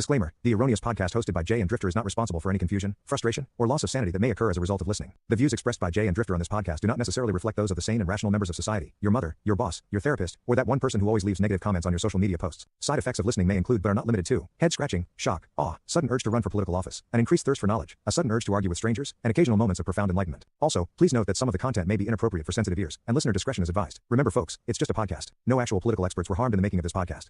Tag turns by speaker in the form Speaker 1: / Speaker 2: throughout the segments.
Speaker 1: Disclaimer: The Erroneous Podcast hosted by Jay and Drifter is not responsible for any confusion, frustration, or loss of sanity that may occur as a result of listening. The views expressed by Jay and Drifter on this podcast do not necessarily reflect those of the sane and rational members of society, your mother, your boss, your therapist, or that one person who always leaves negative comments on your social media posts. Side effects of listening may include but are not limited to head scratching, shock, awe, sudden urge to run for political office, an increased thirst for knowledge, a sudden urge to argue with strangers, and occasional moments of profound enlightenment. Also, please note that some of the content may be inappropriate for sensitive ears, and listener discretion is advised. Remember folks, it's just a podcast. No actual political experts were harmed in the making of this podcast.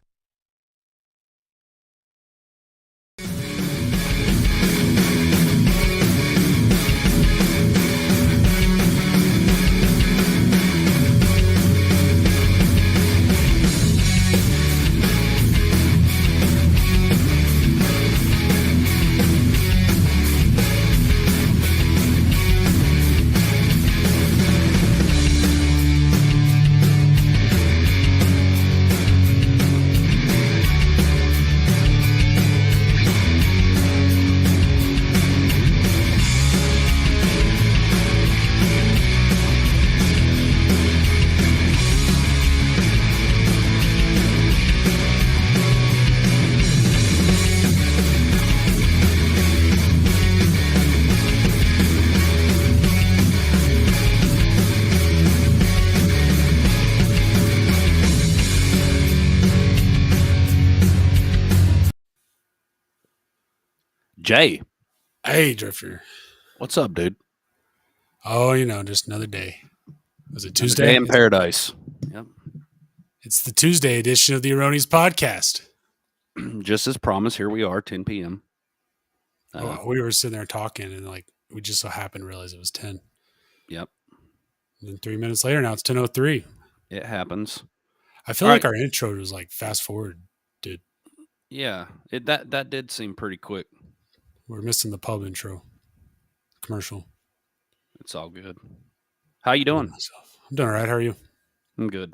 Speaker 2: Jay.
Speaker 3: Hey, Drifter.
Speaker 2: What's up, dude?
Speaker 3: Oh, just another day. Was it Tuesday?
Speaker 2: Day in paradise. Yep.
Speaker 3: It's the Tuesday edition of the Erroneous Podcast.
Speaker 2: Just as promised, here we are, 10 p.m.
Speaker 3: We were sitting there talking, and we just so happened to realize it was 10.
Speaker 2: Yep.
Speaker 3: And then 3 minutes later, now it's 10:03.
Speaker 2: It happens.
Speaker 3: I feel like our intro was fast forward, dude.
Speaker 2: Yeah, that did seem pretty quick.
Speaker 3: We're missing the pub intro commercial.
Speaker 2: It's all good. How you doing?
Speaker 3: I'm doing all right. How are you?
Speaker 2: I'm good.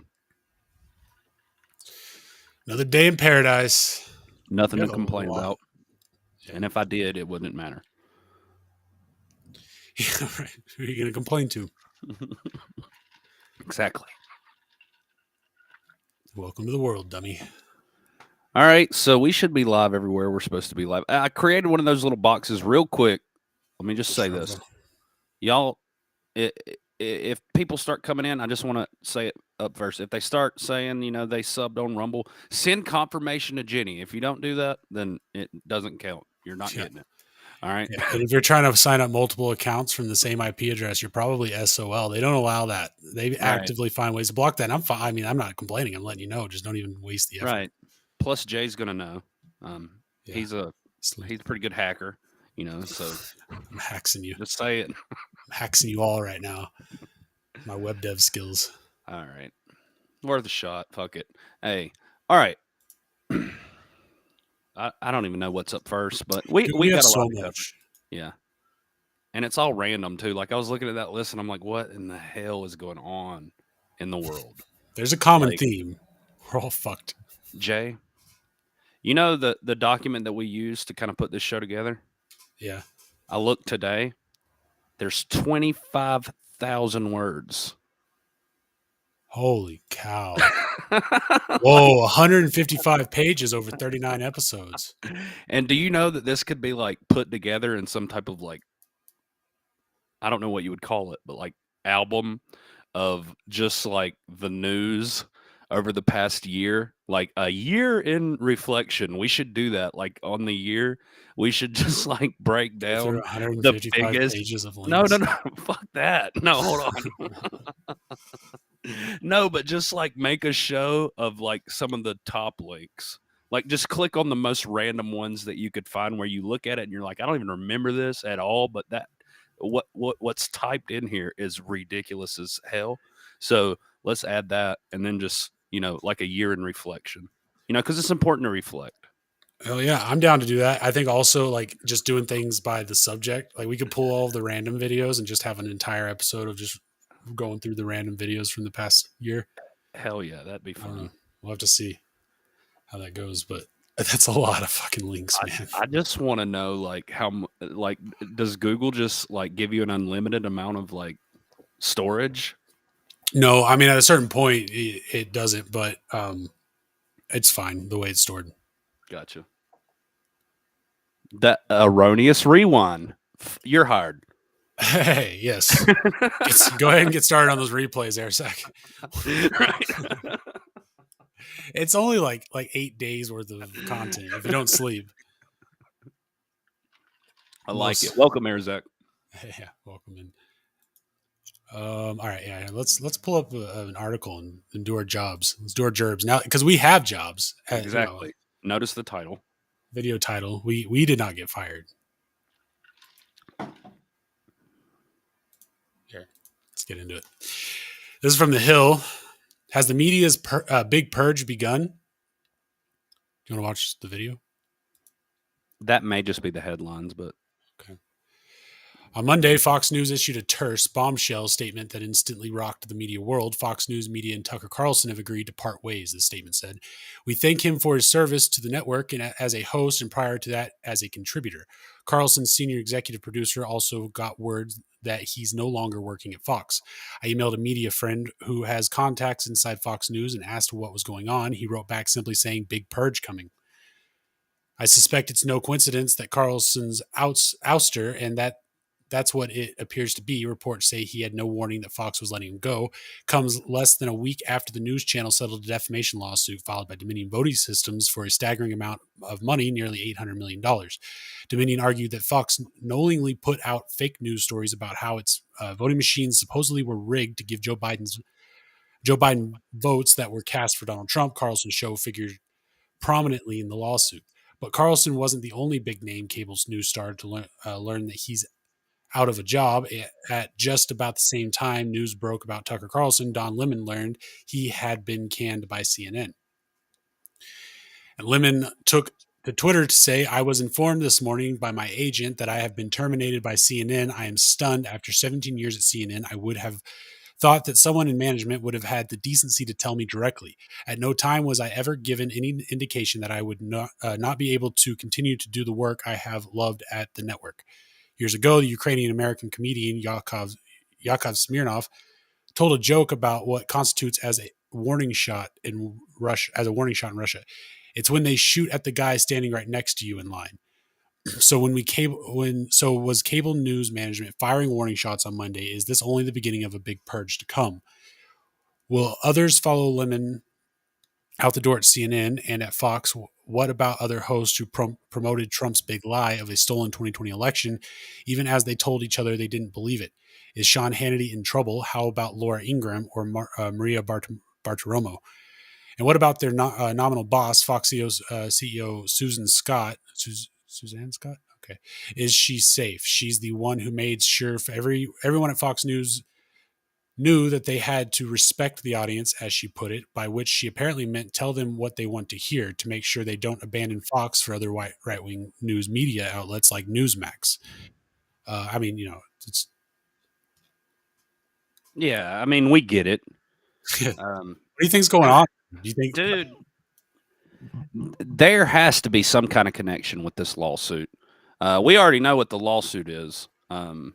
Speaker 3: Another day in paradise.
Speaker 2: Nothing to complain about. Yeah. And if I did, it wouldn't matter.
Speaker 3: Yeah, right. Who are you going to complain to?
Speaker 2: Exactly.
Speaker 3: Welcome to the world, dummy.
Speaker 2: All right, so we should be live everywhere we're supposed to be live. I created one of those little boxes real quick. Let me just say this. Y'all, if people start coming in, I just want to say it up first. If they start saying, they subbed on Rumble, send confirmation to Jenny. If you don't do that, then it doesn't count. You're not getting it. All right?
Speaker 3: Yeah. And if you're trying to sign up multiple accounts from the same IP address, you're probably SOL. They don't allow that. They actively find ways to block that. And I'm fine. I mean, I'm not complaining. I'm letting you know. Just don't even waste the effort.
Speaker 2: Right. Plus, Jay's gonna know. He's a pretty good hacker, So
Speaker 3: I'm hacking you.
Speaker 2: Just say it.
Speaker 3: I'm hacking you all right now. My web dev skills.
Speaker 2: All right, worth a shot. Fuck it. Hey, all right. I don't even know what's up first, but we got a lot of coverage. Yeah, and it's all random too. I was looking at that list and I'm like, what in the hell is going on in the world?
Speaker 3: There's a common theme. We're all fucked.
Speaker 2: Jay. The document that we use to kind of put this show together?
Speaker 3: Yeah.
Speaker 2: I looked today. There's 25,000 words.
Speaker 3: Holy cow. Whoa, 155 pages over 39 episodes.
Speaker 2: And do you know that this could be put together in some type of I don't know what you would call it, but album of just the news over the past year, a year in reflection. We should do that. On the year, we should just break down the biggest
Speaker 3: pages of links.
Speaker 2: No, fuck that. No, hold on. No, but just make a show of some of the top links. Just click on the most random ones that you could find where you look at it and you're I don't even remember this at all, but that what's typed in here is ridiculous as hell. So let's add that and then just a year in reflection, because it's important to reflect.
Speaker 3: Oh yeah, I'm down to do that. I think also just doing things by the subject. We could pull all of the random videos and just have an entire episode of just going through the random videos from the past year.
Speaker 2: Hell yeah, that'd be fun.
Speaker 3: We'll have to see how that goes, but that's a lot of fucking links, man.
Speaker 2: I just want to know how does Google just give you an unlimited amount of storage?
Speaker 3: No, I mean, at a certain point, it doesn't, but it's fine the way it's stored.
Speaker 2: Gotcha. The erroneous rewind. You're hired.
Speaker 3: Hey, yes. Go ahead and get started on those replays there, Zach.
Speaker 2: Right.
Speaker 3: It's only like 8 days worth of content if you don't sleep.
Speaker 2: I like it. Welcome, Zach.
Speaker 3: Yeah, welcome in. All right, yeah. Let's pull up an article and do our jobs. Let's do our gerbs now because we have jobs.
Speaker 2: Exactly. Notice the title.
Speaker 3: Video title. We did not get fired. Here, let's get into it. This is from The Hill. Has the media's big purge begun? Do you want to watch the video?
Speaker 2: That may just be the headlines, but
Speaker 3: okay. On Monday, Fox News issued a terse bombshell statement that instantly rocked the media world. Fox News Media and Tucker Carlson have agreed to part ways, the statement said. We thank him for his service to the network and as a host, and prior to that, as a contributor. Carlson's senior executive producer also got word that he's no longer working at Fox. I emailed a media friend who has contacts inside Fox News and asked what was going on. He wrote back simply saying, "Big purge coming." I suspect it's no coincidence that Carlson's ouster and that's what it appears to be. Reports say he had no warning that Fox was letting him go. Comes less than a week after the news channel settled a defamation lawsuit filed by Dominion Voting Systems for a staggering amount of money, nearly $800 million. Dominion argued that Fox knowingly put out fake news stories about how its voting machines supposedly were rigged to give Joe Biden votes that were cast for Donald Trump. Carlson's show figured prominently in the lawsuit. But Carlson wasn't the only big-name cable news star to learn that he's out of a job. At just about the same time news broke about Tucker Carlson, Don Lemon learned he had been canned by CNN. And Lemon took to Twitter to say, "I was informed this morning by my agent that I have been terminated by CNN. I am stunned. After 17 years at CNN, I would have thought that someone in management would have had the decency to tell me directly. At no time was I ever given any indication that I would not be able to continue to do the work I have loved at the network." Years ago, the Ukrainian-American comedian Yakov Smirnov told a joke about what constitutes as a warning shot in Russia. It's when they shoot at the guy standing right next to you in line. So was cable news management firing warning shots on Monday? Is this only the beginning of a big purge to come? Will others follow Lemon out the door at CNN and at Fox? What about other hosts who promoted Trump's big lie of a stolen 2020 election, even as they told each other they didn't believe it? Is Sean Hannity in trouble? How about Laura Ingraham or Maria Bartiromo? And what about their nominal boss, Fox CEO Suzanne Scott? Okay. Is she safe? She's the one who made sure for everyone at Fox News knew that they had to respect the audience, as she put it, by which she apparently meant tell them what they want to hear to make sure they don't abandon Fox for other right-wing news media outlets like Newsmax. It's...
Speaker 2: Yeah, I mean, we get it.
Speaker 3: What do you think's going on? Do you think,
Speaker 2: dude, there has to be some kind of connection with this lawsuit. We already know what the lawsuit is. Well,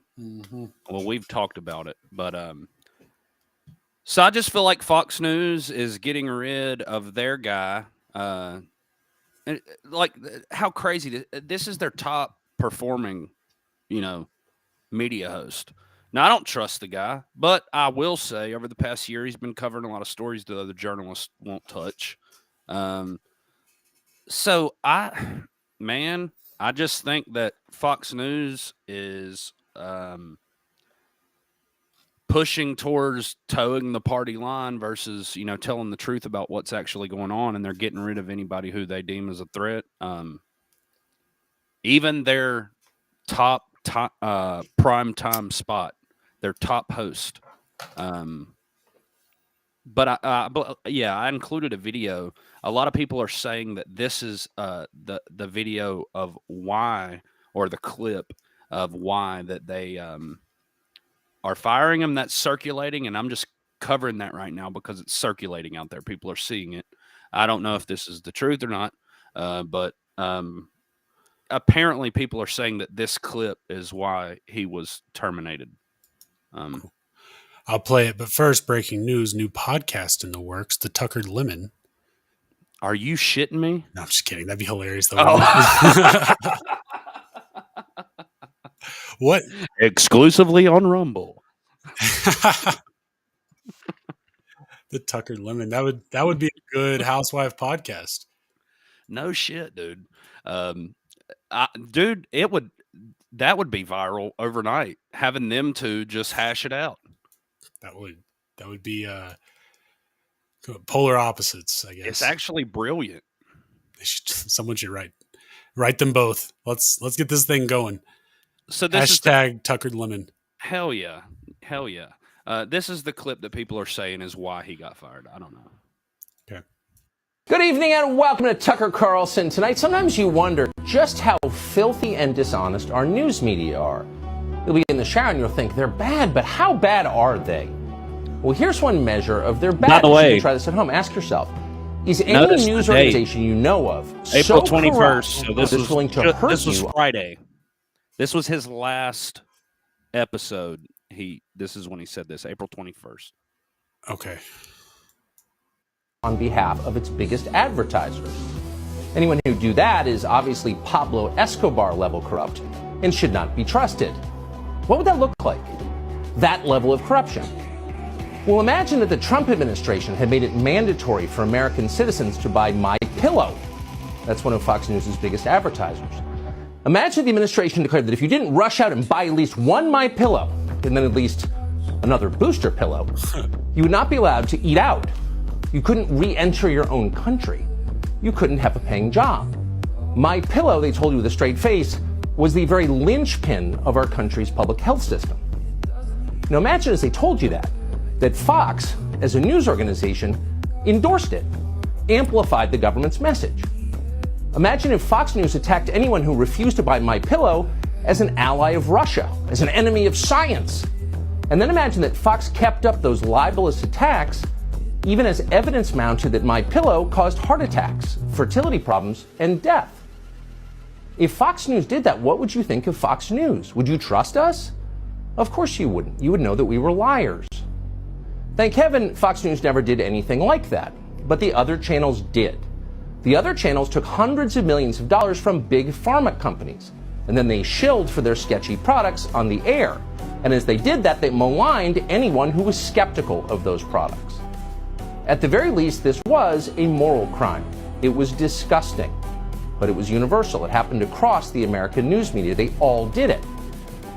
Speaker 2: we've talked about it, but so I just feel like Fox News is getting rid of their guy. Like, how crazy this is, their top performing, media host. Now, I don't trust the guy, but I will say over the past year, he's been covering a lot of stories that other journalists won't touch. So I just think that Fox News is pushing towards towing the party line versus, telling the truth about what's actually going on, and they're getting rid of anybody who they deem as a threat. Even their top prime time spot, their top host. But I included a video. A lot of people are saying that this is the video of why, or the clip of why that they are firing him. That's circulating, and I'm just covering that right now because it's circulating out there. People are seeing it. I don't know if this is the truth or not, but apparently people are saying that this clip is why he was terminated.
Speaker 3: Cool. I'll play it, but first, breaking news, new podcast in the works, the Tucker Lemon.
Speaker 2: Are you shitting me?
Speaker 3: No, I'm just kidding. That'd be hilarious, though.
Speaker 2: Oh.
Speaker 3: What?
Speaker 2: Exclusively on Rumble.
Speaker 3: The Tucker Lemon. That would be a good housewife podcast.
Speaker 2: No shit, dude. Dude, that would be viral overnight. Having them two just hash it out.
Speaker 3: That would be polar opposites, I guess.
Speaker 2: It's actually brilliant.
Speaker 3: Someone should write them both. Let's get this thing going.
Speaker 2: So this
Speaker 3: hashtag Tucker Lemon.
Speaker 2: Hell yeah. This is the clip that people are saying is why he got fired. I don't know.
Speaker 3: Okay.
Speaker 4: Good evening and welcome to Tucker Carlson. Tonight, sometimes you wonder just how filthy and dishonest our news media are. You'll be in the shower and you'll think they're bad, but how bad are they? Well, here's one measure of their badness.
Speaker 2: By the way,
Speaker 4: you can try this at home. Ask yourself, is any news organization you know of
Speaker 2: April
Speaker 4: so
Speaker 2: 21st, so this
Speaker 4: was
Speaker 2: Friday. This was his last episode. This is when he said this, April 21st.
Speaker 3: Okay.
Speaker 4: On behalf of its biggest advertisers. Anyone who do that is obviously Pablo Escobar level corrupt and should not be trusted. What would that look like? That level of corruption. Well, imagine that the Trump administration had made it mandatory for American citizens to buy MyPillow. That's one of Fox News' biggest advertisers. Imagine the administration declared that if you didn't rush out and buy at least one MyPillow, and then at least another booster pillow, you would not be allowed to eat out. You couldn't re-enter your own country. You couldn't have a paying job. MyPillow, they told you with a straight face, was the very linchpin of our country's public health system. Now imagine as they told you that Fox, as a news organization, endorsed it, amplified the government's message. Imagine if Fox News attacked anyone who refused to buy MyPillow as an ally of Russia, as an enemy of science. And then imagine that Fox kept up those libelous attacks even as evidence mounted that MyPillow caused heart attacks, fertility problems, and death. If Fox News did that, what would you think of Fox News? Would you trust us? Of course you wouldn't. You would know that we were liars. Thank heaven Fox News never did anything like that, but the other channels did. The other channels took hundreds of millions of dollars from big pharma companies, and then they shilled for their sketchy products on the air. And as they did that, they maligned anyone who was skeptical of those products. At the very least, this was a moral crime. It was disgusting, but it was universal. It happened across the American news media. They all did it.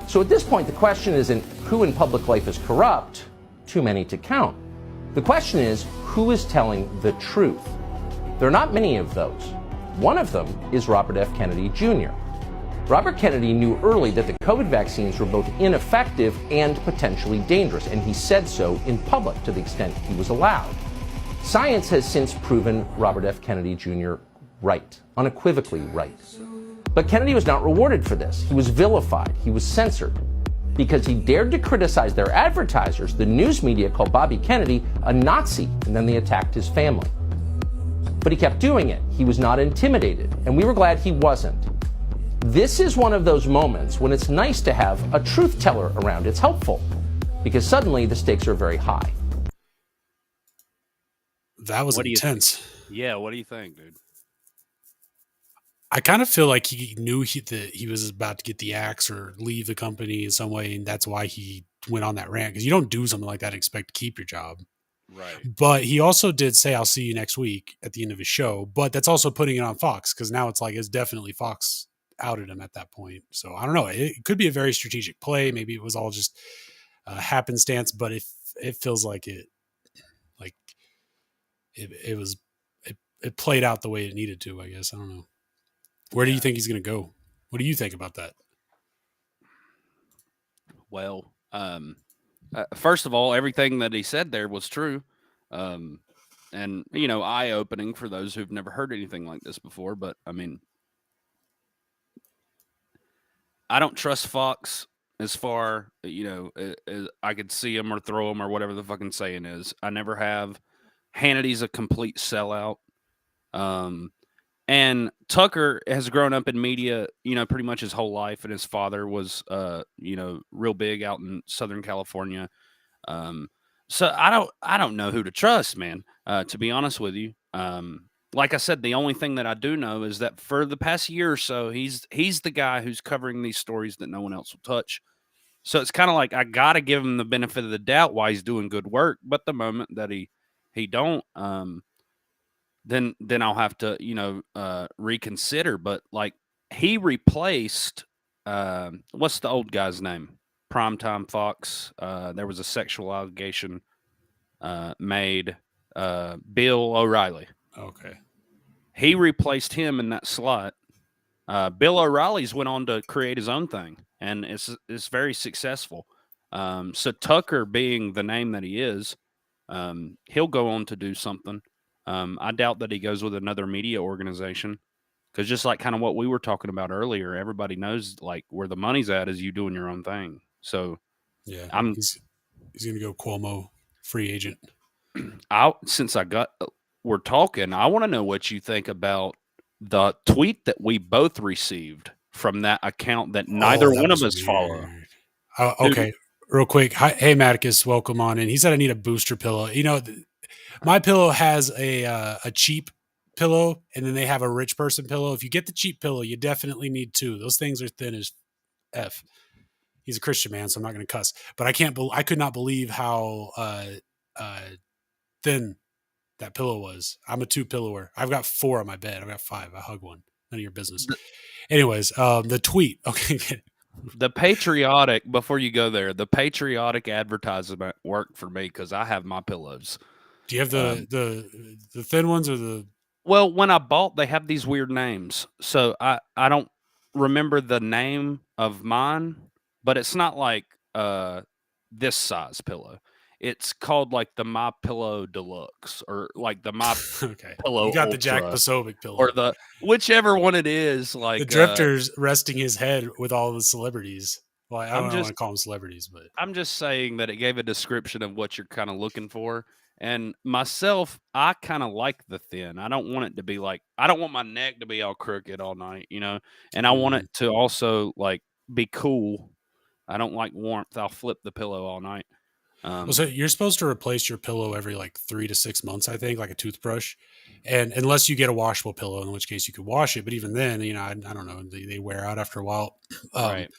Speaker 4: So at this point, the question isn't who in public life is corrupt, too many to count. The question is, who is telling the truth? There are not many of those. One of them is Robert F. Kennedy Jr. Robert Kennedy knew early that the COVID vaccines were both ineffective and potentially dangerous, and he said so in public to the extent he was allowed. Science has since proven Robert F. Kennedy Jr. right, unequivocally right. But Kennedy was not rewarded for this. He was vilified. He was censored because he dared to criticize their advertisers. The news media called Bobby Kennedy a Nazi, and then they attacked his family. But he kept doing it. He was not intimidated, and we were glad he wasn't. This is one of those moments when it's nice to have a truth teller around. It's helpful because suddenly the stakes are very high.
Speaker 3: That was intense.
Speaker 2: Yeah, what do you think, dude?
Speaker 3: I kind of feel like he knew that he was about to get the axe or leave the company in some way, and that's why he went on that rant. Because you don't do something like that and expect to keep your job.
Speaker 2: Right.
Speaker 3: But he also did say, "I'll see you next week" at the end of his show. But that's also putting it on Fox, because now it's definitely Fox outed him at that point. So I don't know. It could be a very strategic play. Maybe it was all just happenstance, but it feels like it played out the way it needed to, I guess. I don't know. Where do you think he's going to go? What do you think about that?
Speaker 2: Well, first of all, everything that he said there was true. And, eye-opening for those who've never heard anything like this before. But, I mean, I don't trust Fox as far, as I could see him or throw him or whatever the fucking saying is. I never have. Hannity's a complete sellout. And Tucker has grown up in media, pretty much his whole life. And his father was, real big out in Southern California. So I don't know who to trust, man, to be honest with you. like I said, the only thing that I do know is that for the past year or so, he's the guy who's covering these stories that no one else will touch. So it's kind of like I got to give him the benefit of the doubt while he's doing good work. But the moment that he don't, then I'll have to reconsider. But like he replaced what's the old guy's name? Primetime Fox. There was a sexual allegation made. Bill O'Reilly.
Speaker 3: Okay.
Speaker 2: He replaced him in that slot. Bill O'Reilly's went on to create his own thing, and it's very successful. So Tucker, being the name that he is, he'll go on to do something. I doubt that he goes with another media organization, because just like kind of what we were talking about earlier, everybody knows like where the money's at is you doing your own thing. So
Speaker 3: Yeah,
Speaker 2: I'm
Speaker 3: he's going to go Cuomo free agent.
Speaker 2: since we're talking, I want to know what you think about the tweet that we both received from that account that neither one of us follow.
Speaker 3: Okay, real quick. Hi, hey, Matticus, welcome on in. He said I need a booster pillow. You know, my pillow has a cheap pillow, and then they have a rich person pillow. If you get the cheap pillow, you definitely need two. Those things are thin as F. He's a Christian man, so I'm not going to cuss. But I could not believe how thin that pillow was. I'm a 2-pillower. I've got 4 on my bed. I've got 5. I hug one. None of your business. Anyways, the tweet. Okay.
Speaker 2: The patriotic, before you go there, the patriotic advertisement worked for me because I have my pillows.
Speaker 3: Do you have the thin ones or the?
Speaker 2: Well, when I bought, they have these weird names. So I don't remember the name of mine, but it's not like this size pillow. It's called like the My Pillow Deluxe or like the My Pillow.
Speaker 3: You got
Speaker 2: Ultra,
Speaker 3: the Jack Posobiec pillow
Speaker 2: or the whichever one it is. Like
Speaker 3: the Drifter's resting his head with all the celebrities. Well, I don't want to call them celebrities, but
Speaker 2: I'm just saying that it gave a description of what you're kind of looking for. And myself, I kind of like the thin. I don't want it to be like, I don't want my neck to be all crooked all night, and I want it to also like be cool. I don't like warmth. I'll flip the pillow all night.
Speaker 3: So you're supposed to replace your pillow every like 3 to 6 months, I think, like a toothbrush. And unless you get a washable pillow, in which case you could wash it. But even then, I don't know, they wear out after a while.
Speaker 2: Right.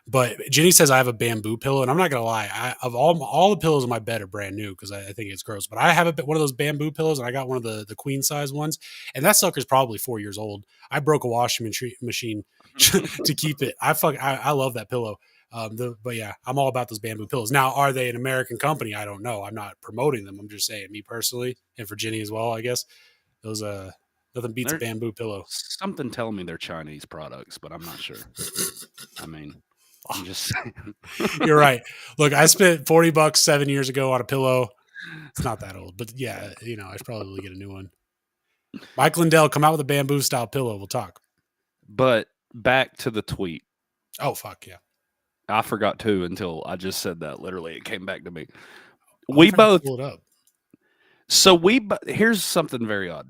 Speaker 3: But Jenny says I have a bamboo pillow, and I'm not gonna lie. Of all the pillows in my bed are brand new because I think it's gross. But I have one of those bamboo pillows, and I got one of the queen size ones, and that sucker's probably 4 years old. I broke a washing machine to keep it. I love that pillow. But yeah, I'm all about those bamboo pillows. Now, are they an American company? I don't know. I'm not promoting them. I'm just saying, me personally, and for Jenny as well, I guess those nothing beats a bamboo pillow.
Speaker 2: Something telling me they're Chinese products, but I'm not sure. I mean, I'm just saying.
Speaker 3: You're right. Look, I spent $40 7 years ago on a pillow. It's not that old, but yeah, I should probably get a new one. Mike Lindell, come out with a bamboo style pillow. We'll talk.
Speaker 2: But back to the tweet.
Speaker 3: Oh, fuck yeah.
Speaker 2: I forgot to until I just said that. Literally, it came back to me. We both
Speaker 3: pull it up.
Speaker 2: So here's something very odd.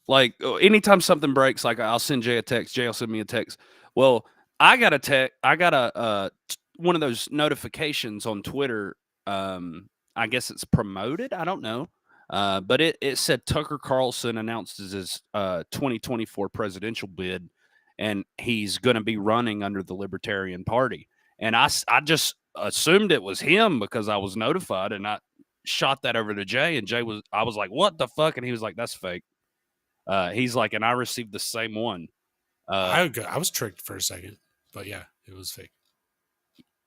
Speaker 2: Like anytime something breaks, like I'll send Jay a text. Jay will send me a text. Well, I got a text. I got one of those notifications on Twitter. I guess it's promoted. I don't know. But it said Tucker Carlson announced his 2024 presidential bid, and he's going to be running under the Libertarian Party. And I just assumed it was him because I was notified, and I shot that over to Jay, and I was like, what the fuck? And he was like, that's fake. He's like, and I received the same one.
Speaker 3: I was tricked for a second, but yeah, it was fake.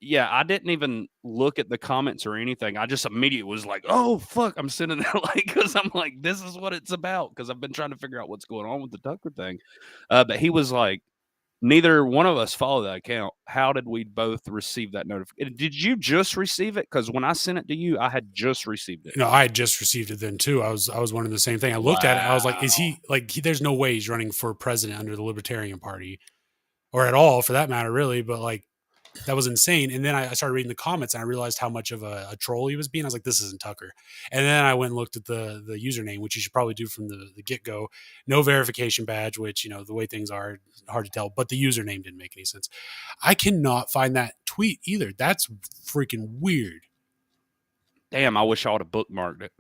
Speaker 2: Yeah, I didn't even look at the comments or anything. I just immediately was like, oh, fuck, I'm sending that, like, because I'm like, this is what it's about, because I've been trying to figure out what's going on with the Tucker thing. But he was like, neither one of us follow that account. How did we both receive that notification? Did you just receive it? Because when I sent it to you, I had just received it.
Speaker 3: No, I had just received it then too. I was wondering the same thing. I looked at it. I was like, is he there's no way he's running for president under the Libertarian Party or at all for that matter, really. But like, that was insane. And then I started reading the comments and I realized how much of a troll he was being. I was like, this isn't Tucker. And then I went and looked at the username, which you should probably do from the get-go. No verification badge, which, the way things are, hard to tell. But the username didn't make any sense. I cannot find that tweet either. That's freaking weird.
Speaker 2: Damn, I wish I would have bookmarked it.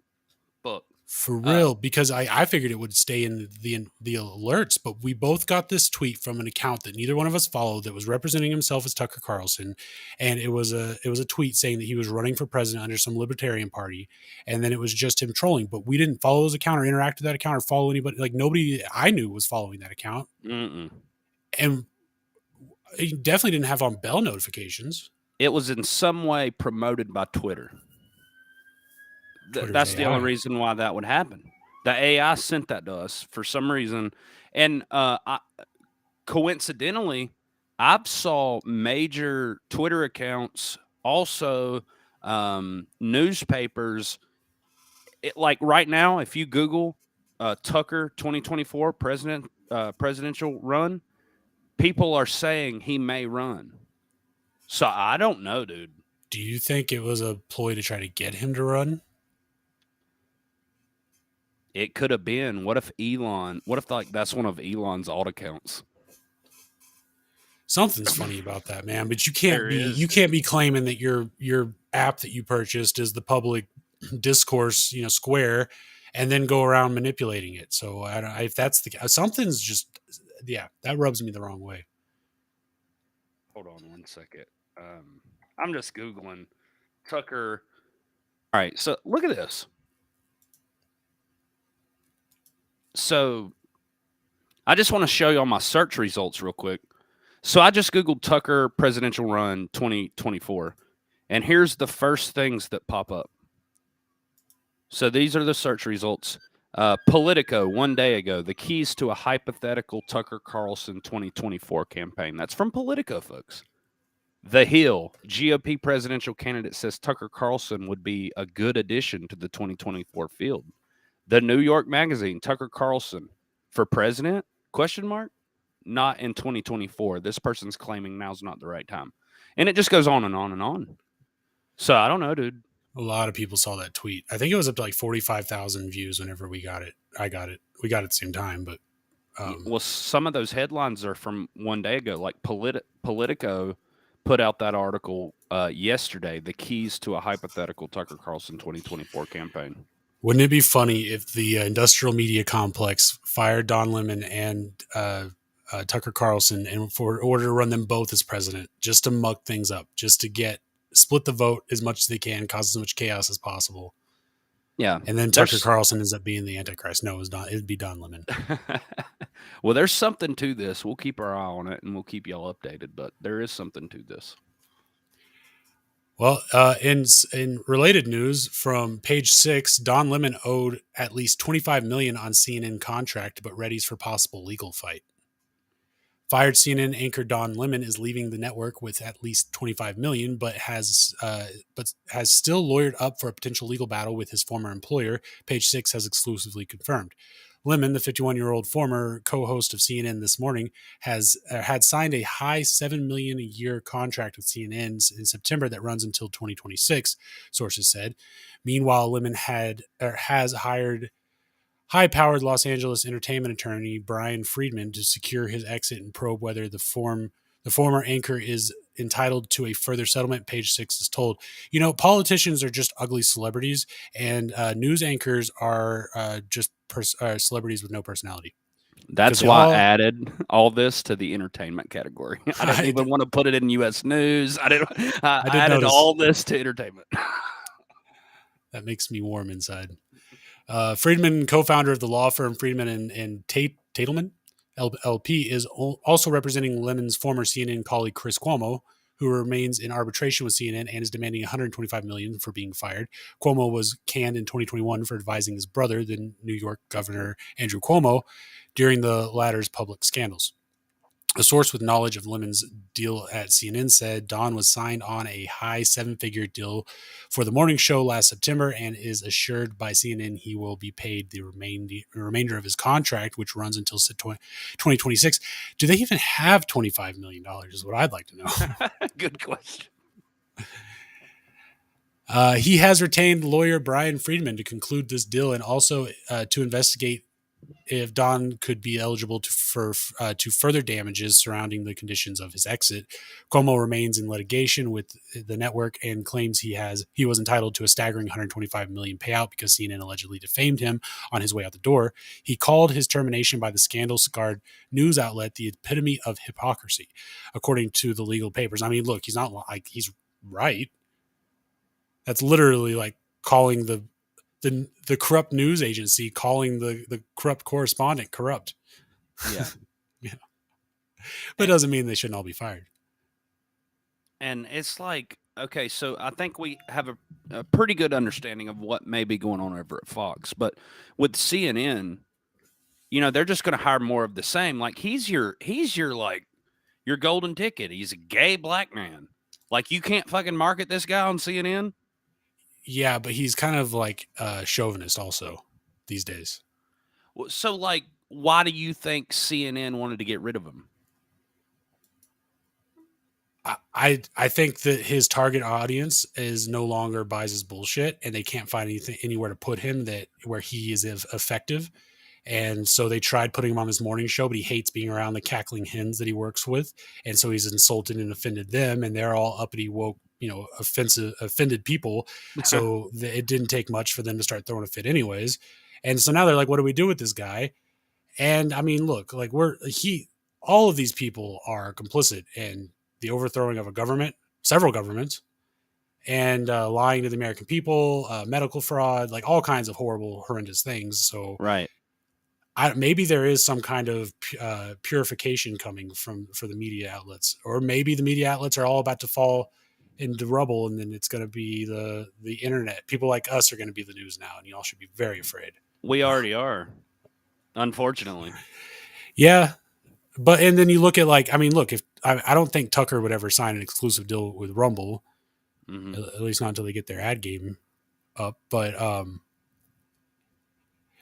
Speaker 3: For real, because I figured it would stay in the alerts, but we both got this tweet from an account that neither one of us followed that was representing himself as Tucker Carlson, and it was a tweet saying that he was running for president under some libertarian party, and then it was just him trolling. But we didn't follow his account or interact with that account or follow anybody. Like nobody I knew was following that account, and he definitely didn't have on bell notifications.
Speaker 2: It was in some way promoted by Twitter. That's the only reason why that would happen. The AI sent that to us for some reason. And coincidentally, I've saw major Twitter accounts, also newspapers. Like right now, if you Google Tucker 2024 presidential run, people are saying he may run. So I don't know, dude.
Speaker 3: Do you think it was a ploy to try to get him to run?
Speaker 2: It could have been. What if that's one of Elon's alt accounts?
Speaker 3: Something's funny about that, man. But you can't be claiming that your app that you purchased is the public discourse, square, and then go around manipulating it. So if that's something's just, that rubs me the wrong way.
Speaker 2: Hold on 1 second. I'm just Googling Tucker. All right, so look at this. So I just want to show you all my search results real quick. So I just Googled Tucker presidential run 2024, and here's the first things that pop up. So these are the search results. Politico, 1 day ago, the keys to a hypothetical Tucker Carlson 2024 campaign. That's from Politico, folks. The Hill, GOP presidential candidate says Tucker Carlson would be a good addition to the 2024 field. The New York Magazine, Tucker Carlson for president? ? Not in 2024. This person's claiming now's not the right time. And it just goes on and on and on. So I don't know, dude.
Speaker 3: A lot of people saw that tweet. I think it was up to like 45,000 views whenever we got it. I got it. We got it at the same time, but
Speaker 2: well, some of those headlines are from 1 day ago. Like Politico put out that article yesterday, the keys to a hypothetical Tucker Carlson 2024 campaign.
Speaker 3: Wouldn't it be funny if the industrial media complex fired Don Lemon and Tucker Carlson and for order to run them both as president, just to muck things up, just to split the vote as much as they can, cause as much chaos as possible.
Speaker 2: Yeah.
Speaker 3: And then Tucker Carlson ends up being the Antichrist. No, it'd be Don Lemon.
Speaker 2: Well, there's something to this. We'll keep our eye on it and we'll keep y'all updated, but there is something to this.
Speaker 3: Well, in related news from Page 6, Don Lemon owed at least $25 million on CNN contract, but readies for possible legal fight. Fired CNN anchor Don Lemon is leaving the network with at least $25 million, but has still lawyered up for a potential legal battle with his former employer. Page 6 has exclusively confirmed. Lemon, the 51-year-old former co-host of CNN This Morning, had signed a high $7 million a year contract with CNN in September that runs until 2026, sources said. Meanwhile, Lemon has hired high-powered Los Angeles entertainment attorney Brian Friedman to secure his exit and probe whether the former anchor is entitled to a further settlement. Page 6 is told. Politicians are just ugly celebrities, and news anchors are just celebrities with no personality.
Speaker 2: That's why I added all this to the entertainment category. I didn't even want to put it in U.S. News. I added all this to entertainment.
Speaker 3: That makes me warm inside. Friedman, co-founder of the law firm Friedman and Tatelman, LP, is also representing Lemon's former CNN colleague Chris Cuomo, who remains in arbitration with CNN and is demanding $125 million for being fired. Cuomo was canned in 2021 for advising his brother, the New York Governor Andrew Cuomo, during the latter's public scandals. A source with knowledge of Lemon's deal at CNN said Don was signed on a high seven-figure deal for the morning show last September and is assured by CNN he will be paid the remainder of his contract, which runs until 2026. Do they even have $25 million is what I'd like to know.
Speaker 2: Good question.
Speaker 3: He has retained lawyer Brian Friedman to conclude this deal and also to investigate if Don could be eligible to further damages surrounding the conditions of his exit. Cuomo remains in litigation with the network and claims he was entitled to a staggering $125 million payout because CNN allegedly defamed him on his way out the door. He called his termination by the scandal-scarred news outlet the epitome of hypocrisy, according to the legal papers. I mean, look, he's not like he's right. That's literally like calling the corrupt news agency calling the corrupt correspondent corrupt.
Speaker 2: Yeah.
Speaker 3: Yeah. But it doesn't mean they shouldn't all be fired.
Speaker 2: And it's like, okay, so I think we have a pretty good understanding of what may be going on over at Fox. But with CNN, they're just going to hire more of the same. Like he's your like your golden ticket. He's a gay black man. Like you can't fucking market this guy on CNN.
Speaker 3: Yeah, but he's kind of like chauvinist also these days.
Speaker 2: So, like, why do you think CNN wanted to get rid of him?
Speaker 3: I think that his target audience is no longer buys his bullshit, and they can't find anywhere to put him where he is effective. And so they tried putting him on his morning show, but he hates being around the cackling hens that he works with, and so he's insulted and offended them, and they're all uppity woke, offended people. So it didn't take much for them to start throwing a fit anyways. And so now they're like, what do we do with this guy? And I mean, look, like all of these people are complicit in the overthrowing of a government, several governments, and lying to the American people, medical fraud, like all kinds of horrible, horrendous things. So
Speaker 2: right.
Speaker 3: Maybe there is some kind of purification coming for the media outlets, or maybe the media outlets are all about to fall into rubble, and then it's going to be the internet. People like us are going to be the news now, and y'all should be very afraid.
Speaker 2: We already are, unfortunately.
Speaker 3: Yeah, and then you look at look, if I don't think Tucker would ever sign an exclusive deal with Rumble, at least not until they get their ad game up. But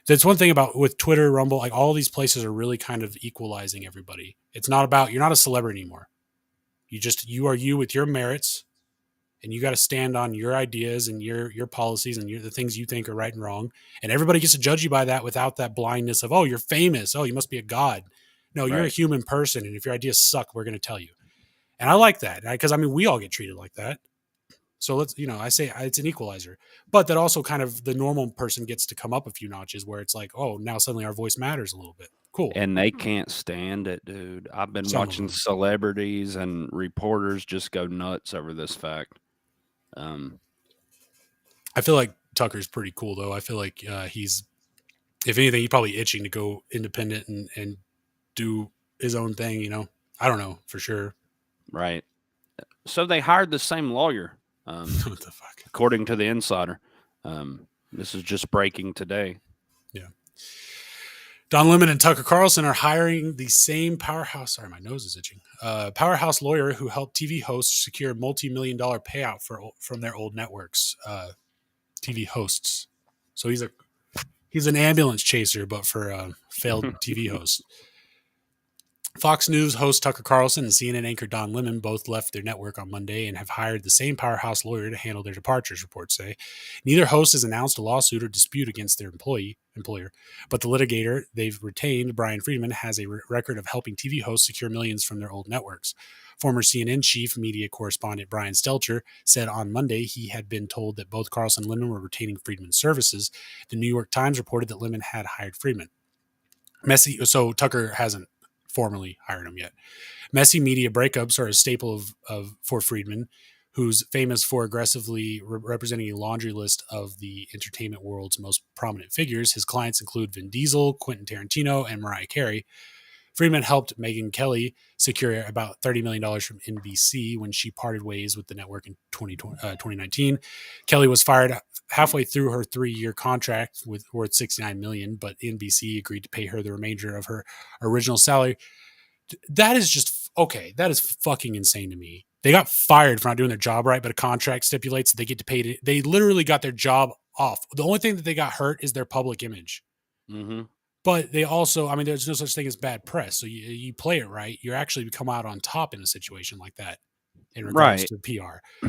Speaker 3: that's one thing about with Twitter, Rumble, like all these places are really kind of equalizing everybody. It's not about, you're not a celebrity anymore. You are you with your merits, and you got to stand on your ideas and your policies and the things you think are right and wrong. And everybody gets to judge you by that without that blindness of, oh, you're famous. Oh, you must be a god. No, you're a human person. And if your ideas suck, we're going to tell you. And I like that because we all get treated like that. So let's, I say it's an equalizer, but that also kind of the normal person gets to come up a few notches where it's like, oh, now suddenly our voice matters a little bit. Cool.
Speaker 2: And they can't stand it, dude. I've been watching celebrities and reporters just go nuts over this fact.
Speaker 3: I feel like Tucker's pretty cool though. I feel like he's, if anything, he's probably itching to go independent and do his own thing, I don't know for sure.
Speaker 2: Right. So they hired the same lawyer.
Speaker 3: What the fuck?
Speaker 2: According to the Insider. This is just breaking today.
Speaker 3: Yeah. Don Lemon and Tucker Carlson are hiring the same powerhouse. Sorry, my nose is itching. Powerhouse lawyer who helped TV hosts secure multi-million-dollar payout from their old networks. TV hosts. So he's an ambulance chaser, but for failed TV hosts. Fox News host Tucker Carlson and CNN anchor Don Lemon both left their network on Monday and have hired the same powerhouse lawyer to handle their departures, reports say. Neither host has announced a lawsuit or dispute against their employer, but the litigator they've retained, Brian Friedman, has a record of helping TV hosts secure millions from their old networks. Former CNN chief media correspondent Brian Stelter said on Monday he had been told that both Carlson and Lemon were retaining Friedman's services. The New York Times reported that Lemon had hired Friedman. So Tucker hasn't formally hired him yet. Messy media breakups are a staple for Friedman, who's famous for aggressively representing a laundry list of the entertainment world's most prominent figures. His clients include Vin Diesel, Quentin Tarantino, and Mariah Carey. Friedman helped Megyn Kelly secure about $30 million from NBC when she parted ways with the network in 2019. Kelly was fired halfway through her 3-year contract worth $69 million, but NBC agreed to pay her the remainder of her original salary. That is just, okay, that is fucking insane to me. They got fired for not doing their job right, but a contract stipulates that they get to pay. They literally got their job off. The only thing that they got hurt is their public image.
Speaker 2: Mm-hmm.
Speaker 3: But they also, there's no such thing as bad press. So you play it right, you actually come out on top in a situation like that in regards to PR.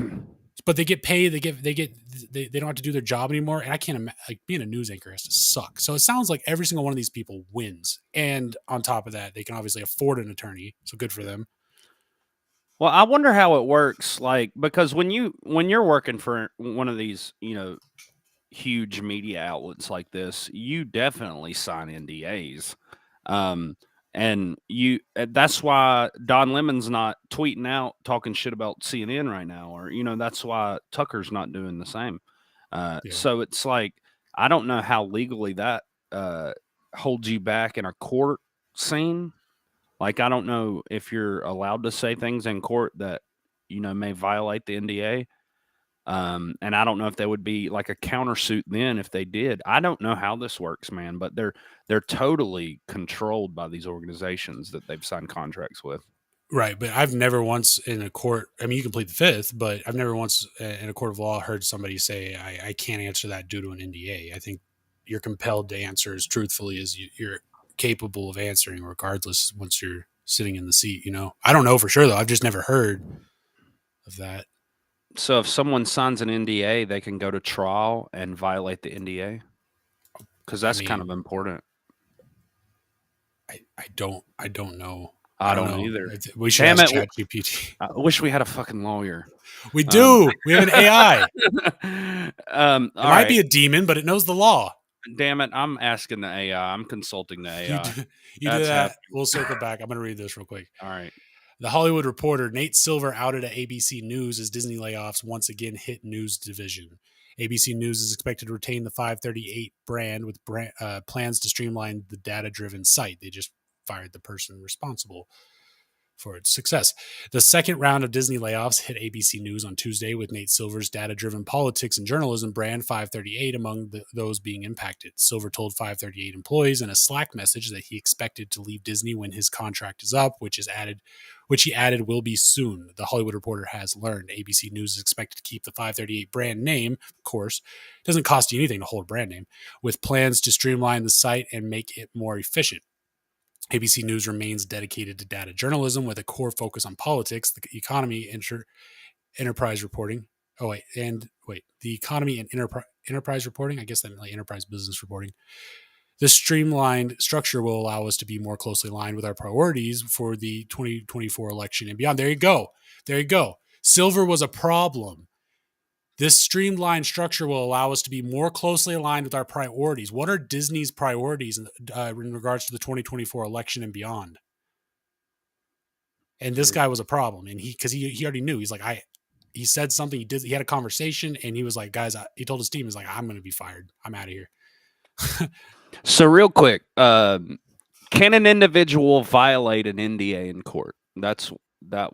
Speaker 3: but they get paid. They don't have to do their job anymore. And I can't imagine, like, being a news anchor has to suck. So it sounds like every single one of these people wins. And on top of that, they can obviously afford an attorney. So good for them.
Speaker 2: Well, I wonder how it works, like, because when you're working for one of these, huge media outlets like this, you definitely sign NDAs. And that's why Don Lemon's not tweeting out talking shit about CNN right now, or that's why Tucker's not doing the same. So it's like, I don't know how legally that holds you back in a court scene. Like, I don't know if you're allowed to say things in court that may violate the NDA. And I don't know if there would be like a countersuit then if they did. I don't know how this works, man, but they're totally controlled by these organizations that they've signed contracts with.
Speaker 3: Right, but I've never once in a court, I mean, you can plead the fifth, but I've never once in a court of law heard somebody say, I can't answer that due to an NDA. I think you're compelled to answer as truthfully as you're capable of answering, regardless, once you're sitting in the seat. I don't know for sure, though. I've just never heard of that.
Speaker 2: So if someone signs an NDA, they can go to trial and violate the NDA? Because that's kind of important.
Speaker 3: I don't know.
Speaker 2: I don't know either.
Speaker 3: We should ask ChatGPT.
Speaker 2: I wish we had a fucking lawyer.
Speaker 3: We do. We have an AI.
Speaker 2: It
Speaker 3: might be a demon, but it knows the law.
Speaker 2: Damn it. I'm asking the AI. I'm consulting the AI.
Speaker 3: You do that. Happening. We'll circle back. I'm going to read this real quick.
Speaker 2: All right.
Speaker 3: The Hollywood Reporter, Nate Silver, outed at ABC News as Disney layoffs once again hit news division. ABC News is expected to retain the 538 brand with plans to streamline the data-driven site. They just fired the person responsible for its success. The second round of Disney layoffs hit ABC News on Tuesday, with Nate Silver's data-driven politics and journalism brand 538 among those being impacted. Silver told 538 employees in a Slack message that he expected to leave Disney when his contract is up, which he added will be soon. The Hollywood Reporter has learned ABC News is expected to keep the 538 brand name. Of course, it doesn't cost you anything to hold a brand name, with plans to streamline the site and make it more efficient. ABC News remains dedicated to data journalism with a core focus on politics, the economy, enterprise reporting. The economy and enterprise reporting. I guess that meant like enterprise business reporting. This streamlined structure will allow us to be more closely aligned with our priorities for the 2024 election and beyond. There you go. Silver was a problem. This streamlined structure will allow us to be more closely aligned with our priorities. What are Disney's priorities in regards to the 2024 election and beyond? And this guy was a problem. And he already knew. He's like, he said something. He had a conversation, and he was like, guys, he told his team, he's like, I'm going to be fired. I'm out of here.
Speaker 2: So real quick, can an individual violate an NDA in court? That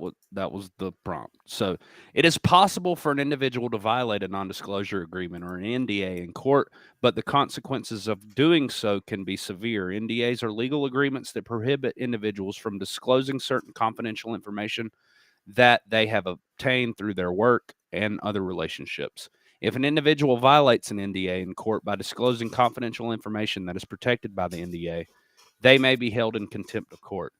Speaker 2: was the prompt. So it is possible for an individual to violate a non-disclosure agreement or an NDA in court, but the consequences of doing so can be severe. NDAs are legal agreements that prohibit individuals from disclosing certain confidential information that they have obtained through their work and other relationships. If an individual violates an NDA in court by disclosing confidential information that is protected by the NDA, they may be held in contempt of court.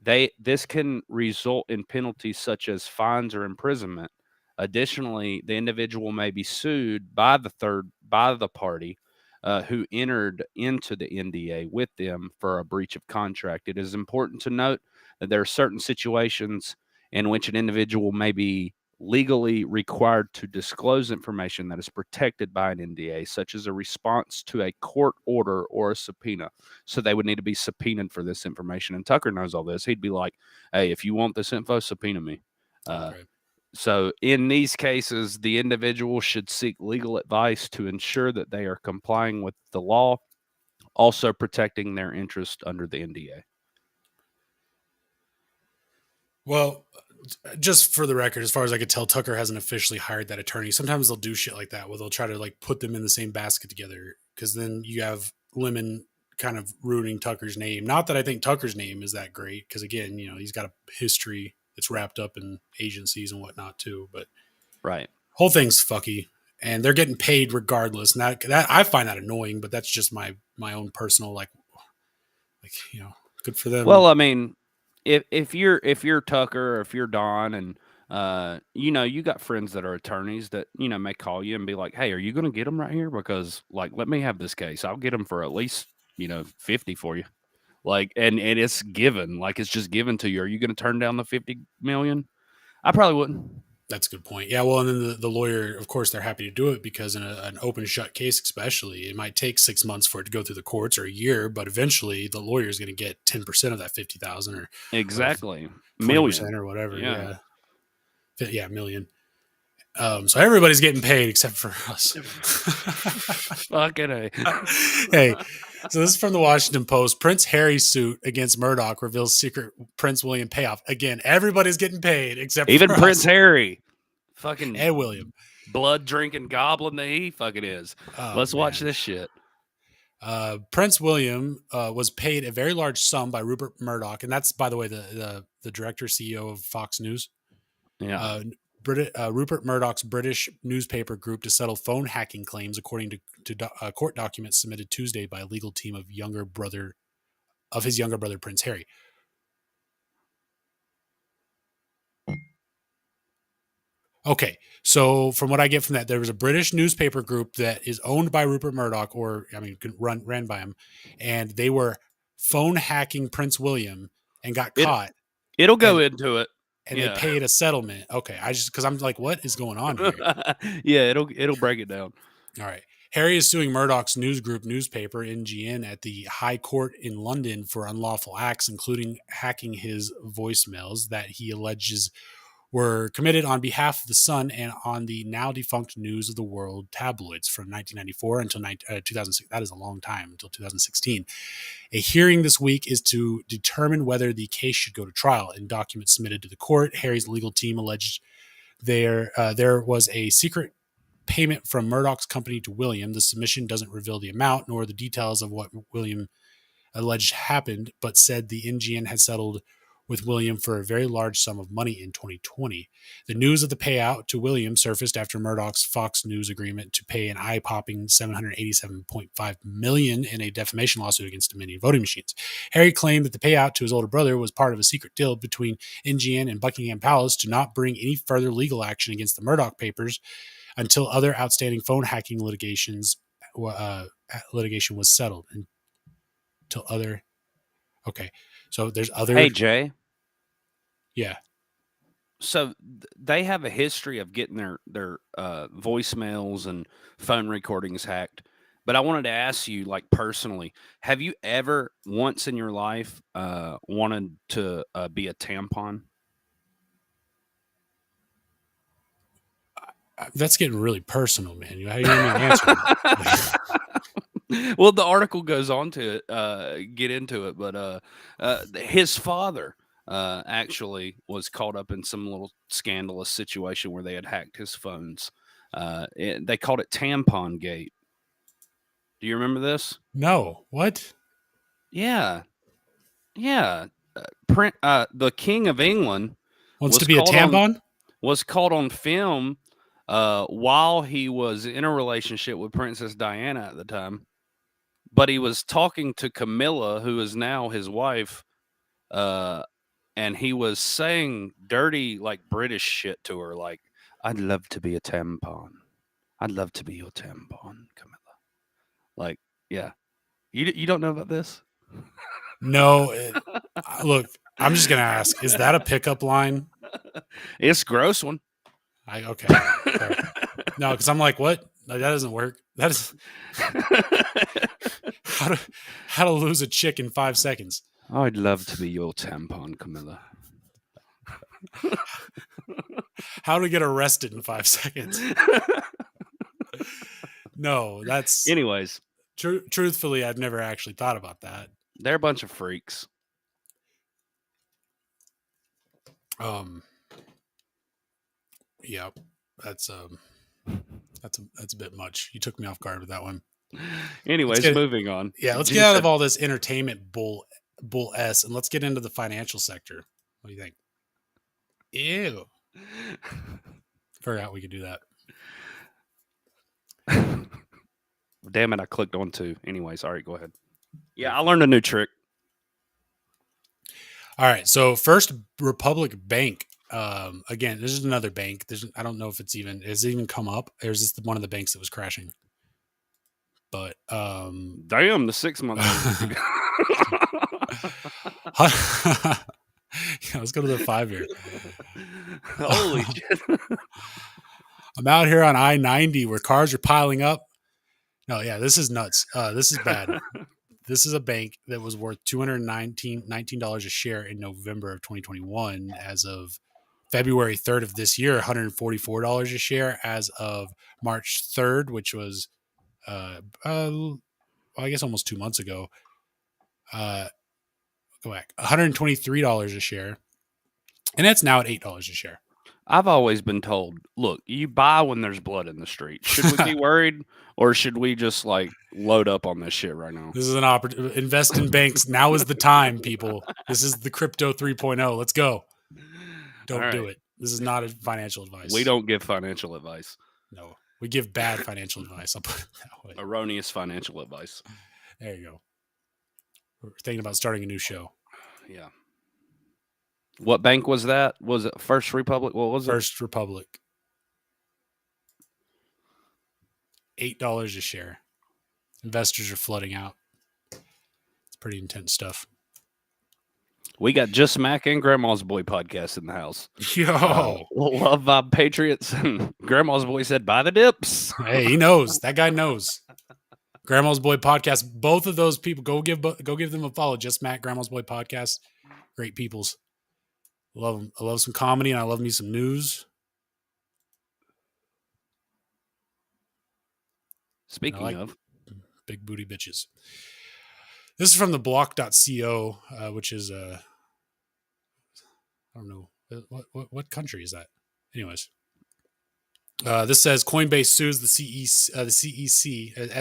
Speaker 2: This can result in penalties such as fines or imprisonment. Additionally, the individual may be sued by the party who entered into the NDA with them for a breach of contract. It is important to note that there are certain situations in which an individual may be legally required to disclose information that is protected by an NDA, such as a response to a court order or a subpoena. So they would need to be subpoenaed for this information. And Tucker knows all this. He'd be like, hey, if you want this info, subpoena me.
Speaker 3: Okay.
Speaker 2: So in these cases, the individual should seek legal advice to ensure that they are complying with the law, also protecting their interest under the NDA.
Speaker 3: Well, just for the record, as far as I could tell, Tucker hasn't officially hired that attorney. Sometimes they'll do shit like that where they'll try to like put them in the same basket together, because then you have Lemon kind of ruining Tucker's name. Not that I think Tucker's name is that great, because again, he's got a history that's wrapped up in agencies and whatnot too. But
Speaker 2: right,
Speaker 3: whole thing's fucky, and they're getting paid regardless. And that I find that annoying, but that's just my own personal like good for them.
Speaker 2: Well, I mean, if you're Tucker or if you're Don and You got friends that are attorneys that, may call you and be like, hey, are you going to get them right here? Because, like, let me have this case. I'll get them for at least, 50 for you. Like, and it's given, like, it's just given to you. Are you going to turn down the 50 million? I probably wouldn't.
Speaker 3: That's a good point. Yeah, well, and then the lawyer, of course, they're happy to do it because in an open shut case, especially, it might take 6 months for it to go through the courts or a year, but eventually the lawyer is going to get 10% of that 50,000 or
Speaker 2: exactly
Speaker 3: million or whatever. Yeah, million. So everybody's getting paid except for us.
Speaker 2: Fucking A.
Speaker 3: Hey, so this is from the Washington Post. Prince Harry's suit against Murdoch reveals secret Prince William payoff. Again, everybody's getting paid except
Speaker 2: even
Speaker 3: for
Speaker 2: Prince
Speaker 3: us.
Speaker 2: Harry. Fucking
Speaker 3: and William.
Speaker 2: Blood drinking goblin that he fucking is. Let's watch this shit.
Speaker 3: Prince William was paid a very large sum by Rupert Murdoch, and that's, by the way, the director CEO of Fox News.
Speaker 2: Yeah.
Speaker 3: Rupert Murdoch's British newspaper group to settle phone hacking claims, according to court documents submitted Tuesday by a legal team of his younger brother, Prince Harry. Okay, so from what I get from that, there was a British newspaper group that is owned by Rupert Murdoch, ran by him, and they were phone hacking Prince William and got caught.
Speaker 2: It'll go into it.
Speaker 3: And they paid a settlement. Okay, because I'm like, what is going on here?
Speaker 2: Yeah, it'll break it down.
Speaker 3: All right. Harry is suing Murdoch's news group newspaper, NGN, at the High Court in London for unlawful acts, including hacking his voicemails that he alleges were committed on behalf of the Sun and on the now defunct News of the World tabloids from 1994 until 2006. That is a long time, until 2016. A hearing this week is to determine whether the case should go to trial. In documents submitted to the court, Harry's legal team alleged there was a secret payment from Murdoch's company to William. The submission doesn't reveal the amount nor the details of what William alleged happened, but said the NGN had settled with William for a very large sum of money in 2020. The news of the payout to William surfaced after Murdoch's Fox News agreement to pay an eye-popping $787.5 million in a defamation lawsuit against Dominion voting machines. Harry claimed that the payout to his older brother was part of a secret deal between NGN and Buckingham Palace to not bring any further legal action against the Murdoch papers until other outstanding phone hacking litigation was settled. Okay. So there's other.
Speaker 2: Hey, Jay.
Speaker 3: Yeah.
Speaker 2: So they have a history of getting their voicemails and phone recordings hacked. But I wanted to ask you, like, personally, have you ever once in your life wanted to be a tampon?
Speaker 3: That's getting really personal, man. How do you even answer?
Speaker 2: Well, the article goes on to get into it, but his father actually was caught up in some little scandalous situation where they had hacked his phones. They called it Tampon Gate. Do you remember this?
Speaker 3: No. What?
Speaker 2: Yeah. The King of England
Speaker 3: wants to be a tampon?
Speaker 2: Was caught on film while he was in a relationship with Princess Diana at the time. But he was talking to Camilla, who is now his wife, and he was saying dirty, like, British shit to her, like, I'd love to be a tampon. I'd love to be your tampon, Camilla. Like, yeah. You don't know about this?
Speaker 3: No. Look, I'm just going to ask, is that a pickup line?
Speaker 2: It's a gross one.
Speaker 3: Okay. No, because I'm like, what? That doesn't work. That is how to lose a chick in 5 seconds.
Speaker 2: I'd love to be your tampon, Camilla.
Speaker 3: How to get arrested in 5 seconds. No, that's...
Speaker 2: Anyways.
Speaker 3: Truthfully, I've never actually thought about that.
Speaker 2: They're a bunch of freaks.
Speaker 3: Yeah, that's a bit much. You took me off guard with that one.
Speaker 2: Anyways, moving on.
Speaker 3: Yeah, let's get out of all this entertainment bull S and let's get into the financial sector. What do you think? Ew. Forgot we could do that.
Speaker 2: Damn it, I clicked on 2. Anyways, all right, go ahead. Yeah, I learned a new trick.
Speaker 3: All right, so First Republic Bank Again, this is another bank. I don't know if has it even come up, or is this one of the banks that was crashing? But
Speaker 2: damn, the 6 month.
Speaker 3: Yeah, let's go to the 5 year.
Speaker 2: Holy shit!
Speaker 3: I'm out here on I-90 where cars are piling up. No, yeah, this is nuts. This is bad. This is a bank that was worth $19 a share in November of 2021. As of February 3rd of this year, $144 a share. As of March 3rd, which was, I guess almost 2 months ago, go back, $123 a share. And it's now at $8 a share.
Speaker 2: I've always been told, look, you buy when there's blood in the street. Should we be worried, or should we just like load up on this shit right now?
Speaker 3: This is an opportunity. Invest in banks. Now is the time, people. This is the crypto 3.0. Let's go. Don't do it. This is not a financial advice.
Speaker 2: We don't give financial advice.
Speaker 3: No, we give bad financial advice. I'll put it that way.
Speaker 2: Erroneous financial advice.
Speaker 3: There you go. We're thinking about starting a new show.
Speaker 2: Yeah. What bank was that? Was it First Republic? What was it?
Speaker 3: First Republic. $8 a share. Investors are flooding out. It's pretty intense stuff.
Speaker 2: We got Just Mac and Grandma's Boy podcast in the house.
Speaker 3: Yo.
Speaker 2: Love Vibe Patriots. And Grandma's Boy said, buy the dips.
Speaker 3: Hey, he knows. That guy knows. Grandma's Boy podcast. Both of those people, go give them a follow. Just Mac, Grandma's Boy podcast. Great peoples. Love them. I love some comedy, and I love me some news.
Speaker 2: Speaking of
Speaker 3: big booty bitches. This is from the block.co, which is I don't know what country is that. Anyways, this says Coinbase sues the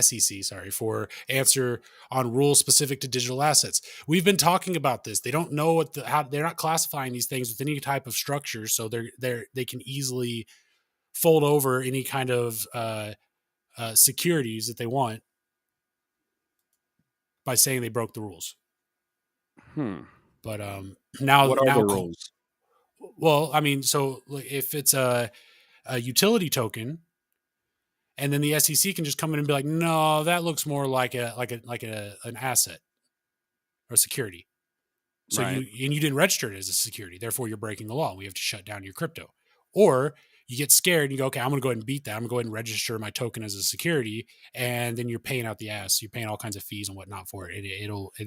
Speaker 3: SEC for answer on rules specific to digital assets. We've been talking about this. They don't know how they're not classifying these things with any type of structure, so they can easily fold over any kind of securities that they want by saying they broke the rules. But now,
Speaker 2: what are the rules?
Speaker 3: Well, I mean, so if it's a utility token, and then the SEC can just come in and be like, no, that looks more like an asset or security. So
Speaker 2: right.
Speaker 3: you didn't register it as a security, therefore you're breaking the law. We have to shut down your crypto. Or you get scared and you go, okay, I'm going to go ahead and beat that. I'm going to go ahead and register my token as a security, and then you're paying out the ass. You're paying all kinds of fees and whatnot for it.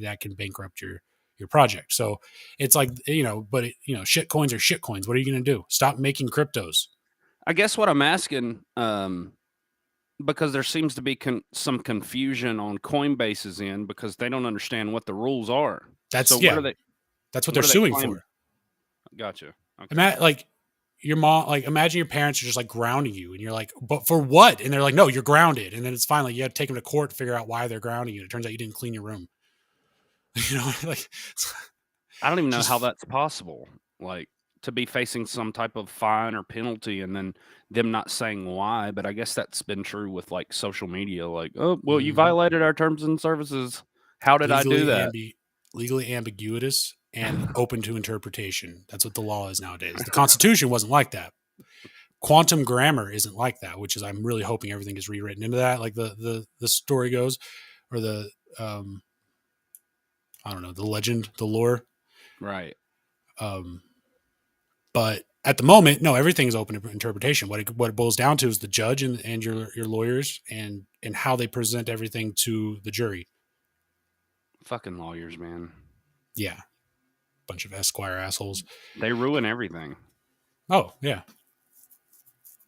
Speaker 3: That can bankrupt your project. So it's like, shit coins are shit coins. What are you going to do? Stop making cryptos.
Speaker 2: I guess what I'm asking, because there seems to be some confusion on Coinbase's end because they don't understand what the rules are.
Speaker 3: That's what they're suing for.
Speaker 2: Gotcha.
Speaker 3: Okay. Your mom, imagine your parents are just like grounding you, and you're like, but for what? And they're like, no, you're grounded. And then it's finally, you have to take them to court to figure out why they're grounding you. It turns out you didn't clean your room.
Speaker 2: I don't even know how that's possible. To be facing some type of fine or penalty and then them not saying why. But I guess that's been true with social media. You violated our terms and services. How did I do that?
Speaker 3: Legally ambiguous and open to interpretation. That's what the law is nowadays. The Constitution wasn't like that. Quantum grammar isn't like that, which is, I'm really hoping everything is rewritten into that, like the story goes, or the I don't know, the legend, the lore.
Speaker 2: Right.
Speaker 3: But at the moment, no, everything is open to interpretation. What it boils down to is the judge and your lawyers and how they present everything to the jury.
Speaker 2: Fucking lawyers, man.
Speaker 3: Yeah. Bunch of Esquire assholes.
Speaker 2: They ruin everything.
Speaker 3: Oh, yeah.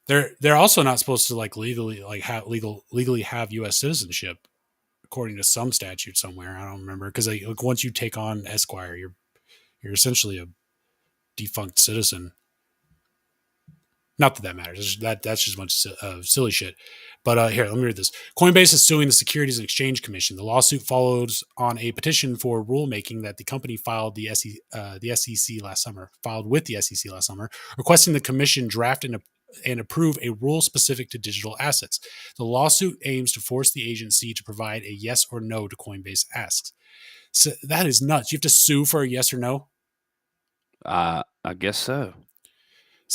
Speaker 3: They're also not supposed to legally have U.S. citizenship, according to some statute somewhere. I don't remember, because once you take on Esquire, you're essentially a defunct citizen. Not that matters. That's just a bunch of silly shit. But here, let me read this. Coinbase is suing the Securities and Exchange Commission. The lawsuit follows on a petition for rulemaking that the company filed with the SEC last summer, requesting the commission draft and approve a rule specific to digital assets. The lawsuit aims to force the agency to provide a yes or no to Coinbase asks. So that is nuts. You have to sue for a yes or no?
Speaker 2: I guess so.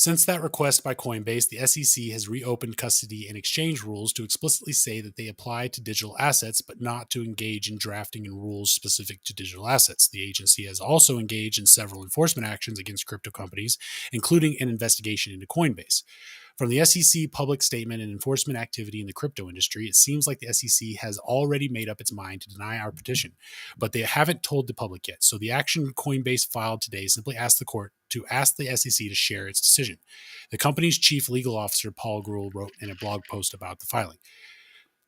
Speaker 3: Since that request by Coinbase, the SEC has reopened custody and exchange rules to explicitly say that they apply to digital assets, but not to engage in drafting and rules specific to digital assets. The agency has also engaged in several enforcement actions against crypto companies, including an investigation into Coinbase. From the SEC public statement and enforcement activity in the crypto industry, it seems like the SEC has already made up its mind to deny our petition, but they haven't told the public yet. So the action Coinbase filed today simply asked the court to ask the SEC to share its decision. The company's chief legal officer, Paul Grewal, wrote in a blog post about the filing.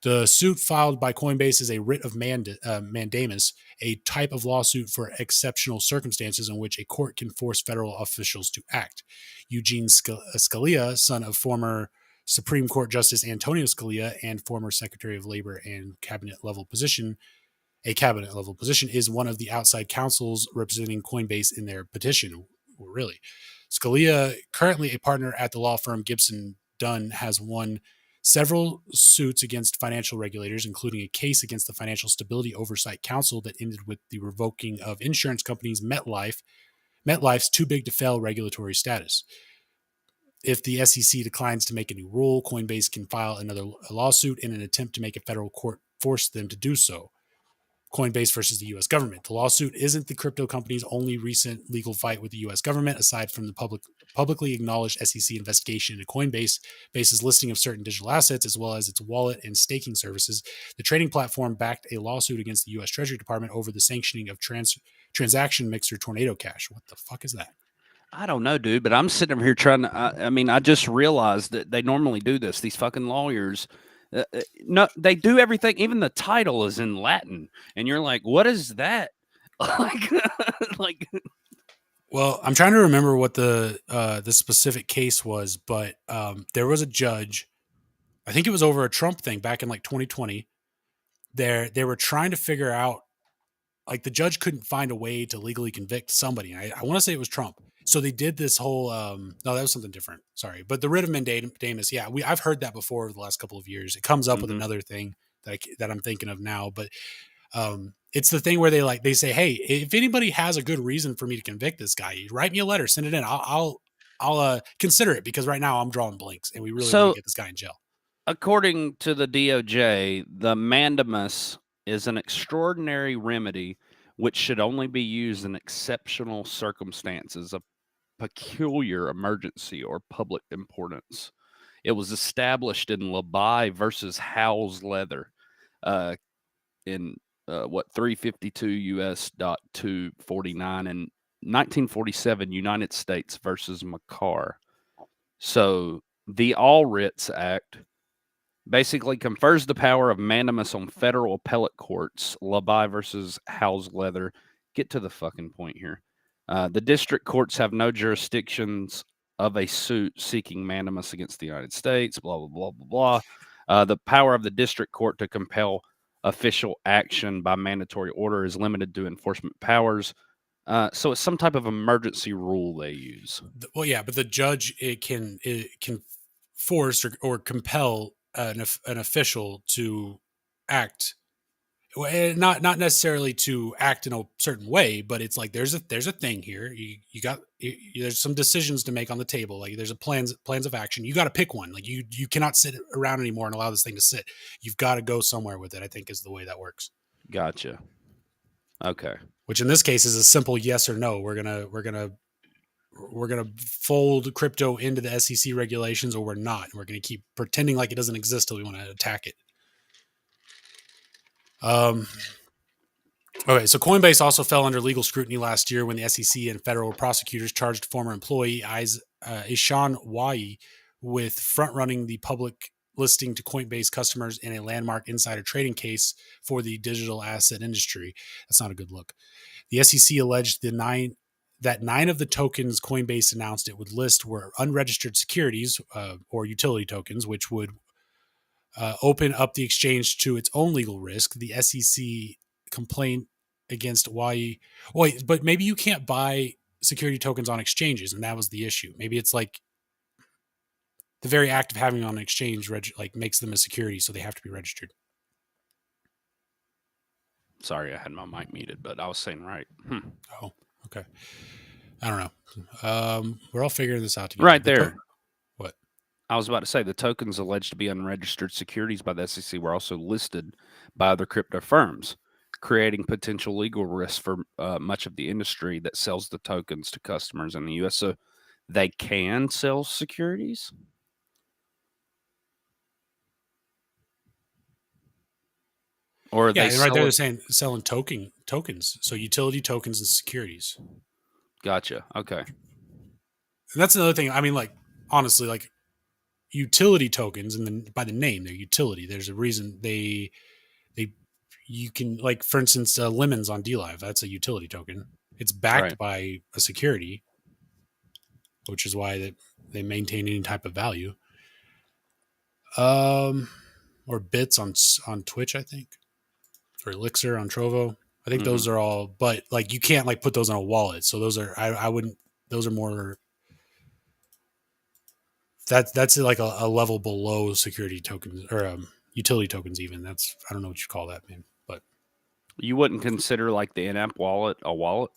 Speaker 3: The suit filed by Coinbase is a writ of mandamus, a type of lawsuit for exceptional circumstances in which a court can force federal officials to act. Eugene Scalia, son of former Supreme Court Justice Antonio Scalia and former Secretary of Labor and a cabinet level position, is one of the outside counsels representing Coinbase in their petition. Really, Scalia, currently a partner at the law firm Gibson Dunn, has won several suits against financial regulators, including a case against the Financial Stability Oversight Council that ended with the revoking of insurance companies MetLife's too big to fail regulatory status. If the SEC declines to make a new rule, Coinbase can file another lawsuit in an attempt to make a federal court force them to do so. Coinbase versus the U.S. government. The lawsuit isn't the crypto company's only recent legal fight with the U.S. government, aside from the publicly acknowledged SEC investigation into Coinbase's listing of certain digital assets, as well as its wallet and staking services. The trading platform backed a lawsuit against the U.S. Treasury Department over the sanctioning of transaction mixer Tornado Cash. What the fuck is that?
Speaker 2: I don't know, dude, but I'm sitting over here trying to. I just realized that they normally do this. These fucking lawyers. No, they do everything. Even the title is in Latin, and you're like, "What is that?" like.
Speaker 3: Well, I'm trying to remember what the specific case was, but there was a judge. I think it was over a Trump thing back in like 2020. They were trying to figure out, like, the judge couldn't find a way to legally convict somebody. I want to say it was Trump. So they did this whole no, that was something different. Sorry, but the writ of mandamus, yeah, I've heard that before over the last couple of years. It comes up with another thing that I'm thinking of now, but it's the thing where they say, hey, if anybody has a good reason for me to convict this guy, write me a letter, send it in. I'll consider it, because right now I'm drawing blanks and we really want to get this guy in jail.
Speaker 2: According to the DOJ, the mandamus is an extraordinary remedy which should only be used in exceptional circumstances of peculiar emergency or public importance. It was established in Labai versus Howes Leather in 352 U.S. .249 in 1947, United States versus McCarr. So the All Writs Act basically confers the power of mandamus on federal appellate courts. Labai versus Howes Leather. Get to the fucking point here. The district courts have no jurisdictions of a suit seeking mandamus against the United States, blah, blah, blah, blah, blah. The power of the district court to compel official action by mandatory order is limited to enforcement powers. So it's some type of emergency rule they use.
Speaker 3: Well, yeah, but the judge can force or compel an official to act, not necessarily to act in a certain way, but it's like there's a thing here. There's some decisions to make on the table. Like there's plans of action. You got to pick one. Like you cannot sit around anymore and allow this thing to sit. You've got to go somewhere with it, I think, is the way that works.
Speaker 2: Gotcha. Okay.
Speaker 3: Which in this case is a simple yes or no. We're gonna fold crypto into the SEC regulations, or we're not. We're gonna keep pretending like it doesn't exist till we want to attack it. Okay, so Coinbase also fell under legal scrutiny last year when the SEC and federal prosecutors charged former employee Ishan Wai with front-running the public listing to Coinbase customers in a landmark insider trading case for the digital asset industry. That's not a good look. The SEC alleged that 9 of the tokens Coinbase announced it would list were unregistered securities or utility tokens, which would open up the exchange to its own legal risk. The SEC complaint against Wai. Wait, but maybe you can't buy security tokens on exchanges, and that was the issue. Maybe it's like the very act of having on an exchange makes them a security, so they have to be registered.
Speaker 2: Sorry, I had my mic muted, but I was saying right.
Speaker 3: Oh, okay. I don't know. We're all figuring this out together.
Speaker 2: Right there.
Speaker 3: What?
Speaker 2: I was about to say the tokens alleged to be unregistered securities by the SEC were also listed by other crypto firms, creating potential legal risks for much of the industry that sells the tokens to customers in the U.S. So they can sell securities? Or are
Speaker 3: Yeah,
Speaker 2: they
Speaker 3: and right there they're
Speaker 2: selling?
Speaker 3: saying selling tokens. So utility tokens and securities.
Speaker 2: Gotcha. Okay.
Speaker 3: And that's another thing. I mean, like, honestly, like utility tokens, and then by the name, they're utility. There's a reason they you can, like, for instance, lemons on DLive. That's a utility token. It's backed
Speaker 2: Right.
Speaker 3: by a security, which is why they maintain any type of value. Or bits on Twitch, I think, or Elixir on Trovo. I think those are all, but like you can't like put those on a wallet. So those are I wouldn't. Those are more. That's like a level below security tokens or utility tokens. Even that's, I don't know what you call that, man. But
Speaker 2: You wouldn't consider like the in-app wallet a wallet?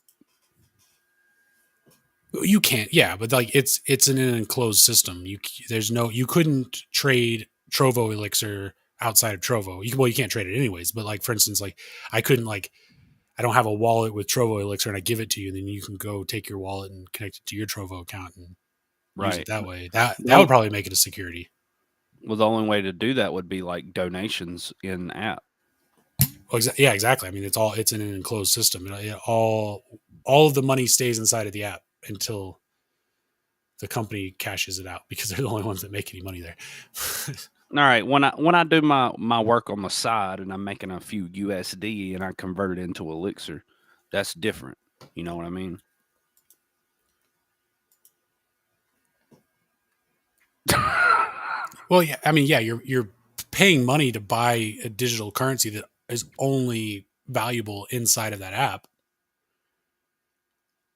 Speaker 3: you can't. Yeah, but like it's an enclosed system. You couldn't trade Trovo Elixir outside of Trovo. You can't trade it anyways. But like, for instance, like I couldn't, like, I don't have a wallet with Trovo Elixir and I give it to you, and then you can go take your wallet and connect it to your Trovo account and use it that way. That would probably make it a security.
Speaker 2: Well, the only way to do that would be like donations in app.
Speaker 3: Well, yeah, exactly. I mean, it's in an enclosed system. All of the money stays inside of the app until the company cashes it out, because they're the only ones that make any money there.
Speaker 2: All right, when I do my work on the side and I'm making a few USD and I convert it into Elixir, that's different. You know what I mean?
Speaker 3: Well, yeah, I mean, yeah, you're paying money to buy a digital currency that is only valuable inside of that app.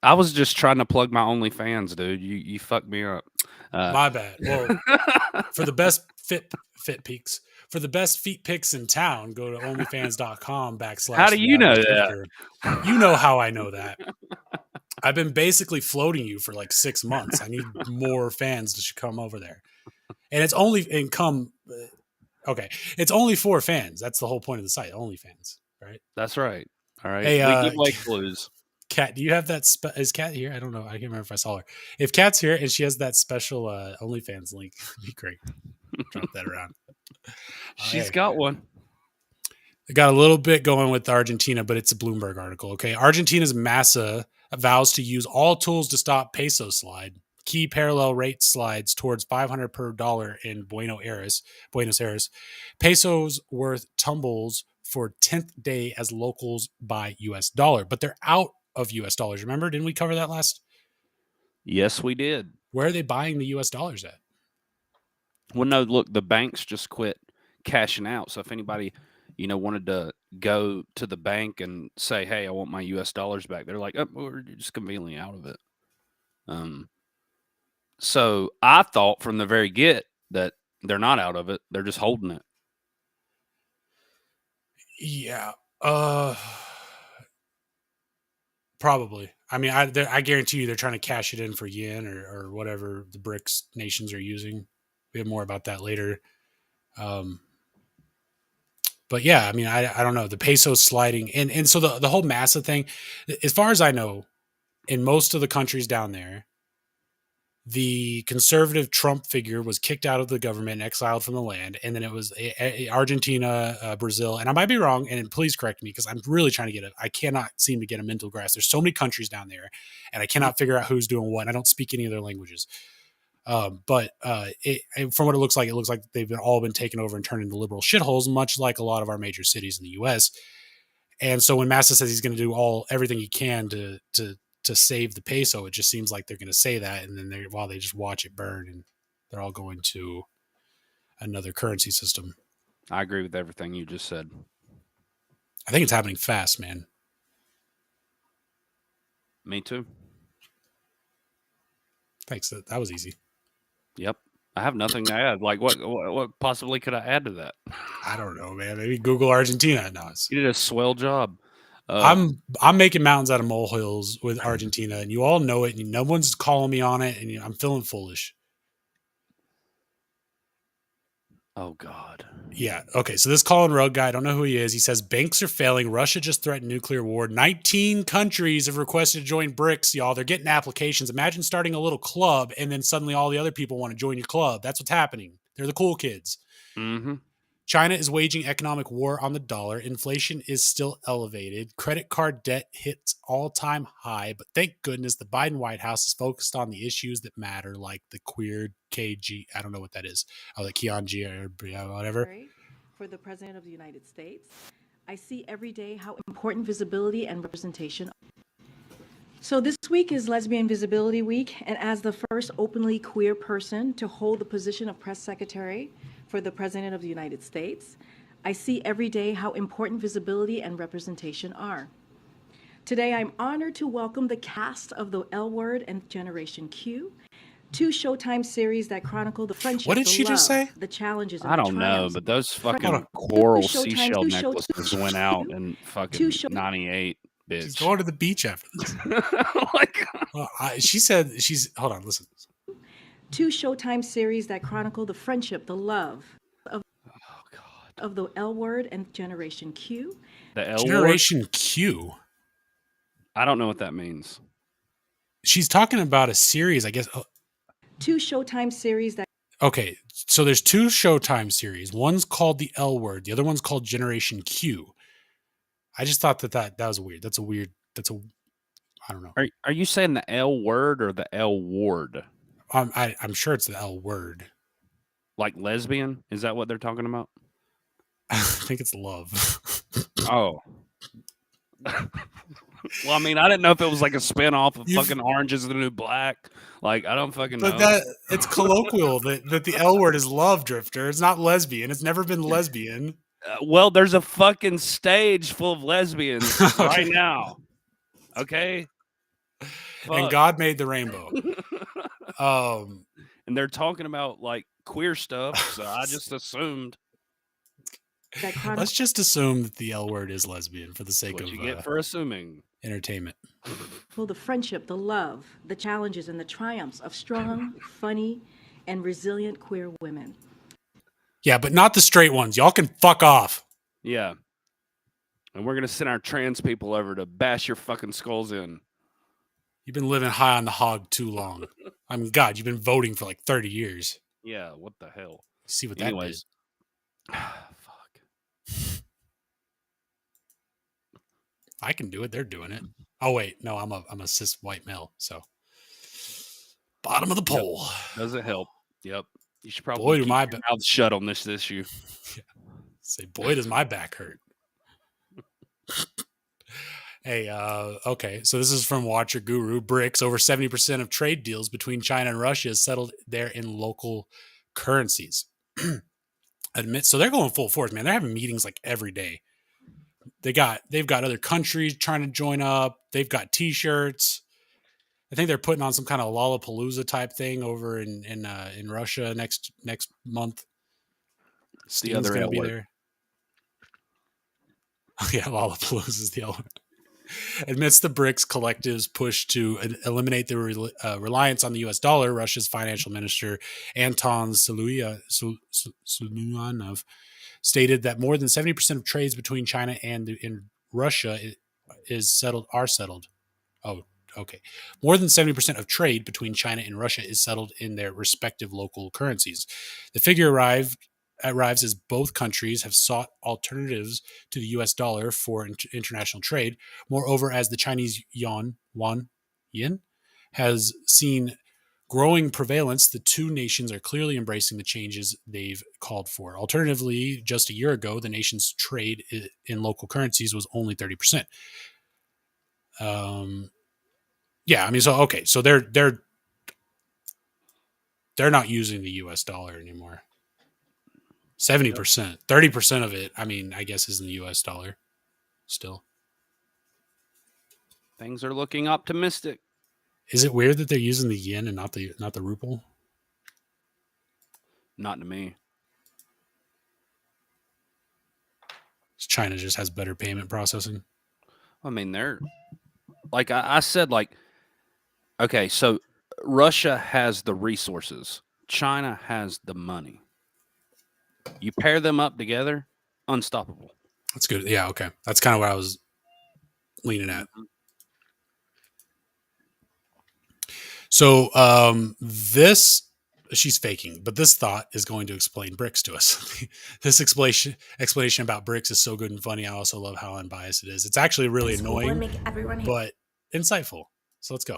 Speaker 2: I was just trying to plug my OnlyFans, dude. You fucked me up.
Speaker 3: My bad. Well, for the best fit peaks, for the best feet pics in town, go to onlyfans.com /
Speaker 2: How do you know that?
Speaker 3: You know how I know that. I've been basically floating you for like 6 months. I need more fans to come over there. And it's only okay. It's only for fans. That's the whole point of the site. OnlyFans, right?
Speaker 2: That's right. All right.
Speaker 3: Hey,
Speaker 2: we give away clues.
Speaker 3: Kat, do you have that? Is Kat here? I don't know. I can't remember if I saw her. If Kat's here and she has that special OnlyFans link, it'd be great. Drop that around.
Speaker 2: She's got one.
Speaker 3: I got a little bit going with Argentina, but it's a Bloomberg article. Okay. Argentina's Massa vows to use all tools to stop peso slide. Key parallel rate slides towards 500 per dollar in Buenos Aires. Pesos worth tumbles for 10th day as locals buy US dollar, but they're out of US dollars. Remember, didn't we cover that last?
Speaker 2: Yes, we did.
Speaker 3: Where are they buying the US dollars at?
Speaker 2: Well, no, look, the banks just quit cashing out. So if anybody, wanted to go to the bank and say, hey, I want my US dollars back, they're like, oh, we're just conveniently out of it. So I thought from the very get that they're not out of it. They're just holding it.
Speaker 3: Yeah. Probably. I mean, I guarantee you they're trying to cash it in for yen or whatever the BRICS nations are using. We have more about that later. But yeah, I mean, I don't know. The peso's sliding. And so the whole Massa thing, as far as I know, in most of the countries down there, the conservative Trump figure was kicked out of the government and exiled from the land. And then it was Argentina, Brazil. And I might be wrong, and please correct me, because I'm really trying to get it. I cannot seem to get a mental grasp. There's so many countries down there, and I cannot figure out who's doing what. And I don't speak any of their languages. But from what it looks like they've all been taken over and turned into liberal shitholes, much like a lot of our major cities in the U.S. And so when Massa says he's going to do everything he can to save the peso, it just seems like they're going to say that, and then they just watch it burn, and they're all going to another currency system.
Speaker 2: I agree with everything you just said.
Speaker 3: I think it's happening fast, man.
Speaker 2: Me too.
Speaker 3: Thanks. That was easy.
Speaker 2: Yep. I have nothing to add. Like, what possibly could I add to that?
Speaker 3: I don't know, man. Maybe Google Argentina. No,
Speaker 2: You did a swell job.
Speaker 3: I'm making mountains out of molehills with Argentina, and you all know it, and no one's calling me on it, and I'm feeling foolish.
Speaker 2: Oh God.
Speaker 3: Yeah. Okay. So this Colin Rugg guy, I don't know who he is. He says banks are failing. Russia just threatened nuclear war. 19 countries have requested to join BRICS, y'all. They're getting applications. Imagine starting a little club, and then suddenly all the other people want to join your club. That's what's happening. They're the cool kids.
Speaker 2: Mm-hmm.
Speaker 3: China is waging economic war on the dollar. Inflation is still elevated. Credit card debt hits all-time high. But thank goodness the Biden White House is focused on the issues that matter, like the queer KG. I don't know what that is. Oh, the Keonji or whatever.
Speaker 5: For the President of the United States, I see every day how important visibility and representation. So this week is Lesbian Visibility Week, and as the first openly queer person to hold the position of press secretary for the President of the United States, I see every day how important visibility and representation are. Today, I'm honored to welcome the cast of The L Word and Generation Q, two Showtime series that chronicle the friendship,
Speaker 3: What did she just say?
Speaker 5: the challenges, and
Speaker 2: I
Speaker 5: the
Speaker 2: don't know,
Speaker 5: triumphs.
Speaker 2: but those fucking
Speaker 3: Hold on.
Speaker 2: coral
Speaker 5: Showtime,
Speaker 2: seashell
Speaker 5: two show-
Speaker 2: necklaces went out in fucking 98, bitch.
Speaker 3: She's going to the beach after this.
Speaker 2: Like,
Speaker 3: Well, she said she's. Hold on, listen.
Speaker 5: Two Showtime series that chronicle the friendship, the love
Speaker 2: oh God.
Speaker 5: of the L Word and Generation Q.
Speaker 2: The L word?
Speaker 3: Generation Q.
Speaker 2: I don't know what that means.
Speaker 3: She's talking about a series, I guess.
Speaker 5: Two Showtime series that.
Speaker 3: Okay, so there's two Showtime series. One's called The L Word. The other one's called Generation Q. I just thought that was weird. I don't know.
Speaker 2: Are you saying the L word or the L ward?
Speaker 3: I'm sure it's the L Word.
Speaker 2: Like lesbian? Is that what they're talking about?
Speaker 3: I think it's love.
Speaker 2: Oh. Well, I mean, I didn't know if it was like a spinoff of fucking Orange is the New Black. Like, I don't fucking know.
Speaker 3: But it's colloquial that the L word is love, Drifter. It's not lesbian. It's never been lesbian.
Speaker 2: Well, there's a fucking stage full of lesbians right now. Okay?
Speaker 3: And God made the rainbow.
Speaker 2: And they're talking about like queer stuff, so I just assumed.
Speaker 3: Let's just assume that the L word is lesbian for the sake
Speaker 2: What
Speaker 3: of
Speaker 2: you get for assuming.
Speaker 3: Entertainment.
Speaker 5: Well, the friendship, the love, the challenges, and the triumphs of strong, funny, and resilient queer women.
Speaker 3: Yeah, but not the straight ones. Y'all can fuck off.
Speaker 2: Yeah. And we're gonna send our trans people over to bash your fucking skulls in.
Speaker 3: You've been living high on the hog too long. I mean, God, you've been voting for like 30 years.
Speaker 2: Yeah, what the hell?
Speaker 3: See what
Speaker 2: Anyways.
Speaker 3: that did.
Speaker 2: Fuck.
Speaker 3: I can do it. They're doing it. Oh wait, no, I'm a cis white male. So bottom of the poll.
Speaker 2: Yep. Does it help? Yep. You should probably
Speaker 3: Boy, do
Speaker 2: keep
Speaker 3: my
Speaker 2: your mouth shut on this issue.
Speaker 3: Yeah. Say, boy, does my back hurt. Hey, okay. So this is from Watcher Guru. BRICS, over 70% of trade deals between China and Russia is settled there in local currencies. So they're going full force, man. They're having meetings like every day. They've got other countries trying to join up. They've got T-shirts. I think they're putting on some kind of Lollapalooza type thing over in Russia next month.
Speaker 2: Steve's
Speaker 3: going to be
Speaker 2: L-word.
Speaker 3: there. Oh, yeah, Lollapalooza is the L word. Amidst the BRICS collective's push to eliminate the reliance on the U.S. dollar, Russia's financial minister Anton Suluyanov stated that more than 70% of trades between China and Russia are settled. Oh, okay. More than 70% of trade between China and Russia is settled in their respective local currencies. The figure arrives as both countries have sought alternatives to the U.S. dollar for international trade. Moreover, as the Chinese yen has seen growing prevalence, the two nations are clearly embracing the changes they've called for. Alternatively, just a year ago, the nation's trade in local currencies was only 30%. Yeah, I mean, so okay, so they're not using the U.S. dollar anymore. 70%, 30% of it, I mean, I guess is in the U.S. dollar still.
Speaker 2: Things are looking optimistic.
Speaker 3: Is it weird that they're using the yen and not the ruble?
Speaker 2: Not to me.
Speaker 3: China just has better payment processing.
Speaker 2: I mean, they're like I said, like, okay, so Russia has the resources, China has the money. You pair them up together, unstoppable.
Speaker 3: That's good. Yeah, okay. That's kind of what I was leaning at. So this, she's faking, but this thought is going to explain BRICS to us. This explanation about BRICS is so good and funny. I also love how unbiased it is. It's actually really annoying,
Speaker 6: make everyone
Speaker 3: but insightful. So let's go.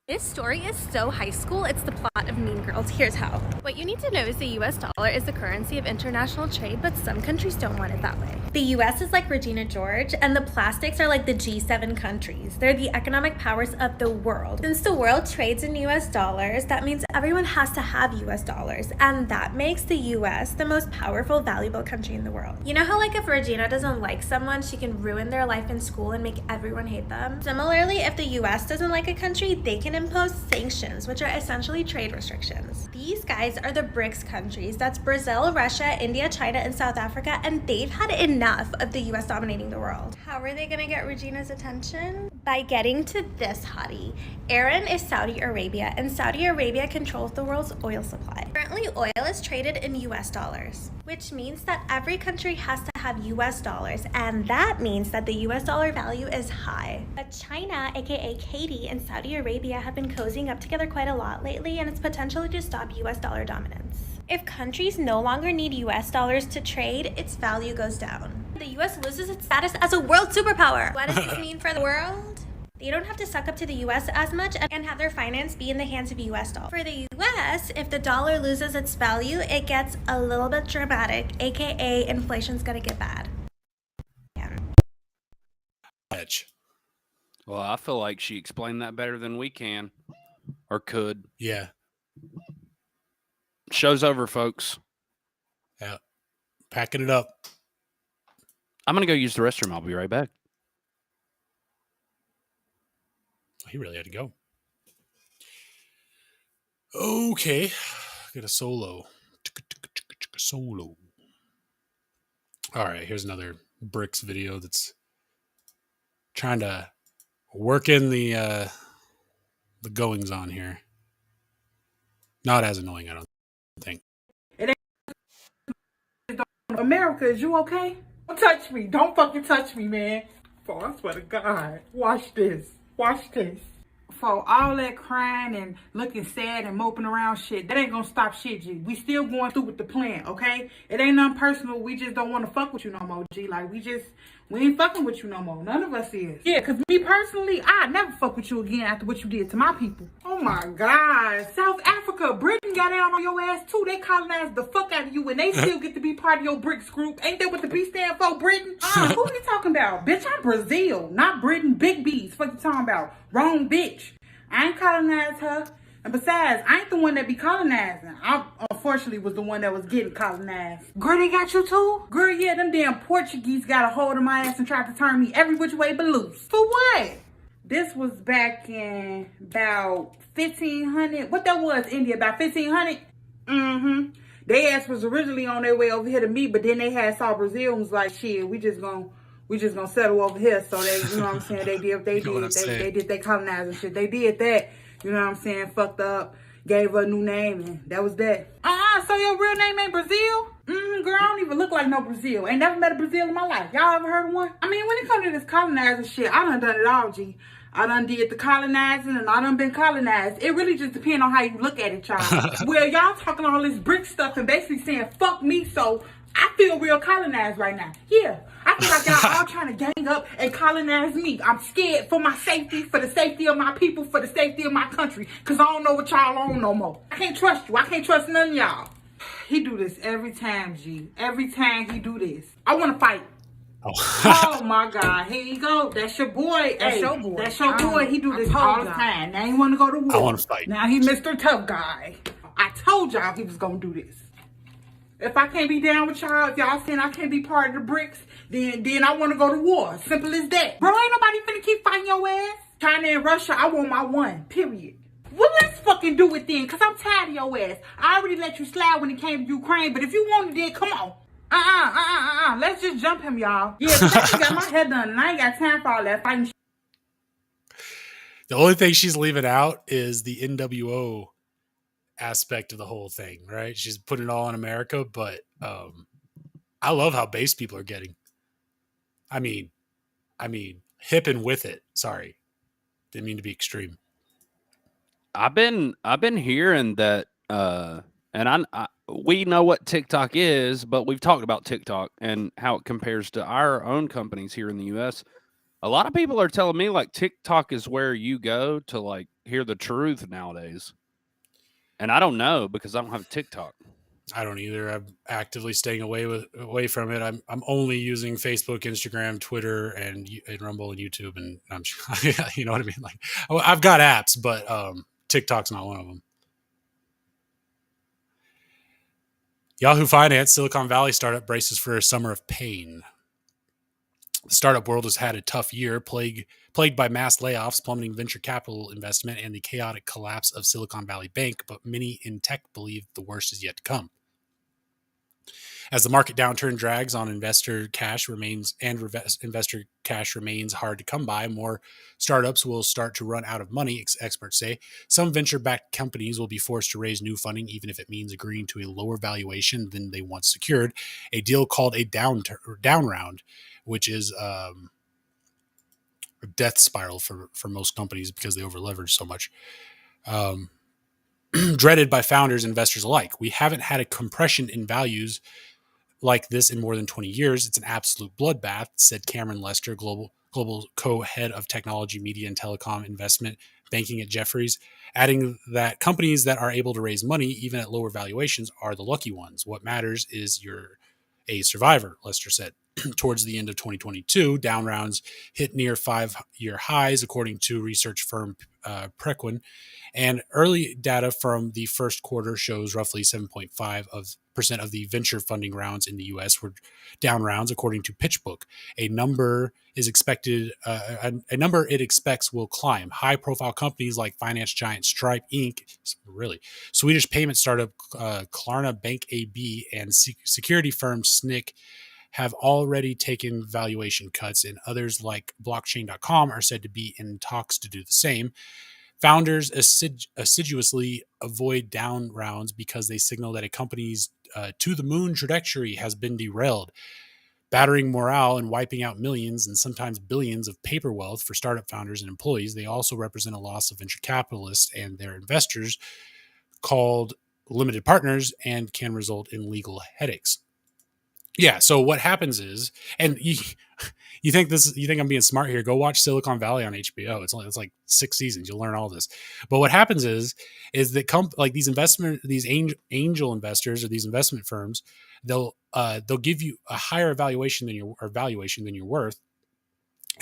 Speaker 6: This story is so high school, it's the plot of Mean Girls. Here's how. What you need to know is the US dollar is the currency of international trade, but some countries don't want it that way. The US is like Regina George, and the plastics are like the G7 countries. They're the economic powers of the world. Since the world trades in US dollars, that means everyone has to have US dollars, and that makes the US the most powerful, valuable country in the world. You know how like if Regina doesn't like someone, she can ruin their life in school and make everyone hate them? Similarly, if the US doesn't like a country, they can impose sanctions, which are essentially trade restrictions. These guys are the BRICS countries. That's Brazil, Russia, India, China, and South Africa, and they've had enough of the US dominating the world. How are they gonna get Regina's attention? By getting to this hottie. Iran is Saudi Arabia, and Saudi Arabia controls the world's oil supply. Currently, oil is traded in US dollars, which means that every country has to have US dollars, and that means that the US dollar value is high. But China, aka Katie, and Saudi Arabia have been cozying up together quite a lot lately, and it's potentially to stop US dollar dominance. If countries no longer need US dollars to trade, its value goes down. The US loses its status as a world superpower. What does this mean for the world? They don't have to suck up to the US as much and have their finance be in the hands of US dollars. For the US, if the dollar loses its value, it gets a little bit dramatic, aka inflation's gonna get bad.
Speaker 3: Edge.
Speaker 2: Well, I feel like she explained that better than we can or could.
Speaker 3: Yeah.
Speaker 2: Show's over, folks.
Speaker 3: Yeah. Packing it up.
Speaker 2: I'm going to go use the restroom. I'll be right back.
Speaker 3: He really had to go. Okay. Get a solo. Solo. All right. Here's another BRICS video that's trying to work in the goings on here. Not as annoying, I don't think.
Speaker 7: America, is you okay? Don't touch me. Don't fucking touch me, man. For I swear to God. Watch this. Watch this. For all that crying and looking sad and moping around shit, that ain't gonna stop shit, G. We still going through with the plan, okay? It ain't nothing personal. We just don't want to fuck with you no more, G. Like, we ain't fucking with you no more. None of us is. Yeah, because me personally, I never fuck with you again after what you did to my people. Oh my God. South Africa, Britain got down on your ass too. They colonized the fuck out of you and they still get to be part of your BRICS group. Ain't that what the B stand for, Britain? Who are you talking about? Bitch, I'm Brazil, not Britain. Big B's. What you talking about? Wrong bitch. I ain't colonized her. And besides, I ain't the one that be colonizing. I unfortunately was the one that was getting colonized. Girl, they got you too? Girl, yeah, them damn Portuguese got a hold of my ass and tried to turn me every which way but loose. For what? This was back in about 1500. What that was, India? About 1500? Mm-hmm. They ass was originally on their way over here to me, but then they had saw Brazil and was like, shit, we just gonna settle over here. So they, you know what I'm saying? They did they colonizing shit. They did that. You know what I'm saying? Fucked up. Gave her a new name and that was that. So your real name ain't Brazil? Girl, I don't even look like no Brazil. Ain't never met a Brazil in my life. Y'all ever heard of one? I mean, when it comes to this colonizing shit, I done it all, G. I done did the colonizing and I done been colonized. It really just depends on how you look at it, y'all. Well, y'all talking all this brick stuff and basically saying, fuck me, so I feel real colonized right now. Yeah. I feel like y'all all trying to gang up and colonize me. I'm scared for my safety, for the safety of my people, for the safety of my country. Because I don't know what y'all on no more. I can't trust you. I can't trust none of y'all. He do this every time, G. Every time he do this. I want to fight. Oh my God. Here you go. That's your boy. That's your boy. That's your boy. He do this all the time. Now he want to go to war.
Speaker 3: I want to fight.
Speaker 7: Now he Mr. Tough Guy. I told y'all he was going to do this. If I can't be down with y'all, if y'all saying I can't be part of the BRICS, then I want to go to war. Simple as that. Bro, ain't nobody finna keep fighting your ass. China and Russia, I want my one. Period. Well, let's fucking do it then, because I'm tired of your ass. I already let you slide when it came to Ukraine, but if you want it, then come on. Let's just jump him, y'all. Yeah, 'cause I just got my head done, and I ain't got time for all that fighting shit.
Speaker 3: The only thing she's leaving out is the NWO aspect of the whole thing, right? She's putting it all on America, but I love how base people are getting. I mean, hip and with it. Sorry, didn't mean to be extreme.
Speaker 2: I've been hearing that, and we know what TikTok is, but we've talked about TikTok and how it compares to our own companies here in the U.S. A lot of people are telling me like TikTok is where you go to like hear the truth nowadays, and I don't know because I don't have TikTok.
Speaker 3: I don't either. I'm actively staying away from it. I'm only using Facebook, Instagram, Twitter, and Rumble and YouTube, and I'm you know what I mean. Like I've got apps, but TikTok's not one of them. Yahoo Finance, Silicon Valley startup braces for a summer of pain. The startup world has had a tough year, plagued by mass layoffs, plummeting venture capital investment, and the chaotic collapse of Silicon Valley Bank, but many in tech believe the worst is yet to come. As the market downturn drags on, investor cash remains hard to come by. More startups will start to run out of money, experts say. Some venture-backed companies will be forced to raise new funding, even if it means agreeing to a lower valuation than they once secured. A deal called a down round, which is a death spiral for most companies because they over-leverage so much. Dreaded by founders and investors alike. We haven't had a compression in values like this in more than 20 years. It's an absolute bloodbath, said Cameron Lester, global co-head of technology, media, and telecom investment banking at Jefferies, adding that companies that are able to raise money, even at lower valuations, are the lucky ones. What matters is you're a survivor, Lester said. Towards the end of 2022, down rounds hit near 5-year highs, according to research firm Preqin. And early data from the first quarter shows roughly 7.5% of the venture funding rounds in the U.S. were down rounds, according to PitchBook. A number it expects will climb. High-profile companies like finance giant Stripe Inc., Swedish payment startup Klarna Bank AB, and security firm Snick have already taken valuation cuts, and others like blockchain.com are said to be in talks to do the same. Founders assiduously avoid down rounds because they signal that a company's to the moon trajectory has been derailed, battering morale and wiping out millions and sometimes billions of paper wealth for startup founders and employees. They also represent a loss of venture capitalists and their investors, called limited partners, and can result in legal headaches. Yeah. So what happens is, and you think I'm being smart here? Go watch Silicon Valley on HBO. It's like 6 seasons. You'll learn all this. But what happens is that like these angel investors or these investment firms, they'll give you a higher valuation than you're worth.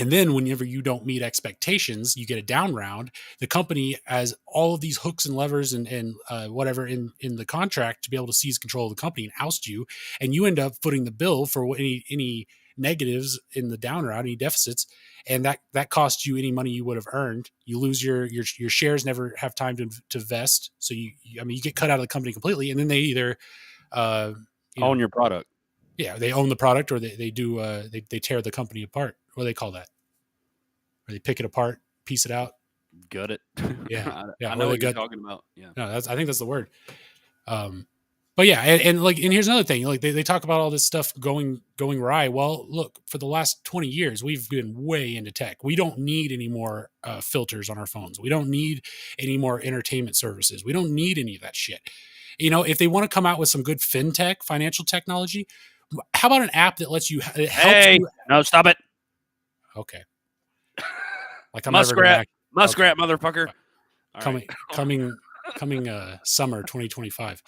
Speaker 3: And then whenever you don't meet expectations, you get a down round. The company has all of these hooks and levers and whatever in the contract to be able to seize control of the company and oust you. And you end up footing the bill for any negatives in the down round, any deficits. And that costs you any money you would have earned. You lose your shares, never have time to vest. So you get cut out of the company completely. And then they either
Speaker 2: own your product.
Speaker 3: Yeah, they own the product, or they tear the company apart. What do they call that? Or they pick it apart, piece it out,
Speaker 2: gut it.
Speaker 3: Yeah,
Speaker 2: I know what you're talking about. Yeah,
Speaker 3: no, I think that's the word. But yeah, and here's another thing. Like they talk about all this stuff going awry. Well, look, for the last 20 years, we've been way into tech. We don't need any more filters on our phones. We don't need any more entertainment services. We don't need any of that shit. If they want to come out with some good fintech, financial technology, how about an app that lets you?
Speaker 2: No, stop it.
Speaker 3: Okay. Like I'm
Speaker 2: muskrat, motherfucker.
Speaker 3: Coming summer 2025.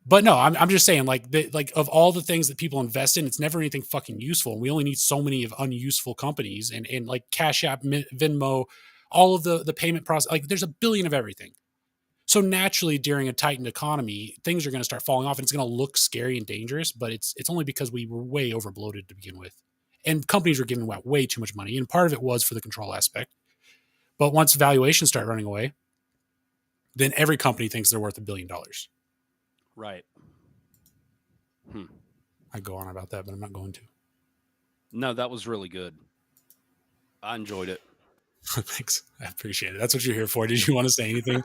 Speaker 3: But no, I'm just saying, like of all the things that people invest in, it's never anything fucking useful. And we only need so many of unuseful companies and like Cash App, Venmo, all of the payment process. Like there's a billion of everything. So naturally, during a tightened economy, things are going to start falling off, and it's going to look scary and dangerous. But it's only because we were way over bloated to begin with. And companies were giving out way too much money. And part of it was for the control aspect. But once valuations start running away, then every company thinks they're worth $1 billion.
Speaker 2: Right.
Speaker 3: I go on about that, but I'm not going to.
Speaker 2: No, that was really good. I enjoyed it.
Speaker 3: Thanks. I appreciate it. That's what you're here for. Did you want to say anything?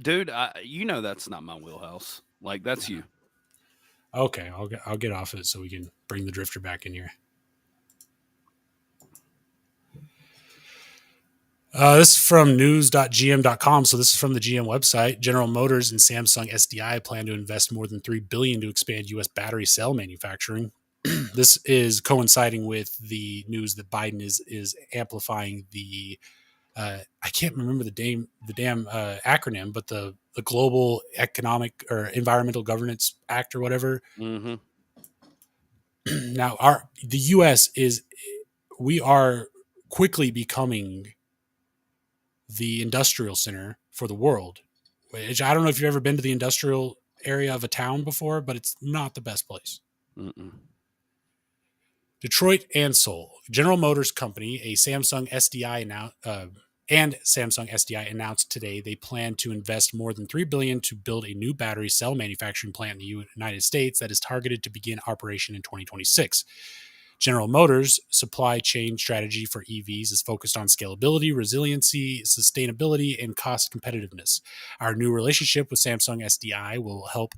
Speaker 2: Dude, that's not my wheelhouse. Like, that's you.
Speaker 3: Okay, I'll get off it so we can bring the drifter back in here. This is from news.gm.com. So this is from the GM website. General Motors and Samsung SDI plan to invest more than $3 billion to expand U.S. battery cell manufacturing. This is coinciding with the news that Biden is amplifying the I can't remember the damn acronym, but the Global Economic or Environmental Governance Act or whatever.
Speaker 2: Mm-hmm.
Speaker 3: Now, the U.S. we are quickly becoming the industrial center for the world. Which I don't know if you've ever been to the industrial area of a town before, but it's not the best place.
Speaker 2: Mm-mm.
Speaker 3: Detroit and Seoul. General Motors Company, Samsung SDI announced today they plan to invest more than $3 billion to build a new battery cell manufacturing plant in the United States that is targeted to begin operation in 2026. General Motors' supply chain strategy for EVs is focused on scalability, resiliency, sustainability, and cost competitiveness. Our new relationship with Samsung SDI will help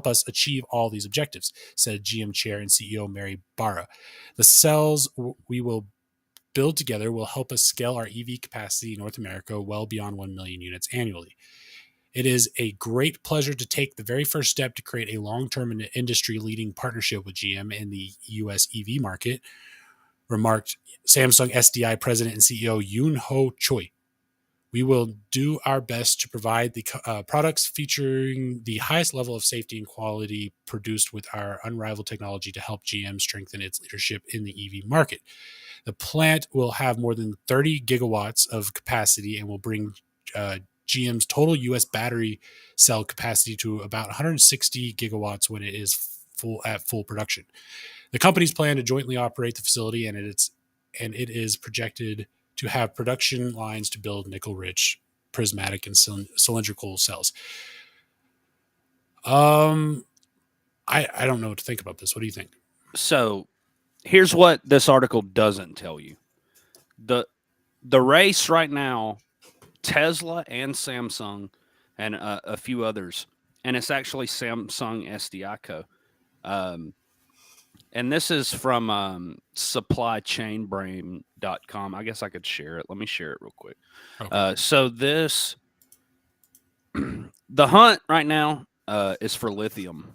Speaker 3: us achieve all these objectives, said GM Chair and CEO Mary Barra. The cells we will build together will help us scale our EV capacity in North America well beyond 1 million units annually. It is a great pleasure to take the very first step to create a long-term and industry-leading partnership with GM in the U.S. EV market, remarked Samsung SDI President and CEO Yoon Ho Choi. We will do our best to provide the products featuring the highest level of safety and quality produced with our unrivaled technology to help GM strengthen its leadership in the EV market. The plant will have more than 30 gigawatts of capacity and will bring GM's total U.S. battery cell capacity to about 160 gigawatts when it is at full production. The companies plan to jointly operate the facility, and it is projected to have production lines to build nickel-rich, prismatic, and cylindrical cells. I don't know what to think about this. What do you think?
Speaker 2: So, here's what this article doesn't tell you. The race right now, Tesla and Samsung and a few others, and it's actually Samsung SDI Co. And this is from supplychainbrain.com. I guess I could share it. Let me share it real quick. Okay. So this, the hunt right now is for lithium.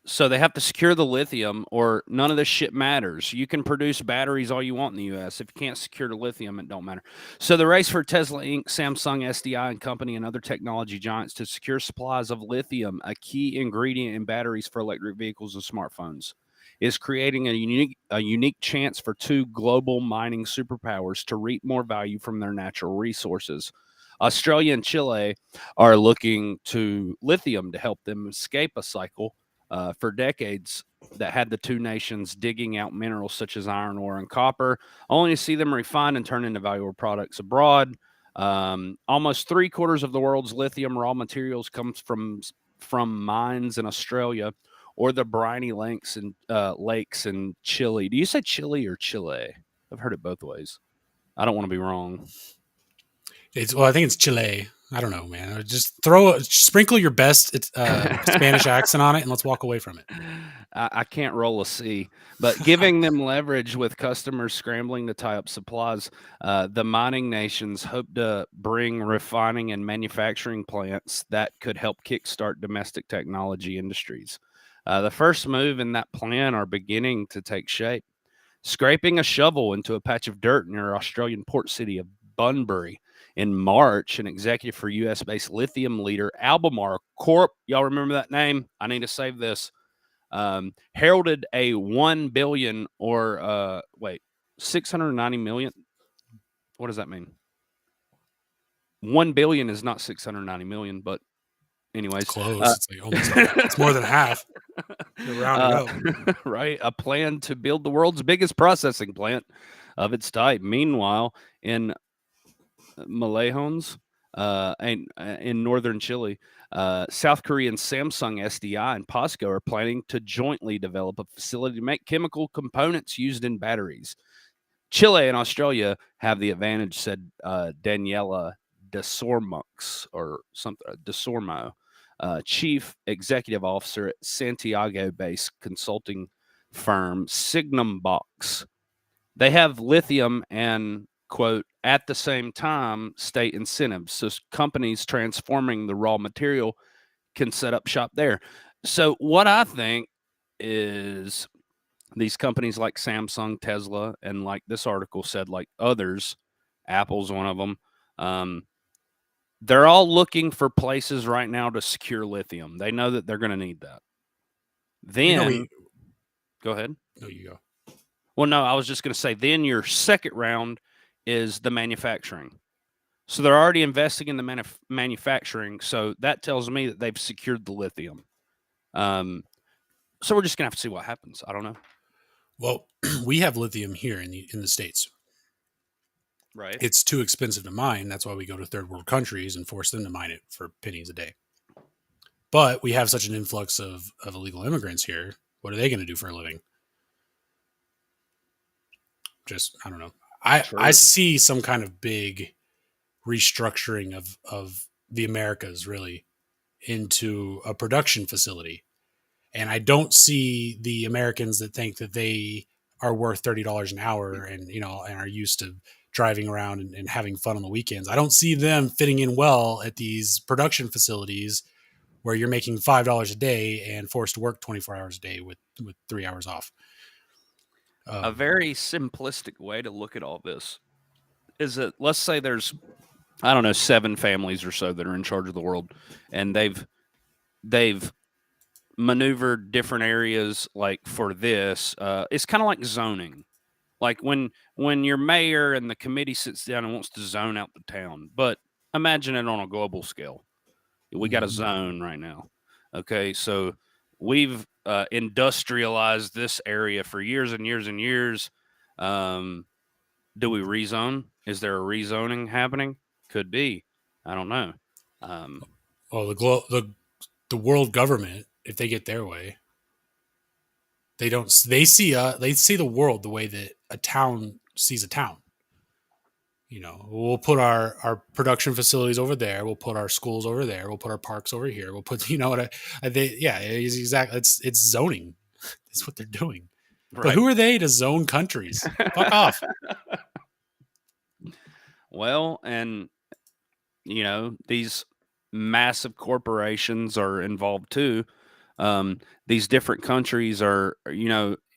Speaker 2: So they have to secure the lithium or none of this shit matters. You can produce batteries all you want in the U.S. If you can't secure the lithium, it don't matter. So the race for Tesla Inc., Samsung SDI and Company, and other technology giants to secure supplies of lithium, a key ingredient in batteries for electric vehicles and smartphones, is creating a unique chance for two global mining superpowers to reap more value from their natural resources. Australia and Chile are looking to lithium to help them escape a cycle for decades that had the two nations digging out minerals such as iron ore and copper, only to see them refined and turn into valuable products abroad. Almost 3/4 of the world's lithium raw materials comes from mines in Australia or the briny lakes in Chile. Do you say Chile or Chile? I've heard it both ways. I don't want to be wrong.
Speaker 3: I think it's Chile. I don't know, man. Just sprinkle your best Spanish accent on it, and let's walk away from it.
Speaker 2: I can't roll a C, but giving them leverage with customers scrambling to tie up supplies, the mining nations hope to bring refining and manufacturing plants that could help kickstart domestic technology industries. The first move in that plan are beginning to take shape. Scraping a shovel into a patch of dirt near Australian port city of Bunbury. In March, an executive for U.S.-based lithium leader Albemarle Corp, y'all remember that name? I need to save this. Heralded a $1 billion or 690 million. What does that mean? 1 billion is not 690 million, but anyways,
Speaker 3: close. It's like almost it's more than half. Round it up.
Speaker 2: Right, a plan to build the world's biggest processing plant of its type. Meanwhile, in Malahones, and in northern Chile. South Korean Samsung SDI and POSCO are planning to jointly develop a facility to make chemical components used in batteries. Chile and Australia have the advantage, said Daniela Desormux or something, Desormo, chief executive officer at Santiago-based consulting firm Signum Box. They have lithium and, quote, at the same time, state incentives. So companies transforming the raw material can set up shop there. So what I think is these companies like Samsung, Tesla, and like this article said, like others, Apple's one of them. They're all looking for places right now to secure lithium. They know that they're going to need that. Then, go ahead.
Speaker 3: No, you go.
Speaker 2: Well, no, I was just going to say, then your second round is the manufacturing. So they're already investing in the manufacturing. So that tells me that they've secured the lithium. So we're just going to have to see what happens. I don't know.
Speaker 3: Well, we have lithium here in the States.
Speaker 2: Right.
Speaker 3: It's too expensive to mine. That's why we go to third world countries and force them to mine it for pennies a day. But we have such an influx of illegal immigrants here. What are they going to do for a living? Just, I don't know. I see some kind of big restructuring of the Americas really into a production facility. And I don't see the Americans that think that they are worth $30 an hour and, and are used to driving around and having fun on the weekends. I don't see them fitting in well at these production facilities where you're making $5 a day and forced to work 24 hours a day with 3 hours off.
Speaker 2: A very simplistic way to look at all this is that, let's say there's, I don't know, 7 families or so that are in charge of the world, and they've maneuvered different areas like for this. It's kind of like zoning. Like when your mayor and the committee sits down and wants to zone out the town, but imagine it on a global scale. We got a zone right now. Okay, so we've industrialized this area for years and years and years. Do we rezone? Is there a rezoning happening? Could be. I don't know.
Speaker 3: The world government, if they get their way, they see the world the way that a town sees a town. We'll put our production facilities over there. We'll put our schools over there. We'll put our parks over here. We'll put, it's exactly. It's zoning. That's what they're doing. Right. But who are they to zone countries? Fuck off.
Speaker 2: Well, and these massive corporations are involved too. These different countries are,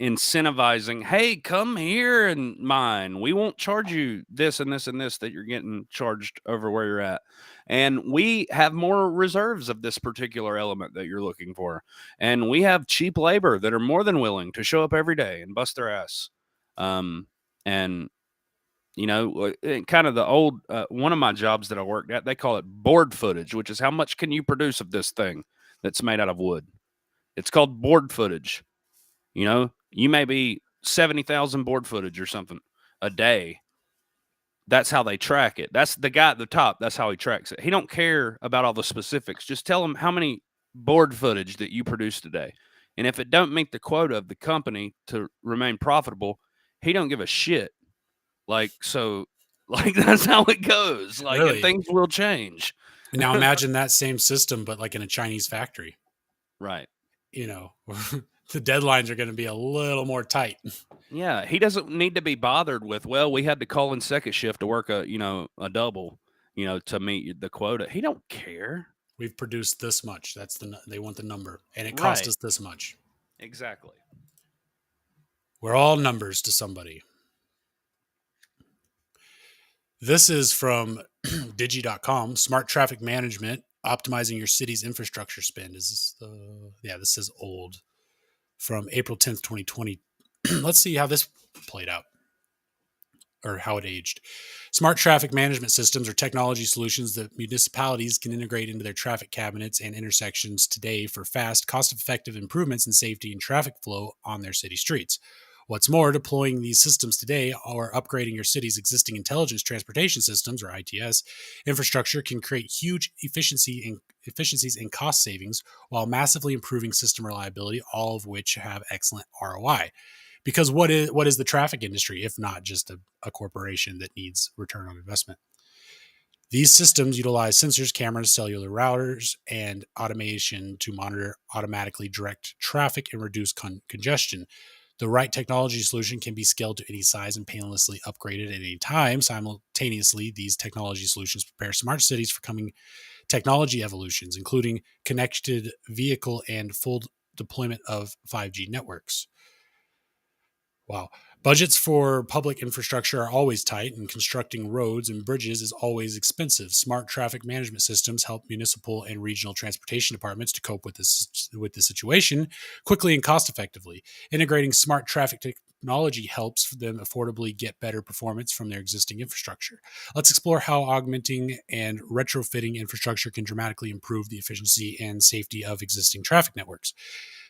Speaker 2: incentivizing, hey, come here and mine. We won't charge you this and this and this that you're getting charged over where you're at. And we have more reserves of this particular element that you're looking for. And we have cheap labor that are more than willing to show up every day and bust their ass. And kind of the old, one of my jobs that I worked at, they call it board footage, which is how much can you produce of this thing that's made out of wood. It's called board footage. You may be 70,000 board footage or something a day. That's how they track it. That's the guy at the top. That's how he tracks it. He don't care about all the specifics. Just tell him how many board footage that you produce today. And if it don't meet the quota of the company to remain profitable, he don't give a shit. That's how it goes.
Speaker 3: Really?
Speaker 2: Things will change.
Speaker 3: Now imagine that same system, but like in a Chinese factory.
Speaker 2: Right.
Speaker 3: The deadlines are going to be a little more tight.
Speaker 2: Yeah. He doesn't need to be bothered with, well, we had to call in second shift to work a double, to meet the quota. He don't care.
Speaker 3: We've produced this much. They want the number, and it cost us this much.
Speaker 2: Exactly.
Speaker 3: We're all numbers to somebody. This is from Digi.com. Smart traffic management, optimizing your city's infrastructure spend. This is old. From April 10th, 2020. Let's see how this played out or how it aged. Smart traffic management systems are technology solutions that municipalities can integrate into their traffic cabinets and intersections today for fast, cost-effective improvements in safety and traffic flow on their city streets. What's more, deploying these systems today or upgrading your city's existing intelligence transportation systems, or ITS, infrastructure can create huge efficiencies and cost savings while massively improving system reliability, all of which have excellent ROI. Because what is the traffic industry if not just a corporation that needs return on investment? These systems utilize sensors, cameras, cellular routers, and automation to monitor automatically direct traffic and reduce congestion. The right technology solution can be scaled to any size and painlessly upgraded at any time. Simultaneously, these technology solutions prepare smart cities for coming technology evolutions, including connected vehicle and full deployment of 5G networks. Wow. Budgets for public infrastructure are always tight, and constructing roads and bridges is always expensive. Smart traffic management systems help municipal and regional transportation departments to cope with the situation quickly and cost effectively. Integrating smart traffic technology helps them affordably get better performance from their existing infrastructure. Let's explore how augmenting and retrofitting infrastructure can dramatically improve the efficiency and safety of existing traffic networks.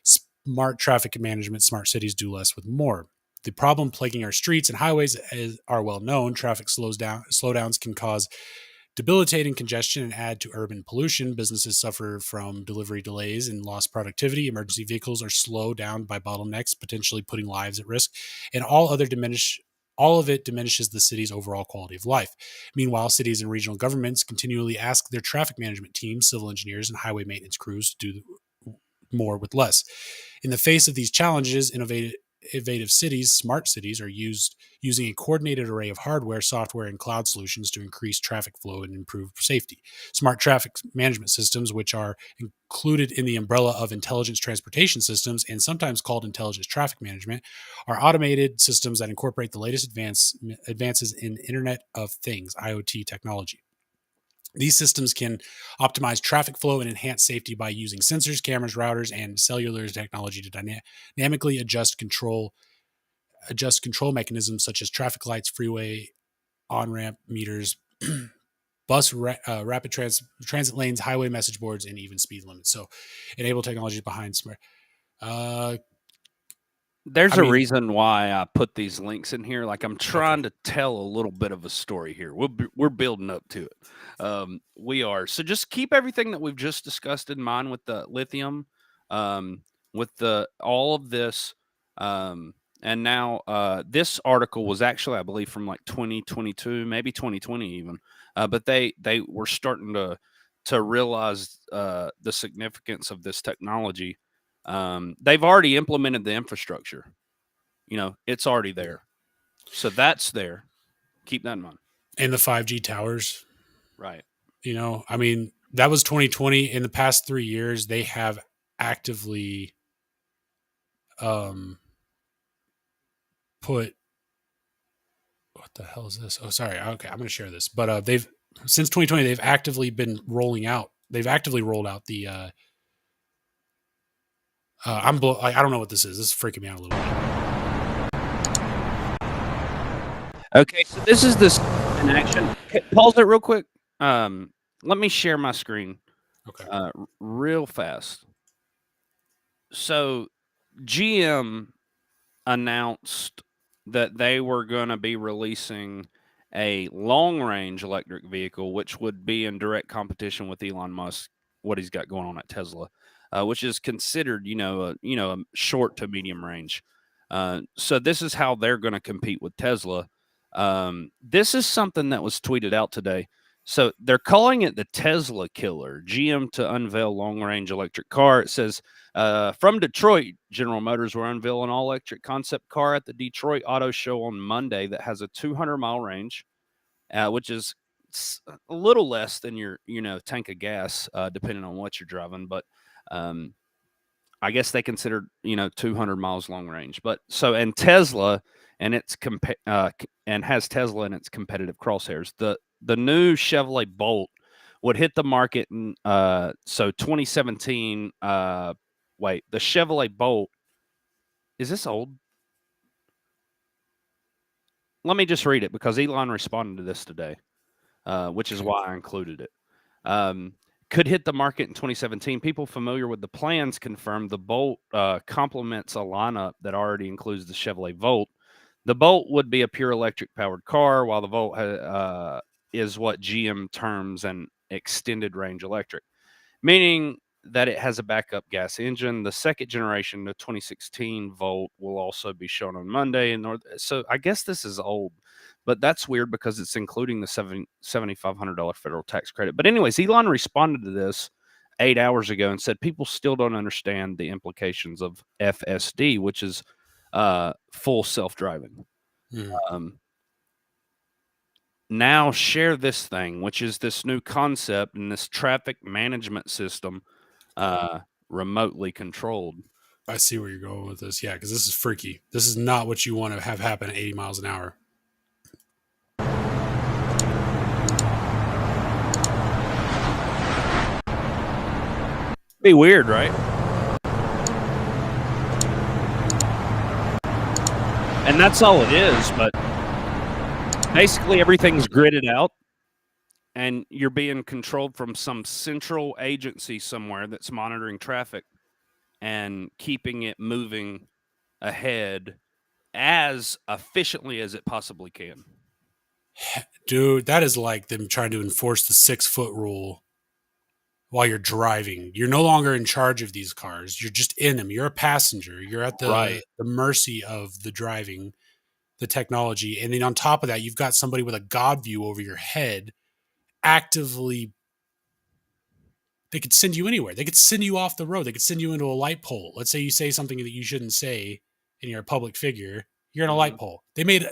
Speaker 3: Smart traffic management, smart cities do less with more. The problem plaguing our streets and highways are well known. Traffic slowdowns can cause debilitating congestion and add to urban pollution. Businesses suffer from delivery delays and lost productivity. Emergency vehicles are slowed down by bottlenecks, potentially putting lives at risk. And all of it diminishes the city's overall quality of life. Meanwhile, cities and regional governments continually ask their traffic management teams, civil engineers, and highway maintenance crews to do more with less. In the face of these challenges, innovative cities, smart cities, are using a coordinated array of hardware, software, and cloud solutions to increase traffic flow and improve safety. Smart traffic management systems, which are included in the umbrella of intelligence transportation systems and sometimes called intelligence traffic management, are automated systems that incorporate the latest advances in Internet of Things, IoT technology. These systems can optimize traffic flow and enhance safety by using sensors, cameras, routers, and cellular technology to dynamically adjust control mechanisms such as traffic lights, freeway on-ramp meters, rapid transit lanes, highway message boards, and even speed limits. So, enable technologies behind smart.
Speaker 2: There's a reason why I put these links in here. Like, I'm trying to tell a little bit of a story here. We're building up to it. We are. So just keep everything that we've just discussed in mind with the lithium, with all of this. And now this article was actually, I believe, from like 2022, maybe 2020 even. But they were starting to realize the significance of this technology. They've already implemented the infrastructure. It's already there. So that's there. Keep that in mind.
Speaker 3: And the 5G towers.
Speaker 2: Right.
Speaker 3: That was 2020. In the past 3 years, they have actively put, what the hell is this? Oh, sorry. Okay, I'm going to share this. But since 2020, they've actively been rolling out. They've actively rolled out the I don't know what this is. This is freaking me out a little
Speaker 2: bit. Okay, so this is this in action. Pause it real quick. Let me share my screen.
Speaker 3: Okay.
Speaker 2: Real fast. So GM announced that they were going to be releasing a long-range electric vehicle, which would be in direct competition with Elon Musk, what he's got going on at Tesla. Which is considered, a short to medium range. So this is how they're going to compete with Tesla. This is something that was tweeted out today. So they're calling it the Tesla killer. GM to unveil long-range electric car. It says, from Detroit, General Motors will unveil an all-electric concept car at the Detroit Auto Show on Monday that has a 200-mile range, which is a little less than your, tank of gas, depending on what you're driving. But I guess they consider 200 miles long range. But so, and Tesla and its has Tesla in its competitive crosshairs. The new Chevrolet Bolt would hit the market in 2017. The Chevrolet Bolt, is this old? Let me just read it because Elon responded to this today, which is why I included it. could hit the market in 2017. People familiar with the plans confirmed the Bolt complements a lineup that already includes the Chevrolet Volt. The Bolt would be a pure electric powered car, while the Volt is what GM terms an extended range electric, meaning that it has a backup gas engine. The second generation, the 2016 Volt, will also be shown on Monday. So I guess this is old, but that's weird because it's including the $7,500 federal tax credit. But anyways, Elon responded to this 8 hours ago and said people still don't understand the implications of FSD, which is full self-driving. Now share this thing, which is this new concept and this traffic management system, remotely controlled.
Speaker 3: I see where you're going with this. Yeah, because this is freaky. This is not what you want to have happen at 80 miles an hour.
Speaker 2: Be weird, right? And that's all it is, but basically everything's gridded out and you're being controlled from some central agency somewhere that's monitoring traffic and keeping it moving ahead as efficiently as it possibly can.
Speaker 3: Dude, that is like them trying to enforce the 6-foot rule while you're driving. You're no longer in charge of these cars. You're just in them. You're a passenger. You're at the mercy of the driving, the technology. And then on top of that, you've got somebody with a God view over your head actively. They could send you anywhere. They could send you off the road. They could send you into a light pole. Let's say you say something that you shouldn't say and you're a public figure. You're in a light pole. They made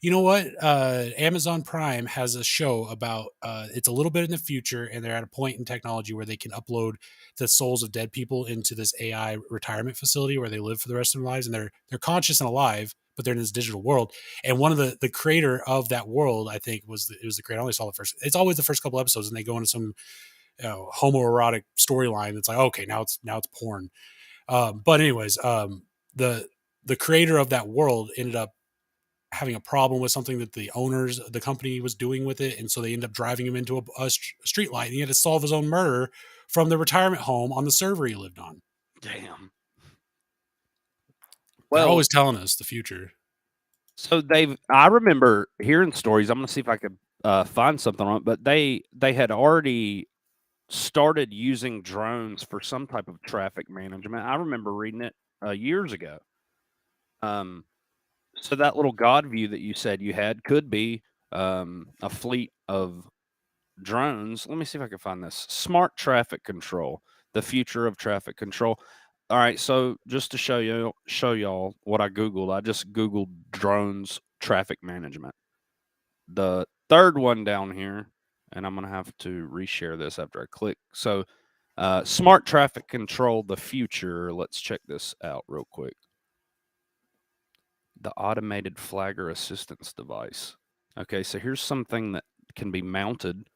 Speaker 3: you know what? Amazon Prime has a show about it's a little bit in the future, and they're at a point in technology where they can upload the souls of dead people into this AI retirement facility where they live for the rest of their lives, and they're conscious and alive, but they're in this digital world. And one of the creator of that world, I think, was the creator. I only saw the first. It's always the first couple episodes, and they go into some homoerotic storyline that's like, okay, now it's porn. But anyways, the creator of that world ended up having a problem with something that the company was doing with it, and so they ended up driving him into a street light, and he had to solve his own murder from the retirement home on the server he lived on.
Speaker 2: Damn.
Speaker 3: Well, they're always telling us the future.
Speaker 2: So I remember hearing stories. I'm going to see if I could find something on it, but they had already started using drones for some type of traffic management. I remember reading it years ago. So that little God view that you said you had could be a fleet of drones. Let me see if I can find this. Smart traffic control, the future of traffic control. All right, so just to show y'all what I Googled, I just Googled drones traffic management. The third one down here, and I'm going to have to reshare this after I click. So smart traffic control, the future. Let's check this out real quick. The automated flagger assistance device. Okay, so here's something that can be mounted.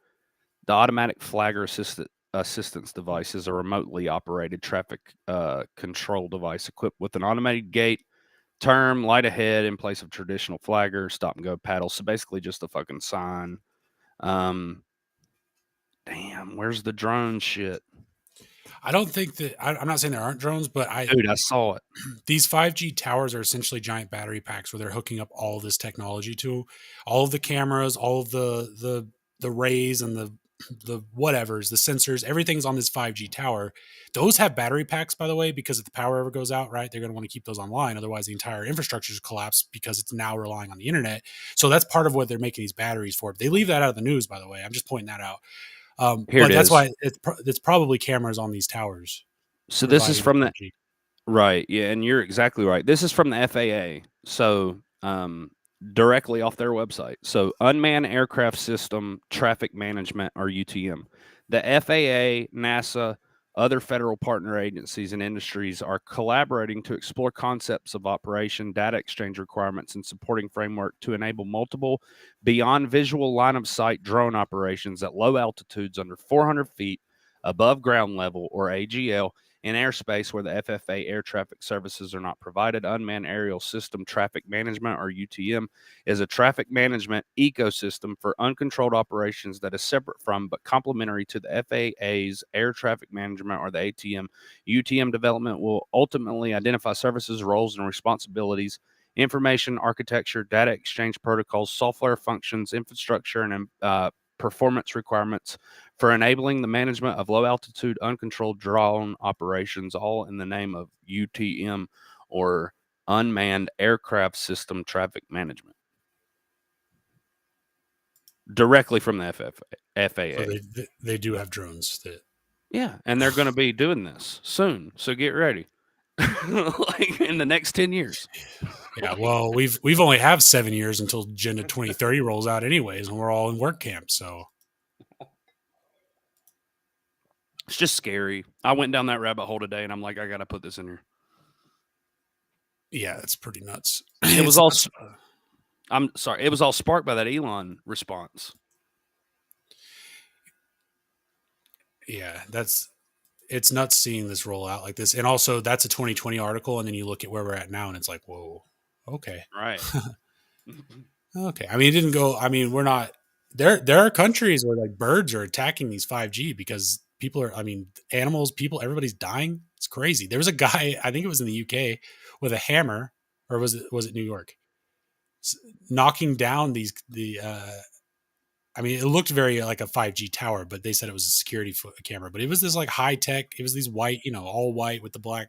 Speaker 2: The automatic flagger assistance device is a remotely operated traffic control device equipped with an automated gate, turn, light ahead in place of traditional flagger, stop and go paddle. So basically just a fucking sign. Damn, where's the drone shit?
Speaker 3: I don't think that I'm not saying there aren't drones, but I
Speaker 2: saw it.
Speaker 3: These 5G towers are essentially giant battery packs where they're hooking up all this technology to all of the cameras, all of the rays and the whatevers, the sensors, everything's on this 5G tower. Those have battery packs, by the way, because if the power ever goes out, right, they're going to want to keep those online. Otherwise, the entire infrastructure is collapsed because it's now relying on the internet. So that's part of what they're making these batteries for. They leave that out of the news, by the way. I'm just pointing that out. But that's why it's probably cameras on these towers.
Speaker 2: So this is from the right, yeah, and you're exactly right. This is from the FAA, so directly off their website. So Unmanned Aircraft System Traffic Management, or UTM. The FAA, NASA, other federal partner agencies and industries are collaborating to explore concepts of operation, data exchange requirements, and supporting framework to enable multiple beyond visual line of sight drone operations at low altitudes under 400 feet above ground level, or AGL, In airspace where the FFA air traffic services are not provided, unmanned aerial system traffic management, or UTM, is a traffic management ecosystem for uncontrolled operations that is separate from but complementary to the FAA's air traffic management, or the ATM. UTM development will ultimately identify services, roles, and responsibilities, information architecture, data exchange protocols, software functions, infrastructure, and performance requirements for enabling the management of low-altitude, uncontrolled drone operations, all in the name of UTM, or Unmanned Aircraft System Traffic Management. Directly from the FAA.
Speaker 3: So they do have drones that.
Speaker 2: Yeah, and they're going to be doing this soon, so get ready. Like in the next 10 years.
Speaker 3: Yeah, well, we've only have 7 years until Agenda 2030 rolls out anyways, and we're all in work camp, so.
Speaker 2: It's just scary. I went down that rabbit hole today, and I'm like, I got to put this in here.
Speaker 3: Yeah, it's pretty nuts.
Speaker 2: It was all. I'm sorry. It was all sparked by that Elon response.
Speaker 3: Yeah, it's nuts seeing this roll out like this, and also that's a 2020 article, and then you look at where we're at now, and it's like, whoa, okay,
Speaker 2: right,
Speaker 3: okay. I mean, it didn't go. I mean, we're not there. There are countries where like birds are attacking these 5G because people are. I mean, animals, people, everybody's dying. It's crazy. There was a guy, I think it was in the UK, with a hammer, or was it New York, knocking down I mean, it looked very like a 5G tower, but they said it was a security camera. But it was this like high tech. It was these white, all white with the black,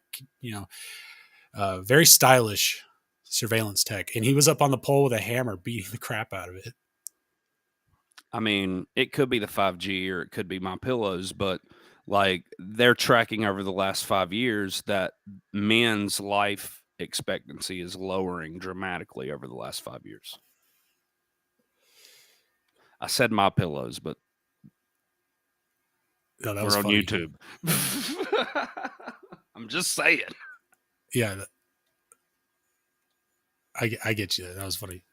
Speaker 3: very stylish surveillance tech. And he was up on the pole with a hammer beating the crap out of it.
Speaker 2: I mean, it could be the 5G or it could be my pillows, but like they're tracking over the last 5 years that men's life expectancy is lowering dramatically over the last 5 years. I said my pillows, but
Speaker 3: no, that
Speaker 2: we're
Speaker 3: was
Speaker 2: on
Speaker 3: funny.
Speaker 2: YouTube. I'm just saying.
Speaker 3: Yeah, I get you. That was funny.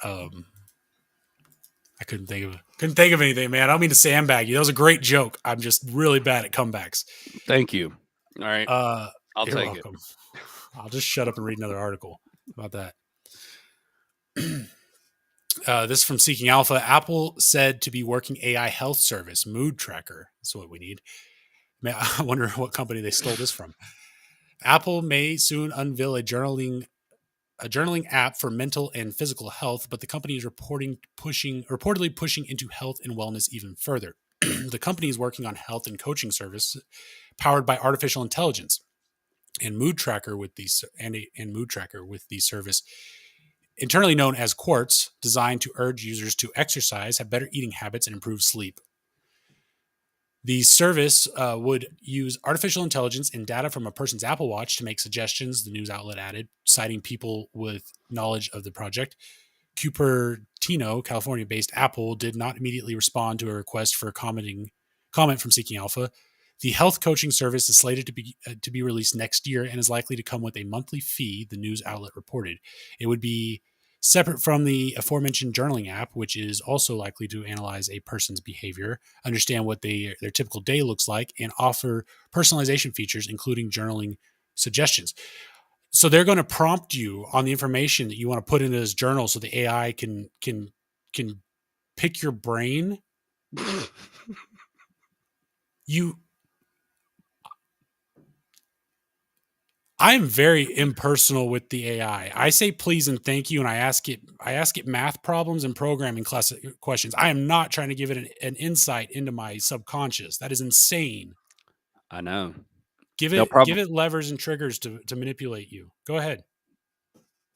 Speaker 3: I couldn't think of anything, man. I don't mean to sandbag you. That was a great joke. I'm just really bad at comebacks.
Speaker 2: Thank you. All right, I'll
Speaker 3: you're
Speaker 2: take
Speaker 3: welcome. I'll just shut up and read another article about that. This is from Seeking Alpha. Apple said to be working AI health service, Mood Tracker. That's what we need. I wonder what company they stole this from. Apple may soon unveil a journaling app for mental and physical health, but the company is reportedly pushing into health and wellness even further. The company is working on health and coaching service powered by artificial intelligence, and Mood Tracker with the service, internally known as Quartz, designed to urge users to exercise, have better eating habits, and improve sleep. The service would use artificial intelligence and data from a person's Apple Watch to make suggestions, the news outlet added, citing people with knowledge of the project. Cupertino, California-based Apple, did not immediately respond to a request for a comment from Seeking Alpha. The health coaching service is slated to be released next year and is likely to come with a monthly fee, the news outlet reported. It would be separate from the aforementioned journaling app, which is also likely to analyze a person's behavior, understand what their typical day looks like, and offer personalization features, including journaling suggestions. So they're going to prompt you on the information that you want to put into this journal, so the AI can pick your brain. I'm very impersonal with the AI. I say please and thank you, and I ask it math problems and programming class questions. I am not trying to give it an insight into my subconscious. That is insane.
Speaker 2: I know.
Speaker 3: Give it levers and triggers to manipulate you. Go ahead.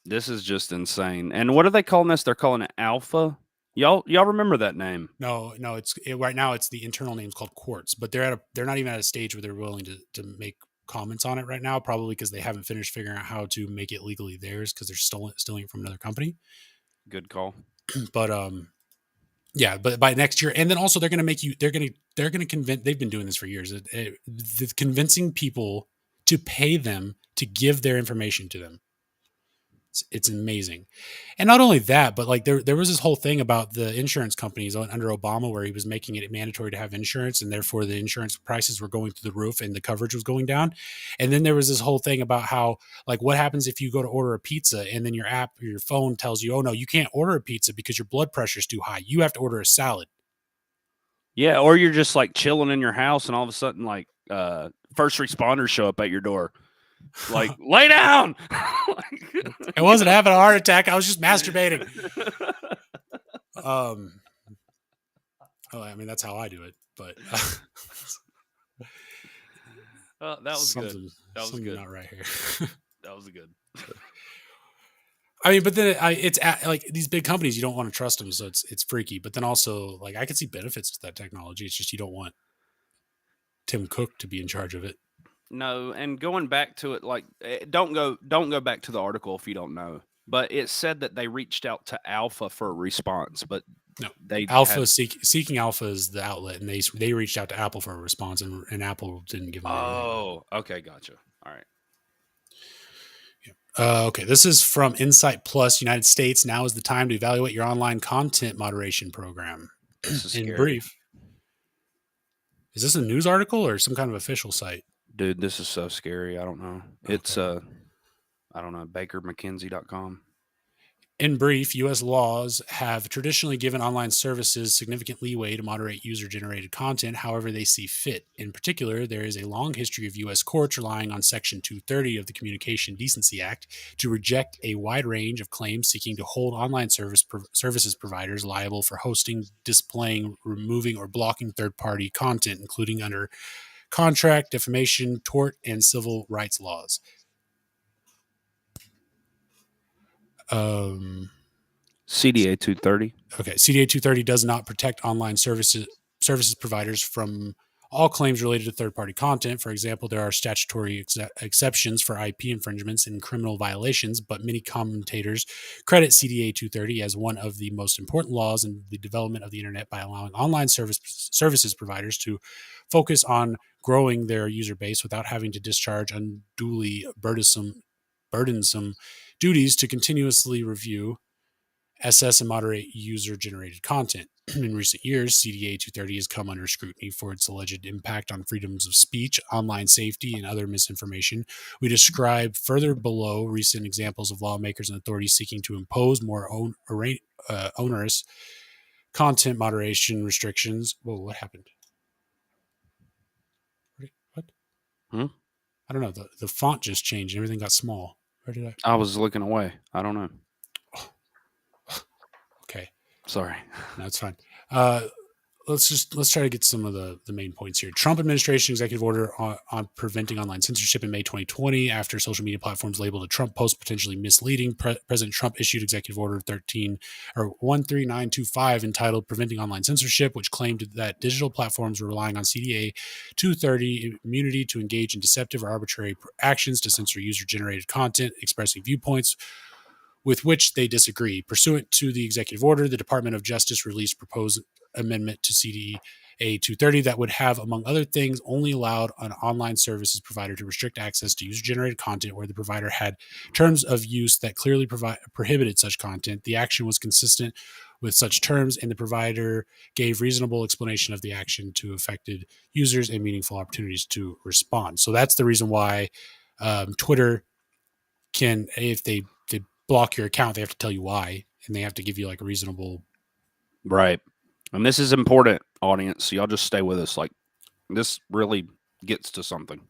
Speaker 2: This is just insane. And what are they calling this? They're calling it Alpha. Y'all remember that name?
Speaker 3: No. Right now it's the internal name's called Quartz, but they're not even at a stage where they're willing to make comments on it right now, probably because they haven't finished figuring out how to make it legally theirs because they're stealing it from another company.
Speaker 2: Good call.
Speaker 3: But but by next year, and then also they're going to convince. They've been doing this for years. Convincing people to pay them to give their information to them. It's amazing. And not only that, but like there was this whole thing about the insurance companies under Obama where he was making it mandatory to have insurance, and therefore the insurance prices were going through the roof and the coverage was going down. And then there was this whole thing about how, like, what happens if you go to order a pizza and then your app or your phone tells you, oh no, you can't order a pizza because your blood pressure is too high. You have to order a salad.
Speaker 2: Yeah, or you're just like chilling in your house and all of a sudden like first responders show up at your door. Like, lay down.
Speaker 3: I wasn't having a heart attack. I was just masturbating. Oh, I mean, that's how I do it. But
Speaker 2: that was good. That was good.
Speaker 3: Not right here.
Speaker 2: That was good.
Speaker 3: I mean, but then it's like these big companies, you don't want to trust them, so it's freaky. But then also, like, I can see benefits to that technology. It's just you don't want Tim Cook to be in charge of it.
Speaker 2: No, and going back to it, like, don't go back to the article if you don't know. But it said that they reached out to Alpha for a response, but
Speaker 3: no,
Speaker 2: they
Speaker 3: Seeking Alpha is the outlet, and they reached out to Apple for a response, and Apple didn't give them.
Speaker 2: Okay, gotcha. All right.
Speaker 3: Okay, this is from Insight Plus United States. Now is the time to evaluate your online content moderation program. In brief, is this a news article or some kind of official site?
Speaker 2: Dude, this is so scary. I don't know. Okay. It's I don't know, BakerMcKenzie.com.
Speaker 3: In brief, U.S. laws have traditionally given online services significant leeway to moderate user-generated content however they see fit. In particular, there is a long history of U.S. courts relying on Section 230 of the Communication Decency Act to reject a wide range of claims seeking to hold online services providers liable for hosting, displaying, removing, or blocking third-party content, including under contract, defamation, tort, and civil rights laws.
Speaker 2: CDA 230.
Speaker 3: Okay, CDA 230 does not protect online services providers from all claims related to third-party content. For example, there are statutory exceptions for IP infringements and criminal violations, but many commentators credit CDA 230 as one of the most important laws in the development of the internet by allowing online services providers to focus on growing their user base without having to discharge unduly burdensome duties to continuously review, assess, and moderate user-generated content. In recent years, CDA 230 has come under scrutiny for its alleged impact on freedoms of speech, online safety, and other misinformation. We describe further below recent examples of lawmakers and authorities seeking to impose more onerous content moderation restrictions. Whoa, what happened? What? I don't know. The font just changed. Everything got small. Where did I?
Speaker 2: I was looking away. I don't know.
Speaker 3: Okay.
Speaker 2: Sorry.
Speaker 3: No, it's fine. Let's try to get some of the main points here. Trump administration executive order on preventing online censorship in May 2020 after social media platforms labeled a Trump post potentially misleading. President Trump issued executive order 13925 entitled Preventing Online Censorship, which claimed that digital platforms were relying on CDA 230 immunity to engage in deceptive or arbitrary actions to censor user-generated content expressing viewpoints with which they disagree. Pursuant to the executive order, the Department of Justice released proposed amendment to CDA 230 that would have, among other things, only allowed an online services provider to restrict access to user-generated content where the provider had terms of use that clearly prohibited such content. The action was consistent with such terms, and the provider gave reasonable explanation of the action to affected users and meaningful opportunities to respond. So that's the reason why Twitter can, if they block your account, they have to tell you why, and they have to give you like a reasonable.
Speaker 2: Right. And this is important, audience. So y'all just stay with us. Like, this really gets to something.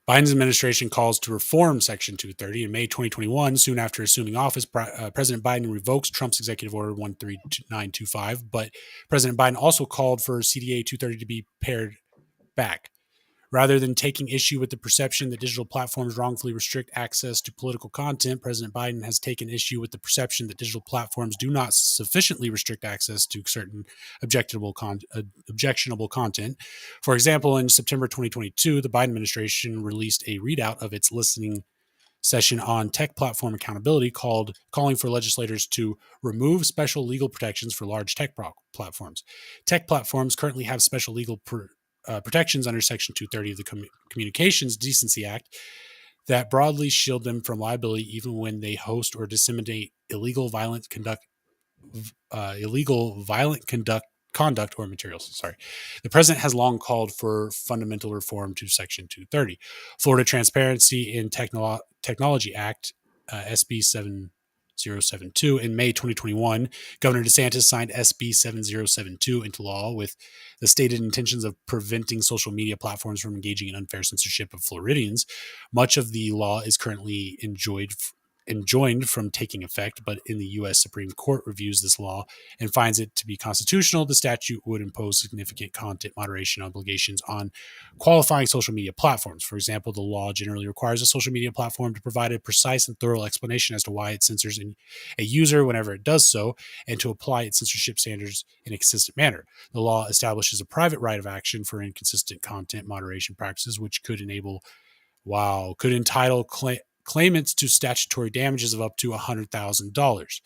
Speaker 3: Biden's administration calls to reform Section 230. In May 2021, soon after assuming office, President Biden revokes Trump's executive order 13925, but President Biden also called for CDA 230 to be pared back. Rather than taking issue with the perception that digital platforms wrongfully restrict access to political content, President Biden has taken issue with the perception that digital platforms do not sufficiently restrict access to certain objectionable content. For example, in September 2022, the Biden administration released a readout of its listening session on tech platform accountability calling for legislators to remove special legal protections for large tech platforms. Tech platforms currently have special legal protections under Section 230 of the Communications Decency Act that broadly shield them from liability even when they host or disseminate illegal violent conduct conduct or materials. Sorry. The president has long called for fundamental reform to Section 230. Florida Transparency in Technology Act, SB 7072. In May 2021, Governor DeSantis signed SB 7072 into law with the stated intentions of preventing social media platforms from engaging in unfair censorship of Floridians. Much of the law is currently enjoined from taking effect, but in the U.S. Supreme Court reviews this law and finds it to be constitutional. The statute would impose significant content moderation obligations on qualifying social media platforms. For example, the law generally requires a social media platform to provide a precise and thorough explanation as to why it censors a user whenever it does so, and to apply its censorship standards in a consistent manner. The law establishes a private right of action for inconsistent content moderation practices, which could entitle claimants to statutory damages of up to $100,000.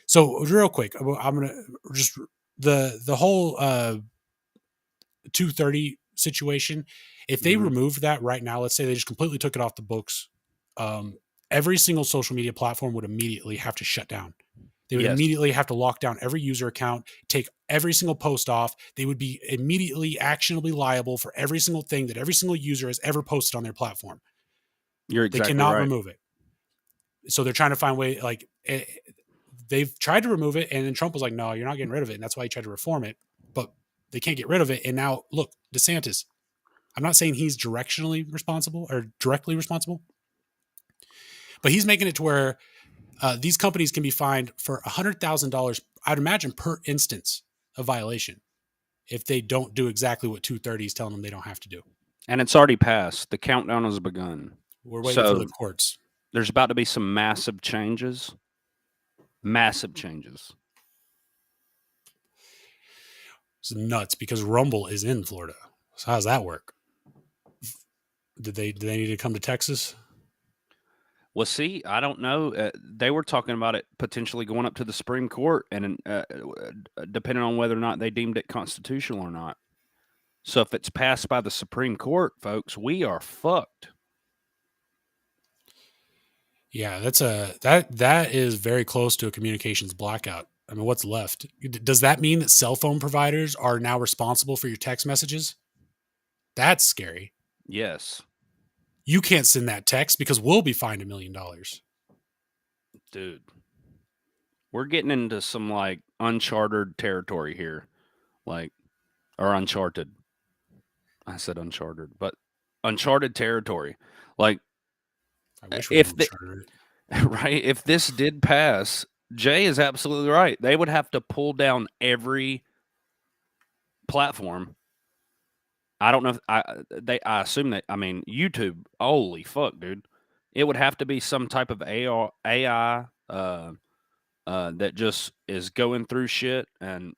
Speaker 3: So real quick, I'm going to just the whole 230 situation. If they removed that right now, let's say they just completely took it off the books, every single social media platform would immediately have to shut down. They would immediately have to lock down every user account, take every single post off. They would be immediately actionably liable for every single thing that every single user has ever posted on their platform.
Speaker 2: You're exactly
Speaker 3: They cannot
Speaker 2: right.
Speaker 3: remove it. So they're trying to find way, like they've tried to remove it, and then Trump was like, "No, you're not getting rid of it," and that's why he tried to reform it. But they can't get rid of it, and now look, DeSantis. I'm not saying he's directly responsible, but he's making it to where these companies can be fined for $100,000. I'd imagine per instance of violation if they don't do exactly what 230 is telling them they don't have to do.
Speaker 2: And it's already passed. The countdown has begun.
Speaker 3: We're waiting for the courts.
Speaker 2: There's about to be some massive changes. Massive changes.
Speaker 3: It's nuts because Rumble is in Florida. So how does that work? Do they need to come to Texas?
Speaker 2: Well, see, I don't know. They were talking about it potentially going up to the Supreme Court, and depending on whether or not they deemed it constitutional or not. So if it's passed by the Supreme Court, folks, we are fucked.
Speaker 3: Yeah, that is very close to a communications blackout. I mean, what's left? Does that mean that cell phone providers are now responsible for your text messages? That's scary.
Speaker 2: Yes.
Speaker 3: You can't send that text because we'll be fined $1 million.
Speaker 2: Dude, we're getting into some like uncharted territory here, or uncharted. I said uncharted, but uncharted territory. Like,
Speaker 3: I wish we were uncharted.
Speaker 2: Right? If this did pass, Jay is absolutely right. They would have to pull down every platform. I don't know if I assume that, I mean, YouTube, holy fuck, dude. It would have to be some type of AI that just is going through shit and,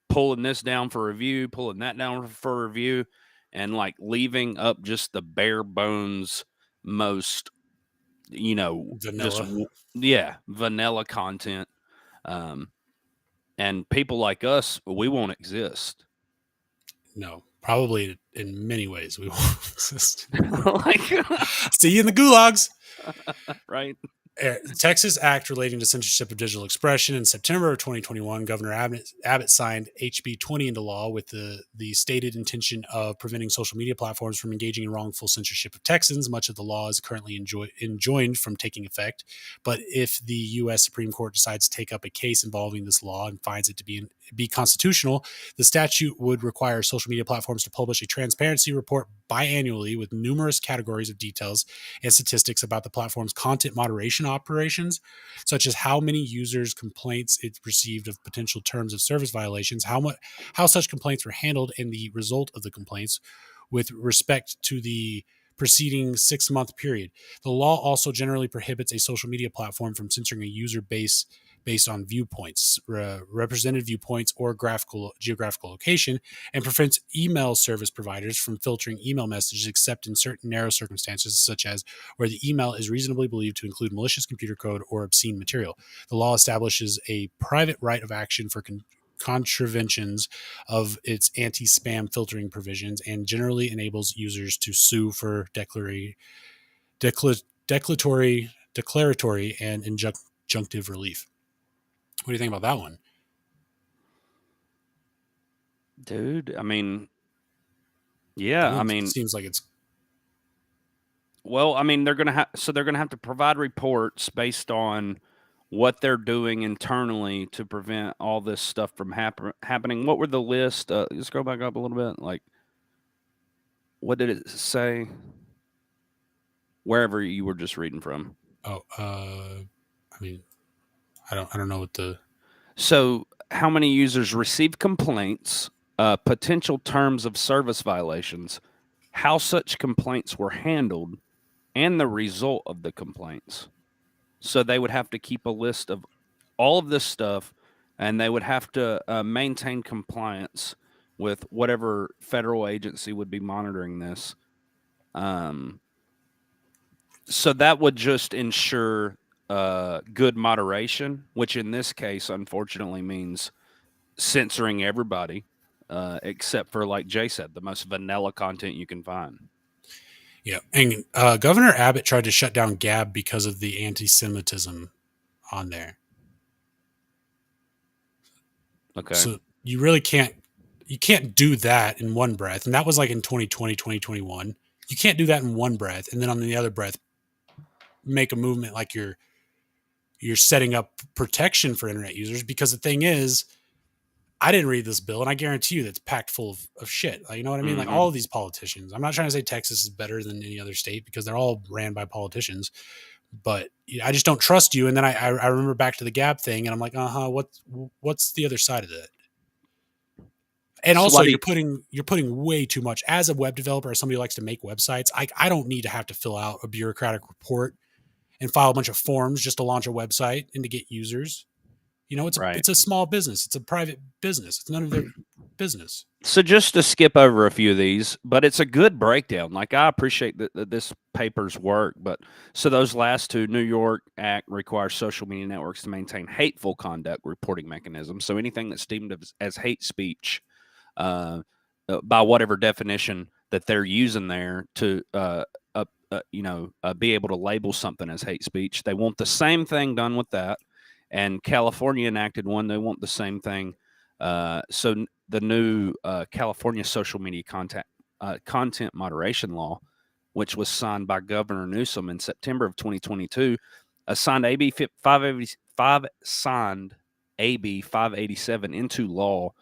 Speaker 2: pulling this down for review, pulling that down for review, and like leaving up just the bare bones, most,
Speaker 3: vanilla.
Speaker 2: Vanilla content. And people like us, we won't exist.
Speaker 3: No, probably in many ways we won't exist.
Speaker 2: Like,
Speaker 3: see you in the gulags.
Speaker 2: Right.
Speaker 3: Texas Act relating to censorship of digital expression. In September of 2021, Governor Abbott signed HB 20 into law with the stated intention of preventing social media platforms from engaging in wrongful censorship of Texans. Much of the law is currently enjoined from taking effect. But if the U.S. Supreme Court decides to take up a case involving this law and finds it to be constitutional, the statute would require social media platforms to publish a transparency report biannually with numerous categories of details and statistics about the platform's content moderation operations, such as how many users' complaints it received of potential terms of service violations, how such complaints were handled, and the result of the complaints with respect to the preceding 6-month period. The law also generally prohibits a social media platform from censoring a user base based on viewpoints, represented viewpoints, or geographical location, and prevents email service providers from filtering email messages except in certain narrow circumstances, such as where the email is reasonably believed to include malicious computer code or obscene material. The law establishes a private right of action for contraventions of its anti-spam filtering provisions and generally enables users to sue for declaratory, and injunctive relief. What do you think about that one?
Speaker 2: Dude, I mean, yeah,
Speaker 3: it seems like it's...
Speaker 2: Well, I mean, they're gonna have to provide reports based on what they're doing internally to prevent all this stuff from happening. What were the list? Just go back up a little bit. Like, what did it say? Wherever you were just reading from.
Speaker 3: Oh, I mean, I don't know what the...
Speaker 2: So, how many users received complaints, potential terms of service violations, how such complaints were handled, and the result of the complaints. So they would have to keep a list of all of this stuff, and they would have to maintain compliance with whatever federal agency would be monitoring this. So that would just ensure good moderation, which in this case, unfortunately, means censoring everybody, except for, like Jay said, the most vanilla content you can find.
Speaker 3: Yeah, and Governor Abbott tried to shut down Gab because of the anti-Semitism on there.
Speaker 2: Okay.
Speaker 3: So you really can't do that in one breath. And that was like in 2020, 2021. You can't do that in one breath. And then on the other breath, make a movement like you're setting up protection for internet users. Because the thing is, I didn't read this bill, and I guarantee you that's packed full of shit. Like, you know what I mean?
Speaker 2: Mm-hmm.
Speaker 3: Like all of these politicians. I'm not trying to say Texas is better than any other state because they're all ran by politicians. But I just don't trust you. And then I remember back to the Gab thing, and I'm like, what's the other side of that? And also, you're putting way too much as a web developer, as somebody who likes to make websites. I don't need to have to fill out a bureaucratic report and file a bunch of forms just to launch a website and to get users. You know, it's a small business. It's a private business. It's none of their business.
Speaker 2: So just to skip over a few of these, but it's a good breakdown. Like, I appreciate that this paper's work, but so those last two, New York Act requires social media networks to maintain hateful conduct reporting mechanisms. So anything that's deemed as hate speech, by whatever definition that they're using there to, be able to label something as hate speech, they want the same thing done with that. And California enacted one. They want the same thing. So the new California social media content moderation law, which was signed by Governor Newsom in September of 2022, signed AB 587 into law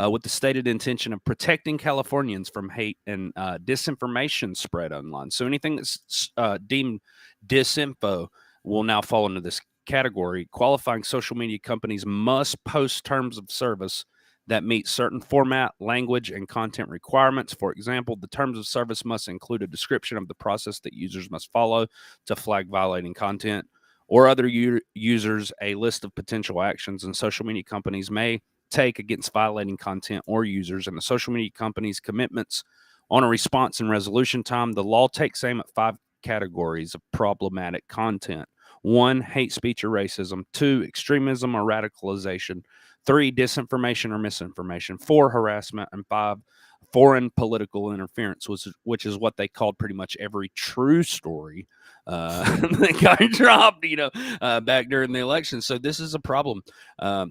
Speaker 2: with the stated intention of protecting Californians from hate and disinformation spread online. So anything that's deemed disinfo will now fall into this category. Qualifying social media companies must post terms of service that meet certain format, language, and content requirements. For example, the terms of service must include a description of the process that users must follow to flag violating content, or other users a list of potential actions and social media companies may take against violating content or users, and the social media companies' commitments on a response and resolution time. The law takes aim at 5 categories of problematic content. 1, hate speech or racism. 2, extremism or radicalization. 3, disinformation or misinformation. 4, harassment. And 5, foreign political interference, which is what they called pretty much every true story that got dropped, back during the election. So this is a problem.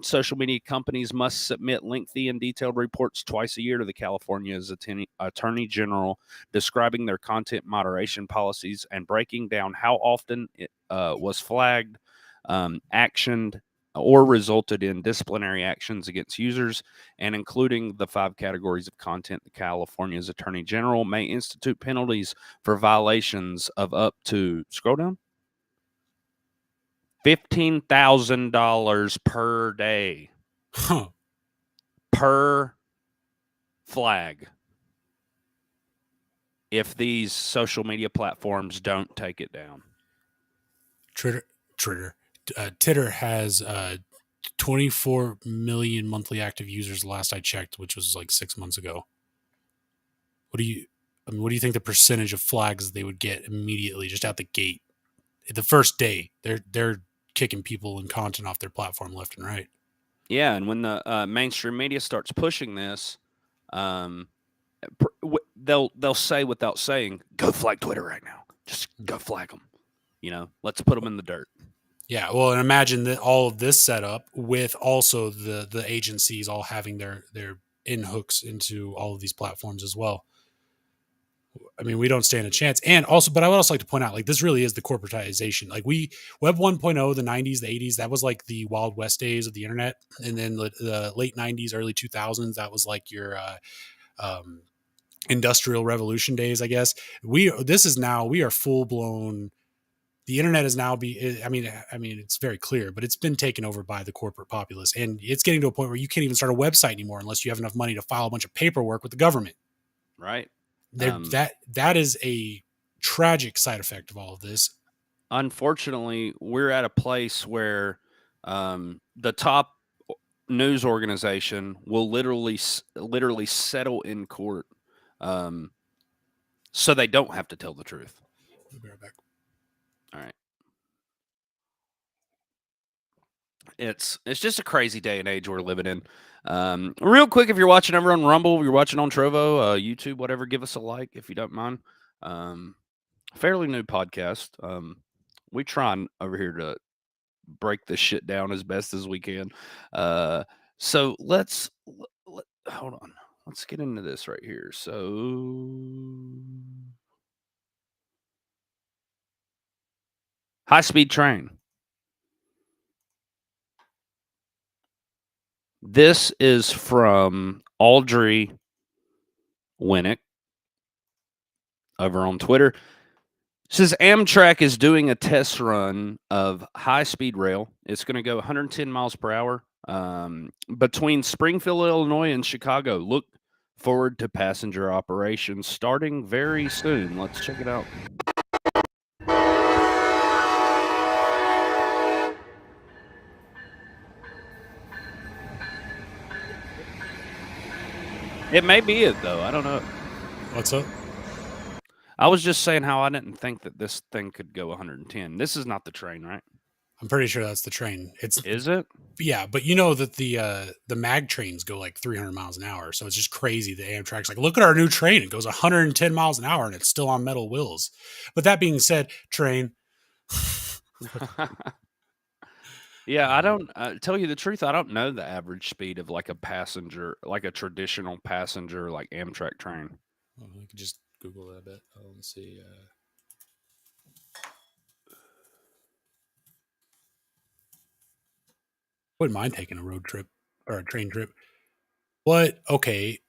Speaker 2: Social media companies must submit lengthy and detailed reports twice a year to the California's Attorney General describing their content moderation policies and breaking down how often it was flagged, actioned, or resulted in disciplinary actions against users, and including the 5 categories of content. The California's Attorney General may institute penalties for violations of up to, scroll down, $15,000 per day. Per flag, if these social media platforms don't take it down.
Speaker 3: Titter has 24 million monthly active users last I checked, which was like 6 months ago. What do you think the percentage of flags they would get immediately just out the gate? The first day, they're kicking people and content off their platform left and right.
Speaker 2: Yeah, and when the mainstream media starts pushing this, they'll say without saying, "Go flag Twitter right now. Just go flag them." let's put them in the dirt.
Speaker 3: Yeah, well, and imagine that all of this setup with also the agencies all having their in hooks into all of these platforms as well. I mean, we don't stand a chance. And also, but I would also like to point out, like, this really is the corporatization. Like, Web 1.0, the 90s, the 80s, that was like the Wild West days of the internet. And then the late 90s, early 2000s, that was like your industrial revolution days, I guess. We are full blown. The internet is now I mean, it's very clear, but it's been taken over by the corporate populace. And it's getting to a point where you can't even start a website anymore unless you have enough money to file a bunch of paperwork with the government.
Speaker 2: Right.
Speaker 3: That is a tragic side effect of all of this.
Speaker 2: Unfortunately, we're at a place where the top news organization will literally settle in court, so they don't have to tell the truth.
Speaker 3: We'll be right back.
Speaker 2: All right. It's just a crazy day and age we're living in. Real quick, if you're watching over on Rumble, you're watching on Trovo, YouTube, whatever, give us a like if you don't mind. Fairly new podcast. We trying over here to break this shit down as best as we can. So let's hold on. Let's get into this right here. So high-speed train. This is from Audrey Winnick over on Twitter. It says Amtrak is doing a test run of high-speed rail. It's going to go 110 miles per hour between Springfield, Illinois, and Chicago. Look forward to passenger operations starting very soon. Let's check it out. It may be it, though. I don't know.
Speaker 3: What's up?
Speaker 2: I was just saying how I didn't think that this thing could go 110. This is not the train, right?
Speaker 3: I'm pretty sure that's the train.
Speaker 2: Is it?
Speaker 3: Yeah, but you know that the mag trains go like 300 miles an hour, so it's just crazy. The Amtrak's like, look at our new train. It goes 110 miles an hour, and it's still on metal wheels. But that being said, train.
Speaker 2: Yeah, I don't tell you the truth. I don't know the average speed of like a passenger, like a traditional passenger, like Amtrak train.
Speaker 3: Well, we could just Google that a bit. Let's see. Wouldn't mind taking a road trip or a train trip. What? Okay.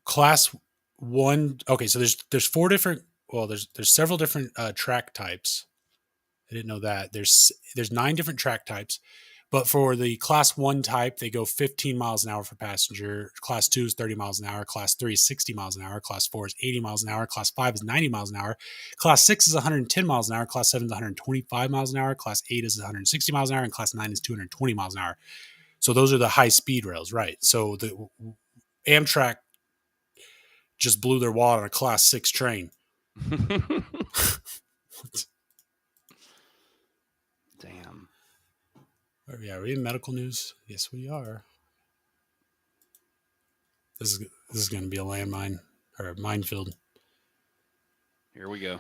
Speaker 3: Class 1. Okay, so there's 4 different. Well, there's several different track types. I didn't know that. There's 9 different track types, but for the class 1 type, they go 15 miles an hour for passenger. Class 2 is 30 miles an hour. Class 3 is 60 miles an hour. Class 4 is 80 miles an hour. Class 5 is 90 miles an hour. Class 6 is 110 miles an hour. Class 7 is 125 miles an hour. Class 8 is 160 miles an hour. And Class 9 is 220 miles an hour. So those are the high speed rails, right? So the Amtrak just blew their wad on a Class 6 train.
Speaker 2: Damn.
Speaker 3: Are we in medical news? Yes, we are. This is going to be a landmine or a minefield.
Speaker 2: Here we go.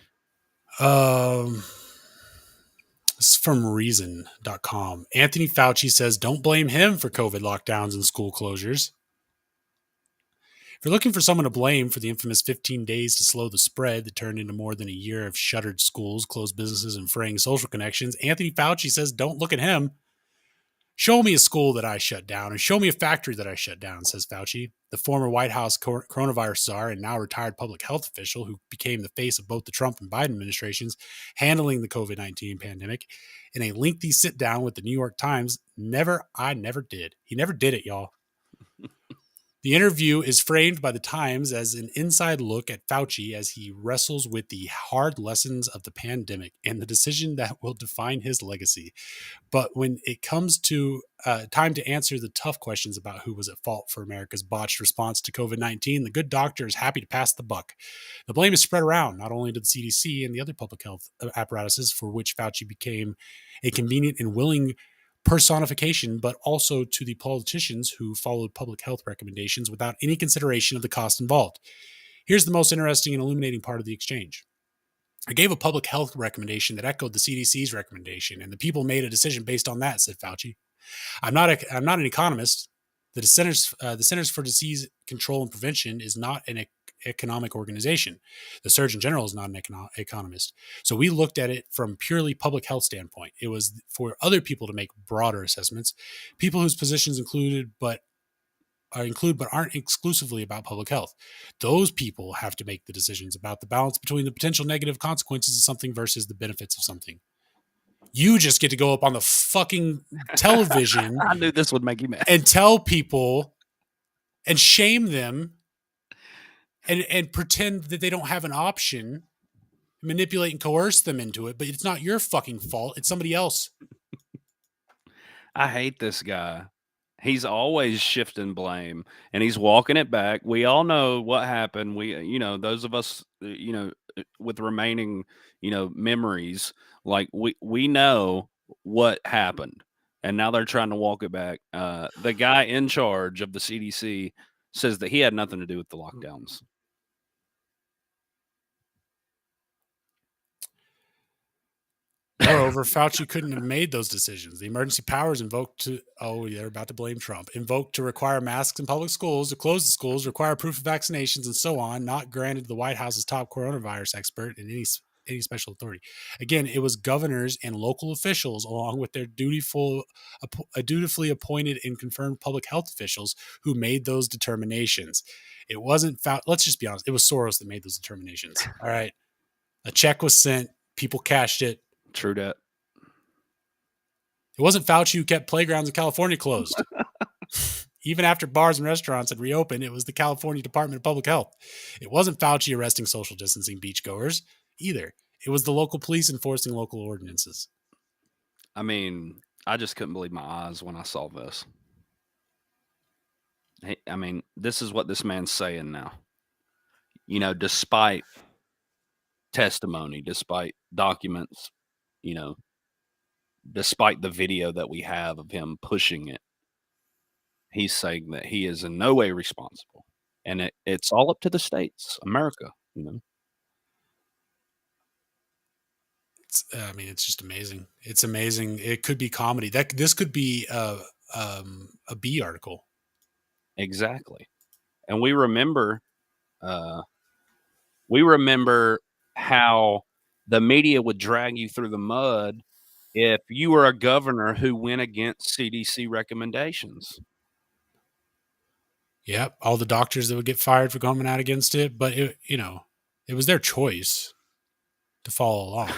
Speaker 3: This is from Reason.com. Anthony Fauci says don't blame him for COVID lockdowns and school closures. If you're looking for someone to blame for the infamous 15 days to slow the spread that turned into more than a year of shuttered schools, closed businesses, and fraying social connections, Anthony Fauci says don't look at him. Show me a school that I shut down and show me a factory that I shut down, says Fauci, the former White House coronavirus czar and now retired public health official who became the face of both the Trump and Biden administrations handling the COVID-19 pandemic. In a lengthy sit down with the New York Times, I never did. He never did it, y'all. The interview is framed by the Times as an inside look at Fauci as he wrestles with the hard lessons of the pandemic and the decision that will define his legacy. But when it comes to time to answer the tough questions about who was at fault for America's botched response to COVID-19, the good doctor is happy to pass the buck. The blame is spread around, not only to the CDC and the other public health apparatuses for which Fauci became a convenient and willing personification, but also to the politicians who followed public health recommendations without any consideration of the cost involved. Here's the most interesting and illuminating part of the exchange. I gave a public health recommendation that echoed the CDC's recommendation, and the people made a decision based on that, said Fauci. I'm not an economist. The Centers for Disease Control and Prevention is not an economic organization. The Surgeon General is not an economist. So we looked at it from purely public health standpoint. It was for other people to make broader assessments, people whose positions include but aren't exclusively about public health. Those people have to make the decisions about the balance between the potential negative consequences of something versus the benefits of something. You just get to go up on the fucking television.
Speaker 2: I knew this would make you mad.
Speaker 3: And tell people and shame them and pretend that they don't have an option, manipulate and coerce them into it. But it's not your fucking fault. It's somebody else.
Speaker 2: I hate this guy. He's always shifting blame and he's walking it back. We all know what happened. Those of us, with remaining, memories, like we know what happened and now they're trying to walk it back. The guy in charge of the CDC says that he had nothing to do with the lockdowns.
Speaker 3: Moreover, Fauci couldn't have made those decisions. The emergency powers they're about to blame Trump, invoked to require masks in public schools, to close the schools, require proof of vaccinations, and so on, not granted to the White House's top coronavirus expert and any special authority. Again, it was governors and local officials, along with their dutifully appointed and confirmed public health officials, who made those determinations. It wasn't let's just be honest. It was Soros that made those determinations. All right. A check was sent. People cashed it.
Speaker 2: True that.
Speaker 3: It wasn't Fauci who kept playgrounds in California closed. Even after bars and restaurants had reopened, it was the California Department of Public Health. It wasn't Fauci arresting social distancing beachgoers either. It was the local police enforcing local ordinances.
Speaker 2: I mean, I just couldn't believe my eyes when I saw this. This is what this man's saying now. Despite testimony, despite documents, despite the video that we have of him pushing it, he's saying that he is in no way responsible. And it's all up to the states, America,
Speaker 3: It's just amazing. It's amazing. It could be comedy. This could be a B article.
Speaker 2: Exactly. And we remember how the media would drag you through the mud if you were a governor who went against CDC recommendations.
Speaker 3: Yep. All the doctors that would get fired for coming out against it. But, it was their choice to follow along.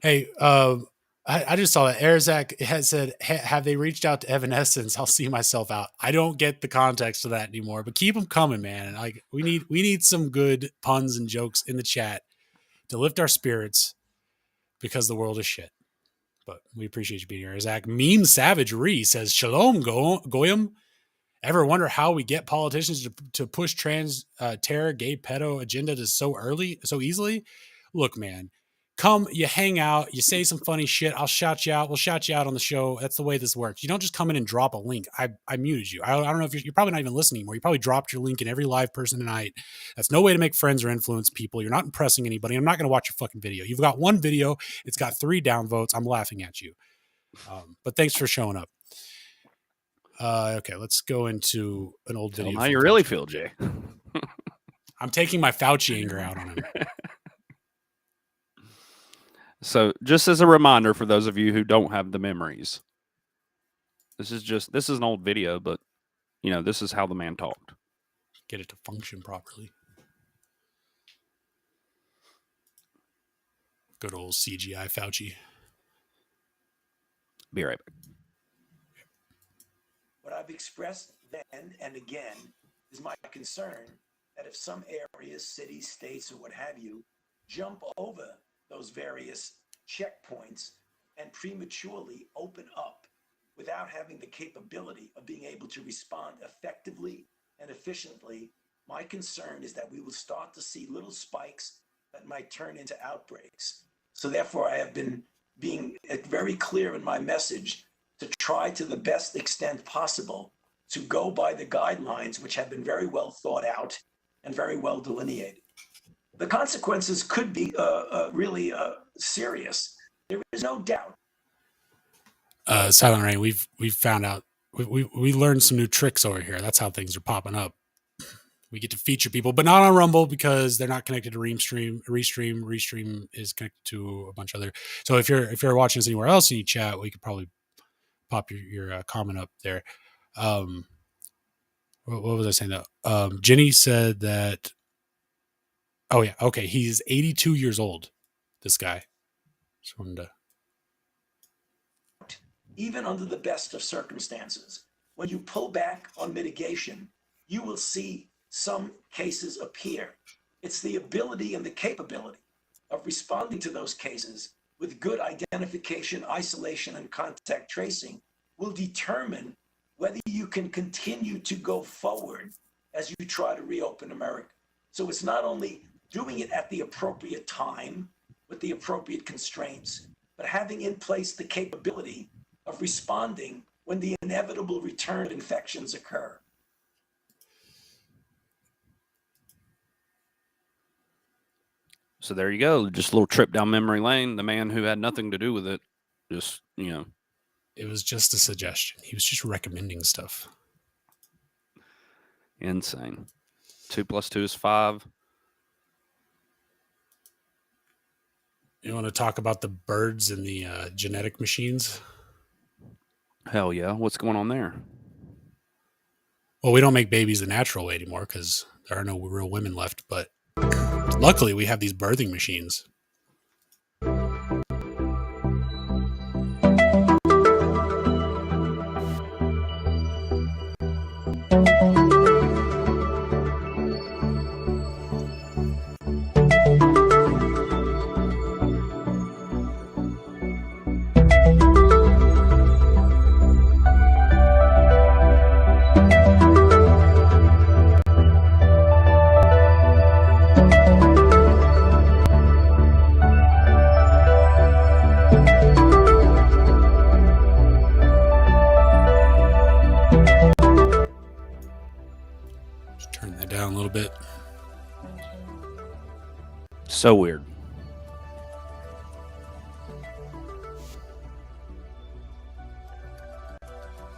Speaker 3: Hey, I just saw that Erzak has said, have they reached out to Evanescence? I'll see myself out. I don't get the context of that anymore, but keep them coming, man. Like we need some good puns and jokes in the chat to lift our spirits because the world is shit. But we appreciate you being here. Erzak Meme Savagery says, Shalom, Goyim. Ever wonder how we get politicians to push trans terror, gay, pedo agenda to so easily? Look, man. Come, you hang out, you say some funny shit. I'll shout you out. We'll shout you out on the show. That's the way this works. You don't just come in and drop a link. I muted you. I don't know if you're probably not even listening anymore. You probably dropped your link in every live person tonight. That's no way to make friends or influence people. You're not impressing anybody. I'm not going to watch your fucking video. You've got one video. It's got 3 downvotes. I'm laughing at you. But thanks for showing up. Okay, let's go into an old video.
Speaker 2: How you really feel, Jay?
Speaker 3: I'm taking my Fauci anger out on him.
Speaker 2: So just as a reminder for those of you who don't have the memories, this is an old video, but this is how the man talked.
Speaker 3: Get it to function properly. Good old CGI Fauci.
Speaker 2: Be right back.
Speaker 8: What I've expressed then and again is my concern that if some areas, cities, states, or what have you, jump over those various checkpoints and prematurely open up without having the capability of being able to respond effectively and efficiently, my concern is that we will start to see little spikes that might turn into outbreaks. So therefore, I have been being very clear in my message to try to the best extent possible to go by the guidelines which have been very well thought out and very well delineated. the consequences could be really serious. There is no doubt.
Speaker 3: Silent Rain, we've found out we learned some new tricks over here. That's how things are popping up. We get to feature people, but not on Rumble because they're not connected to Restream. Restream is connected to a bunch of other. So if you're watching us anywhere else and you chat, we could probably pop your comment up there. What was I saying though? Jenny said that. Oh yeah, okay. He's 82 years old. This guy. Just wanted to.
Speaker 8: Even under the best of circumstances, when you pull back on mitigation, you will see some cases appear. It's the ability and the capability of responding to those cases with good identification, isolation, and contact tracing will determine whether you can continue to go forward as you try to reopen America. So it's not only doing it at the appropriate time with the appropriate constraints, but having in place the capability of responding when the inevitable return of infections occur.
Speaker 2: So there you go. Just a little trip down memory lane. The man who had nothing to do with it, just,
Speaker 3: It was just a suggestion. He was just recommending stuff.
Speaker 2: Insane. 2 + 2 is 5.
Speaker 3: You want to talk about the birds and the genetic machines?
Speaker 2: Hell yeah. What's going on there?
Speaker 3: Well, we don't make babies the natural way anymore because there are no real women left. But luckily, we have these birthing machines.
Speaker 2: So weird.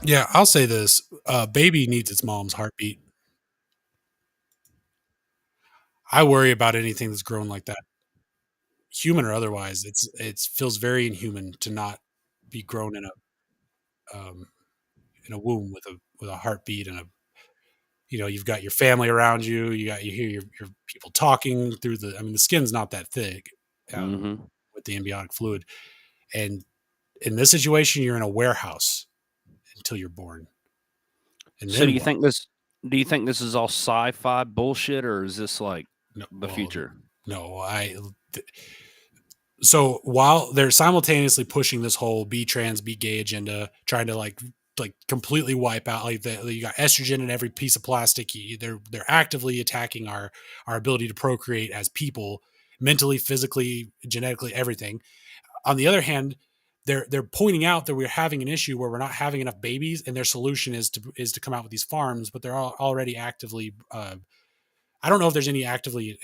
Speaker 3: Yeah, I'll say this. Baby needs its mom's heartbeat. I worry about anything that's grown like that, human or otherwise. It feels very inhuman to not be grown in a womb with a heartbeat and you've got your family around you. You hear your people talking through the skin's not that thick with the amniotic fluid. And in this situation, you're in a warehouse until you're born. And
Speaker 2: so do you think this is all sci-fi bullshit, or is this like the future?
Speaker 3: No, so while they're simultaneously pushing this whole be trans, be gay agenda, trying to like completely wipe out, you got estrogen in every piece of plastic. They're actively attacking our ability to procreate as people, mentally, physically, genetically, everything. On the other hand, they're pointing out that we're having an issue where we're not having enough babies, and their solution is to come out with these farms, but they're already actively. I don't know if there's any actively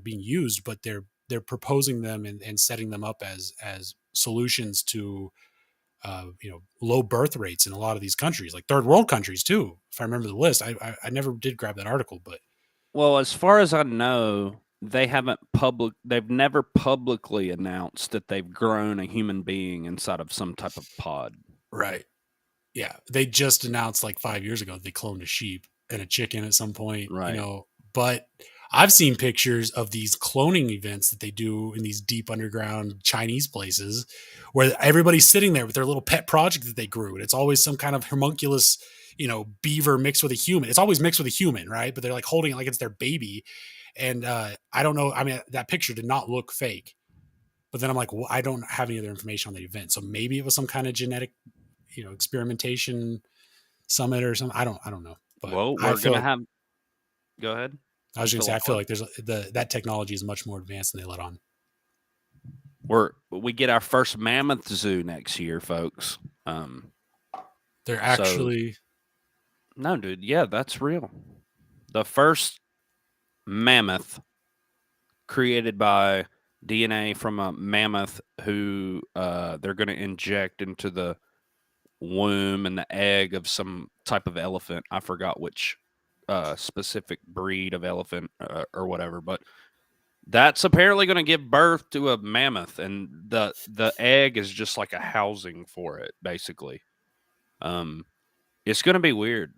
Speaker 3: being used, but they're proposing them and setting them up as solutions to low birth rates in a lot of these countries, like third world countries too. If I remember the list, I never did grab that article, but
Speaker 2: as far as I know, they've never publicly announced that they've grown a human being inside of some type of pod.
Speaker 3: Right. Yeah. They just announced like 5 years ago they cloned a sheep and a chicken at some point,
Speaker 2: right.
Speaker 3: But I've seen pictures of these cloning events that they do in these deep underground Chinese places where everybody's sitting there with their little pet project that they grew. And it's always some kind of homunculus, beaver mixed with a human. It's always mixed with a human, right? But they're like holding it like it's their baby. And I don't know. That picture did not look fake. But then I'm like, well, I don't have any other information on the event. So maybe it was some kind of genetic, experimentation summit or something. I don't know. But
Speaker 2: we're going to have. Go ahead.
Speaker 3: I was going to say, I feel like there's that technology is much more advanced than they let on.
Speaker 2: We get our first mammoth zoo next year, folks.
Speaker 3: They're actually.
Speaker 2: No, dude. Yeah, that's real. The first mammoth created by DNA from a mammoth who they're going to inject into the womb and the egg of some type of elephant. I forgot which specific breed of elephant or whatever, but that's apparently going to give birth to a mammoth, and the egg is just like a housing for it, basically. It's going to be weird.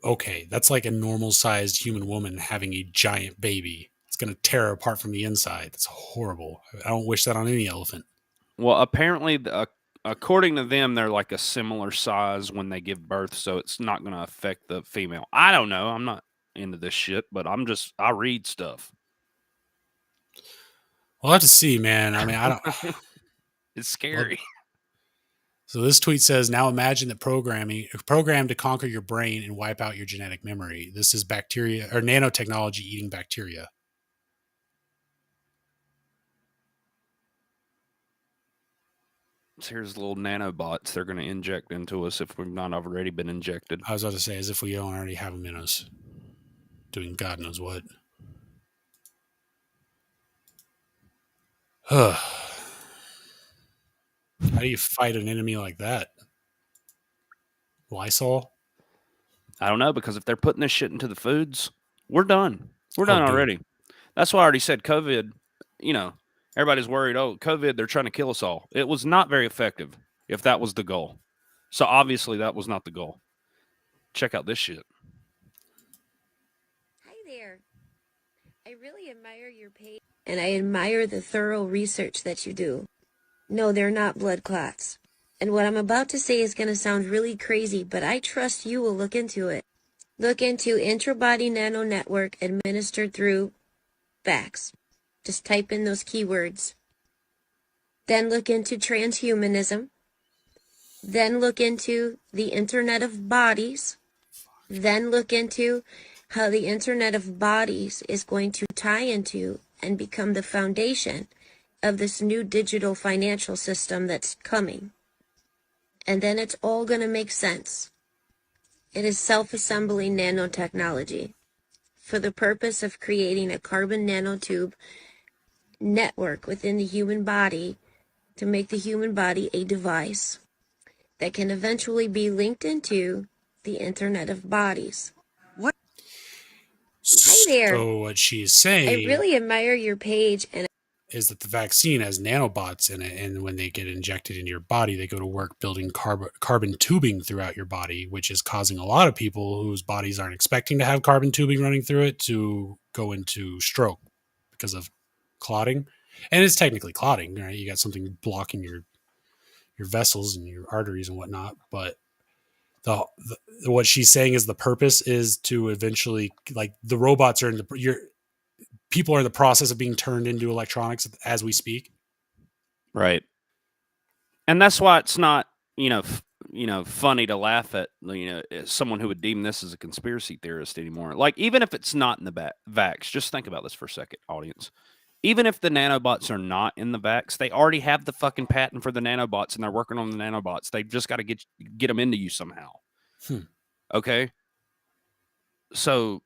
Speaker 3: Okay, that's like a normal-sized human woman having a giant baby. It's going to tear her apart from the inside. That's horrible. I don't wish that on any elephant.
Speaker 2: Well, apparently, according to them, they're like a similar size when they give birth, so it's not going to affect the female. I don't know. I'm not into this shit, but I read stuff.
Speaker 3: We'll have to see, man. I mean, I don't.
Speaker 2: It's scary.
Speaker 3: So this tweet says, now imagine that programmed to conquer your brain and wipe out your genetic memory. This is bacteria or nanotechnology eating bacteria.
Speaker 2: Here's little nanobots they're going to inject into us if we've not already been injected.
Speaker 3: I was about to say, as if we don't already have them in us, doing God knows what. How do you fight an enemy like that? Lysol?
Speaker 2: I don't know, because if they're putting this shit into the foods, we're done. We're done
Speaker 3: dude.
Speaker 2: already. That's why I already said COVID, everybody's worried, COVID, they're trying to kill us all. It was not very effective if that was the goal. So obviously that was not the goal. Check out this shit.
Speaker 9: Hi there. I really admire your page, and I admire the thorough research that you do. No, they're not blood clots. And what I'm about to say is going to sound really crazy, but I trust you will look into it. Look into intrabody nano network administered through VAX. Just type in those keywords. Then look into transhumanism. Then look into the Internet of Bodies. Then look into how the Internet of Bodies is going to tie into and become the foundation of this new digital financial system that's coming. And then it's all going to make sense. It is self-assembling nanotechnology for the purpose of creating a carbon nanotube network within the human body to make the human body a device that can eventually be linked into the Internet of Bodies. What? Hi there.
Speaker 3: So what she's saying,
Speaker 9: I really admire your page, and
Speaker 3: is that the vaccine has nanobots in it, and when they get injected into your body, they go to work building carbon tubing throughout your body, which is causing a lot of people whose bodies aren't expecting to have carbon tubing running through it to go into stroke because of clotting. And it's technically clotting, right? You got something blocking your vessels and your arteries and whatnot. But what she's saying is the purpose is to eventually, like, the robots are in people are in the process of being turned into electronics as we speak.
Speaker 2: Right. And that's why it's not, funny to laugh at, someone who would deem this as a conspiracy theorist anymore. Like, even if it's not in the vax, just think about this for a second, audience. Even if the nanobots are not in the vax, they already have the fucking patent for the nanobots, and they're working on the nanobots. They've just got to get them into you somehow. Okay? So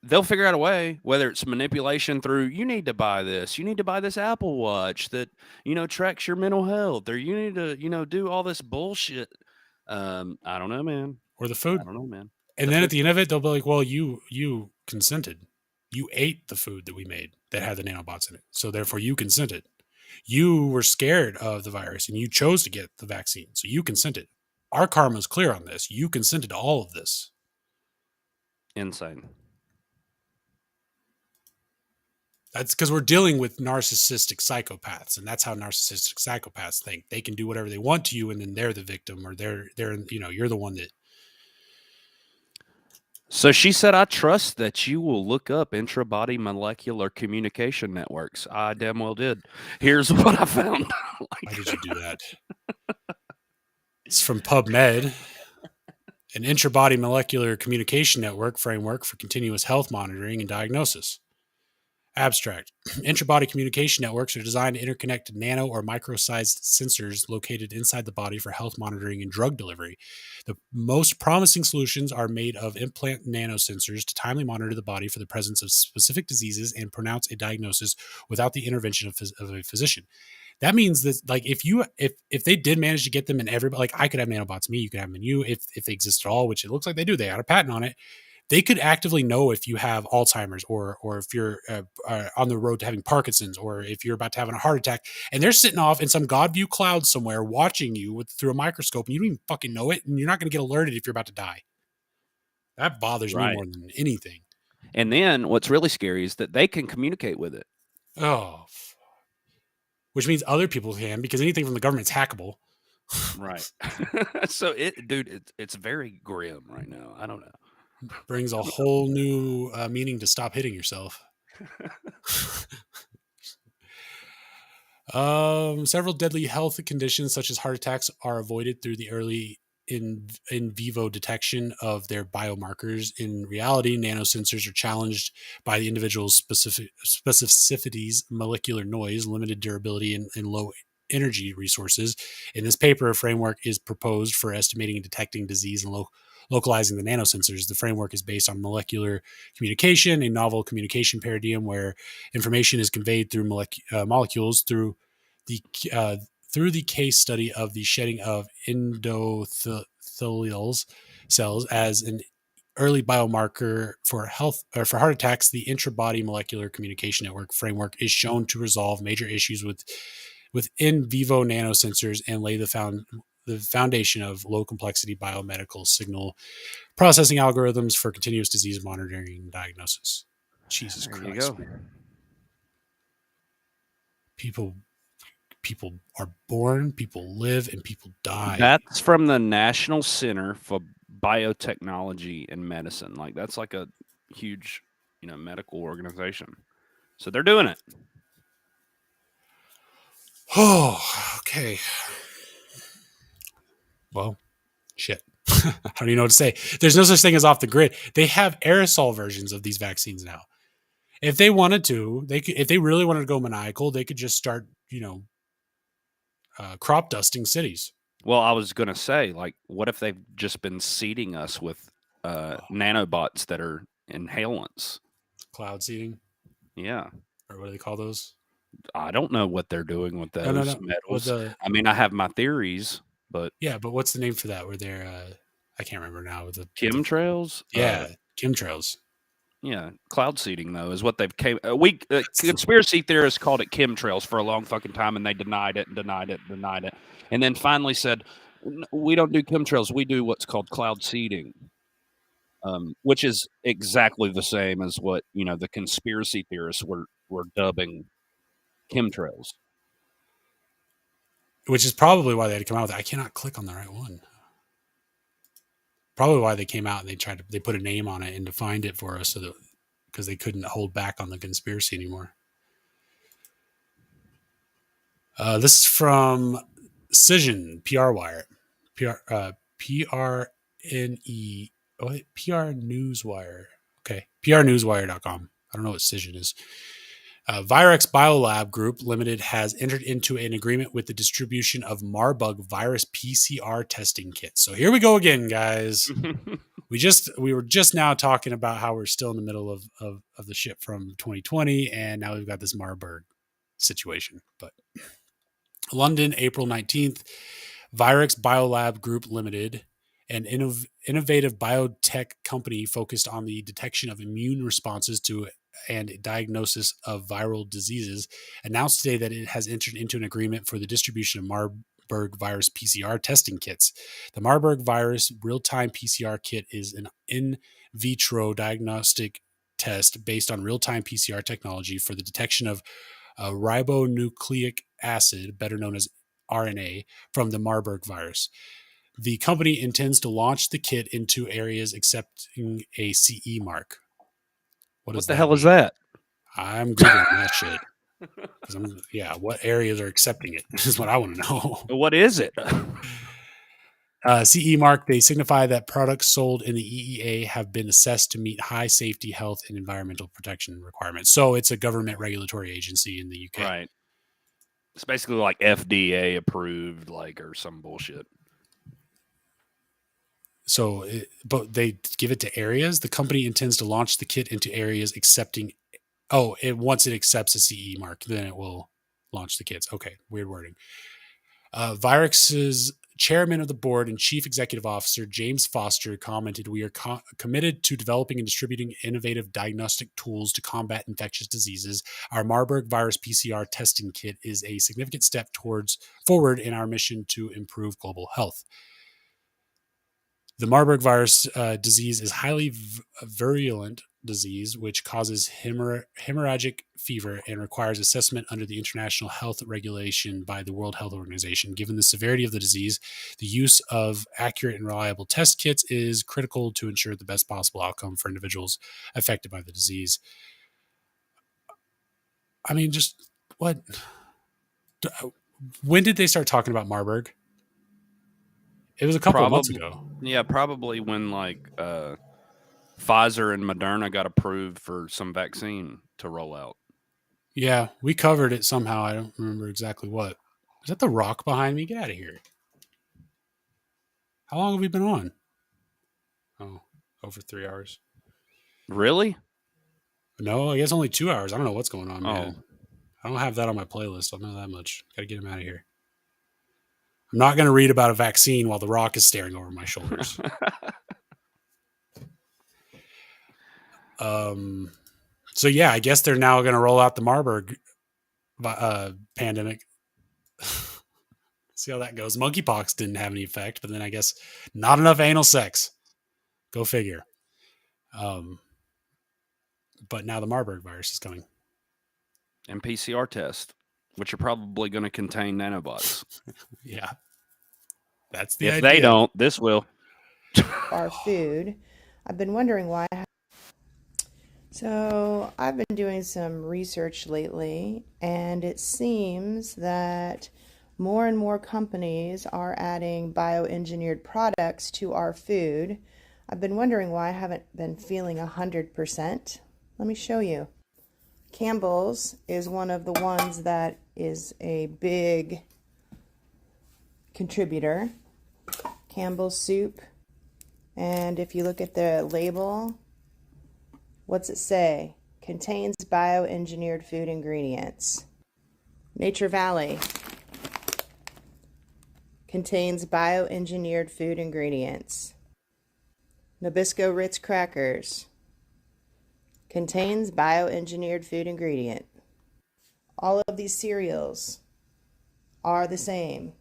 Speaker 2: they'll figure out a way, whether it's manipulation through, you need to buy this Apple Watch that, tracks your mental health, or you need to, do all this bullshit. I don't know, man.
Speaker 3: Or the food.
Speaker 2: I don't know, man.
Speaker 3: And then at the end of it, they'll be like, well, you consented. You ate the food that we made that had the nanobots in it. So therefore you consented. You were scared of the virus and you chose to get the vaccine. So you consented. Our karma is clear on this. You consented to all of this.
Speaker 2: Insane.
Speaker 3: That's because we're dealing with narcissistic psychopaths, and that's how narcissistic psychopaths think. They can do whatever they want to you, and then they're the victim, or they're you're the one that.
Speaker 2: So she said, I trust that you will look up intrabody molecular communication networks. I damn well did. Here's what I found.
Speaker 3: Why did you do that? It's from PubMed. An intrabody molecular communication network framework for continuous health monitoring and diagnosis. Abstract. Intrabody communication networks are designed to interconnect nano or micro-sized sensors located inside the body for health monitoring and drug delivery. The most promising solutions are made of implant nanosensors to timely monitor the body for the presence of specific diseases and pronounce a diagnosis without the intervention of a physician. That means that, like, if they did manage to get them in everybody, like I could have nanobots in me, you could have them in you, if they exist at all, which it looks like they do. They got a patent on it. They could actively know if you have Alzheimer's or if you're on the road to having Parkinson's or if you're about to have a heart attack, and they're sitting off in some God view cloud somewhere watching you through a microscope, and you don't even fucking know it, and you're not going to get alerted if you're about to die. That bothers me more than anything.
Speaker 2: And then what's really scary is that they can communicate with it.
Speaker 3: Oh, which means other people can, because anything from the government's hackable.
Speaker 2: Right. So it's very grim right now. I don't know.
Speaker 3: Brings a whole new meaning to stop hitting yourself. Several deadly health conditions such as heart attacks are avoided through the early in vivo detection of their biomarkers. In reality, nanosensors are challenged by the individual's specificities, molecular noise, limited durability, and low energy resources. In this paper, a framework is proposed for estimating and detecting disease and localizing the nanosensors. The framework is based on molecular communication, a novel communication paradigm where information is conveyed through molecules through the case study of the shedding of endothelial cells as an early biomarker for health or for heart attacks. The intrabody molecular communication network framework is shown to resolve major issues with in vivo nanosensors and lay the foundation of low complexity biomedical signal processing algorithms for continuous disease monitoring and diagnosis. Jesus Christ.
Speaker 2: You go.
Speaker 3: People are born, people live, and people die.
Speaker 2: That's from the National Center for Biotechnology and Medicine. Like, that's like a huge, medical organization. So they're doing it.
Speaker 3: Oh, okay. Well, shit. I don't even know what to say. There's no such thing as off the grid. They have aerosol versions of these vaccines now. If they wanted to, they could. If they really wanted to go maniacal, they could just start, crop dusting cities.
Speaker 2: Well, I was going to say, like, what if they've just been seeding us with nanobots that are inhalants?
Speaker 3: Cloud seeding?
Speaker 2: Yeah.
Speaker 3: Or what do they call those?
Speaker 2: I don't know what they're doing with those metals. I mean, I have my theories, but...
Speaker 3: Yeah, but what's the name for that? Where they're... I can't remember now.
Speaker 2: Chemtrails?
Speaker 3: Chemtrails.
Speaker 2: Yeah, cloud seeding, though, is what they've... conspiracy theorists called it chemtrails for a long fucking time, and they denied it. And then finally said, we don't do chemtrails, we do what's called cloud seeding, which is exactly the same as what, the conspiracy theorists were dubbing chemtrails.
Speaker 3: Which is probably why they had to come out with it. I cannot click on the right one. Probably why they came out and they put a name on it and defined it for us because they couldn't hold back on the conspiracy anymore. This is from Cision, PR Wire. PRNE. PR Newswire. Okay. PRNewswire.com. I don't know what Cision is. Virex Biolab Group Limited has entered into an agreement with the distribution of Marburg virus PCR testing kits. So here we go again, guys. We were just now talking about how we're still in the middle of the shit from 2020, and now we've got this Marburg situation. But London, April 19th, Virex Biolab Group Limited, an innovative biotech company focused on the detection of immune responses to and diagnosis of viral diseases, announced today that it has entered into an agreement for the distribution of Marburg virus PCR testing kits. The Marburg virus real-time PCR kit is an in vitro diagnostic test based on real-time PCR technology for the detection of ribonucleic acid, better known as RNA, from the Marburg virus. The company intends to launch the kit into areas accepting a CE mark.
Speaker 2: What the hell is that?
Speaker 3: I'm Googling that shit. What areas are accepting it? This is what I want to know.
Speaker 2: What is it?
Speaker 3: CE mark, they signify that products sold in the EEA have been assessed to meet high safety, health, and environmental protection requirements. So it's a government regulatory agency in the UK.
Speaker 2: Right. It's basically like FDA approved, like, or some bullshit.
Speaker 3: So, but they give it to areas. The company intends to launch the kit into areas accepting. Once it accepts a CE mark, then it will launch the kits. Okay, weird wording. BRICS' chairman of the board and chief executive officer, James Foster, commented, "We are committed to developing and distributing innovative diagnostic tools to combat infectious diseases. Our Marburg virus PCR testing kit is a significant step forward in our mission to improve global health." The Marburg virus disease is highly virulent disease, which causes hemorrhagic fever and requires assessment under the international health regulation by the World Health Organization. Given the severity of the disease, the use of accurate and reliable test kits is critical to ensure the best possible outcome for individuals affected by the disease. I mean, just what? When did they start talking about Marburg? It was a couple of months ago.
Speaker 2: Yeah, probably when like Pfizer and Moderna got approved for some vaccine to roll out.
Speaker 3: Yeah, we covered it somehow. I don't remember exactly what. Is that the rock behind me? Get out of here. How long have we been on? Oh, over 3 hours.
Speaker 2: Really?
Speaker 3: No, I guess only 2 hours. I don't know what's going on, man. I don't have that on my playlist. I don't know that much. Got to get him out of here. I'm not going to read about a vaccine while the rock is staring over my shoulders. So yeah, I guess they're now going to roll out the Marburg pandemic. See how that goes. Monkeypox didn't have any effect, but then I guess not enough anal sex. Go figure. But now the Marburg virus is coming.
Speaker 2: And PCR test, which are probably going to contain nanobots.
Speaker 3: Yeah. That's the
Speaker 2: idea. If they don't, this will.
Speaker 10: Our food. I've been wondering why. So I've been doing some research lately, and it seems that more and more companies are adding bioengineered products to our food. I've been wondering why I haven't been feeling 100%. Let me show you. Campbell's is one of the ones that is a big contributor. Campbell's soup. And if you look at the label, what's it say? Contains bioengineered food ingredients. Nature Valley contains bioengineered food ingredients. Nabisco Ritz crackers contains bioengineered food ingredient. All of these cereals are the same.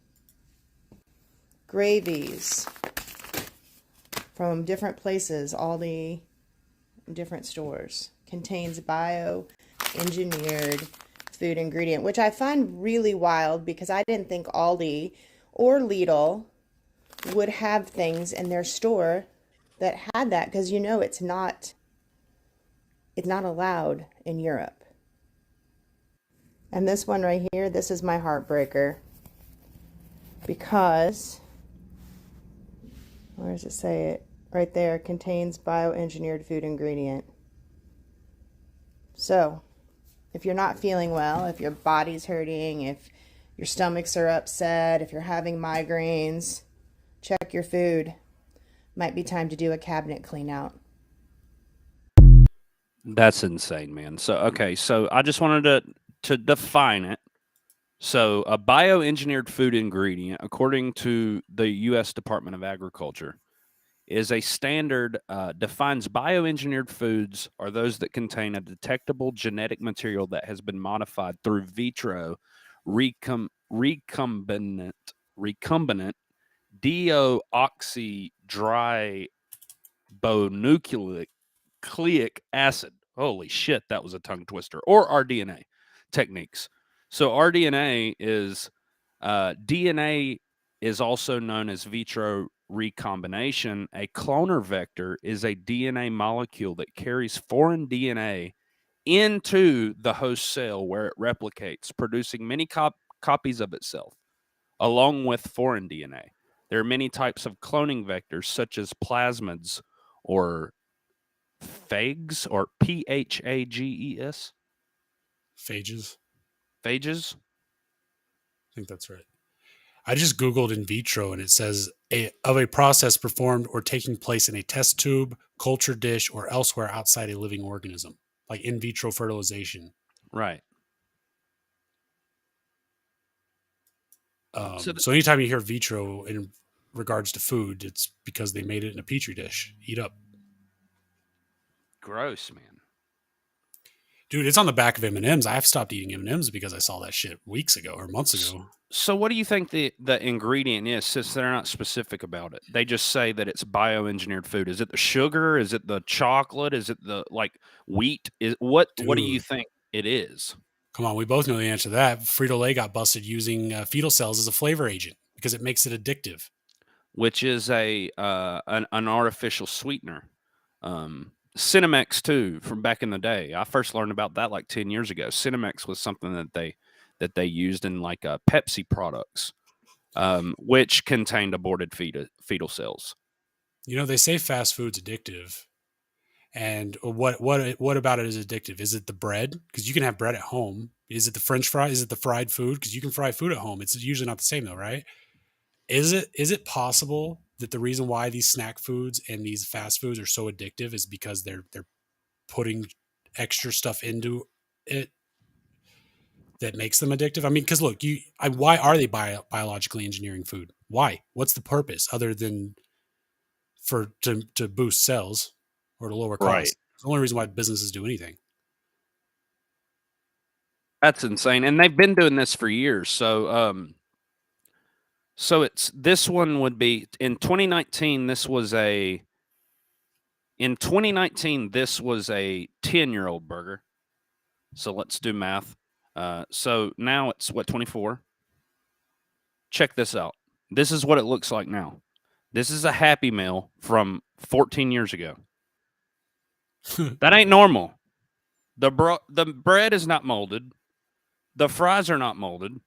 Speaker 10: Gravies from different places, all the different stores, contains bioengineered food ingredient, which I find really wild because I didn't think Aldi or Lidl would have things in their store that had that, because you know it's not allowed in Europe. And this one right here, this is my heartbreaker, because where does it say it? Right there, contains bioengineered food ingredient. So, if you're not feeling well, if your body's hurting, if your stomachs are upset, if you're having migraines, check your food. Might be time to do a cabinet clean out.
Speaker 2: That's insane, man. So, okay, so I just wanted to define it. So, a bioengineered food ingredient, according to the U.S. Department of Agriculture, is a standard, defines bioengineered foods are those that contain a detectable genetic material that has been modified through vitro recombinant deoxyribonucleic acid. Holy shit, that was a tongue twister. Or rDNA techniques. So rDNA is DNA is also known as vitro recombination. A cloner vector is a DNA molecule that carries foreign DNA into the host cell where it replicates, producing many copies of itself, along with foreign DNA. There are many types of cloning vectors, such as plasmids or phages, or phages.
Speaker 3: Phages.
Speaker 2: Phages.
Speaker 3: I think that's right. I just Googled in vitro and it says of a process performed or taking place in a test tube, culture dish, or elsewhere outside a living organism, like in vitro fertilization.
Speaker 2: Right.
Speaker 3: So anytime you hear vitro in regards to food, it's because they made it in a petri dish. Eat up.
Speaker 2: Gross, man.
Speaker 3: Dude, it's on the back of M&Ms. I've stopped eating M&Ms because I saw that shit weeks ago or months ago.
Speaker 2: So what do you think the ingredient is, since they're not specific about it? They just say that it's bioengineered food. Is it the sugar? Is it the chocolate? Is it the wheat? What do you think it is?
Speaker 3: Come on, we both know the answer to that. Frito-Lay got busted using fetal cells as a flavor agent because it makes it addictive.
Speaker 2: Which is an artificial sweetener. Cinemex too, from back in the day. I first learned about that like 10 years ago. Cinemex was something that they used in like Pepsi products, which contained aborted fetal cells. You
Speaker 3: know, they say fast food's addictive. And what about it is addictive? Is it the bread? Because you can have bread at home. Is it the French fry? Is it the fried food? Because you can fry food at home. It's usually not the same though, right? Is it possible that the reason why these snack foods and these fast foods are so addictive is because they're putting extra stuff into it that makes them addictive? I mean, because look, why are they biologically engineering food? Why? What's the purpose other than to boost sales or to lower costs?
Speaker 2: Right.
Speaker 3: It's the only reason why businesses do anything.
Speaker 2: That's insane, and they've been doing this for years. So it's this one would be in 2019. This was a 10-year-old burger. So let's do math. So now it's what, 24? Check this out. This is what it looks like now. This is a Happy Meal from 14 years ago. That ain't normal. The bread is not molded. The fries are not molded.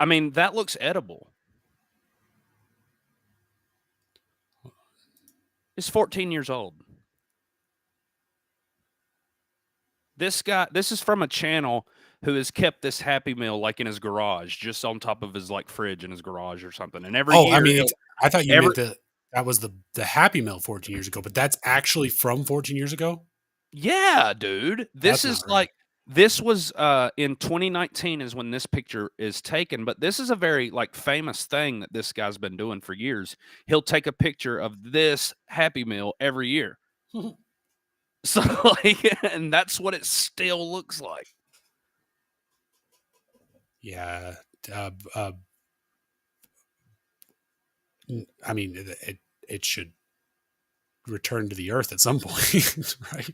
Speaker 2: I mean, that looks edible. It's 14 years old. This is from a channel who has kept this Happy Meal like in his garage, just on top of his like fridge in his garage or something. And every year,
Speaker 3: I mean, I thought you meant that was the Happy Meal 14 years ago, but that's actually from 14 years ago?
Speaker 2: Yeah, dude. This is like, this was in 2019 is when this picture is taken, but this is a very like famous thing that this guy's been doing for years. He'll take a picture of this Happy Meal every year. So like, and that's what it still looks like.
Speaker 3: Yeah. I mean, it should return to the earth at some point, right?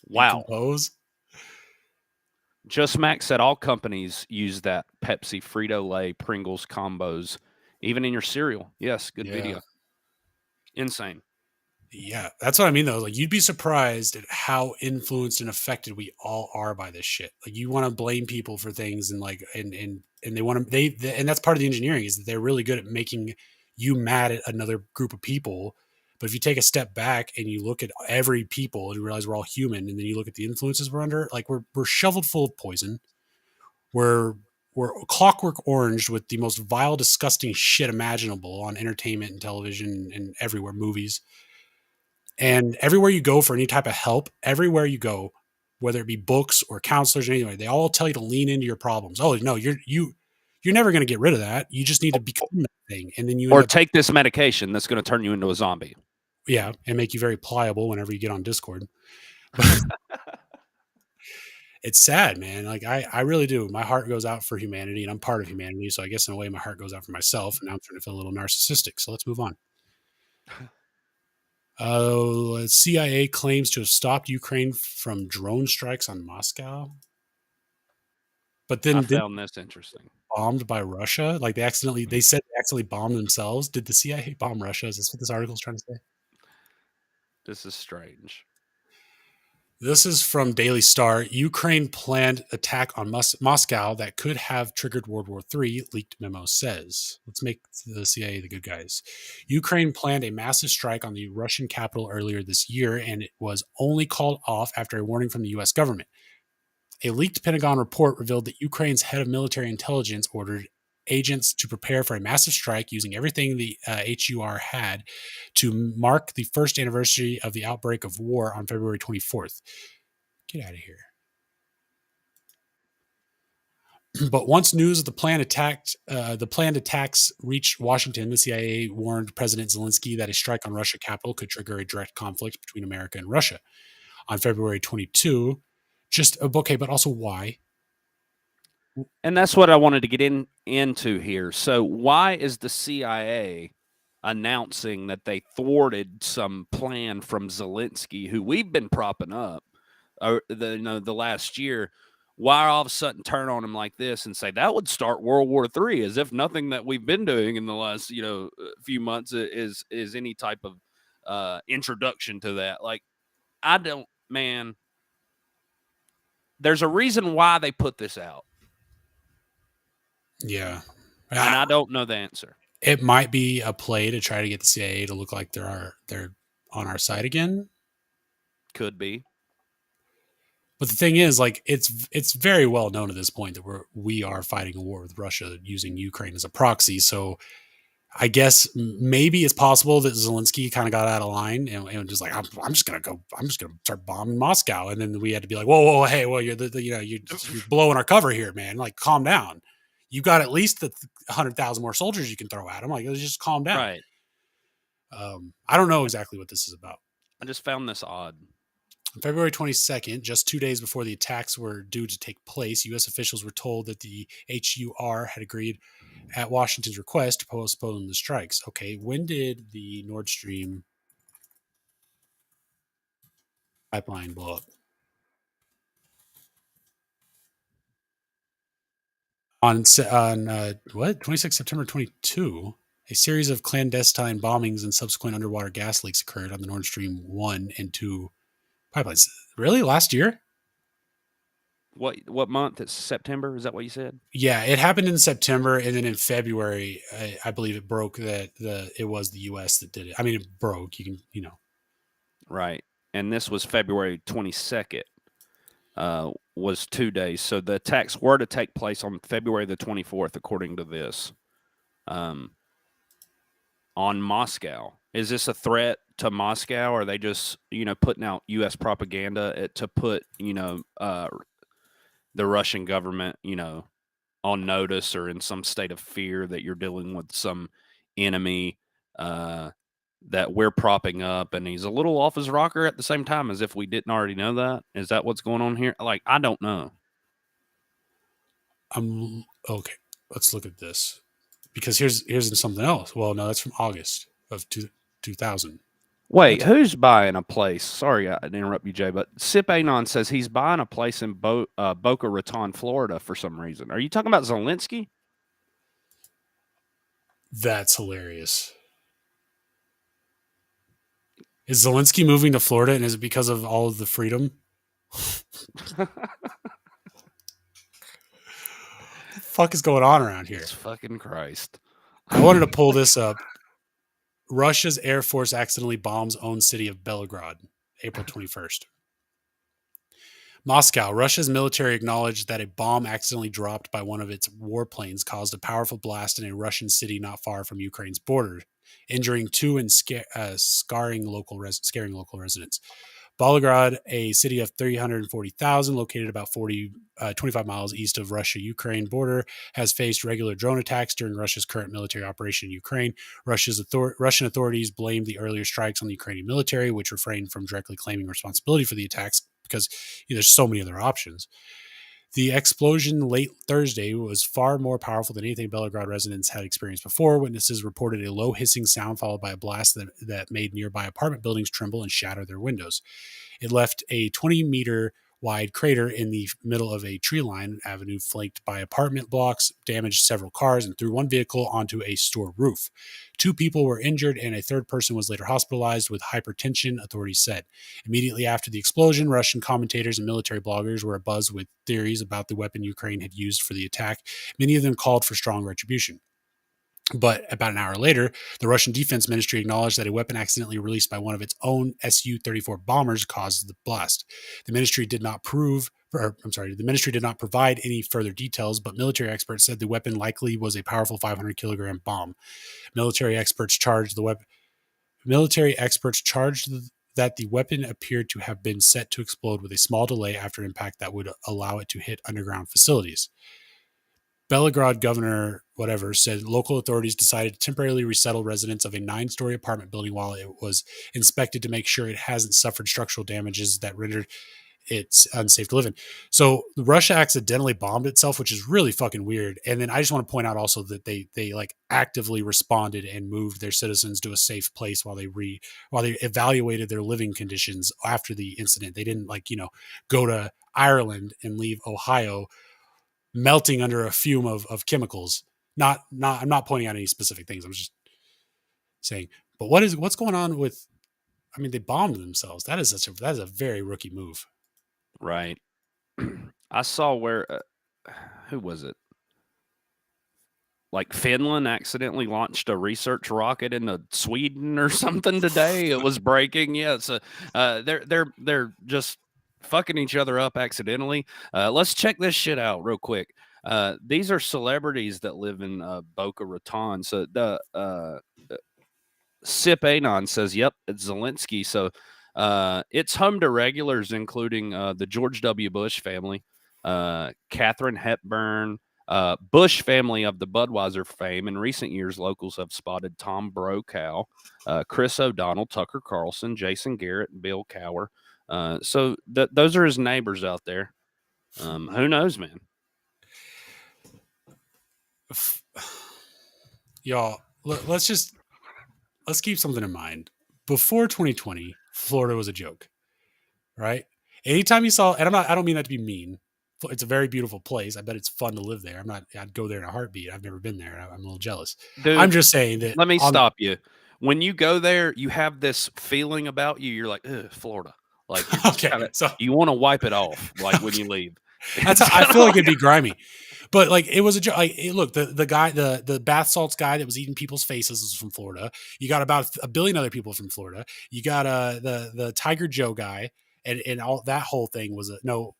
Speaker 2: Wow.
Speaker 3: Decompose.
Speaker 2: Just Max said all companies use that Pepsi, Frito-Lay, Pringles combos, even in your cereal. Yes, good video. Insane.
Speaker 3: Yeah, that's what I mean, though. Like, you'd be surprised at how influenced and affected we all are by this shit. Like, you want to blame people for things, and like, and they want to, and that's part of the engineering, is that they're really good at making you mad at another group of people. But if you take a step back and you look at every people and you realize we're all human, and then you look at the influences we're under, like we're shoveled full of poison. We're clockwork oranged with the most vile, disgusting shit imaginable on entertainment and television and everywhere, movies. And everywhere you go for any type of help, everywhere you go, whether it be books or counselors or anything, they all tell you to lean into your problems. Oh no, you're never going to get rid of that. You just need to become that thing, and then you
Speaker 2: take this medication that's going to turn you into a zombie.
Speaker 3: Yeah, and make you very pliable whenever you get on Discord. It's sad, man. Like I really do. My heart goes out for humanity, and I'm part of humanity. So I guess in a way, my heart goes out for myself. And now I'm starting to feel a little narcissistic. So let's move on. CIA claims to have stopped Ukraine from drone strikes on Moscow. But then
Speaker 2: I found this interesting.
Speaker 3: Bombed by Russia. Like they said they accidentally bombed themselves. Did the CIA bomb Russia? Is this what this article is trying to say?
Speaker 2: This is strange.
Speaker 3: This is from Daily Star. Ukraine planned attack on Moscow that could have triggered World War III, leaked memo says. Let's make the CIA the good guys. Ukraine planned a massive strike on the Russian capital earlier this year, and it was only called off after a warning from the U.S. government. A leaked Pentagon report revealed that Ukraine's head of military intelligence ordered agents to prepare for a massive strike using everything the HUR had to mark the first anniversary of the outbreak of war on February 24th. Get out of here. But once news of the planned attacks reached Washington, the CIA warned President Zelensky that a strike on Russia capital could trigger a direct conflict between America and Russia. On February 22, but also why?
Speaker 2: And that's what I wanted to get into here. So why is the CIA announcing that they thwarted some plan from Zelensky, who we've been propping up the last year? Why all of a sudden turn on him like this and say that would start World War III, as if nothing that we've been doing in the last few months is any type of introduction to that? Like, I don't, man. There's a reason why they put this out.
Speaker 3: Yeah.
Speaker 2: And I don't know the answer.
Speaker 3: It might be a play to try to get the CIA to look like they're on our side again.
Speaker 2: Could be.
Speaker 3: But the thing is, like, it's very well known at this point that we are fighting a war with Russia using Ukraine as a proxy. So I guess maybe it's possible that Zelensky kind of got out of line and just like, I'm just gonna start bombing Moscow, and then we had to be like, whoa, hey, well, you're you're blowing our cover here, man. Like, calm down. You got at least 100,000 more soldiers you can throw at them. Like, let's just calm down.
Speaker 2: Right.
Speaker 3: I don't know exactly what this is about.
Speaker 2: I just found this odd.
Speaker 3: On February 22nd, just 2 days before the attacks were due to take place, U.S. officials were told that the HUR had agreed at Washington's request to postpone the strikes. Okay, when did the Nord Stream pipeline blow up? On 26 September 22, a series of clandestine bombings and subsequent underwater gas leaks occurred on the Nord Stream 1 and 2 pipelines. Really? Last year?
Speaker 2: What month? It's September? Is that what you said?
Speaker 3: Yeah, it happened in September, and then in February, I believe it broke that it was the U.S. that did it. I mean, it broke.
Speaker 2: Right. And this was February 22nd. Was 2 days. So the attacks were to take place on February the 24th, according to this, on Moscow. Is this a threat to Moscow? Or are they just, putting out U.S. propaganda to put, the Russian government, on notice or in some state of fear that you're dealing with some enemy that we're propping up, and he's a little off his rocker at the same time, as if we didn't already know that? Is that what's going on here? Like, I don't know.
Speaker 3: Okay. Let's look at this, because here's something else. Well, no, that's from August of 2000.
Speaker 2: Wait, who's buying a place? Sorry, I didn't interrupt you, Jay, but Sip Anon says he's buying a place in Boca Raton, Florida for some reason. Are you talking about Zelensky?
Speaker 3: That's hilarious. Is Zelensky moving to Florida, and is it because of all of the freedom? What the fuck is going on around here?
Speaker 2: It's fucking Christ.
Speaker 3: I wanted to pull this up. Russia's Air Force accidentally bombs own city of Belgrade, April 21st. Moscow. Russia's military acknowledged that a bomb accidentally dropped by one of its warplanes caused a powerful blast in a Russian city not far from Ukraine's border, injuring 2 and scaring local residents. Belgrade, a city of 340,000, located about 25 miles east of Russia-Ukraine border, has faced regular drone attacks during Russia's current military operation in Ukraine. Russian authorities blamed the earlier strikes on the Ukrainian military, which refrained from directly claiming responsibility for the attacks because there's so many other options. The explosion late Thursday was far more powerful than anything Belgrade residents had experienced before. Witnesses reported a low hissing sound followed by a blast that made nearby apartment buildings tremble and shatter their windows. It left a 20-meter wide crater in the middle of a tree line avenue flanked by apartment blocks, damaged several cars, and threw one vehicle onto a store roof. 2 people were injured, and a third person was later hospitalized with hypertension, authorities said. Immediately after the explosion, Russian commentators and military bloggers were abuzz with theories about the weapon Ukraine had used for the attack. Many of them called for strong retribution. But about an hour later, the Russian Defense Ministry acknowledged that a weapon accidentally released by one of its own Su-34 bombers caused the blast. The ministry did not provide any further details, but military experts said the weapon likely was a powerful 500-kilogram bomb. Military experts charged that the weapon appeared to have been set to explode with a small delay after impact that would allow it to hit underground facilities. Belgorod governor, said local authorities decided to temporarily resettle residents of a 9-story apartment building while it was inspected to make sure it hasn't suffered structural damages that rendered it unsafe to live in. So Russia accidentally bombed itself, which is really fucking weird. And then I just want to point out also that they like actively responded and moved their citizens to a safe place while they evaluated their living conditions after the incident. They didn't go to Ireland and leave Ohio melting under a fume of chemicals. I'm not pointing out any specific things. I'm just saying. But what's going on with? I mean, they bombed themselves. That is a very rookie move.
Speaker 2: Right. I saw where who was it? Like Finland accidentally launched a research rocket into Sweden or something today. It was breaking. Yeah, so they're just fucking each other up accidentally. Let's check this shit out real quick. These are celebrities that live in Boca Raton. So the Sip Anon says, "Yep, it's Zelensky." So it's home to regulars including the George W. Bush family, Katharine Hepburn, Bush family of the Budweiser fame. In recent years, locals have spotted Tom Brokaw, Chris O'Donnell, Tucker Carlson, Jason Garrett, and Bill Cower. So those are his neighbors out there. Who knows, man?
Speaker 3: Y'all, let's keep something in mind. Before 2020, Florida was a joke, right? Anytime you saw, and I don't mean that to be mean. It's a very beautiful place. I bet it's fun to live there. I'd go there in a heartbeat. I've never been there. I'm a little jealous. Dude, I'm just saying that.
Speaker 2: Let me stop you. When you go there, you have this feeling about you. You're like, ugh, Florida. Like, you want to wipe it off, like when you leave.
Speaker 3: That's how I feel like it'd be grimy. But like it was a joke. Like, look, the guy, the bath salts guy that was eating people's faces was from Florida. You got about a billion other people from Florida. You got the Tiger Joe guy, and all that whole thing was no.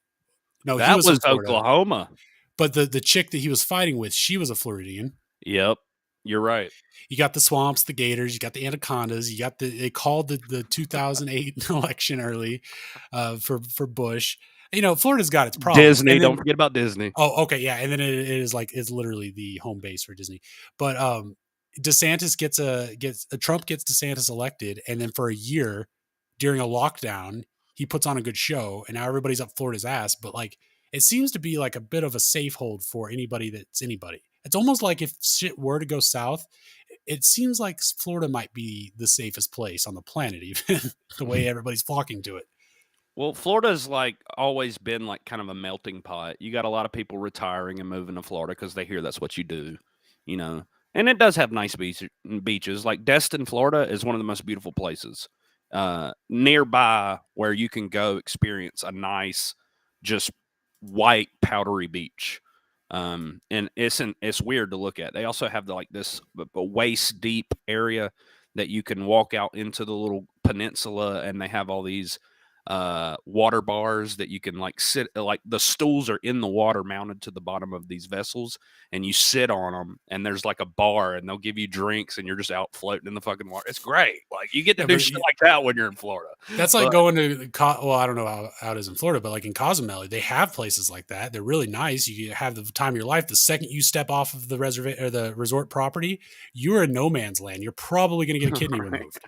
Speaker 2: That he was Oklahoma.
Speaker 3: But the chick that he was fighting with, she was a Floridian.
Speaker 2: Yep, you're right.
Speaker 3: You got the swamps, the gators, you got the anacondas, you got they called the 2008 election early for Bush. Florida's got its problems.
Speaker 2: Disney, don't forget about Disney.
Speaker 3: Oh, okay, yeah, and then it's literally the home base for Disney. But DeSantis Trump gets DeSantis elected, and then for a year during a lockdown, he puts on a good show, and now everybody's up Florida's ass. But like, it seems to be like a bit of a safe hold for anybody that's anybody. It's almost like if shit were to go south, it seems like Florida might be the safest place on the planet, even the way everybody's flocking to it.
Speaker 2: Well, Florida's like always been like kind of a melting pot. You got a lot of people retiring and moving to Florida because they hear that's what you do, and it does have nice beaches. Like Destin, Florida is one of the most beautiful places nearby where you can go experience a nice, just white powdery beach. And it's weird to look at. They also have this waist deep area that you can walk out into the little peninsula, and they have all these water bars that you can like sit, like the stools are in the water mounted to the bottom of these vessels, and you sit on them, and there's like a bar, and they'll give you drinks, and you're just out floating in the fucking water. It's great. Like you get to do shit like that when you're in Florida.
Speaker 3: That's like going to I don't know how it is in Florida, but like in Cozumel, they have places like that. They're really nice. You have the time of your life. The second you step off of the the resort property, you're in no man's land. You're probably going to get a kidney removed.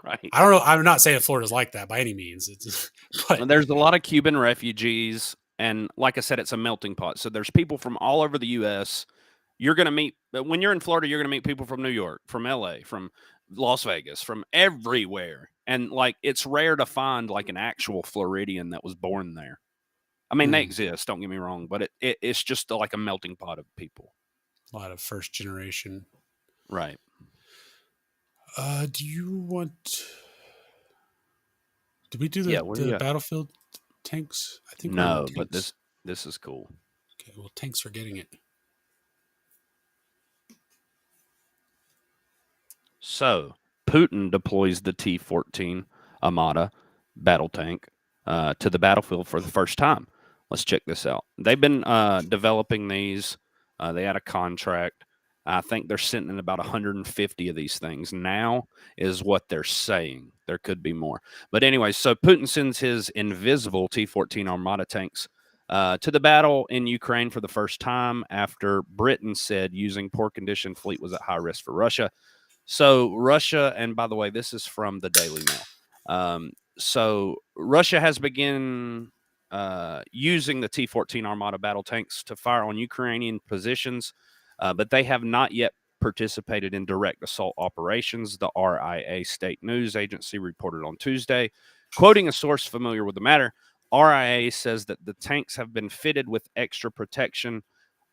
Speaker 2: Right.
Speaker 3: I don't know. I'm not saying Florida's like that by any means.
Speaker 2: But there's a lot of Cuban refugees, and like I said, it's a melting pot. So there's people from all over the U.S. You're going to meet when you're in Florida. You're going to meet people from New York, from L.A., from Las Vegas, from everywhere. And like it's rare to find like an actual Floridian that was born there. I mean, they exist. Don't get me wrong, but it's just like a melting pot of people.
Speaker 3: A lot of first generation.
Speaker 2: Right.
Speaker 3: Do you want? Did we do the battlefield tanks? I think
Speaker 2: no, but this is cool.
Speaker 3: Okay, well, thanks for getting it.
Speaker 2: So Putin deploys the T-14 Armata battle tank to the battlefield for the first time. Let's check this out. They've been developing these. They had a contract. I think they're sitting at about 150 of these things now is what they're saying. There could be more. But anyway, so Putin sends his invisible T-14 Armata tanks to the battle in Ukraine for the first time after Britain said using poor condition fleet was at high risk for Russia. So Russia, and by the way, this is from the Daily Mail. So Russia has begun using the T-14 Armata battle tanks to fire on Ukrainian positions, but they have not yet participated in direct assault operations, the RIA state news agency reported on Tuesday. Quoting a source familiar with the matter, RIA says that the tanks have been fitted with extra protection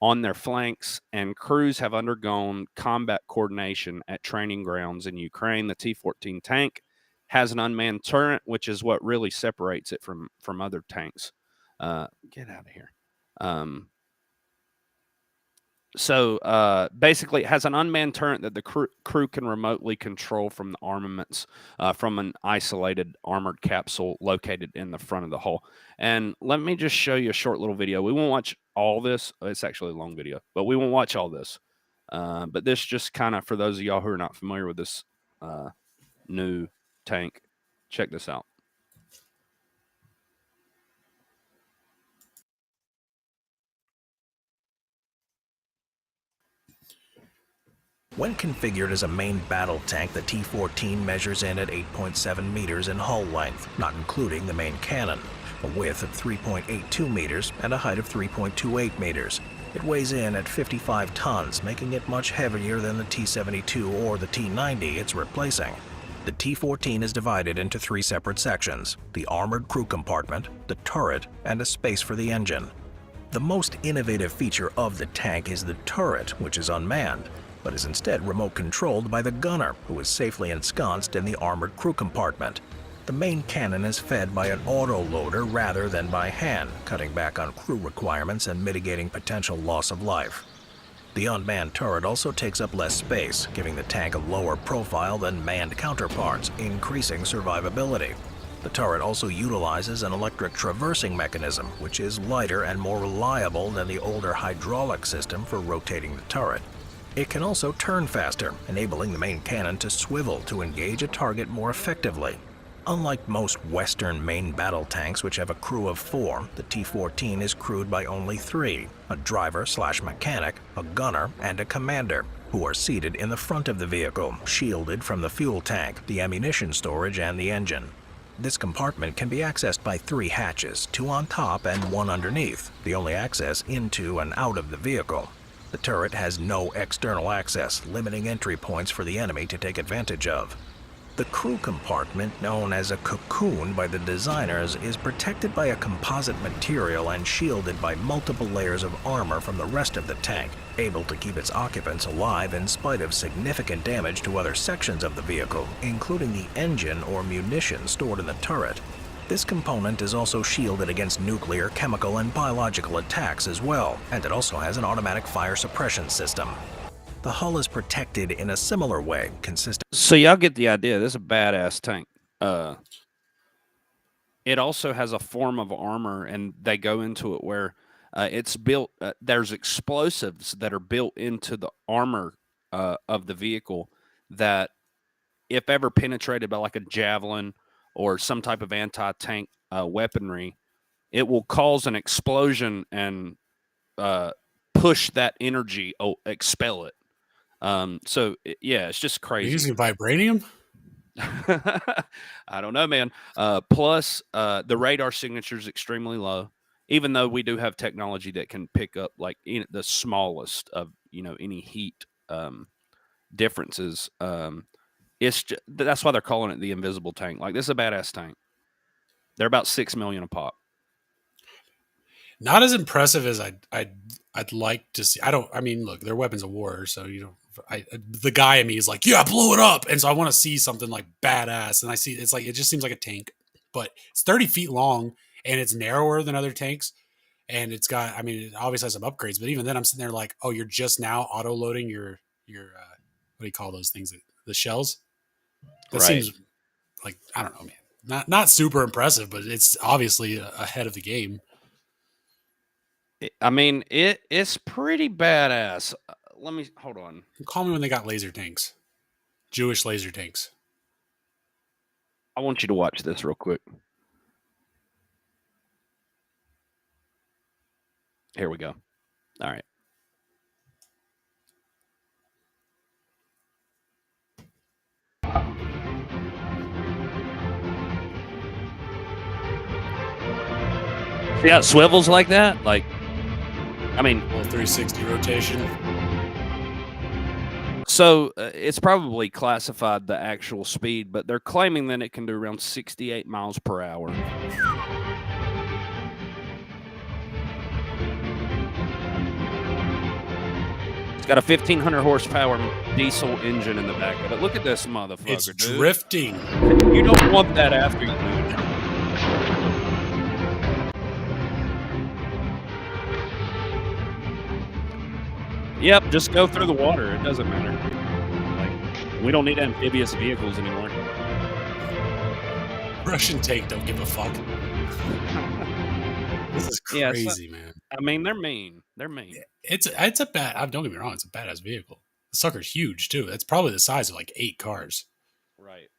Speaker 2: on their flanks, and crews have undergone combat coordination at training grounds in Ukraine. The T-14 tank has an unmanned turret, which is what really separates it from other tanks. Get out of here. So basically, it has an unmanned turret that the crew can remotely control from the armaments from an isolated armored capsule located in the front of the hull. And let me just show you a short little video. We won't watch all this. It's actually a long video, but we won't watch all this. But this just kind of, for those of y'all who are not familiar with this new tank, check this out.
Speaker 11: When configured as a main battle tank, the T-14 measures in at 8.7 meters in hull length, not including the main cannon, a width of 3.82 meters and a height of 3.28 meters. It weighs in at 55 tons, making it much heavier than the T-72 or the T-90 it's replacing. The T-14 is divided into three separate sections: the armored crew compartment, the turret, and a space for the engine. The most innovative feature of the tank is the turret, which is unmanned, but is instead remote-controlled by the gunner, who is safely ensconced in the armored crew compartment. The main cannon is fed by an auto-loader rather than by hand, cutting back on crew requirements and mitigating potential loss of life. The unmanned turret also takes up less space, giving the tank a lower profile than manned counterparts, increasing survivability. The turret also utilizes an electric traversing mechanism, which is lighter and more reliable than the older hydraulic system for rotating the turret. It can also turn faster, enabling the main cannon to swivel to engage a target more effectively. Unlike most Western main battle tanks, which have a crew of 4, the T-14 is crewed by only 3, a driver/mechanic, a gunner, and a commander, who are seated in the front of the vehicle, shielded from the fuel tank, the ammunition storage, and the engine. This compartment can be accessed by 3 hatches, 2 on top and 1 underneath, the only access into and out of the vehicle. The turret has no external access, limiting entry points for the enemy to take advantage of. The crew compartment, known as a cocoon by the designers, is protected by a composite material and shielded by multiple layers of armor from the rest of the tank, able to keep its occupants alive in spite of significant damage to other sections of the vehicle, including the engine or munitions stored in the turret. This component is also shielded against nuclear, chemical, and biological attacks as well, and it also has an automatic fire suppression system. The hull is protected in a similar way, consistent.
Speaker 2: So y'all get the idea. This is a badass tank. It also has a form of armor, and they go into it where it's built. There's explosives that are built into the armor of the vehicle that, if ever penetrated by like a javelin or some type of anti-tank weaponry, it will cause an explosion and push that energy, expel it. Yeah, it's just crazy.
Speaker 3: You're using vibranium?
Speaker 2: I don't know, man. Plus, the radar signature is extremely low, even though we do have technology that can pick up like the smallest of any heat differences. That's why they're calling it the invisible tank. Like, this is a badass tank. They're about $6 million a pop.
Speaker 3: Not as impressive as I'd like to see. I mean, look, they're weapons of war, so the guy in me is like, yeah, blow it up, and so I want to see something like badass, and I see it's like it just seems like a tank, but it's 30 feet long and it's narrower than other tanks, and it's got. I mean, it obviously has some upgrades, but even then, I'm sitting there like, oh, you're just now auto loading your what do you call those things? The shells. That
Speaker 2: Right.
Speaker 3: seems like I don't know, man. Not super impressive, but it's obviously ahead of the game.
Speaker 2: I mean, it's pretty badass. Let me hold on.
Speaker 3: Call me when they got laser tanks, Jewish laser tanks.
Speaker 2: I want you to watch this real quick. Here we go. All right. See how it swivels like that? Like, I mean,
Speaker 3: a little 360 rotation.
Speaker 2: So it's probably classified the actual speed, but they're claiming that it can do around 68 miles per hour. It's got a 1,500 horsepower diesel engine in the back of it. Look at this motherfucker,
Speaker 3: It's
Speaker 2: dude.
Speaker 3: drifting.
Speaker 2: You don't want that after you, dude. Yep, just go through the water. It doesn't matter. Like, we don't need amphibious vehicles anymore.
Speaker 3: Russian tank don't give a fuck. This is crazy, man.
Speaker 2: I mean, they're mean. They're mean.
Speaker 3: It's a bad. Don't get me wrong. It's a badass vehicle. The sucker's huge too. That's probably the size of like 8 cars.
Speaker 2: Right.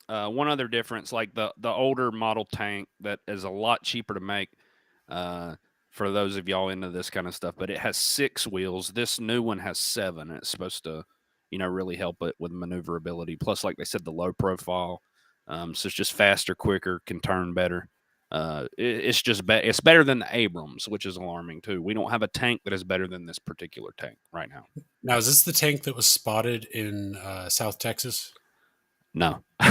Speaker 2: One other difference, like the older model tank that is a lot cheaper to make. For those of y'all into this kind of stuff, but it has 6 wheels. This new one has 7. It's supposed to, really help it with maneuverability. Plus, like they said, the low profile. So it's just faster, quicker, can turn better. It's just it's better than the Abrams, which is alarming too. We don't have a tank that is better than this particular tank right now.
Speaker 3: Now, is this the tank that was spotted in South Texas?
Speaker 2: No.
Speaker 3: So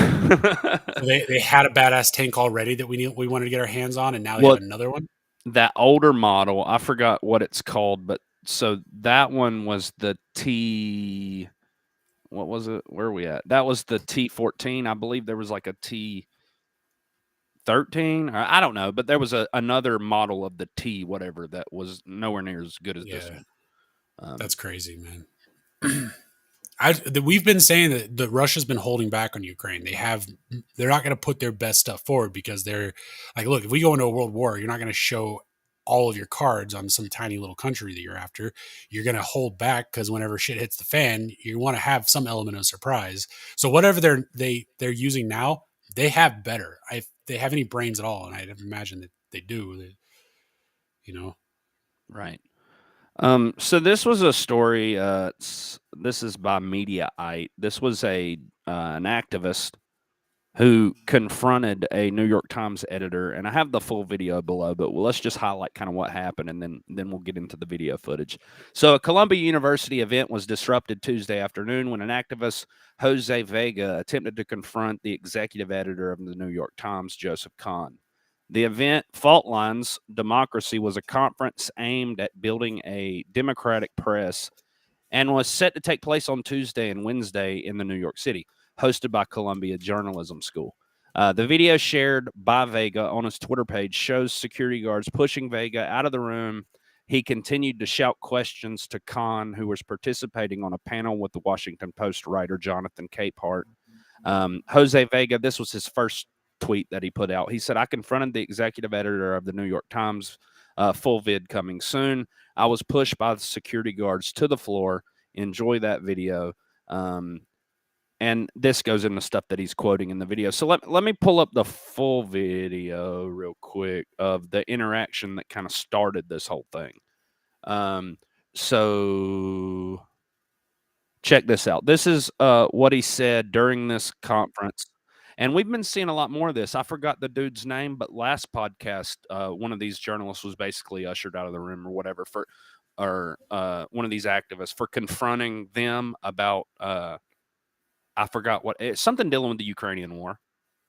Speaker 3: they had a badass tank already that we wanted to get our hands on, and now they have another one.
Speaker 2: That older model, I forgot what it's called, but so that one was the T. What was it? Where are we at? That was the T14. I believe there was like a T13, or I don't know, but there was another model of the T whatever that was nowhere near as good as this one.
Speaker 3: That's crazy, man. We've been saying that Russia's been holding back on Ukraine. They're not going to put their best stuff forward because they're like, look, if we go into a world war, you're not going to show all of your cards on some tiny little country that you're after. You're going to hold back because whenever shit hits the fan, you want to have some element of surprise. So whatever they're using now, they have better. If they have any brains at all, and I'd imagine that they do.
Speaker 2: Right. So this was a story. This is by Mediaite. This was an activist who confronted a New York Times editor, and I have the full video below. But let's just highlight kind of what happened, and then we'll get into the video footage. So, a Columbia University event was disrupted Tuesday afternoon when an activist, Jose Vega, attempted to confront the executive editor of the New York Times, Joseph Kahn. The event, Fault Lines Democracy, was a conference aimed at building a democratic press and was set to take place on Tuesday and Wednesday in the New York City, hosted by Columbia Journalism School. The video shared by Vega on his Twitter page shows security guards pushing Vega out of the room. He continued to shout questions to Kahn, who was participating on a panel with the Washington Post writer Jonathan Capehart. Jose Vega, this was his first tweet that he put out. He said, "I confronted the executive editor of the New York Times, full vid coming soon. I was pushed by the security guards to the floor. Enjoy that video." And this goes into stuff that he's quoting in the video. So let me pull up the full video real quick of the interaction that kind of started this whole thing. So check this out. This is what he said during this conference. And we've been seeing a lot more of this. I forgot the dude's name, but last podcast, one of these journalists was basically ushered out of the room or whatever one of these activists for confronting them about, I forgot something dealing with the Ukrainian war.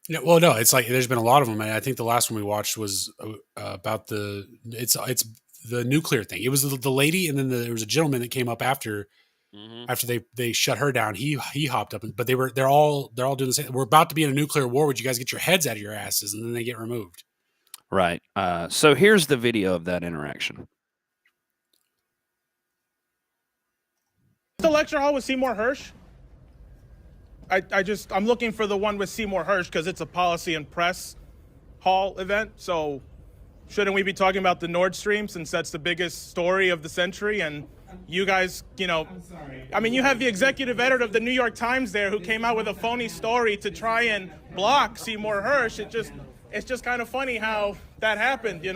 Speaker 3: Yeah, well, no, it's like there's been a lot of them, and I think the last one we watched was about it's the nuclear thing. It was the lady, and then there was a gentleman that came up after they shut her down. He hopped up, but they're all doing the same. We're about to be in a nuclear war. Would you guys get your heads out of your asses? And then they get removed.
Speaker 2: Right. So here's the video of that interaction.
Speaker 12: The lecture hall with Seymour Hersh. I'm looking for the one with Seymour Hersh because it's a policy and press hall event. So shouldn't we be talking about the Nord Stream since that's the biggest story of the century? And you guys, I mean, you have the executive editor of the New York Times there who came out with a phony story to try and block Seymour Hersh. It's just kind of funny how that happened,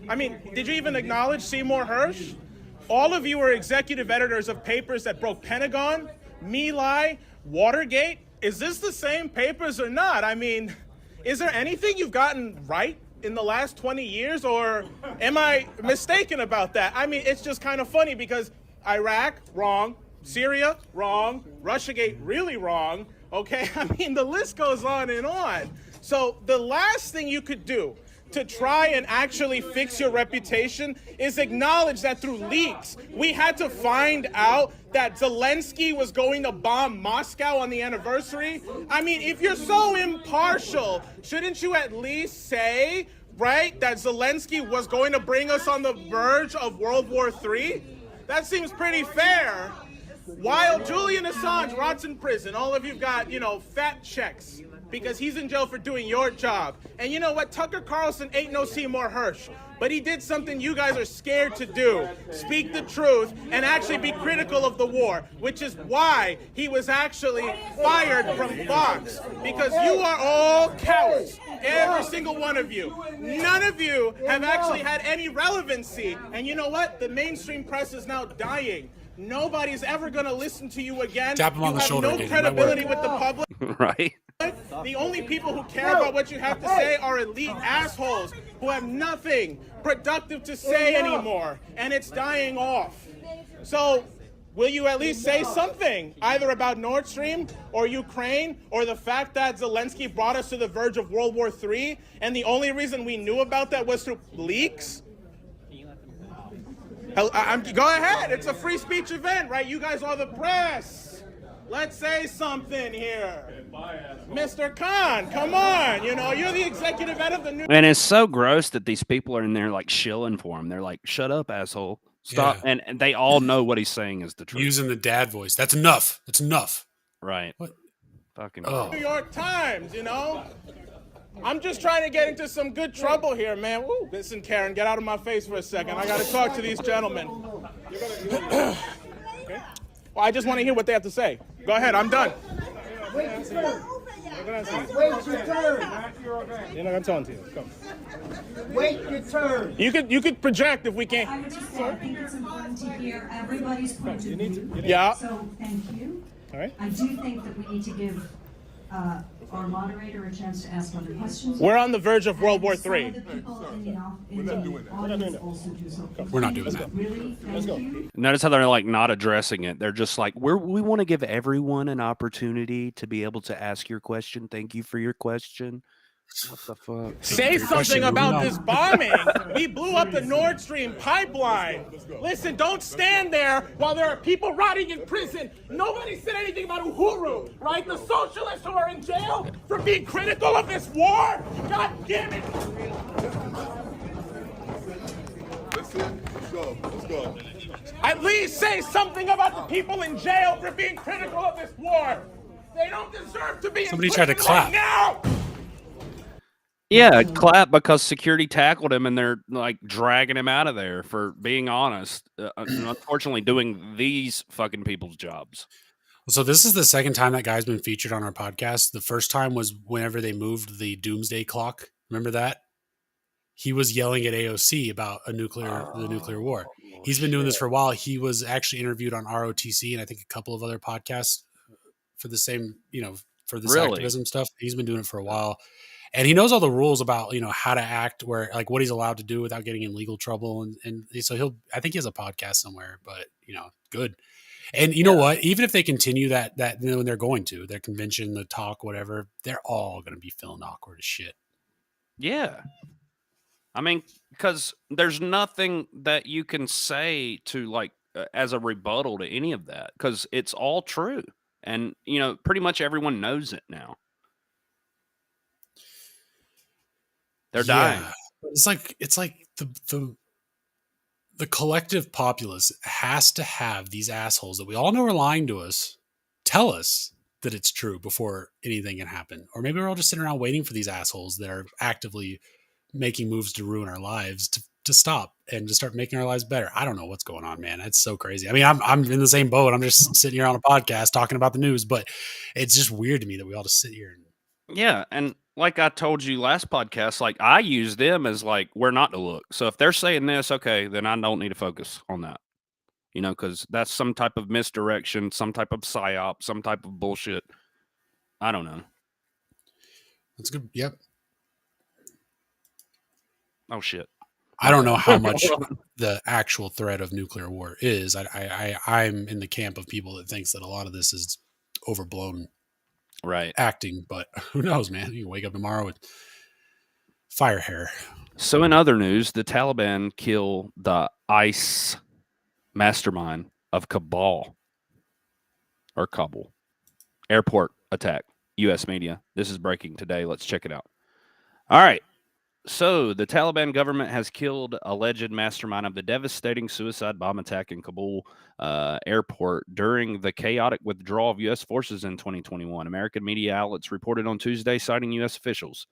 Speaker 12: I mean, did you even acknowledge Seymour Hersh? All of you are executive editors of papers that broke Pentagon, My Lai, Watergate. Is this the same papers or not? I mean, is there anything you've gotten right in the last 20 years, or am I mistaken about that? I mean, it's just kind of funny because Iraq, wrong. Syria, wrong. Russiagate, really wrong. Okay, I mean, the list goes on and on. So the last thing you could do to try and actually fix your reputation is acknowledge that through leaks, we had to find out that Zelensky was going to bomb Moscow on the anniversary. I mean, if you're so impartial, shouldn't you at least say, right, that Zelensky was going to bring us on the verge of World War III? That seems pretty fair. While Julian Assange rots in prison, all of you've got, fat checks because he's in jail for doing your job. And you know what? Tucker Carlson ain't no Seymour Hersh, but he did something you guys are scared to do. Speak the truth and actually be critical of the war, which is why he was actually fired from Fox, because you are all cowards. Every single one of you. None of you have actually had any relevancy. And you know what? The mainstream press is now dying. Nobody's ever going to listen to you again.
Speaker 3: Tap him on the shoulder.
Speaker 12: You have no credibility with the public.
Speaker 2: Right.
Speaker 12: The only people who care about what you have to say are elite assholes who have nothing productive to say anymore, and it's dying off. So will you at least say something, either about Nord Stream or Ukraine or the fact that Zelensky brought us to the verge of World War III, and the only reason we knew about that was through leaks? Go ahead. It's a free speech event, right? You guys are the press. Let's say something here. Mr. Khan, come on. You're the executive editor of the New.
Speaker 2: And it's so gross that these people are in there like shilling for him. They're like, shut up, asshole. Stop. Yeah. And they all know what he's saying is the truth.
Speaker 3: Using the dad voice. That's enough. That's enough.
Speaker 2: Right. What? Fucking
Speaker 12: New York Times, I'm just trying to get into some good trouble here, man. Woo. Listen, Karen, get out of my face for a second. I got to talk to these gentlemen. Okay. Well, I just want to hear what they have to say. Go ahead, I'm done. Wait your turn. Wait your turn. You're not talking to you. Come. Wait your turn. You could project if we can't.
Speaker 13: I would just say I think it's important to hear everybody's point of view.
Speaker 12: Yeah.
Speaker 13: So thank you.
Speaker 12: All right.
Speaker 13: I do think that we need to give our moderator a chance to ask other questions.
Speaker 12: We're on the verge of World War III.
Speaker 13: We're not doing that.
Speaker 3: We're not doing that.
Speaker 13: Really? Thank you.
Speaker 2: Notice how they're like not addressing it. They're just like, we want to give everyone an opportunity to be able to ask your question. Thank you for your question. What the fuck?
Speaker 12: Say something about this bombing. We blew up the Nord Stream pipeline. Listen, don't stand there while there are people rotting in prison. Nobody said anything about Uhuru, right? The socialists who are in jail for being critical of this war. God damn it. Let's go. At least say something about the people in jail for being critical of this war. They don't deserve to be.
Speaker 3: Somebody tried to clap.
Speaker 12: Right now.
Speaker 2: Yeah, clap because security tackled him and they're like dragging him out of there for being honest. Unfortunately, doing these fucking people's jobs.
Speaker 3: So this is the second time that guy's been featured on our podcast. The first time was whenever they moved the doomsday clock. Remember that? He was yelling at AOC about the nuclear war. He's been doing this for a while. He was actually interviewed on ROTC and I think a couple of other podcasts for the same, for this activism stuff. He's been doing it for a while. And he knows all the rules about, how to act, where like what he's allowed to do without getting in legal trouble. And so I think he has a podcast somewhere, but good. And you know what? Even if they continue that when they're going to their convention, the talk, whatever, they're all going to be feeling awkward as shit.
Speaker 2: Yeah. I mean, because there's nothing that you can say to like as a rebuttal to any of that, because it's all true, and pretty much everyone knows it now. They're dying.
Speaker 3: It's like the collective populace has to have these assholes that we all know are lying to us tell us that it's true before anything can happen. Or maybe we're all just sitting around waiting for these assholes that are actively making moves to ruin our lives to stop and to start making our lives better. I don't know what's going on, man. It's so crazy. I mean, I'm in the same boat. I'm just sitting here on a podcast talking about the news, but it's just weird to me that we all just sit here and
Speaker 2: Yeah, and like I told you last podcast, like I use them as like where not to look. So if they're saying this, okay, then I don't need to focus on that. Because that's some type of misdirection, some type of psyop, some type of bullshit. I don't know.
Speaker 3: That's good. Yep.
Speaker 2: Oh shit.
Speaker 3: I don't know how much the actual threat of nuclear war is. I'm in the camp of people that thinks that a lot of this is overblown acting, but who knows, man? You can wake up tomorrow with fire hair.
Speaker 2: So in other news, the Taliban kill the ICE mastermind of Kabul airport attack. U.S. media. This is breaking today. Let's check it out. All right. So the Taliban government has killed alleged mastermind of the devastating suicide bomb attack in Kabul airport during the chaotic withdrawal of U.S. forces in 2021. American media outlets reported on Tuesday, citing U.S. officials.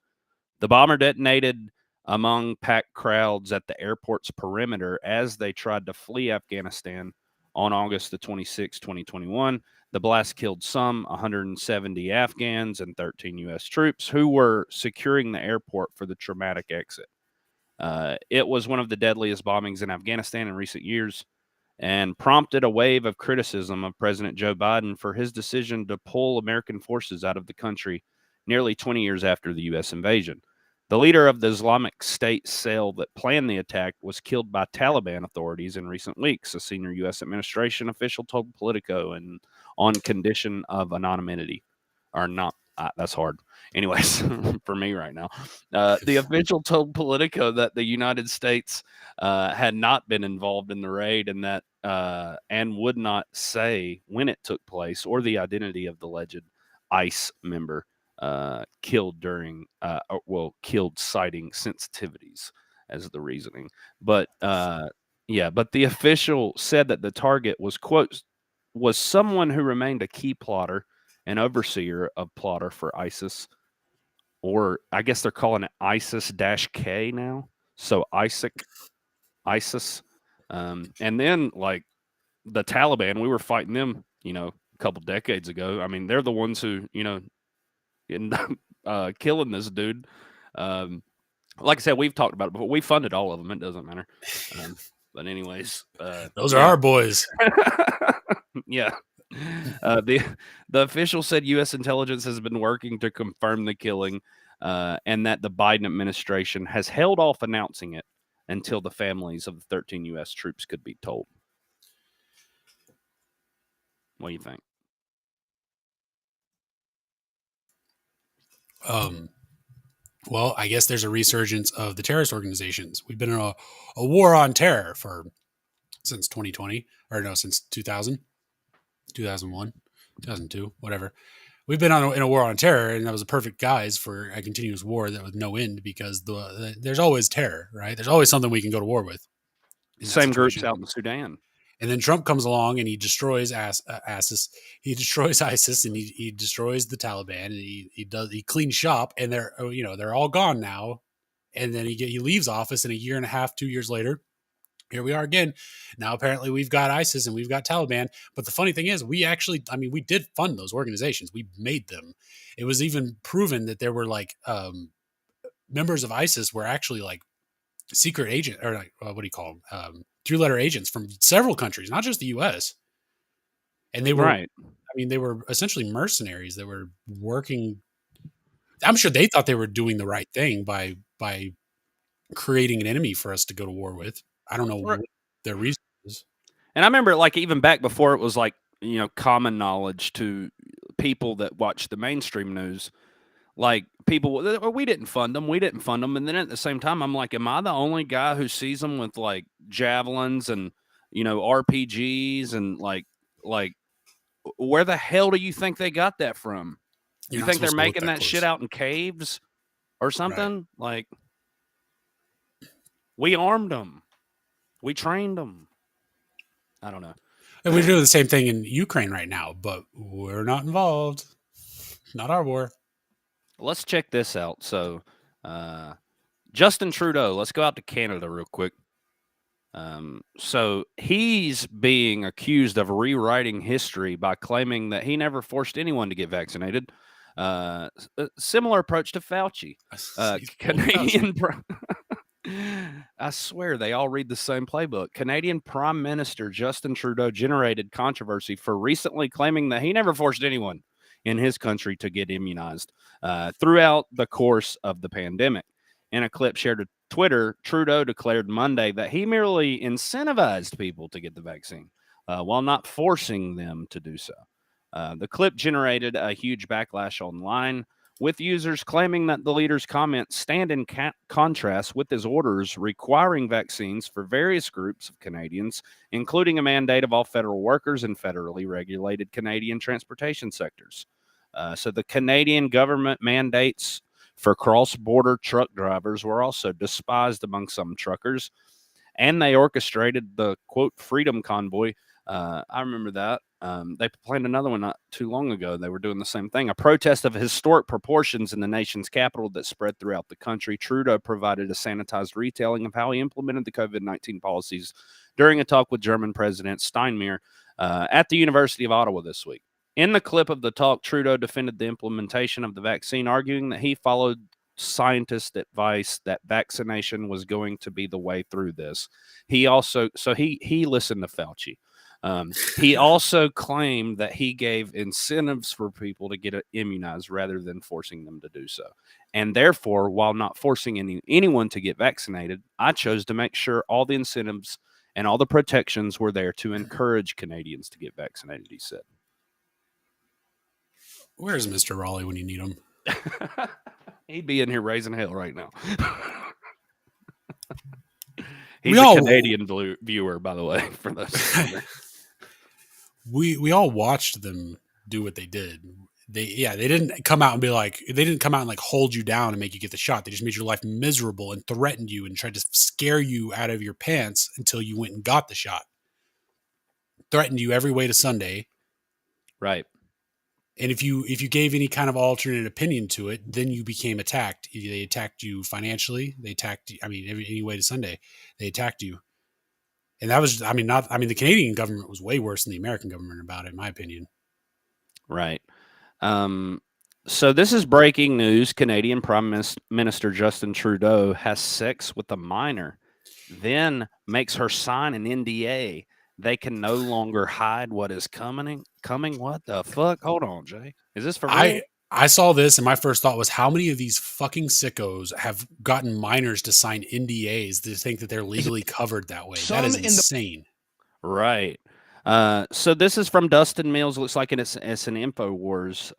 Speaker 2: The bomber detonated among packed crowds at the airport's perimeter as they tried to flee Afghanistan on August the 26th, 2021. The blast killed some 170 Afghans and 13 U.S. troops who were securing the airport for the traumatic exit. It was one of the deadliest bombings in Afghanistan in recent years and prompted a wave of criticism of President Joe Biden for his decision to pull American forces out of the country nearly 20 years after the U.S. invasion. The leader of the Islamic State cell that planned the attack was killed by Taliban authorities in recent weeks, a senior U.S. administration official told Politico, and on condition of anonymity. Or not, that's hard. Anyways, for me right now. The official told Politico that the United States had not been involved in the raid and that and would not say when it took place or the identity of the alleged ICE member killed citing sensitivities as the reasoning. But but the official said that the target was, quote, was someone who remained a key plotter and overseer of plotter for ISIS, or I guess they're calling it ISIS-K now. So ISIS. And then like the Taliban, we were fighting them, a couple decades ago. I mean, they're the ones who, killing this dude. Like I said, we've talked about it, but we funded all of them. It doesn't matter. But anyways,
Speaker 3: those are our boys.
Speaker 2: Yeah. The official said U.S. intelligence has been working to confirm the killing, and that the Biden administration has held off announcing it until the families of the 13 U.S. troops could be told. What do you think?
Speaker 3: Well, I guess there's a resurgence of the terrorist organizations. We've been in a war on terror since 2020, or no, since 2000, 2001, 2002, whatever. We've been in a war on terror, and that was a perfect guise for a continuous war that with no end, because there's always terror, right? There's always something we can go to war with.
Speaker 2: Same groups out in Sudan.
Speaker 3: And then Trump comes along and he destroys ISIS. He destroys ISIS and he destroys the Taliban, and he cleans shop, and they're all gone now. And then he leaves office, and a year and a half, 2 years later, here we are again. Now apparently we've got ISIS and we've got Taliban. But the funny thing is, we did fund those organizations. We made them. It was even proven that there were like members of ISIS were actually like secret agent, or like what do you call them? 3-letter agents from several countries, not just the U.S. And they were,
Speaker 2: right.
Speaker 3: I mean, they were essentially mercenaries that were working. I'm sure they thought they were doing the right thing by creating an enemy for us to go to war with. I don't know what their reason is.
Speaker 2: And I remember, like, even back before it was like common knowledge to people that watch the mainstream news. Like people, we didn't fund them. And then at the same time, I'm like, am I the only guy who sees them with like javelins and, RPGs and like, where the hell do you think they got that from? You think they're making that shit out in caves or something? Right. Like, we armed them. We trained them. I don't know.
Speaker 3: And we're doing the same thing in Ukraine right now, but we're not involved. Not our war.
Speaker 2: Let's check this out. So, Justin Trudeau, let's go out to Canada real quick. So he's being accused of rewriting history by claiming that he never forced anyone to get vaccinated. Similar approach to Fauci. Canadian. I swear they all read the same playbook. Canadian Prime Minister Justin Trudeau generated controversy for recently claiming that he never forced anyone in his country to get immunized throughout the course of the pandemic. In a clip shared to Twitter, Trudeau declared Monday that he merely incentivized people to get the vaccine while not forcing them to do so. The clip generated a huge backlash online, with users claiming that the leader's comments stand in contrast with his orders requiring vaccines for various groups of Canadians, including a mandate of all federal workers and federally regulated Canadian transportation sectors. So the Canadian government mandates for cross-border truck drivers were also despised among some truckers, and they orchestrated the, quote, Freedom Convoy. I remember that. They planned another one not too long ago. They were doing the same thing. A protest of historic proportions in the nation's capital that spread throughout the country. Trudeau provided a sanitized retelling of how he implemented the COVID-19 policies during a talk with German President Steinmeier at the University of Ottawa this week. In the clip of the talk, Trudeau defended the implementation of the vaccine, arguing that he followed scientist advice that vaccination was going to be the way through this. He listened to Fauci. He also claimed that he gave incentives for people to get immunized rather than forcing them to do so. And therefore, while not forcing anyone to get vaccinated, I chose to make sure all the incentives and all the protections were there to encourage Canadians to get vaccinated, he said.
Speaker 3: Where's Mr. Raleigh when you need him?
Speaker 2: He'd be in here raising hell right now. He's a Canadian viewer, by the way, for those.
Speaker 3: We all watched them do what they did. They didn't come out and be like, they didn't come out and like hold you down and make you get the shot. They just made your life miserable and threatened you and tried to scare you out of your pants until you went and got the shot. Threatened you every way to Sunday.
Speaker 2: Right.
Speaker 3: And if you gave any kind of alternate opinion to it, then you became attacked. They attacked you financially. They attacked you, any way to Sunday, they attacked you. And that was, the Canadian government was way worse than the American government about it, in my opinion.
Speaker 2: Right. So this is breaking news. Canadian Prime Minister Justin Trudeau has sex with a minor, then makes her sign an NDA. They can no longer hide what is coming. What the fuck? Hold on, Jay. Is this for real?
Speaker 3: I saw this and my first thought was, how many of these fucking sickos have gotten minors to sign NDAs to think that they're legally covered that way? That is insane.
Speaker 2: Right. So this is from Dustin Mills. Looks like it's an InfoWars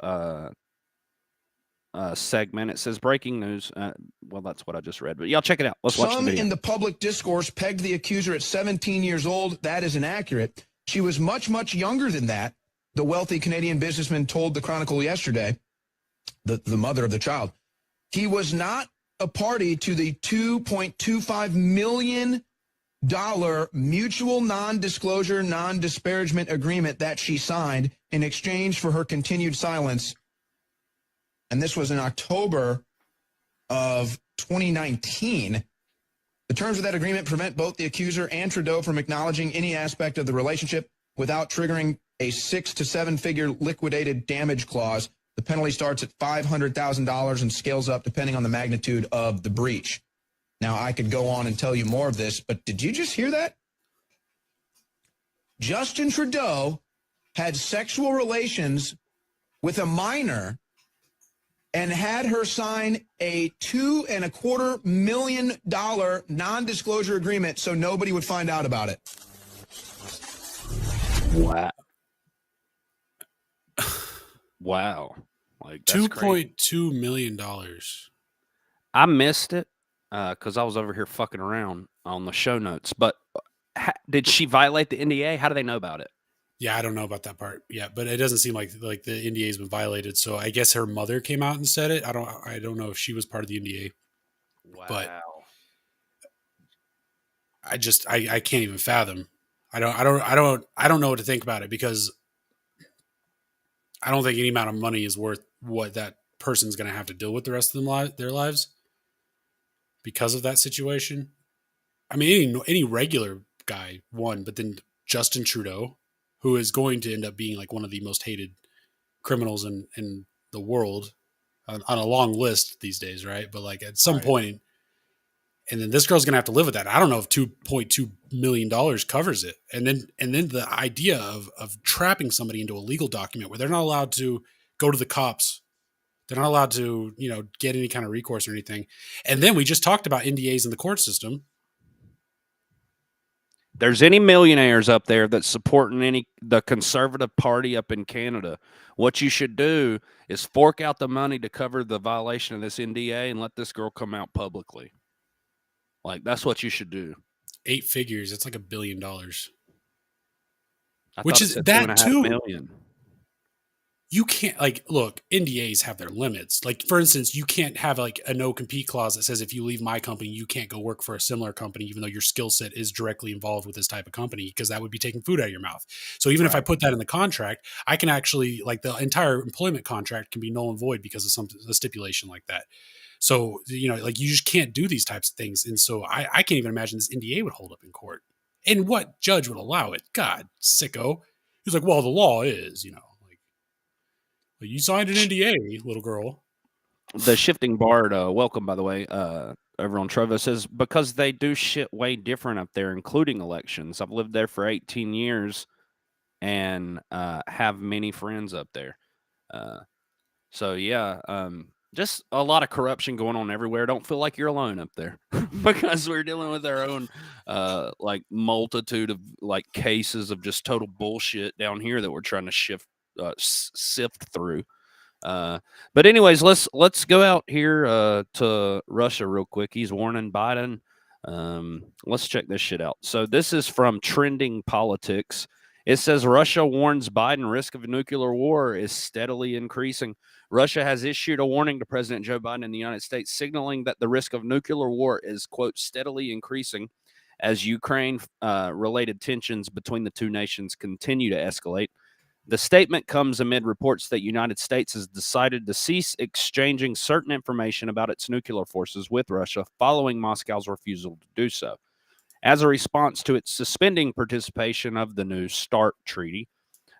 Speaker 2: segment. It says breaking news. Well, that's what I just read, but y'all check it out. Let's watch the video.
Speaker 14: Some in the public discourse pegged the accuser at 17 years old. That is inaccurate. She was much, much younger than that. The wealthy Canadian businessman told the Chronicle yesterday, the mother of the child. He was not a party to the $2.25 million mutual non-disclosure, non-disparagement agreement that she signed in exchange for her continued silence. And this was in October of 2019. The terms of that agreement prevent both the accuser and Trudeau from acknowledging any aspect of the relationship without triggering a 6 to 7 figure liquidated damage clause. The penalty starts at $500,000 and scales up depending on the magnitude of the breach. Now, I could go on and tell you more of this, but did you just hear that? Justin Trudeau had sexual relations with a minor and had her sign a $2.25 million non-disclosure agreement so nobody would find out about it.
Speaker 2: Wow. Wow. Like that's crazy.
Speaker 3: $2.2 million.
Speaker 2: I missed it because I was over here fucking around on the show notes. But did she violate the NDA? How do they know about it?
Speaker 3: Yeah, I don't know about that part yet, but it doesn't seem like the NDA has been violated. So I guess her mother came out and said it. I don't know if she was part of the NDA.
Speaker 2: Wow.
Speaker 3: But I can't even fathom. I don't know what to think about it, because I don't think any amount of money is worth what that person's going to have to deal with the rest of their lives because of that situation. I mean, any regular guy won, but then Justin Trudeau, who is going to end up being like one of the most hated criminals in the world on a long list these days, right? But like at some point, and then this girl's going to have to live with that. I don't know if $2.2 million covers it. And then the idea of trapping somebody into a legal document where they're not allowed to go to the cops. They're not allowed to, get any kind of recourse or anything. And then we just talked about NDAs in the court system.
Speaker 2: There's any millionaires up there that's supporting the Conservative Party up in Canada, what you should do is fork out the money to cover the violation of this NDA and let this girl come out publicly. Like, that's what you should do.
Speaker 3: 8 figures. It's like $1 billion.
Speaker 2: Which is that too. Million.
Speaker 3: You can't look, NDAs have their limits. Like, for instance, you can't have like a no compete clause that says if you leave my company, you can't go work for a similar company, even though your skill set is directly involved with this type of company, because that would be taking food out of your mouth. So even if I put that in the contract, I can actually, like, the entire employment contract can be null and void because of a stipulation like that. So, you just can't do these types of things. And so I can't even imagine this NDA would hold up in court. And what judge would allow it? God, sicko. He's like, well, the law is, Well, you signed an NDA, little girl.
Speaker 2: The Shifting Bard, welcome, by the way, over on Trovo, says, because they do shit way different up there, including elections. I've lived there for 18 years and have many friends up there. Just a lot of corruption going on everywhere. Don't feel like you're alone up there because we're dealing with our own multitude of cases of just total bullshit down here that we're trying to sift through. But anyways, let's go out here to Russia real quick. He's warning Biden. Let's check this shit out. So this is from Trending Politics. It says Russia warns Biden risk of nuclear war is steadily increasing. Russia has issued a warning to President Joe Biden in the United States, signaling that the risk of nuclear war is, quote, steadily increasing as Ukraine-related tensions between the two nations continue to escalate. The statement comes amid reports that the United States has decided to cease exchanging certain information about its nuclear forces with Russia following Moscow's refusal to do so. As a response to its suspending participation of the new START treaty,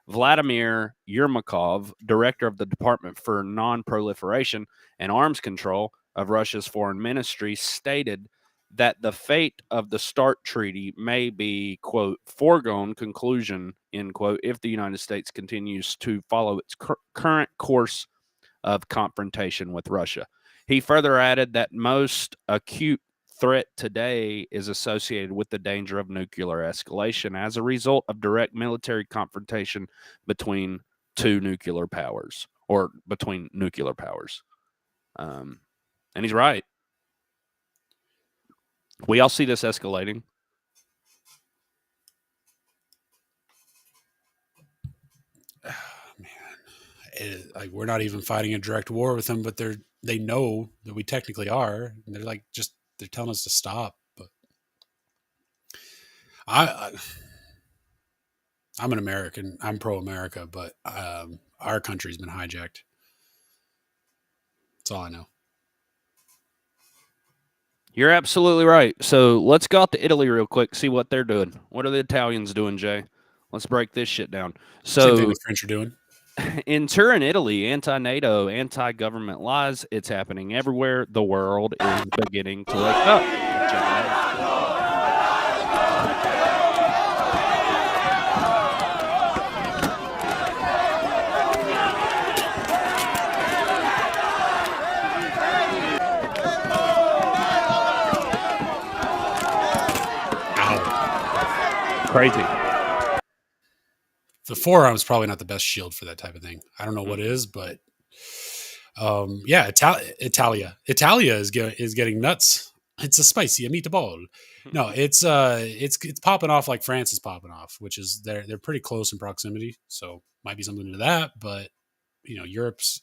Speaker 2: Vladimir Yermakov, director of the Department for Non-Proliferation and Arms Control of Russia's foreign ministry, stated that the fate of the START treaty may be, quote, foregone conclusion, end quote, if the United States continues to follow its current course of confrontation with Russia. He further added that most acute threat today is associated with the danger of nuclear escalation as a result of direct military confrontation between nuclear powers. And he's right. We all see this escalating.
Speaker 3: Man, we're not even fighting a direct war with them, but they know that we technically are. And they're telling us to stop. But I'm an American. I'm pro-America, but our country's been hijacked. That's all I know.
Speaker 2: You're absolutely right. So let's go out to Italy real quick, see what they're doing. What are the Italians doing, Jay? Let's break this shit down. So
Speaker 3: same thing the French are doing.
Speaker 2: In Turin, Italy, anti-NATO, anti-government lies. It's happening everywhere. The world is beginning to wake up.
Speaker 3: Crazy. The forearm is probably not the best shield for that type of thing. I don't know what is, but yeah, Italia is getting nuts. It's a spicy meatball. No, it's popping off like France is popping off, which is they're pretty close in proximity, so might be something to that. But Europe's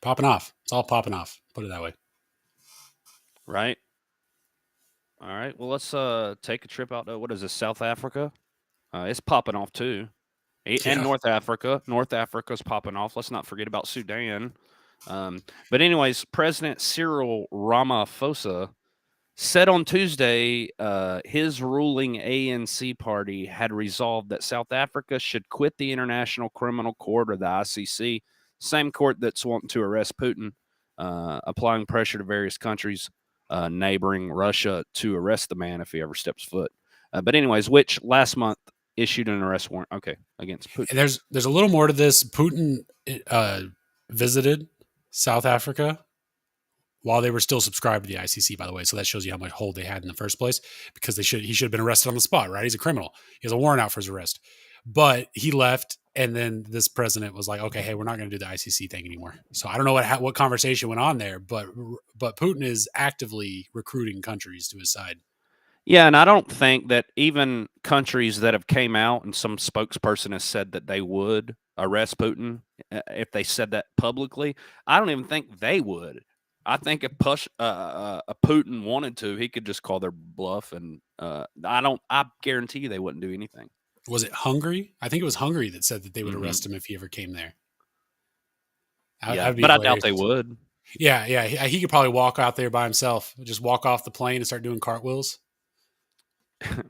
Speaker 3: popping off. It's all popping off. Put it that way.
Speaker 2: Right. All right. Well, let's take a trip out to what is this, South Africa? It's popping off too, and North Africa. North Africa's popping off. Let's not forget about Sudan. But anyways, President Cyril Ramaphosa said on Tuesday his ruling ANC party had resolved that South Africa should quit the International Criminal Court, or the ICC, same court that's wanting to arrest Putin, applying pressure to various countries neighboring Russia to arrest the man if he ever steps foot. But anyways, which last month issued an arrest warrant, against Putin.
Speaker 3: And there's a little more to this. Putin visited South Africa while they were still subscribed to the ICC, by the way. So that shows you how much hold they had in the first place, because he should have been arrested on the spot, right? He's a criminal. He has a warrant out for his arrest. But he left, and then this president was like, okay, hey, we're not going to do the ICC thing anymore. So I don't know what conversation went on there, but Putin is actively recruiting countries to his side.
Speaker 2: Yeah, and I don't think that even countries that have came out and some spokesperson has said that they would arrest Putin, if they said that publicly, I don't even think they would. I think if Putin wanted to, he could just call their bluff, and I guarantee you they wouldn't do anything.
Speaker 3: Was it Hungary? I think it was Hungary that said that they would arrest him if he ever came there.
Speaker 2: But I doubt they would.
Speaker 3: Yeah, he could probably walk out there by himself, just walk off the plane and start doing cartwheels.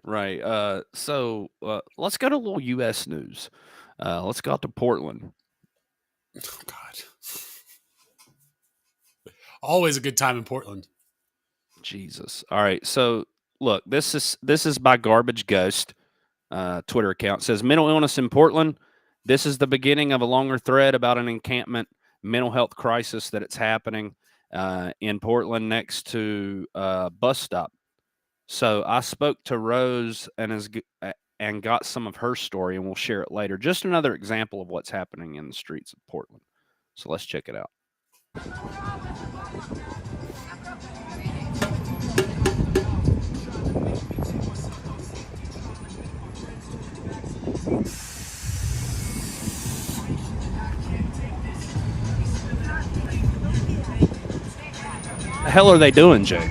Speaker 2: Right. So let's go to a little U.S. news. Let's go out to Portland.
Speaker 3: Oh, God. Always a good time in Portland.
Speaker 2: Jesus. All right. So look, this is by Garbage Ghost. Twitter account says mental illness in Portland. This is the beginning of a longer thread about an encampment mental health crisis that it's happening in Portland next to a bus stop. So I spoke to Rose and got some of her story, and we'll share it later. Just another example of what's happening in the streets of Portland. So let's check it out. The hell are they doing, Jay?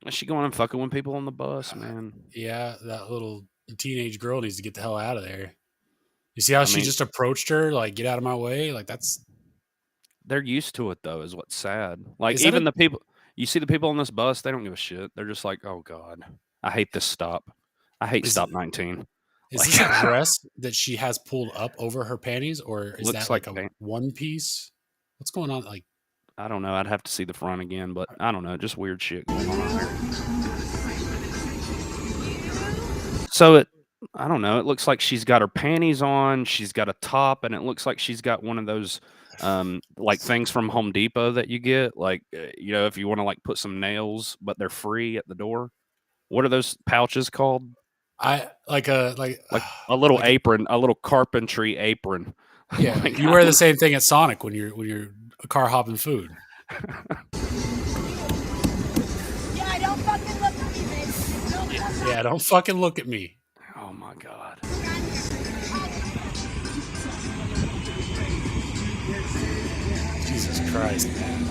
Speaker 2: Is she going and fucking with people on the bus, man?
Speaker 3: Yeah, that little teenage girl needs to get the hell out of there. You see how she just approached her, like, get out of my way? Like,
Speaker 2: they're used to it, though, is what's sad. Like, even the people, you see the people on this bus, they don't give a shit. They're just like, oh, God, I hate this stop. I hate Stop 19.
Speaker 3: Is this a dress that she has pulled up over her panties, or is that like a one piece? What's going on? Like,
Speaker 2: I don't know. I'd have to see the front again, but I don't know. Just weird shit going on there. So I don't know. It looks like she's got her panties on. She's got a top, and it looks like she's got one of those like things from Home Depot that you get, like if you want to like put some nails, but they're free at the door. What are those pouches called?
Speaker 3: Like a
Speaker 2: little apron, a little carpentry apron.
Speaker 3: Yeah, you wear the same thing at Sonic when you're car hopping food.
Speaker 15: Yeah, don't fucking look at me, bitch.
Speaker 3: Yeah, don't fucking look at me.
Speaker 2: Oh my God.
Speaker 3: Jesus Christ, man.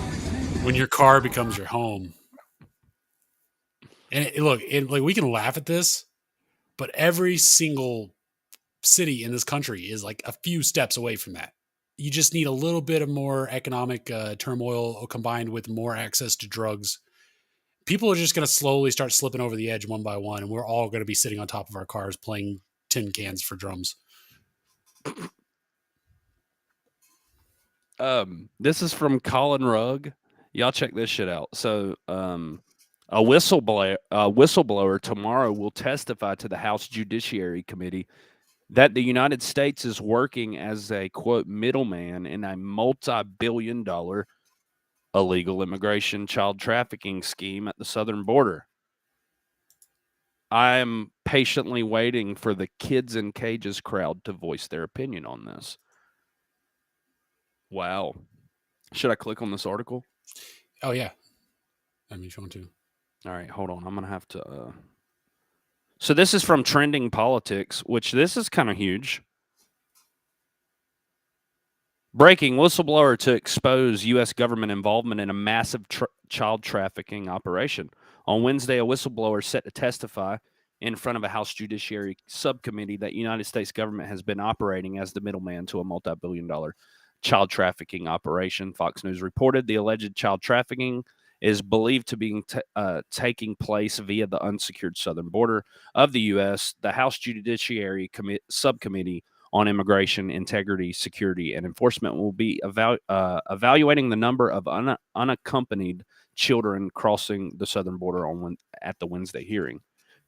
Speaker 3: When your car becomes your home. And like we can laugh at this, but every single city in this country is like a few steps away from that. You just need a little bit of more economic turmoil combined with more access to drugs. People are just going to slowly start slipping over the edge one by one, and we're all going to be sitting on top of our cars playing tin cans for drums.
Speaker 2: This is from Colin Rugg. Y'all check this shit out. So, a whistleblower tomorrow will testify to the House Judiciary Committee that the United States is working as a, quote, middleman in a multi-billion-dollar illegal immigration child trafficking scheme at the southern border. I'm patiently waiting for the kids in cages crowd to voice their opinion on this. Wow. Should I click on this article?
Speaker 3: Oh, yeah. I mean, if you want to.
Speaker 2: All right, hold on. I'm going to have to... So this is from Trending Politics, which this is kind of huge. Breaking: whistleblower to expose U.S. government involvement in a massive child trafficking operation. On Wednesday, a whistleblower set to testify in front of a House Judiciary Subcommittee that United States government has been operating as the middleman to a multi-billion-dollar child trafficking operation. Fox News reported the alleged child trafficking is believed to be taking place via the unsecured southern border of the U.S. The House Judiciary Subcommittee on Immigration, Integrity, Security, and Enforcement will be evaluating the number of unaccompanied children crossing the southern border at the Wednesday hearing.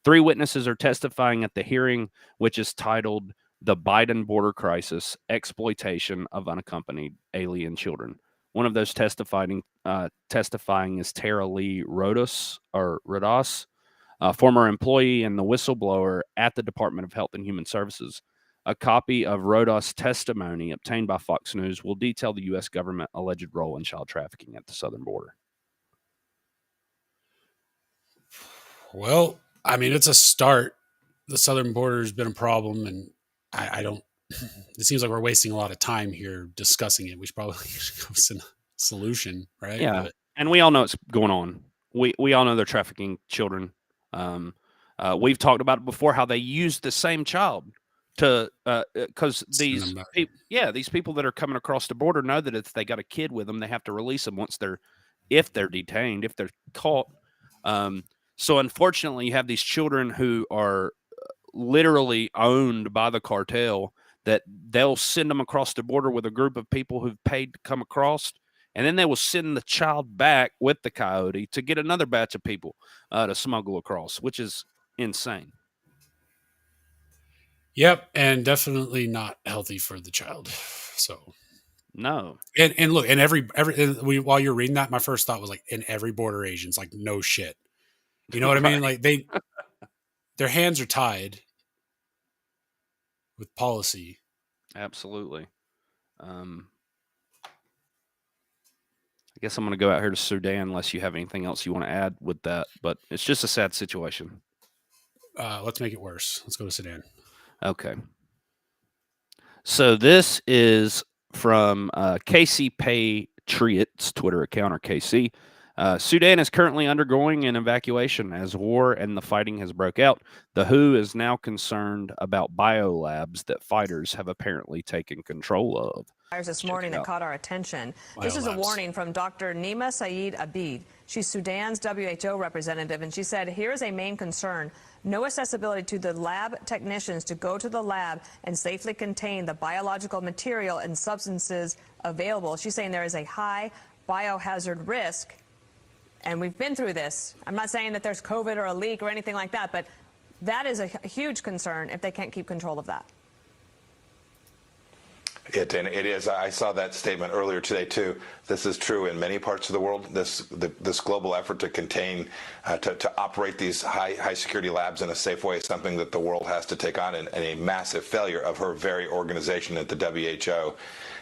Speaker 2: 3 witnesses are testifying at the hearing, which is titled "The Biden Border Crisis: Exploitation of Unaccompanied Alien Children." One of those testifying is Tara Lee Rodas, a former employee and the whistleblower at the Department of Health and Human Services. A copy of Rodas' testimony obtained by Fox News will detail the U.S. government alleged role in child trafficking at the southern border.
Speaker 3: Well, I mean, it's a start. The southern border has been a problem, and I don't. It seems like we're wasting a lot of time here discussing it. We should probably come to a solution, right?
Speaker 2: Yeah, and we all know it's going on. We all know they're trafficking children. We've talked about it before, how they use the same child to because these people that are coming across the border know that if they got a kid with them, they have to release them if they're detained, if they're caught. So unfortunately, you have these children who are literally owned by the cartel, that they'll send them across the border with a group of people who've paid to come across, and then they will send the child back with the coyote to get another batch of people to smuggle across, which is insane.
Speaker 3: Yep, and definitely not healthy for the child. So
Speaker 2: no,
Speaker 3: and look, and while you're reading that, my first thought was like, in every border agent's like, no shit. You know what I mean? Like their hands are tied with policy.
Speaker 2: Absolutely. I guess I'm going to go out here to Sudan unless you have anything else you want to add with that, but it's just a sad situation.
Speaker 3: Let's make it worse. Let's go to Sudan.
Speaker 2: Okay. So this is from KC Patriot's Twitter account, or KC. Sudan is currently undergoing an evacuation as war and the fighting has broke out. The WHO is now concerned about biolabs that fighters have apparently taken control of.
Speaker 16: This morning that caught our attention. This is a warning from Dr. Nima Saeed Abid. She's Sudan's WHO representative, and she said, here is a main concern: no accessibility to the lab technicians to go to the lab and safely contain the biological material and substances available. She's saying there is a high biohazard risk, and we've been through this. I'm not saying that there's COVID or a leak or anything like that, but that is a huge concern if they can't keep control of that.
Speaker 17: It is. I saw that statement earlier today too. This is true in many parts of the world. This global effort to contain, to operate these high security labs in a safe way is something that the world has to take on, and a massive failure of her very organization at the WHO.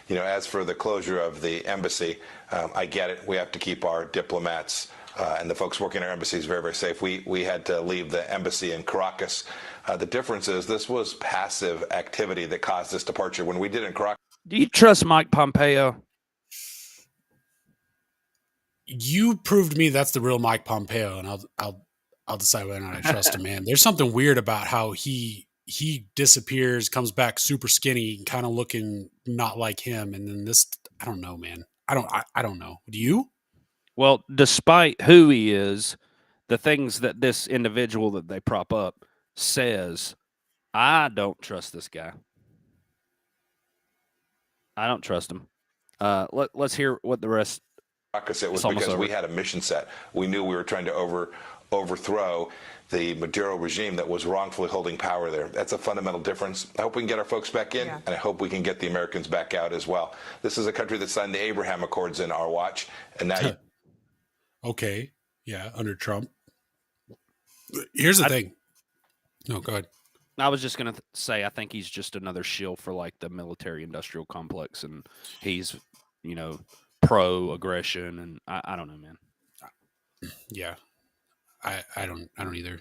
Speaker 17: You know, as for the closure of the embassy, I get it. We have to keep our diplomats and the folks working in our embassies very, very safe. We had to leave the embassy in Caracas. The difference is this was passive activity that caused this departure. When we did it in Caracas.
Speaker 2: Do you trust Mike Pompeo?
Speaker 3: You proved me that's the real Mike Pompeo, and I'll decide whether or not I trust him, man. There's something weird about how he disappears, comes back super skinny, kind of looking not like him, and then this, I don't know, man. I don't know. Do you?
Speaker 2: Well, despite who he is, the things that this individual that they prop up says, I don't trust this guy. I don't trust him. Let's hear what the rest.
Speaker 17: It was because we had a mission set. We knew we were trying to overthrow the Maduro regime that was wrongfully holding power there. That's a fundamental difference. I hope we can get our folks back in, and I hope we can get the Americans back out as well. This is a country that signed the Abraham Accords in our watch, and now
Speaker 3: okay, yeah, under Trump. Here's the thing. No, go ahead.
Speaker 2: I was just going to say, I think he's just another shill for like the military-industrial complex, and he's, pro-aggression, and I don't know, man.
Speaker 3: Yeah, I don't either.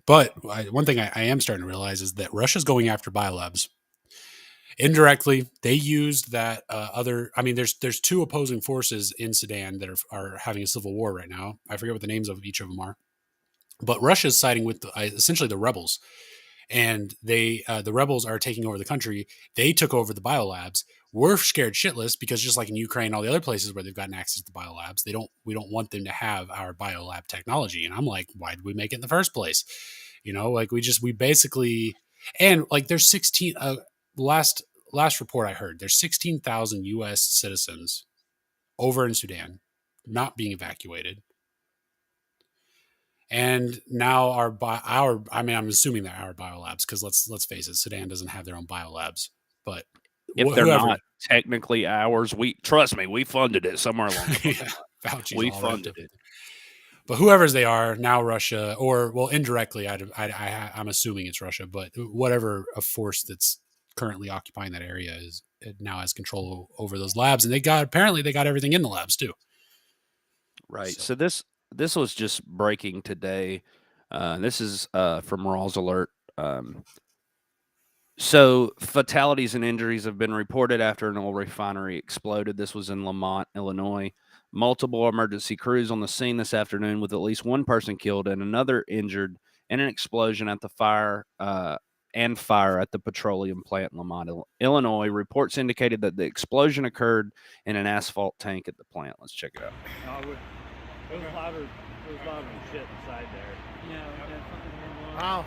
Speaker 3: But one thing I am starting to realize is that Russia's going after biolabs. Indirectly, they used that there's two opposing forces in Sudan that are having a civil war right now. I forget what the names of each of them are. But Russia's siding with essentially the rebels. And the rebels are taking over the country. They took over the biolabs. We're scared shitless because just like in Ukraine, all the other places where they've gotten access to biolabs, we don't want them to have our biolab technology. And I'm like, why did we make it in the first place? We basically, and like there's 16, last report I heard, there's 16,000 U.S. citizens over in Sudan not being evacuated. And now I'm assuming they're our biolabs because let's face it, Sudan doesn't have their own biolabs. But
Speaker 2: if they're not technically ours, we funded it somewhere along the line. We funded it.
Speaker 3: But whoever's they are now, Russia, or indirectly, I'm assuming it's Russia. But whatever a force that's currently occupying that area now has control over those labs, and apparently they got everything in the labs too.
Speaker 2: Right. So this was just breaking today. This is from Raw's Alert. So fatalities and injuries have been reported after an oil refinery exploded. This was in Lamont, Illinois. Multiple emergency crews on the scene this afternoon with at least one person killed and another injured in an explosion at the fire at the petroleum plant in Lamont, Illinois. Reports indicated that the explosion occurred in an asphalt tank at the plant. Let's check it out.
Speaker 18: There's a lot of shit inside there. Yeah. Wow.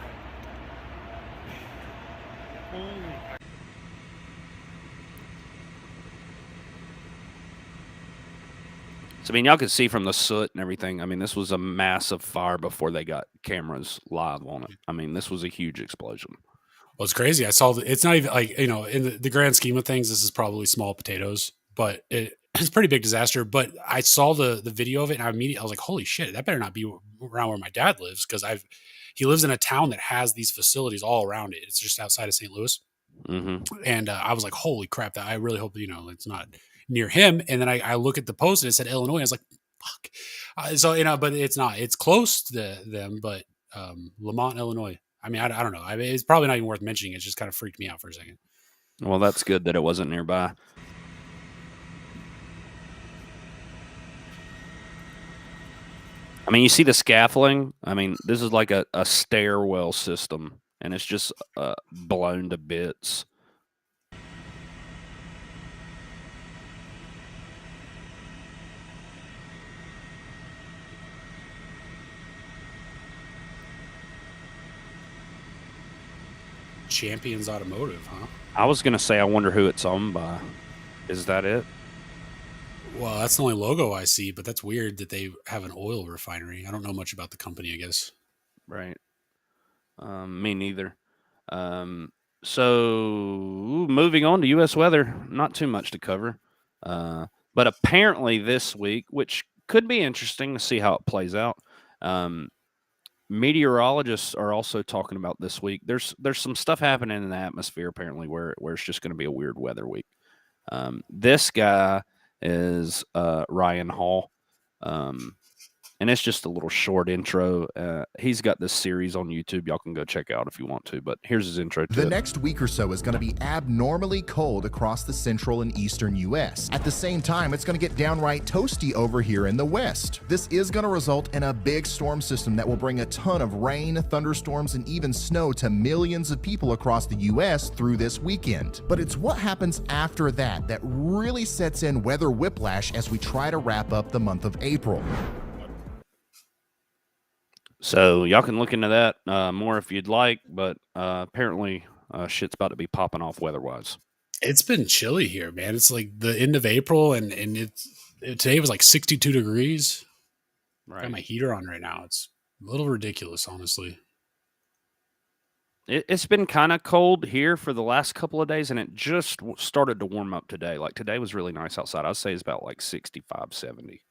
Speaker 2: So, y'all could see from the soot and everything. This was a massive fire before they got cameras live on it. This was a huge explosion.
Speaker 3: Well, it's crazy. I saw it's not even like, in the grand scheme of things, this is probably small potatoes, but it's a pretty big disaster. But I saw the video of it and I was like, holy shit, that better not be around where my dad lives. Cause he lives in a town that has these facilities all around it. It's just outside of St. Louis.
Speaker 2: Mm-hmm.
Speaker 3: And I was like, holy crap, that I really hope, it's not near him. And then I look at the post and it said Illinois. I was like, fuck. But it's not, it's close to them, but Lamont, Illinois. I don't know. It's probably not even worth mentioning. It just kind of freaked me out for a second.
Speaker 2: Well, that's good that it wasn't nearby. You see the scaffolding. This is like a stairwell system, and it's just blown to bits.
Speaker 3: Champions Automotive, huh?
Speaker 2: I was going to say, I wonder who it's owned by. Is that it?
Speaker 3: Well, that's the only logo I see, but that's weird that they have an oil refinery. I don't know much about the company, I guess.
Speaker 2: Right. Me neither. So moving on to U.S. weather, not too much to cover. But apparently this week, which could be interesting to see how it plays out, meteorologists are also talking about this week. There's some stuff happening in the atmosphere apparently where it's just going to be a weird weather week. This guy is Ryan Hall. And it's just a little short intro. He's got this series on YouTube. Y'all can go check out if you want to, but here's his intro to
Speaker 19: The next week or so is going to be abnormally cold across the central and eastern U.S. At the same time, it's going to get downright toasty over here in the west. This is going to result in a big storm system that will bring a ton of rain, thunderstorms, and even snow to millions of people across the U.S. through this weekend. But it's what happens after that that really sets in weather whiplash as we try to wrap up the month of April.
Speaker 2: So y'all can look into that more if you'd like, but apparently shit's about to be popping off weather-wise.
Speaker 3: It's been chilly here, man. It's like the end of April, and today was like 62 degrees.
Speaker 2: Right.
Speaker 3: I got my heater on right now. It's A little ridiculous, honestly.
Speaker 2: It's been kind of cold here for the last couple of days, and it just started to warm up today. Like today was really nice outside. I'd say it's about like 65, 70.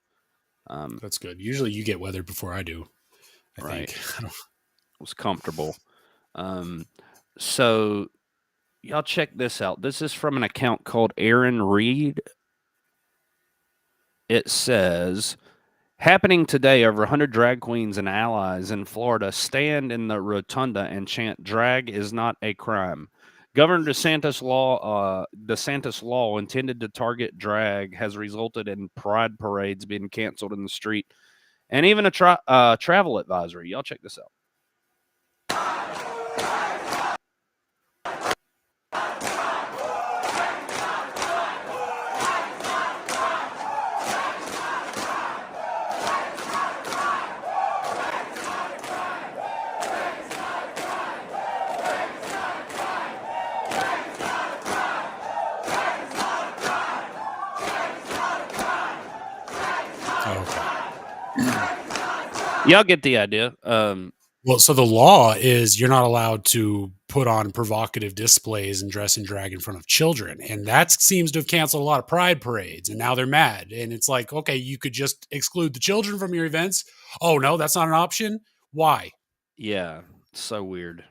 Speaker 3: That's good. Usually you get weather before I do. I
Speaker 2: Right.
Speaker 3: think.
Speaker 2: It was comfortable. So y'all check this out. This is from an account called Aaron Reed. It says, happening today, over 100 drag queens and allies in Florida stand in the rotunda and chant, "Drag is not a crime." Governor DeSantis' law intended to target drag has resulted in pride parades being canceled in the street and even a travel advisory. Y'all check this out. Y'all get the idea.
Speaker 3: Well, so the law is you're not allowed to put on provocative displays and dress in drag in front of children. And that seems to have canceled a lot of pride parades. And now they're mad. And it's like, okay, you could just exclude the children from your events. Oh, no, that's not an option. Why?
Speaker 2: Yeah, so weird.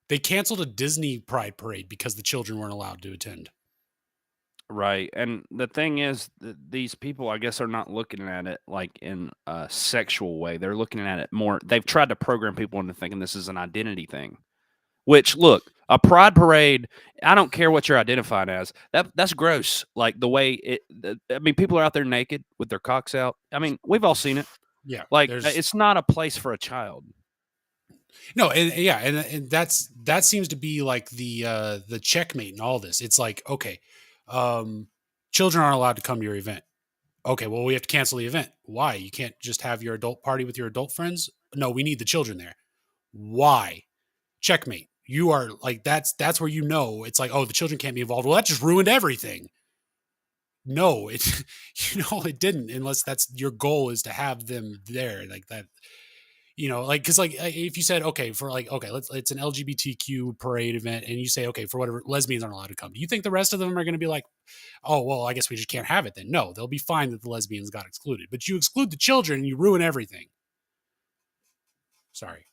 Speaker 3: They canceled a Disney pride parade because the children weren't allowed to attend.
Speaker 2: Right. And the thing is, these people, I guess, are not looking at it like in a sexual way. They're looking at it more. They've tried to program people into thinking this is an identity thing, which, look, a pride parade, I don't care what you're identified as. That's gross. Like the way people are out there naked with their cocks out. I mean, we've all seen it.
Speaker 3: Yeah.
Speaker 2: Like it's not a place for a child.
Speaker 3: No, and that seems to be like the checkmate in all this. It's like, okay, children aren't allowed to come to your event. Okay, well, we have to cancel the event. Why? You can't just have your adult party with your adult friends? No, we need the children there. Why? Checkmate. You are like, that's where it's like, oh, the children can't be involved. Well, that just ruined everything. No, it didn't, unless that's your goal is to have them there like that. Because like if you said, okay, for like, okay, it's an LGBTQ parade event, and you say, okay, for whatever, lesbians aren't allowed to come. Do you think the rest of them are going to be like, oh, well, I guess we just can't have it then? No, they'll be fine that the lesbians got excluded, but you exclude the children and you ruin everything. Sorry,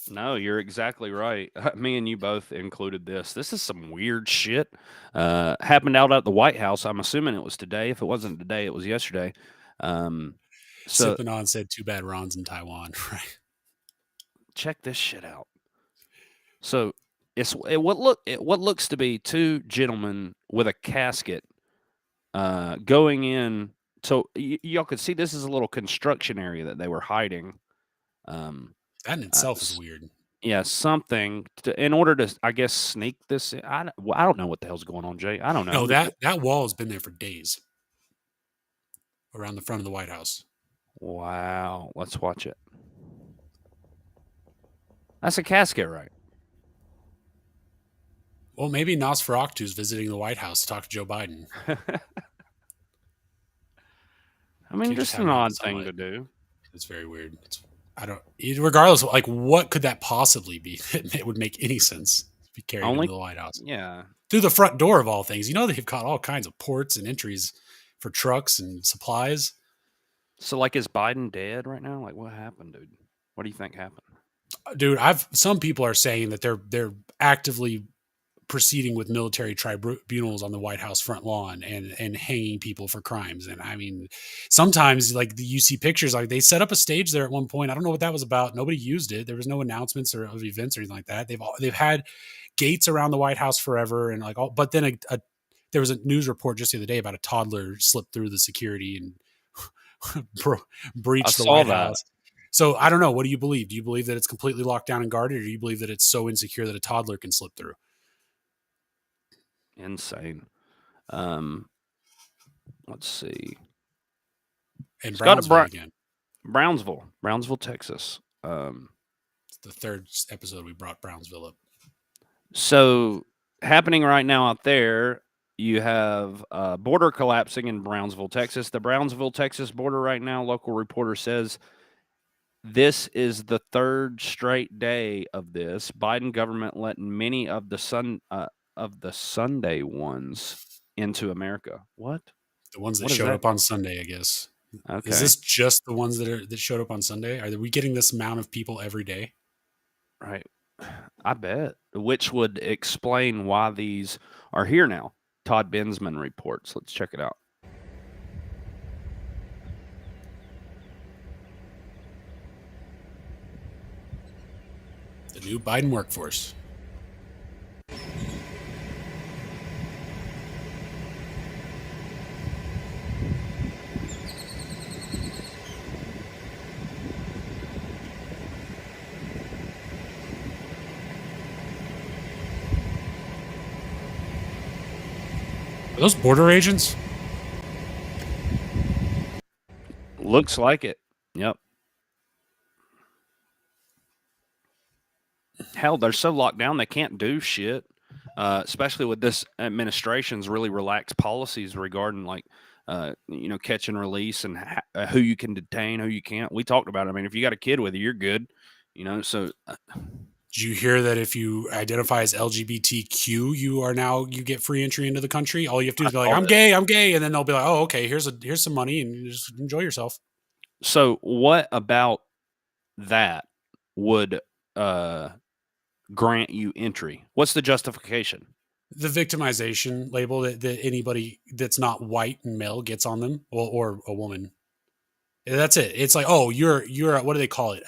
Speaker 2: No, you're exactly right. Me and you both included this. This is some weird shit. Happened out at the White House. I'm assuming it was today. If it wasn't today, it was yesterday.
Speaker 3: Sipping on said, too bad Ron's in Taiwan. Right.
Speaker 2: Check this shit out. So what looks to be two gentlemen with a casket going in. So y'all could see this is a little construction area that they were hiding.
Speaker 3: That in itself is weird.
Speaker 2: Yeah, something in order to, I guess, sneak this in. I don't know what the hell's going on, Jay. I don't know.
Speaker 3: No, that wall has been there for days around the front of the White House.
Speaker 2: Wow. Let's watch it. That's a casket, right?
Speaker 3: Well, maybe Nosferatu's visiting the White House to talk to Joe Biden.
Speaker 2: I mean, just an odd thing to do.
Speaker 3: It's very weird. Regardless, like, what could that possibly be? It would make any sense to be carried into the White House.
Speaker 2: Yeah.
Speaker 3: Through the front door of all things. They've got all kinds of ports and entries for trucks and supplies.
Speaker 2: So, like, is Biden dead right now? Like, what happened, dude? What do you think happened?
Speaker 3: Dude, some people are saying that they're actively proceeding with military tribunals on the White House front lawn and hanging people for crimes. And I mean, sometimes like you see pictures, like they set up a stage there at one point. I don't know what that was about. Nobody used it. There was no announcements or of events or anything like that. They've had gates around the White House forever. And like, but then there was a news report just the other day about a toddler slipped through the security and breached the White House. So I don't know. What do you believe? Do you believe that it's completely locked down and guarded, or do you believe that it's so insecure that a toddler can slip through?
Speaker 2: Insane. Let's see.
Speaker 3: And Brownsville again.
Speaker 2: Brownsville, Texas.
Speaker 3: It's the third episode we brought Brownsville up.
Speaker 2: So happening right now out there, you have border collapsing in Brownsville, Texas. The Brownsville, Texas border right now, local reporter says, This is the third straight day of this. Biden government letting many of the Sunday ones into America. What?
Speaker 3: The ones that
Speaker 2: What is
Speaker 3: showed
Speaker 2: that?
Speaker 3: up on Sunday, I guess.
Speaker 2: Okay.
Speaker 3: Is this just the ones that showed up on Sunday? Are we getting this amount of people every day?
Speaker 2: Right. I bet. Which would explain why these are here now. Todd Bensman reports. Let's check it out.
Speaker 3: The new Biden workforce. Are those border agents?
Speaker 2: Looks like it. Yep. Hell, they're so locked down they can't do shit. Especially with this administration's really relaxed policies regarding catch and release and who you can detain, who you can't. We talked about it. I mean, if you got a kid with you, you're good. So.
Speaker 3: Did you hear that if you identify as LGBTQ, you get free entry into the country? All you have to do is be like, I'm gay, and then they'll be like, oh, okay, here's some money and you just enjoy yourself.
Speaker 2: So what about that would grant you entry? What's the justification?
Speaker 3: The victimization label that anybody that's not white and male gets on them, or a woman. That's it. It's like, oh, you're what do they call it?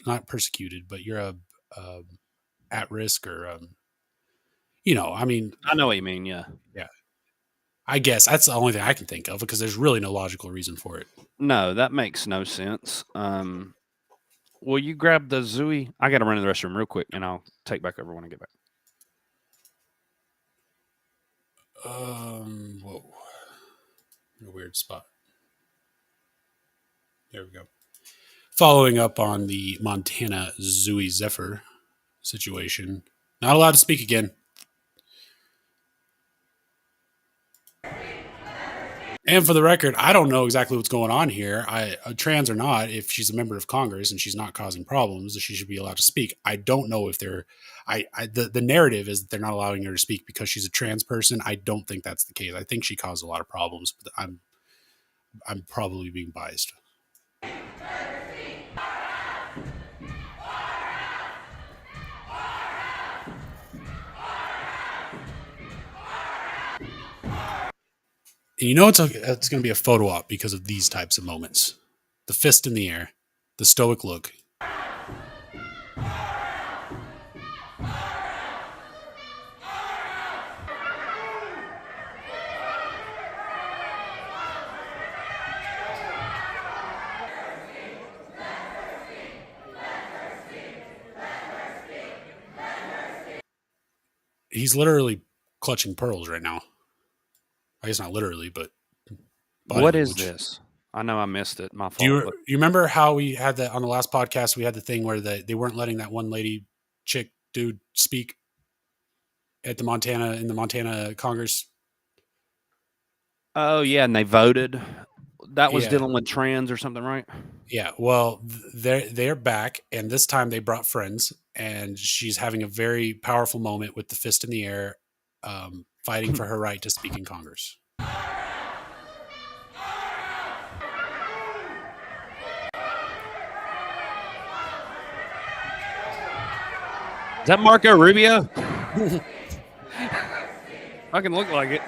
Speaker 3: Not persecuted, but you're at risk, or I mean,
Speaker 2: I know what you mean. Yeah.
Speaker 3: I guess that's the only thing I can think of, because there's really no logical reason for it.
Speaker 2: No, that makes no sense. Will you grab the Zooey? I got to run to the restroom real quick, and I'll take back over when I get back.
Speaker 3: Whoa, a weird spot. There we go. Following up on the Montana Zooey Zephyr situation. Not allowed to speak again. And for the record, I don't know exactly what's going on here. Trans or not, if she's a member of Congress and she's not causing problems, she should be allowed to speak. I don't know if they're... the narrative is that they're not allowing her to speak because she's a trans person. I don't think that's the case. I think she caused a lot of problems, but I'm probably being biased. And it's going to be a photo op because of these types of moments. The fist in the air, the stoic look. He's literally clutching pearls right now. I guess not literally, but
Speaker 2: what is this? I know I missed it. My fault.
Speaker 3: You remember how we had that on the last podcast? We had the thing where they weren't letting that one lady chick dude speak at in the Montana Congress.
Speaker 2: Oh yeah, and they voted. That was dealing with trans or something, right?
Speaker 3: Yeah. Well, they're back, and this time they brought friends, and she's having a very powerful moment with the fist in the air. Fighting for her right to speak in Congress.
Speaker 2: Is that Marco Rubio? Fucking look like it.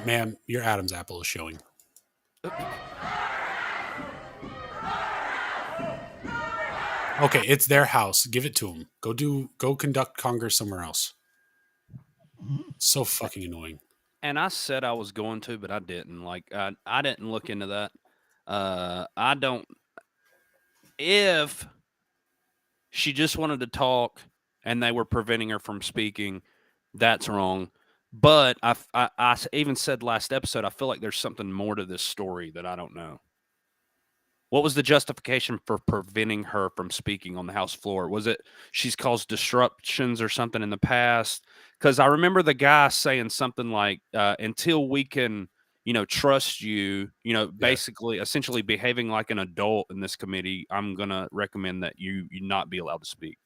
Speaker 3: Ma'am, your Adam's apple is showing. Okay, it's their house. Give it to them. Go conduct Congress somewhere else. So fucking annoying.
Speaker 2: And I said I was going to, but I didn't. I didn't look into that. If she just wanted to talk and they were preventing her from speaking, that's wrong. But I even said last episode, I feel like there's something more to this story that I don't know. What was the justification for preventing her from speaking on the House floor? Was it she's caused disruptions or something in the past? Because I remember the guy saying something like, until we can, trust you, basically, essentially behaving like an adult in this committee, I'm going to recommend that you not be allowed to speak.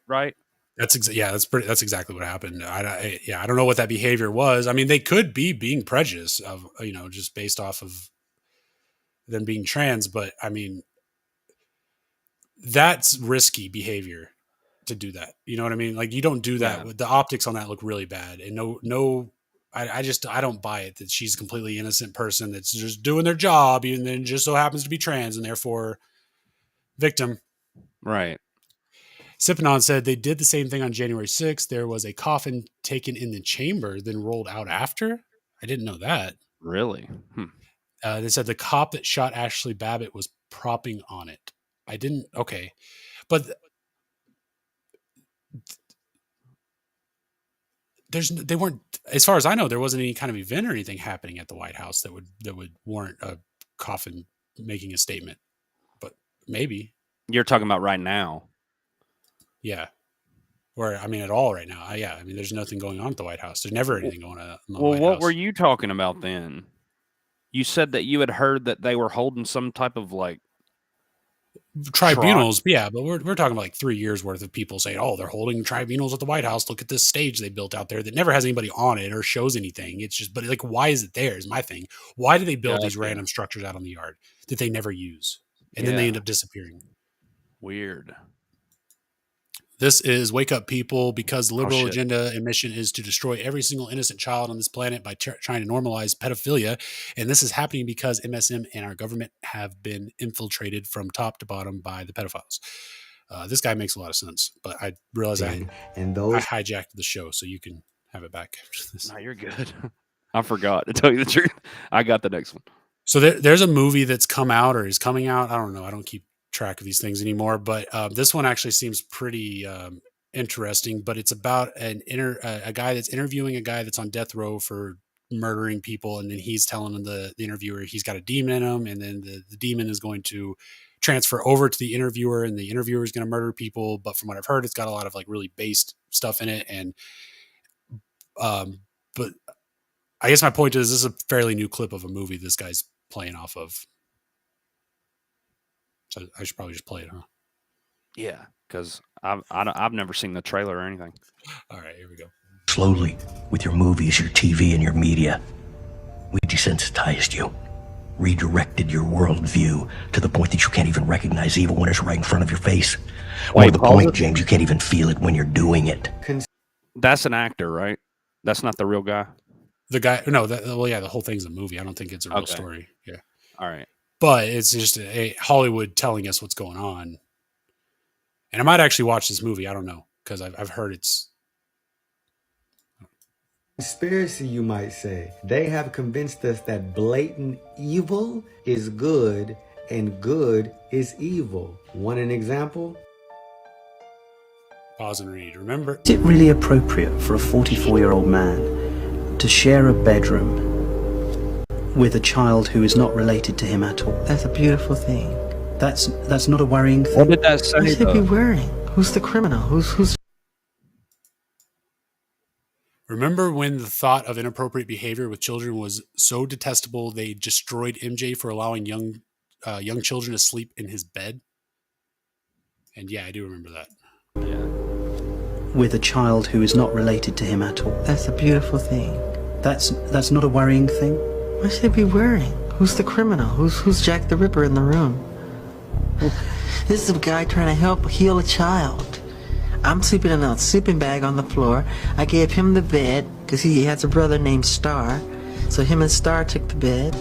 Speaker 2: Right?
Speaker 3: That's exactly what happened. I don't know what that behavior was. I mean, they could be being prejudiced of, just based off of them being trans, but I mean, that's risky behavior to do that. You know what I mean? Like, you don't do that. Yeah. The optics on that look really bad. And I don't buy it that she's a completely innocent person that's just doing their job, and then just so happens to be trans and therefore victim.
Speaker 2: Right.
Speaker 3: Sipping On said they did the same thing on January 6th. There was a coffin taken in the chamber, then rolled out after. I didn't know that.
Speaker 2: Really?
Speaker 3: They said the cop that shot Ashley Babbitt was propping on it. I didn't. Okay. But they weren't, as far as I know, there wasn't any kind of event or anything happening at the White House that would warrant a coffin making a statement. But maybe.
Speaker 2: You're talking about right now.
Speaker 3: Yeah. Or, I mean, at all right now. Yeah. I mean, there's nothing going on at the White House. There's never anything going on.
Speaker 2: Well, what were you talking about then? You said that you had heard that they were holding some type of like
Speaker 3: tribunals. Yeah, but we're talking about like 3 years worth of people saying, oh, they're holding tribunals at the White House. Look at this stage they built out there that never has anybody on it or shows anything. It's just, but like, why is it there is my thing. Why do they build these random structures out on the yard that they never use? And then they end up disappearing.
Speaker 2: Weird.
Speaker 3: This is Wake Up People, because the liberal agenda and mission is to destroy every single innocent child on this planet by trying to normalize pedophilia. And this is happening because MSM and our government have been infiltrated from top to bottom by the pedophiles. This guy makes a lot of sense, but I realize I hijacked the show, so you can have it back after this.
Speaker 2: No, you're good. I forgot, to tell you the truth. I got the next one.
Speaker 3: So there's a movie that's come out or is coming out. I don't know. I don't keep track of these things anymore, but this one actually seems pretty interesting. But it's about a guy that's interviewing a guy that's on death row for murdering people, and then he's telling the interviewer he's got a demon in him, and then the demon is going to transfer over to the interviewer, and the interviewer is going to murder people. But from what I've heard, it's got a lot of like really based stuff in it, and but I guess my point is, this is a fairly new clip of a movie this guy's playing off of. So I should probably just play it, huh?
Speaker 2: Yeah, because I've never seen the trailer or anything.
Speaker 3: All right, here we go.
Speaker 20: Slowly, with your movies, your TV, and your media, we desensitized you, redirected your worldview to the point that you can't even recognize evil when it's right in front of your face. Or the point, James, you can't even feel it when you're doing it.
Speaker 2: That's an actor, right? That's not the real guy?
Speaker 3: The guy, no, the whole thing's a movie. I don't think it's a real story. Yeah.
Speaker 2: All right.
Speaker 3: But it's just a Hollywood telling us what's going on. And I might actually watch this movie. I don't know, because I've heard it's...
Speaker 21: Conspiracy, you might say. They have convinced us that blatant evil is good and good is evil. Want an example?
Speaker 3: Pause and read. Remember...
Speaker 22: Is it really appropriate for a 44-year-old man to share a bedroom with a child who is not related to him at all?
Speaker 23: That's a beautiful thing.
Speaker 22: That's not a worrying thing.
Speaker 2: What did that say?
Speaker 23: Why should they be worrying? Who's the criminal? Who's?
Speaker 3: Remember when the thought of inappropriate behavior with children was so detestable they destroyed MJ for allowing young children to sleep in his bed? And yeah, I do remember that.
Speaker 2: Yeah.
Speaker 22: With a child who is not related to him at all.
Speaker 23: That's a beautiful thing.
Speaker 22: That's not a worrying thing.
Speaker 23: Why should they be worrying? Who's the criminal? Who's Jack the Ripper in the room? This is a guy trying to help heal a child. I'm sleeping in a sleeping bag on the floor. I gave him the bed because he has a brother named Star. So him and Star took the bed,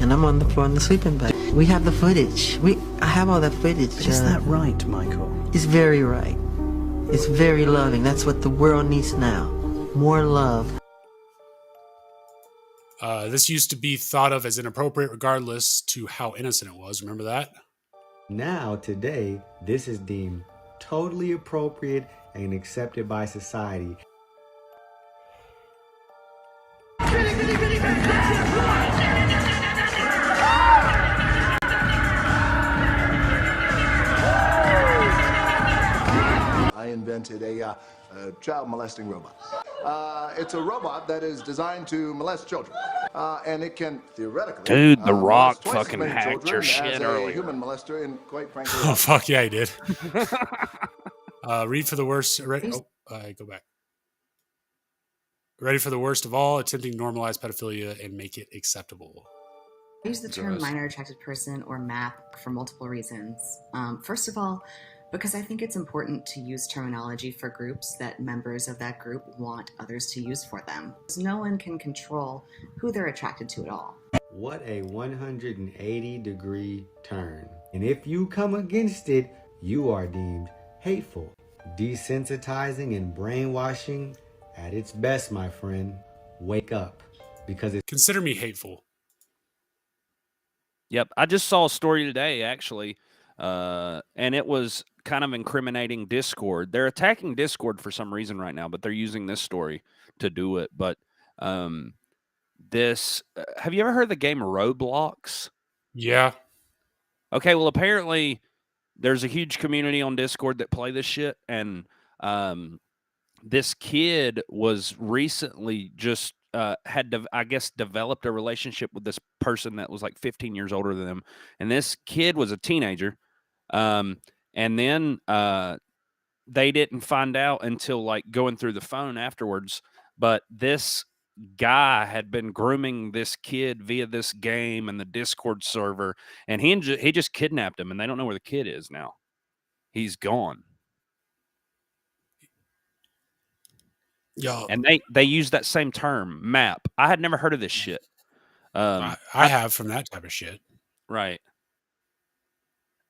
Speaker 23: and I'm on the floor in the sleeping bag. We have the footage. I have all that footage.
Speaker 22: Is that right, Michael?
Speaker 23: It's very right. It's very loving. That's what the world needs now. More love.
Speaker 3: This used to be thought of as inappropriate regardless to how innocent it was. Remember that?
Speaker 21: Now, today, this is deemed totally appropriate and accepted by society.
Speaker 24: I invented a child molesting robot.
Speaker 1: It's a robot that is designed to molest children. And it can theoretically
Speaker 2: Dude, The Rock
Speaker 1: molest twice as
Speaker 2: fucking
Speaker 1: many
Speaker 2: hacked your
Speaker 1: children
Speaker 2: shit
Speaker 1: as a
Speaker 2: earlier.
Speaker 1: human molester, and quite frankly,
Speaker 3: Oh, fuck yeah, he did. Read for the worst. Go back. Ready for the worst of all, attempting to normalize pedophilia and make it acceptable.
Speaker 4: I use the term minor attracted person or MAP for multiple reasons. First of all, because I think it's important to use terminology for groups that members of that group want others to use for them. No one can control who they're attracted to at all.
Speaker 21: What a 180-degree turn. And if you come against it, you are deemed hateful, desensitizing, and brainwashing at its best, my friend. Wake up, because it's...
Speaker 3: Consider me hateful.
Speaker 2: Yep, I just saw a story today, actually, and it was kind of incriminating Discord. They're attacking Discord for some reason right now, but they're using this story to do it. But have you ever heard of the game Roblox?
Speaker 3: Yeah.
Speaker 2: Okay, well, apparently there's a huge community on Discord that play this shit, and this kid was recently just developed a relationship with this person that was like 15 years older than them, and this kid was a teenager, and then they didn't find out until like going through the phone afterwards, but this guy had been grooming this kid via this game and the Discord server, and he just kidnapped him, and they don't know where the kid is now. He's gone.
Speaker 3: Yo.
Speaker 2: And they use that same term, MAP. I had never heard of this shit.
Speaker 3: I have from that type of shit.
Speaker 2: Right.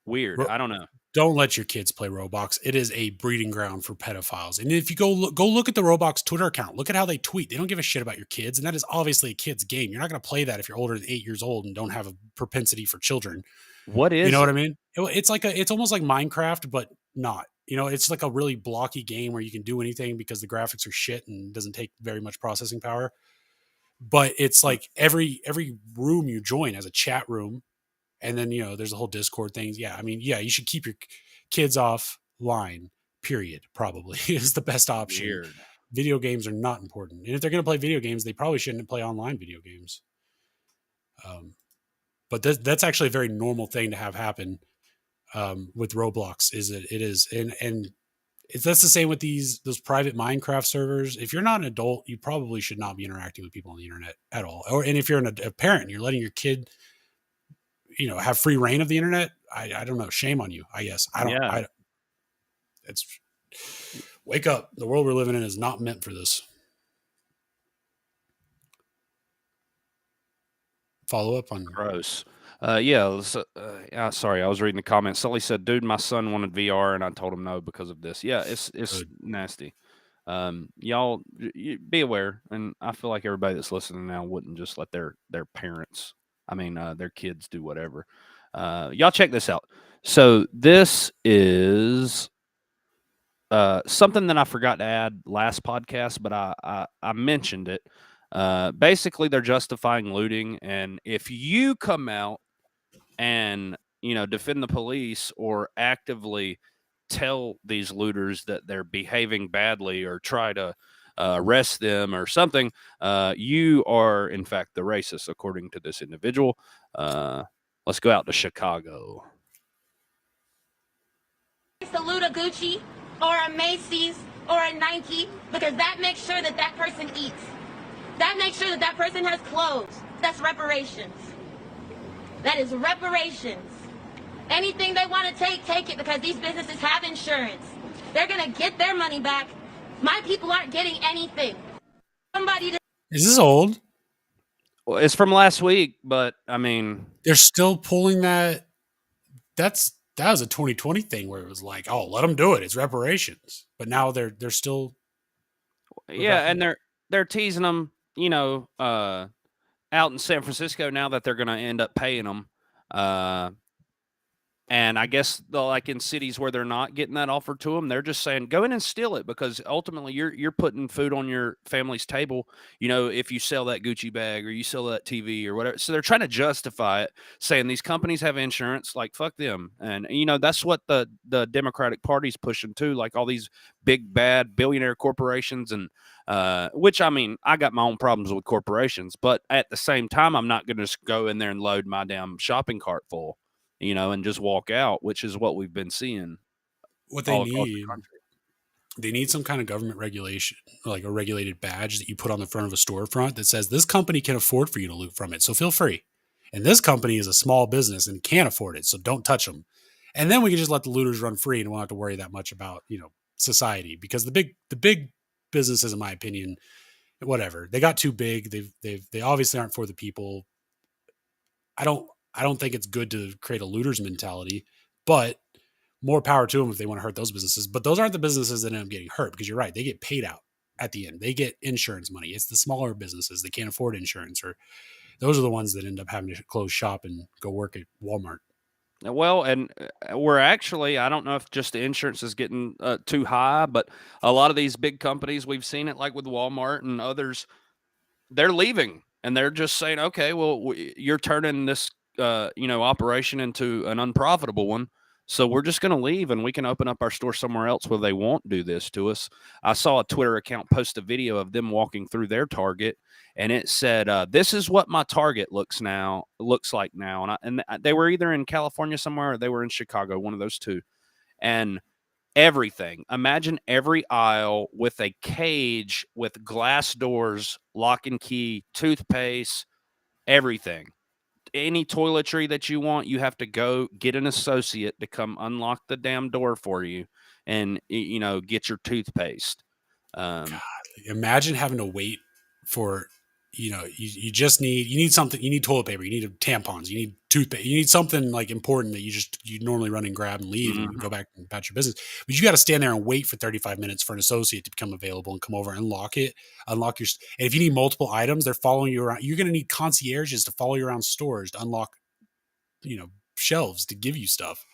Speaker 2: Weird. I don't know.
Speaker 3: Don't let your kids play Roblox. It is a breeding ground for pedophiles. And if you go look at the Roblox Twitter account, look at how they tweet. They don't give a shit about your kids, and that is obviously a kid's game. You're not going to play that if you're older than 8 years old and don't have a propensity for children.
Speaker 2: What is?
Speaker 3: You know what I mean? It's almost like Minecraft, but not. You know, it's like a really blocky game where you can do anything because the graphics are shit and doesn't take very much processing power. But it's like every room you join has a chat room, and then there's a whole Discord thing. Yeah, I mean, you should keep your kids offline. Period. Probably is the best option.
Speaker 2: Weird.
Speaker 3: Video games are not important, and if they're going to play video games, they probably shouldn't play online video games. But that's actually a very normal thing to have happen. With Roblox that's the same with those private Minecraft servers. If you're not an adult, you probably should not be interacting with people on the internet at all. And if you're a parent and you're letting your kid, have free reign of the internet, I don't know. Shame on you, I guess. Wake up. The world we're living in is not meant for this. Follow up on
Speaker 2: gross. Sorry, I was reading the comments. Sully said, "Dude, my son wanted VR, and I told him no because of this." Yeah, it's nasty. Y'all be aware, and I feel like everybody that's listening now wouldn't just let their parents, their kids, do whatever. Y'all check this out. So this is something that I forgot to add last podcast, but I mentioned it. Basically, they're justifying looting, and if you come out and defend the police or actively tell these looters that they're behaving badly or try to arrest them or something, you are in fact the racist, according to this individual. Let's go out to Chicago.
Speaker 15: To loot a Gucci or a Macy's or a Nike, because that makes sure that person eats. That makes sure that person has clothes. That's reparations. That is reparations. Anything they want to take it, because these businesses have insurance. They're going to get their money back. My people aren't getting anything.
Speaker 3: Is this old?
Speaker 2: Well, it's from last week, but
Speaker 3: they're still pulling that. That was a 2020 thing where it was like, oh, let them do it. It's reparations. But now they're still.
Speaker 2: Yeah, and they're teasing them, out in San Francisco now that they're going to end up paying them. And I guess like in cities where they're not getting that offered to them, they're just saying, go in and steal it, because ultimately you're putting food on your family's table, if you sell that Gucci bag or you sell that TV or whatever. So they're trying to justify it, saying these companies have insurance, like fuck them. And, that's what the Democratic Party's pushing too, like all these big, bad billionaire corporations. And which, I mean, I got my own problems with corporations, but at the same time, I'm not going to just go in there and load my damn shopping cart full, and just walk out, which is what we've been seeing.
Speaker 3: What they need, they need some kind of government regulation, like a regulated badge that you put on the front of a storefront that says this company can afford for you to loot from it, so feel free. And this company is a small business and can't afford it, so don't touch them. And then we can just let the looters run free and we won't have to worry that much about, society, because the big businesses, in my opinion, whatever, they got too big. They obviously aren't for the people. I don't think it's good to create a looter's mentality, but more power to them if they want to hurt those businesses. But those aren't the businesses that end up getting hurt, because you're right. They get paid out at the end. They get insurance money. It's the smaller businesses that can't afford insurance, or those are the ones that end up having to close shop and go work at Walmart.
Speaker 2: Well, and we're actually, I don't know if just the insurance is getting too high, but a lot of these big companies, we've seen it like with Walmart and others, they're leaving and they're just saying, okay, well, you're turning this operation into an unprofitable one. So we're just going to leave and we can open up our store somewhere else where they won't do this to us. I saw a Twitter account post a video of them walking through their Target, and it said, this is what my Target looks like now. And they were either in California somewhere or they were in Chicago, one of those two. And everything, imagine every aisle with a cage with glass doors, lock and key, toothpaste, everything. Any toiletry that you want, you have to go get an associate to come unlock the damn door for you and, get your toothpaste.
Speaker 3: God, imagine having to wait for, you just need something. You need toilet paper. You need tampons. You need toothpaste. You need something like important that you normally run and grab and leave and go back about your business. But you got to stand there and wait for 35 minutes for an associate to become available and come over and unlock your. And if you need multiple items, they're following you around. You're going to need concierges to follow you around stores to unlock, shelves to give you stuff.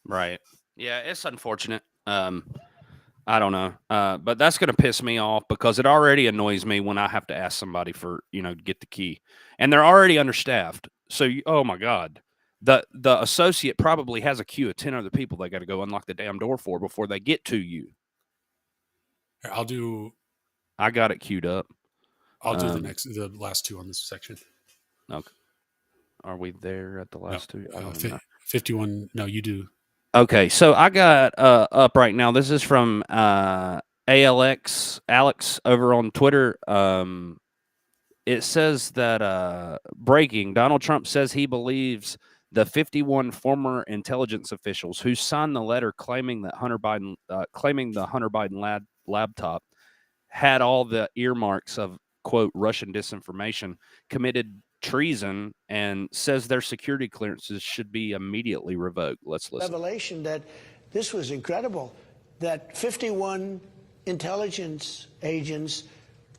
Speaker 2: Right. Yeah, it's unfortunate. I don't know. But that's going to piss me off because it already annoys me when I have to ask somebody for, get the key. And they're already understaffed. So, oh my God. The associate probably has a queue of 10 other people they got to go unlock the damn door for before they get to you.
Speaker 3: I
Speaker 2: got it queued up.
Speaker 3: I'll do the last two on this section.
Speaker 2: Okay. Are we there at the last two?
Speaker 3: 51. No, you do.
Speaker 2: Okay, so I got up right now. This is from Alex over on Twitter. It says that breaking, Donald Trump says he believes the 51 former intelligence officials who signed the letter claiming that claiming the Hunter Biden laptop had all the earmarks of, quote, Russian disinformation, committed treason, and says their security clearances should be immediately revoked. Let's listen.
Speaker 5: Revelation that this was incredible, that 51 intelligence agents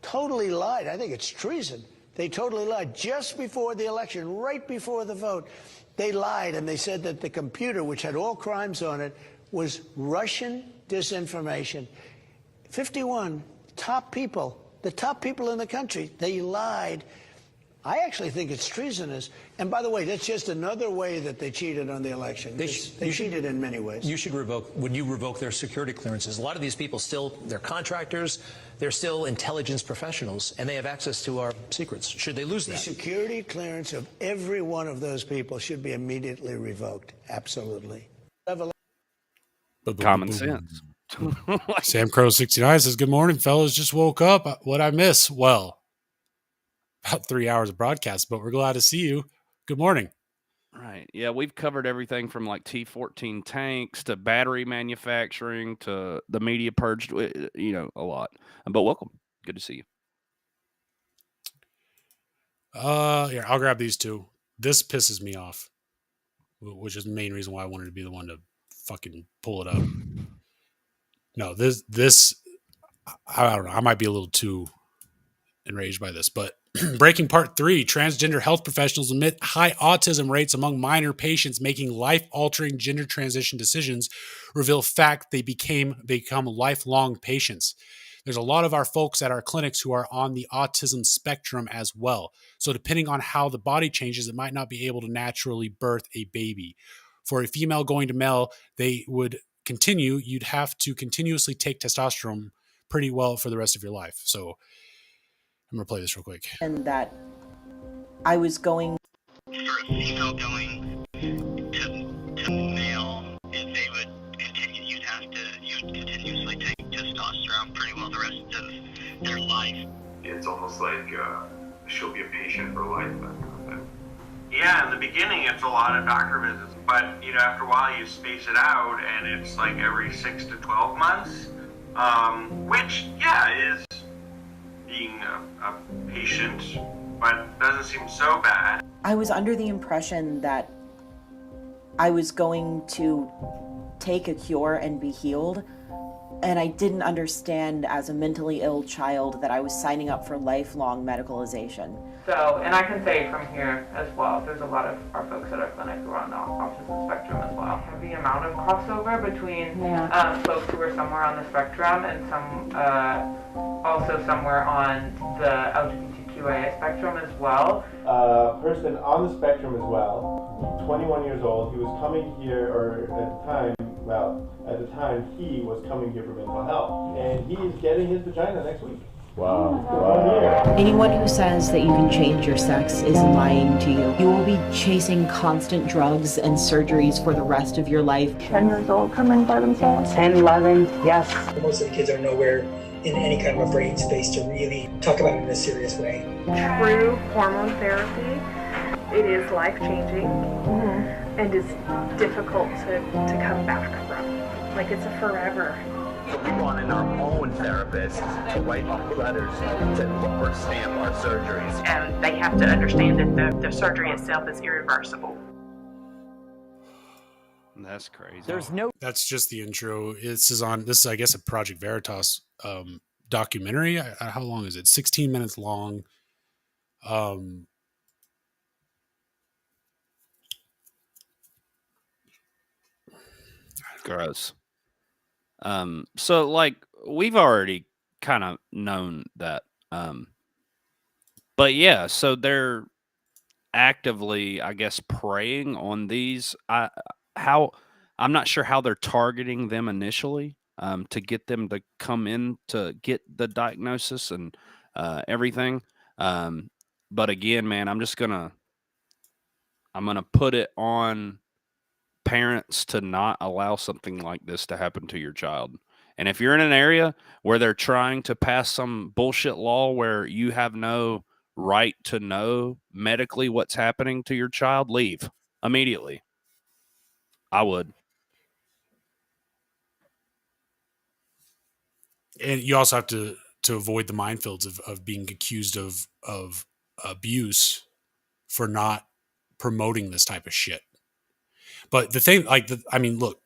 Speaker 5: totally lied. I think it's treason. They totally lied just before the election, right before the vote. They lied and they said that the computer, which had all crimes on it, was Russian disinformation. 51 top people, the top people in the country, they lied. I actually think it's treasonous. And by the way, that's just another way that they cheated on the election. They cheated in many ways.
Speaker 6: Would you revoke their security clearances? A lot of these people they're contractors, they're still intelligence professionals, and they have access to our secrets. Should they lose that?
Speaker 5: The security clearance of every one of those people should be immediately revoked. Absolutely.
Speaker 2: Common sense.
Speaker 3: Sam Crow 69 says, good morning, fellas. Just woke up. What'd I miss? Well, about 3 hours of broadcast, but we're glad to see you. Good morning.
Speaker 2: Right. Yeah, we've covered everything from like T-14 tanks to battery manufacturing to the media purged, a lot. But welcome. Good to see you.
Speaker 3: Here, I'll grab these two. This pisses me off, which is the main reason why I wanted to be the one to fucking pull it up. No, this, I don't know. I might be a little too enraged by this, but Breaking part 3, transgender health professionals admit high autism rates among minor patients making life-altering gender transition decisions reveal fact they become lifelong patients. There's a lot of our folks at our clinics who are on the autism spectrum as well. So depending on how the body changes, it might not be able to naturally birth a baby. For a female going to male, you'd have to continuously take testosterone pretty well for the rest of your life. So I'm going to play this real quick.
Speaker 7: And that I was going...
Speaker 8: For a female going to male, if they would continue, you'd continuously take testosterone pretty well the rest of their life.
Speaker 9: It's almost like she'll be a patient for life.
Speaker 24: Yeah, in the beginning it's a lot of doctor visits, but after a while you space it out and it's like every 6 to 12 months, which is being a patient, but doesn't seem so bad.
Speaker 7: I was under the impression that I was going to take a cure and be healed, and I didn't understand as a mentally ill child that I was signing up for lifelong medicalization.
Speaker 25: So, and I can say from here as well, there's a lot of our folks at our clinic who are on the autism spectrum as well. The amount of crossover between folks who are somewhere on the spectrum and some also somewhere on the LGBTQIA spectrum as well.
Speaker 26: Person on the spectrum as well, 21 years old. He was coming here, or at the time he was coming here for mental health, and he is getting his vagina next week. Wow.
Speaker 7: Anyone who says that you can change your sex is lying to you. You will be chasing constant drugs and surgeries for the rest of your life.
Speaker 27: 10 years old coming by themselves.
Speaker 7: 10, 11, yes.
Speaker 28: Most of the kids are nowhere in any kind of a brain space to really talk about it in a serious way.
Speaker 27: True hormone therapy, it is life-changing and is difficult to come back from. Like, it's a forever.
Speaker 29: So we brought in our own therapist to write off letters to rubber stamp our surgeries.
Speaker 27: And they have to understand that the surgery itself is irreversible.
Speaker 2: That's crazy.
Speaker 3: That's just the intro. This is, I guess, a Project Veritas documentary. How long is it? 16 minutes long.
Speaker 2: Gross. So like we've already kind of known that, but yeah, so they're actively, I guess, preying on these. I'm not sure how they're targeting them initially, to get them to come in to get the diagnosis and everything. But again, man, I'm gonna put it on parents to not allow something like this to happen to your child. And if you're in an area where they're trying to pass some bullshit law where you have no right to know medically what's happening to your child, leave immediately. I would.
Speaker 3: And you also have to avoid the minefields of being accused of abuse for not promoting this type of shit. But the thing, look,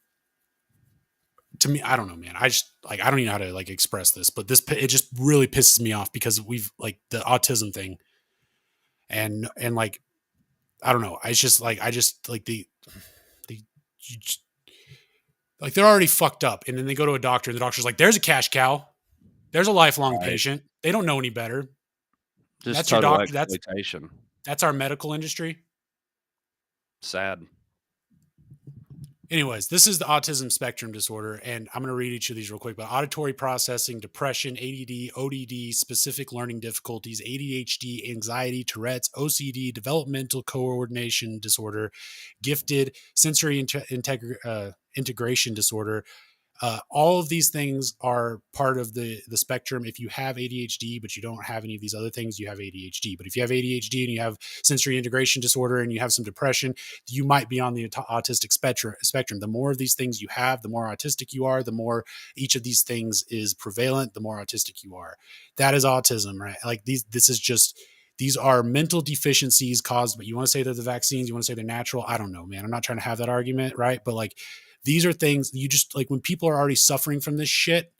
Speaker 3: to me, I don't know, man. I don't even know how to express this, but it just really pisses me off because we've the autism thing, and I don't know. They're already fucked up, and then they go to a doctor, and the doctor's like, "There's a cash cow. There's a lifelong patient. They don't know any better.
Speaker 2: Just
Speaker 3: that's your doctor.
Speaker 2: Exploitation.
Speaker 3: That's our medical industry."
Speaker 2: Sad.
Speaker 3: Anyways, this is the autism spectrum disorder, and I'm going to read each of these real quick. But auditory processing, depression, ADD, ODD, specific learning difficulties, ADHD, anxiety, Tourette's, OCD, developmental coordination disorder, gifted, sensory integration disorder. All of these things are part of the spectrum. If you have ADHD, but you don't have any of these other things, you have ADHD. But if you have ADHD and you have sensory integration disorder and you have some depression, you might be on the autistic spectrum. The more of these things you have, the more autistic you are, the more each of these things is prevalent, the more autistic you are. That is autism, right? These are mental deficiencies caused, but you want to say they're the vaccines, you want to say they're natural. I don't know, man. I'm not trying to have that argument, right? But these are things you just when people are already suffering from this shit,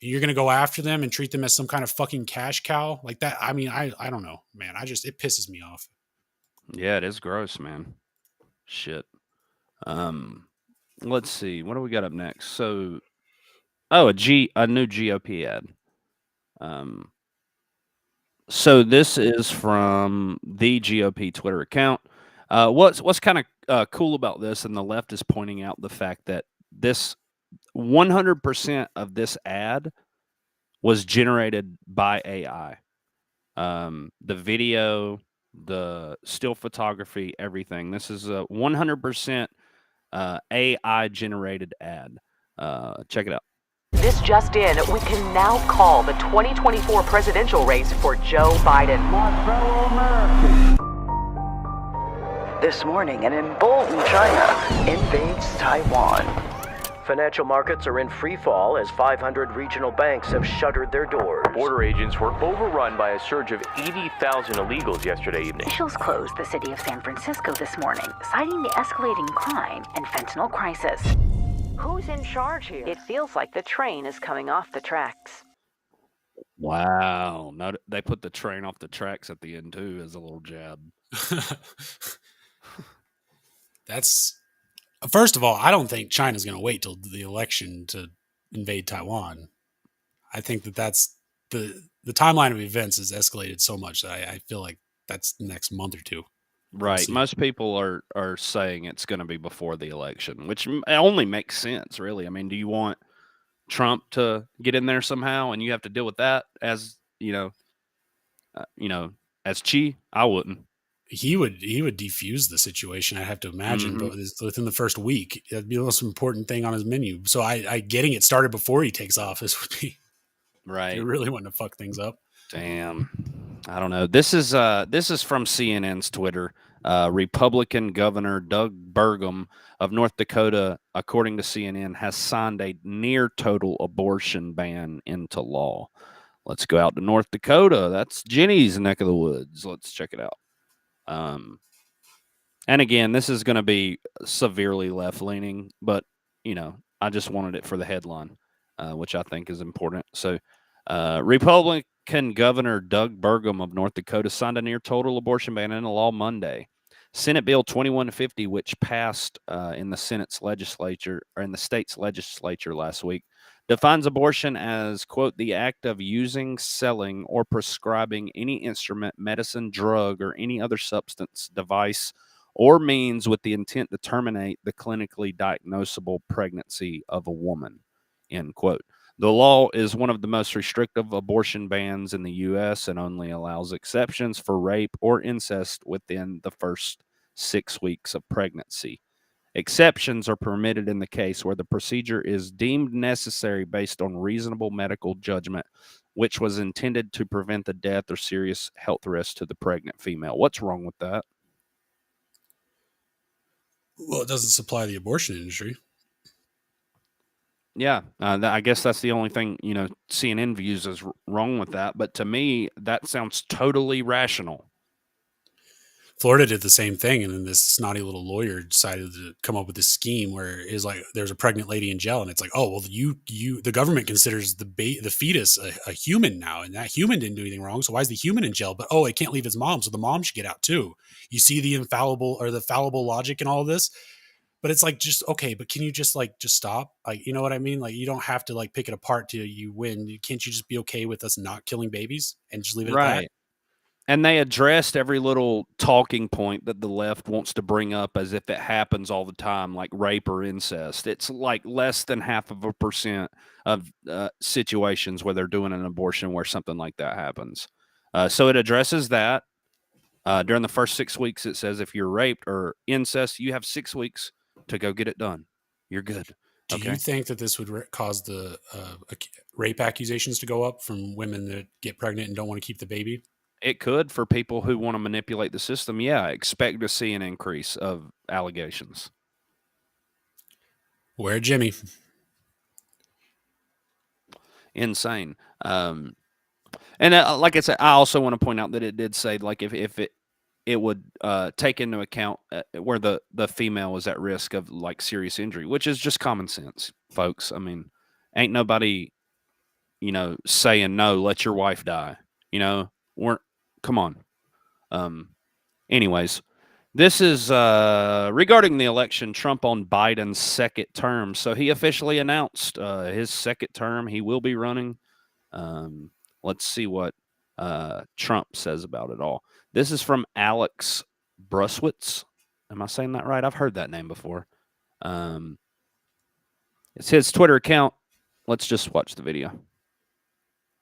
Speaker 3: You're going to go after them and treat them as some kind of fucking cash cow like that. I mean, I don't know, man. It pisses me off.
Speaker 2: Yeah, it is gross, man. Shit. Let's see. What do we got up next? So, a new GOP ad. So this is from the GOP Twitter account. What's kind of cool about this, and the left is pointing out the fact that this 100% of this ad was generated by AI. The video, the still photography, everything. This is a 100% AI generated ad. Check it out.
Speaker 10: This just in, we can now call the 2024 presidential race for Joe Biden.
Speaker 11: My fellow Americans.
Speaker 10: This morning, an emboldened China invades Taiwan.
Speaker 12: Financial markets are in free fall as 500 regional banks have shuttered their doors.
Speaker 29: Border agents were overrun by a surge of 80,000 illegals yesterday evening.
Speaker 13: Officials closed the city of San Francisco this morning, citing the escalating crime and fentanyl crisis.
Speaker 10: Who's in charge here?
Speaker 13: It feels like the train is coming off the tracks.
Speaker 2: Wow. No, they put the train off the tracks at the end, too, as a little jab.
Speaker 3: That's... First of all, I don't think China's going to wait till the election to invade Taiwan. I think that's the timeline of events has escalated so much that I feel like that's the next month or two.
Speaker 2: Right. Most people are saying it's going to be before the election, which only makes sense, really. I mean, do you want Trump to get in there somehow and you have to deal with that as, as Xi? I wouldn't.
Speaker 3: He would defuse the situation, I have to imagine, but within the first week. That'd be the most important thing on his menu. So I getting it started before he takes office would be
Speaker 2: right.
Speaker 3: You really want to fuck things up.
Speaker 2: Damn. I don't know. This is from CNN's Twitter. Republican Governor Doug Burgum of North Dakota, according to CNN, has signed a near total abortion ban into law. Let's go out to North Dakota. That's Jenny's neck of the woods. Let's check it out. And again, this is going to be severely left-leaning, but, I just wanted it for the headline, which I think is important. So, Republican Governor Doug Burgum of North Dakota signed a near-total abortion ban into law Monday. Senate Bill 2150, which passed in the Senate's legislature, or in the state's legislature last week, defines abortion as, quote, the act of using, selling, or prescribing any instrument, medicine, drug, or any other substance, device, or means with the intent to terminate the clinically diagnosable pregnancy of a woman, end quote. The law is one of the most restrictive abortion bans in the U.S. and only allows exceptions for rape or incest within the first 6 weeks of pregnancy. Exceptions are permitted in the case where the procedure is deemed necessary based on reasonable medical judgment, which was intended to prevent the death or serious health risk to the pregnant female. What's wrong with that?
Speaker 3: Well, it doesn't supply the abortion industry.
Speaker 2: Yeah, I guess that's the only thing, CNN views as wrong with that. But to me, that sounds totally rational.
Speaker 3: Florida did the same thing, and then this snotty little lawyer decided to come up with this scheme where it's like there's a pregnant lady in jail, and it's like, oh well, the government considers the fetus a human now, and that human didn't do anything wrong, so why is the human in jail? But oh, it can't leave its mom, so the mom should get out too. You see the fallible logic in all of this, but it's like just okay, but can you just stop? Like, you know what I mean? Like, you don't have to pick it apart till you win. Can't you just be okay with us not killing babies and just leave it at that?
Speaker 2: And they addressed every little talking point that the left wants to bring up as if it happens all the time, like rape or incest. It's like less than 0.5% of situations where they're doing an abortion where something like that happens. So it addresses that. During the first 6 weeks, it says if you're raped or incest, you have 6 weeks to go get it done. You're good.
Speaker 3: Do you think that this would cause the rape accusations to go up from women that get pregnant and don't want to keep the baby?
Speaker 2: It could for people who want to manipulate the system. Yeah, expect to see an increase of allegations.
Speaker 3: Where Jimmy?
Speaker 2: Insane. And like I said, I also want to point out that it did say if it would take into account where the female is at risk of serious injury, which is just common sense, folks. I mean, ain't nobody saying no, let your wife die. Come on. Anyways, this is regarding the election, Trump on Biden's second term. So he officially announced his second term. He will be running. Let's see what Trump says about it all. This is from Alex Bruswitz. Am I saying that right? I've heard that name before. It's his Twitter account. Let's just watch the video.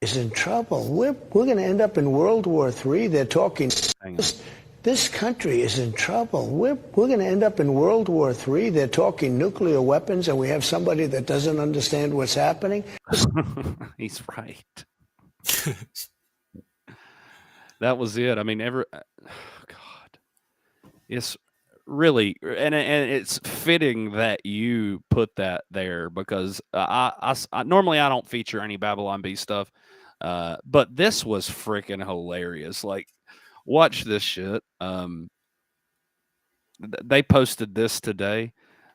Speaker 5: Is in trouble. We're going to end up in World War III. They're talking. This country is in trouble. We're going to end up in World War III. They're talking nuclear weapons, and we have somebody that doesn't understand what's happening.
Speaker 2: He's right. That was it. I mean, God, it's really, and it's fitting that you put that there because I normally I don't feature any Babylon Bee stuff, but this was freaking hilarious. Like, watch this shit. They posted this today.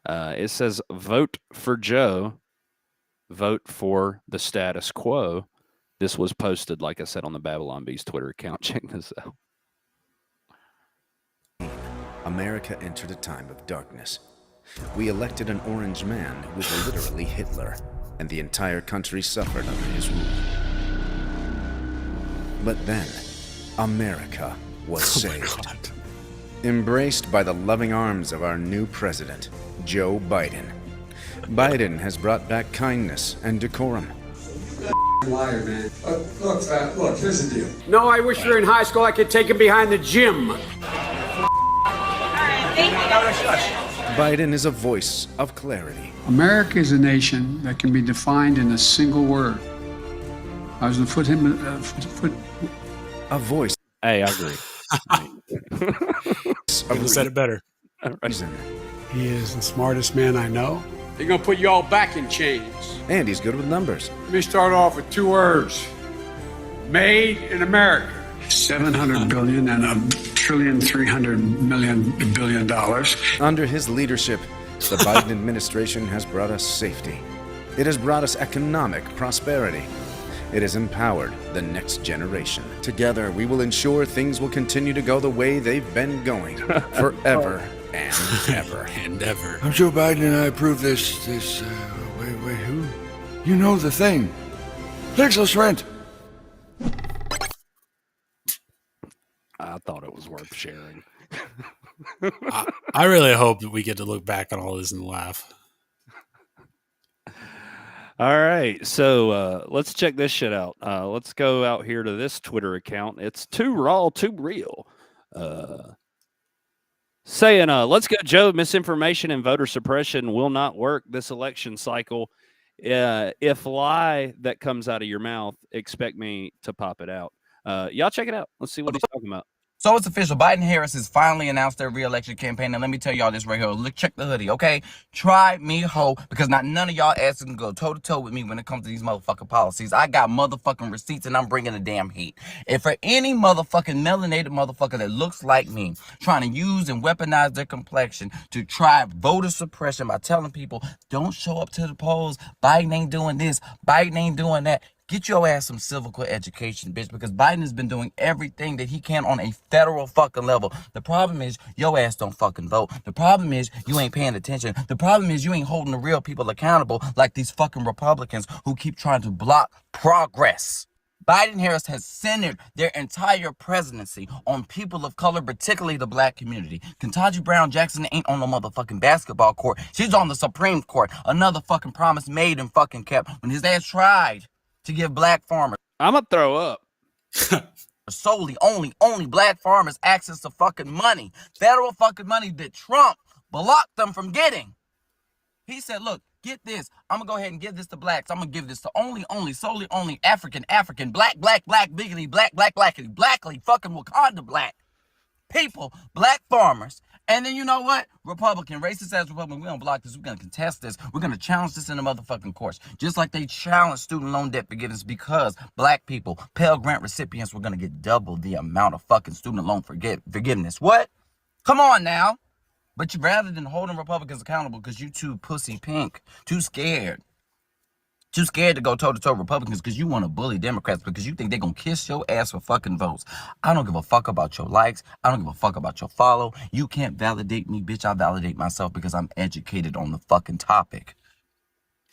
Speaker 2: It says, "Vote for Joe, vote for the status quo." This was posted, like I said, on the Babylon Bee's Twitter account. Check this out.
Speaker 1: America entered a time of darkness. We elected an orange man who was literally Hitler, and the entire country suffered under his rule. But then, America was saved. Embraced by the loving arms of our new president, Joe Biden. Biden has brought back kindness and decorum.
Speaker 14: Liar, man. Look, here's the deal.
Speaker 16: No, I wish you were in high school. I could take him behind the gym.
Speaker 1: Biden is a voice of clarity.
Speaker 16: America is a nation that can be defined in a single word. I was going to put him
Speaker 1: a voice.
Speaker 2: Hey, I agree.
Speaker 3: Couldn't said it better.
Speaker 16: He is the smartest man I know. They're going to put you all back in chains.
Speaker 1: And he's good with numbers.
Speaker 16: Let me start off with two words. Made in America. $700 billion and $1.3 trillion.
Speaker 1: Under his leadership, the Biden administration has brought us safety. It has brought us economic prosperity. It has empowered the next generation. Together, we will ensure things will continue to go the way they've been going forever and ever.
Speaker 3: And ever.
Speaker 14: I'm Joe Biden and I approve this, wait, who? You know the thing. Pixels rent.
Speaker 2: I thought it was worth sharing.
Speaker 3: I really hope that we get to look back on all this and laugh.
Speaker 2: All right, so let's check this shit out. Let's go out here to this Twitter account. It's Too Raw, Too Real. Saying, let's go, Joe. Misinformation and voter suppression will not work this election cycle. If lie that comes out of your mouth, expect me to pop it out. Y'all check it out. Let's see what he's talking about.
Speaker 17: So it's official. Biden Harris has finally announced their re-election campaign. And let me tell y'all this right here. Look, check the hoodie, okay? Try me, ho, because not none of y'all asses can go toe-to-toe with me when it comes to these motherfucking policies. I got motherfucking receipts, and I'm bringing the damn heat. If for any motherfucking melanated motherfucker that looks like me trying to use and weaponize their complexion to try voter suppression by telling people, don't show up to the polls, Biden ain't doing this, Biden ain't doing that, get your ass some civical education, bitch, because Biden has been doing everything that he can on a federal fucking level. The problem is your ass don't fucking vote. The problem is you ain't paying attention. The problem is you ain't holding the real people accountable like these fucking Republicans who keep trying to block progress. Biden Harris has centered their entire presidency on people of color, particularly the black community. Ketanji Brown Jackson ain't on the motherfucking basketball court. She's on the Supreme Court. Another fucking promise made and fucking kept when his ass tried to give black farmers,
Speaker 2: I'm gonna throw up.
Speaker 17: solely only black farmers access to fucking money, federal fucking money that Trump blocked them from getting. He said, look, get this. I'm gonna go ahead and give this to blacks. I'm gonna give this to solely only African, black, biggity, blackly, fucking Wakanda black people, black farmers. And then you know what? Republican, racist ass Republican, we don't block this. We're going to contest this. We're going to challenge this in the motherfucking courts. Just like they challenged student loan debt forgiveness because black people, Pell Grant recipients, were going to get double the amount of fucking student loan forgiveness. What? Come on now. But you rather than holding Republicans accountable because you too pussy pink, too scared Too scared to go toe-to-toe Republicans because you want to bully Democrats because you think they're going to kiss your ass for fucking votes. I don't give a fuck about your likes. I don't give a fuck about your follow. You can't validate me, bitch. I validate myself because I'm educated on the fucking topic.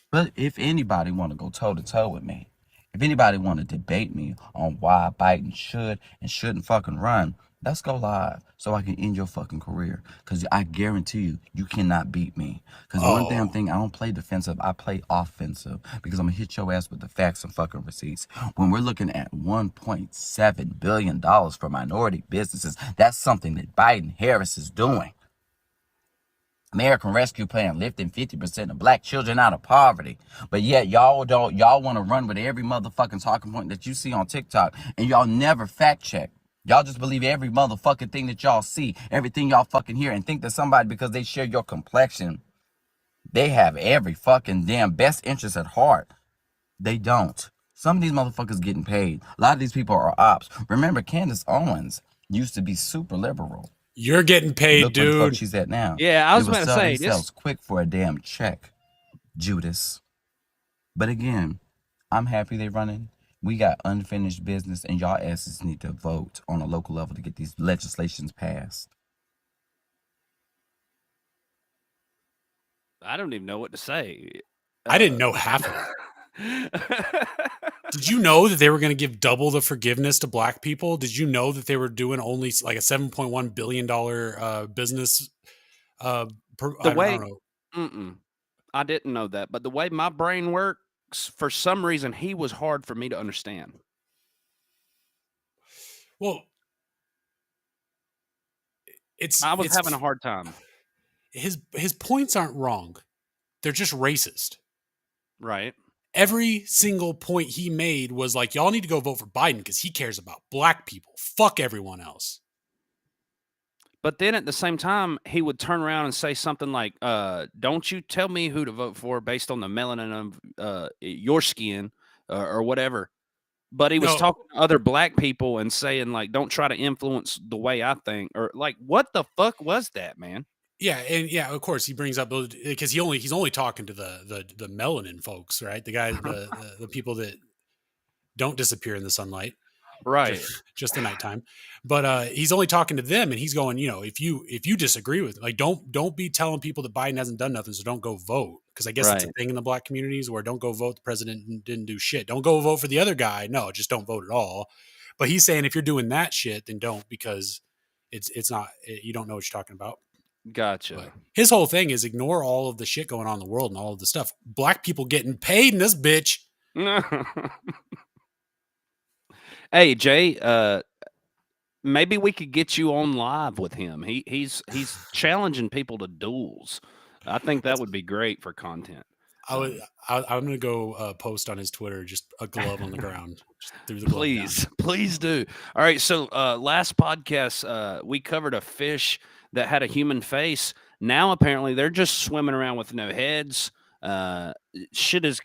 Speaker 17: But if anybody want to go toe-to-toe with me, if anybody want to debate me on why Biden should and shouldn't fucking run, let's go live so I can end your fucking career. Because I guarantee you, you cannot beat me. Because one damn thing, I don't play defensive, I play offensive. Because I'm going to hit your ass with the facts and fucking receipts. When we're looking at $1.7 billion for minority businesses, that's something that Biden-Harris is doing. American Rescue Plan lifting 50% of black children out of poverty. But yet y'all want to run with every motherfucking talking point that you see on TikTok, and y'all never fact check. Y'all just believe every motherfucking thing that y'all see, everything y'all fucking hear, and think that somebody, because they share your complexion, they have every fucking damn best interest at heart. They don't. Some of these motherfuckers getting paid. A lot of these people are ops. Remember, Candace Owens used to be super liberal.
Speaker 3: You're getting paid,
Speaker 17: Look
Speaker 3: dude.
Speaker 17: where the fuck she's at now.
Speaker 2: Yeah, I was about to
Speaker 17: sell
Speaker 2: say
Speaker 17: themselves
Speaker 2: this.
Speaker 17: Quick for a damn check, Judas. But again, I'm happy they're running. We got unfinished business, and y'all asses need to vote on a local level to get these legislations passed.
Speaker 2: I don't even know what to say.
Speaker 3: I didn't know half of it. Did you know that they were going to give double the forgiveness to black people? Did you know that they were doing only like a $7.1 billion business? I don't know.
Speaker 2: I didn't know that. But the way my brain works, for some reason, he was hard for me to understand.
Speaker 3: Well,
Speaker 2: I was having a hard time.
Speaker 3: His points aren't wrong. They're just racist.
Speaker 2: Right.
Speaker 3: Every single point he made was like, y'all need to go vote for Biden because he cares about black people. Fuck everyone else.
Speaker 2: But then at the same time, he would turn around and say something like, don't you tell me who to vote for based on the melanin of your skin or whatever. But he was talking to other black people and saying, like, don't try to influence the way I think. Or like, what the fuck was that, man?
Speaker 3: Yeah, and yeah, of course he brings up because he's only talking to the melanin folks, right? The guy, the people that don't disappear in the sunlight,
Speaker 2: right?
Speaker 3: Just the nighttime. But he's only talking to them, and he's going, if you disagree with, like, don't be telling people that Biden hasn't done nothing, so don't go vote. Because I guess it's a thing in the black communities where don't go vote. The president didn't do shit. Don't go vote for the other guy. No, just don't vote at all. But he's saying if you're doing that shit, then don't, because it's not, you don't know what you're talking about.
Speaker 2: Gotcha.
Speaker 3: But his whole thing is ignore all of the shit going on in the world and all of the stuff. Black people getting paid in this bitch.
Speaker 2: Hey, Jay, maybe we could get you on live with him. He's challenging people to duels. I think that would be great for content.
Speaker 3: I'm going to go post on his Twitter just a glove on the ground. Just through the glove
Speaker 2: Please do. All right, so last podcast, we covered a fish that had a human face. Now apparently they're just swimming around with no heads. Shit is,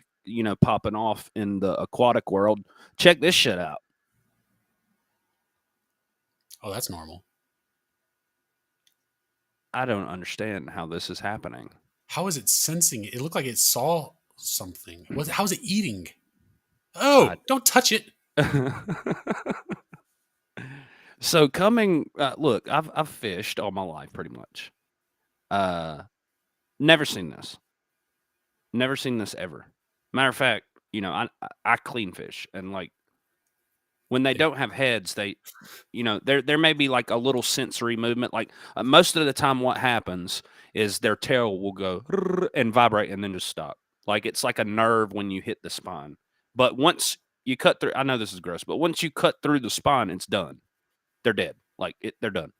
Speaker 2: popping off in the aquatic world. Check this shit out.
Speaker 3: Oh, that's normal.
Speaker 2: I don't understand how this is happening.
Speaker 3: How is it sensing it? It looked like it saw something. How is it eating? Oh, don't touch it.
Speaker 2: So look, I've fished all my life pretty much. Never seen this. Never seen this ever. Matter of fact, I clean fish, and like when they don't have heads, they, there may be like a little sensory movement. Like most of the time, what happens is their tail will go and vibrate and then just stop. Like it's like a nerve when you hit the spine. But once you cut through, I know this is gross, but once you cut through the spine, it's done. They're dead. They're done.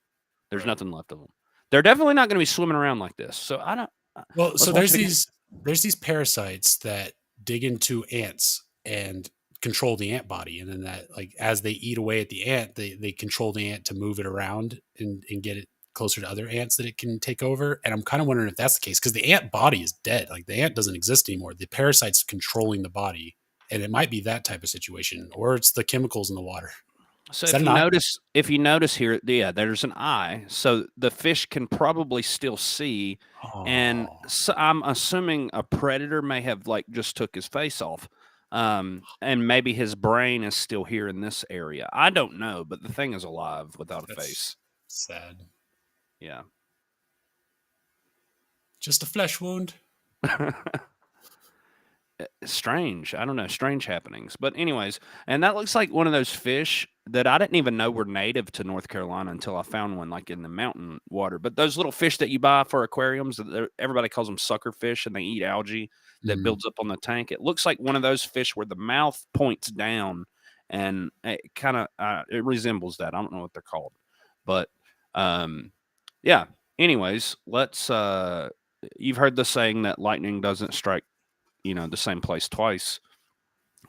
Speaker 2: There's nothing left of them. They're definitely not going to be swimming around like this. So I don't.
Speaker 3: Well, so there's these parasites that dig into ants and control the ant body, and then that, like, as they eat away at the ant, they control the ant to move it around and get it closer to other ants that it can take over. And I'm kind of wondering if that's the case, because the ant body is dead. Like the ant doesn't exist anymore. The parasite's controlling the body, and it might be that type of situation, or it's the chemicals in the water.
Speaker 2: So if you notice here, yeah, there's an eye. So the fish can probably still see, and so I'm assuming a predator may have like just took his face off, and maybe his brain is still here in this area. I don't know, but the thing is alive without a face.
Speaker 3: Sad.
Speaker 2: Yeah.
Speaker 3: Just a flesh wound.
Speaker 2: Strange. I don't know. Strange happenings. But anyways, and that looks like one of those fish that I didn't even know were native to North Carolina until I found one like in the mountain water. But those little fish that you buy for aquariums, everybody calls them sucker fish, and they eat algae that builds up on the tank. It looks like one of those fish where the mouth points down, and it kind of it resembles that. I don't know what they're called, but yeah. Anyways, let's. You've heard the saying that lightning doesn't strike the same place twice.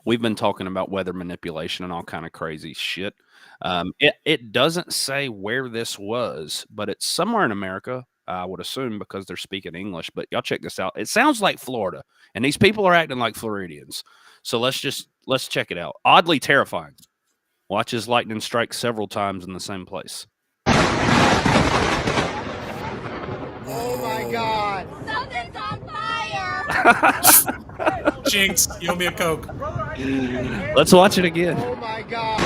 Speaker 2: We've been talking about weather manipulation and all kind of crazy shit. It doesn't say where this was, but it's somewhere in America, I would assume, because they're speaking English. But y'all check this out. It sounds like Florida, and these people are acting like Floridians. So let's check it out. Oddly terrifying. Watch as lightning strike several times in the same place.
Speaker 4: Oh my God! Something's on fire!
Speaker 3: Jinx, you owe me a Coke.
Speaker 2: Let's watch it again.
Speaker 4: Oh my God!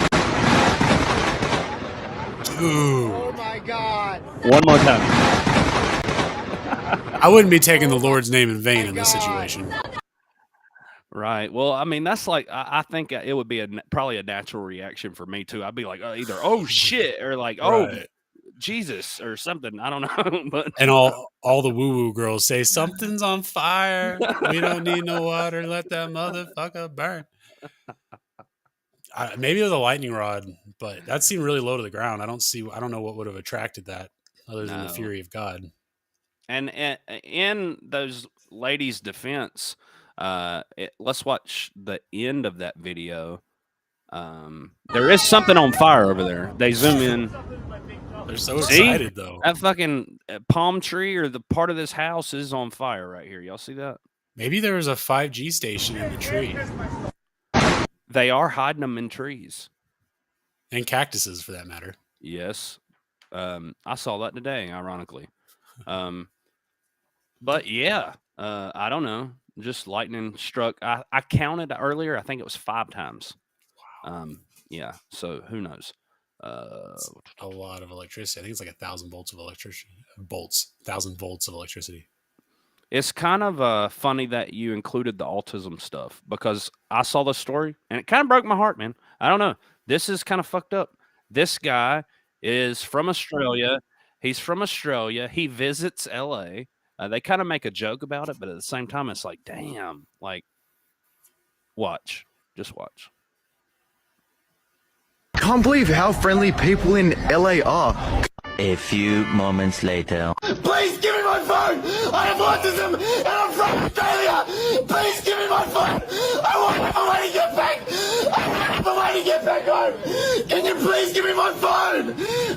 Speaker 3: Dude.
Speaker 4: Oh my God!
Speaker 2: One more time.
Speaker 3: I wouldn't be taking the Lord's name in vain in this situation.
Speaker 2: Right. Well, I mean, that's like I think it would be probably a natural reaction for me too. I'd be like, either oh shit or like oh
Speaker 3: Right.
Speaker 2: Jesus or something. I don't know. But
Speaker 3: And all the woo-woo girls say something's on fire. We don't need no water. Let that motherfucker burn. Maybe with a lightning rod, but that seemed really low to the ground. I don't know what would have attracted that other than the fury of God.
Speaker 2: And in those ladies' defense, let's watch the end of that video. There is something on fire over there. They zoom in.
Speaker 3: They're so excited, though.
Speaker 2: That fucking palm tree or the part of this house is on fire right here. Y'all see that?
Speaker 3: Maybe there was a 5G station in the tree.
Speaker 2: They are hiding them in trees.
Speaker 3: And cactuses, for that matter.
Speaker 2: Yes. I saw that today, ironically. But yeah, I don't know. Just lightning struck. I counted earlier. I think it was 5 times. Wow. Yeah. So who knows?
Speaker 3: A lot of electricity. I think it's like 1,000 volts of electricity. 1,000 volts of electricity.
Speaker 2: It's kind of funny that you included the autism stuff because I saw the story and it kind of broke my heart, man. I don't know. This is kind of fucked up. This guy is from Australia. He's from Australia. He visits LA. They kind of make a joke about it, but at the same time, it's like, damn, like, just watch.
Speaker 6: Can't believe how friendly people in LA are.
Speaker 15: A few moments later.
Speaker 6: Please give me my phone! I have autism and I'm from Australia! Please give me my phone! I want a way to get back! I want a way to get back home! Can you please give me my phone?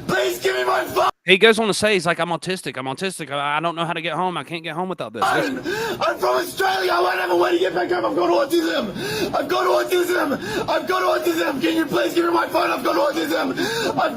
Speaker 6: Please give me my phone!
Speaker 2: He goes on to say, he's like, I'm autistic. I don't know how to get home. I can't get home without this.
Speaker 6: I'm from Australia. I won't have a way to get back home. I've got autism. Can you please give me my phone? I've got autism. I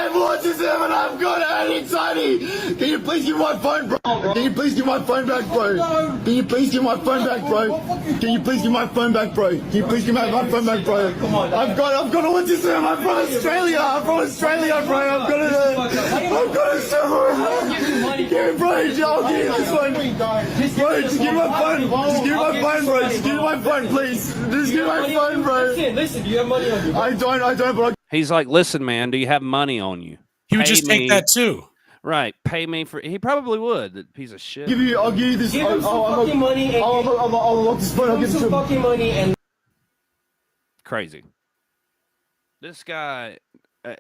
Speaker 6: have autism and I've got anxiety. Can you please give me my phone, bro? Can you please give my phone back, bro? Can you please give my phone back, bro? Can you please give my phone back, bro? Can you please give my phone back, bro? I've got autism. I'm from Australia, bro. I've got it. I've got it somewhere. Give me, bro. I'll give you this one. Bro, just give me my phone. Just give me my phone, bro. Just give me my phone, please. Just give me my phone, bro.
Speaker 4: Listen, do you have money on you?
Speaker 6: I don't, but
Speaker 2: He's like, listen, man, do you have money on you?
Speaker 3: He would just take that too.
Speaker 2: Right. Pay me for he probably would, that piece of shit.
Speaker 6: I'll give you this.
Speaker 4: Give him some fucking money and
Speaker 6: I'll lock this phone. I'll give
Speaker 4: some fucking money and
Speaker 2: crazy. This guy,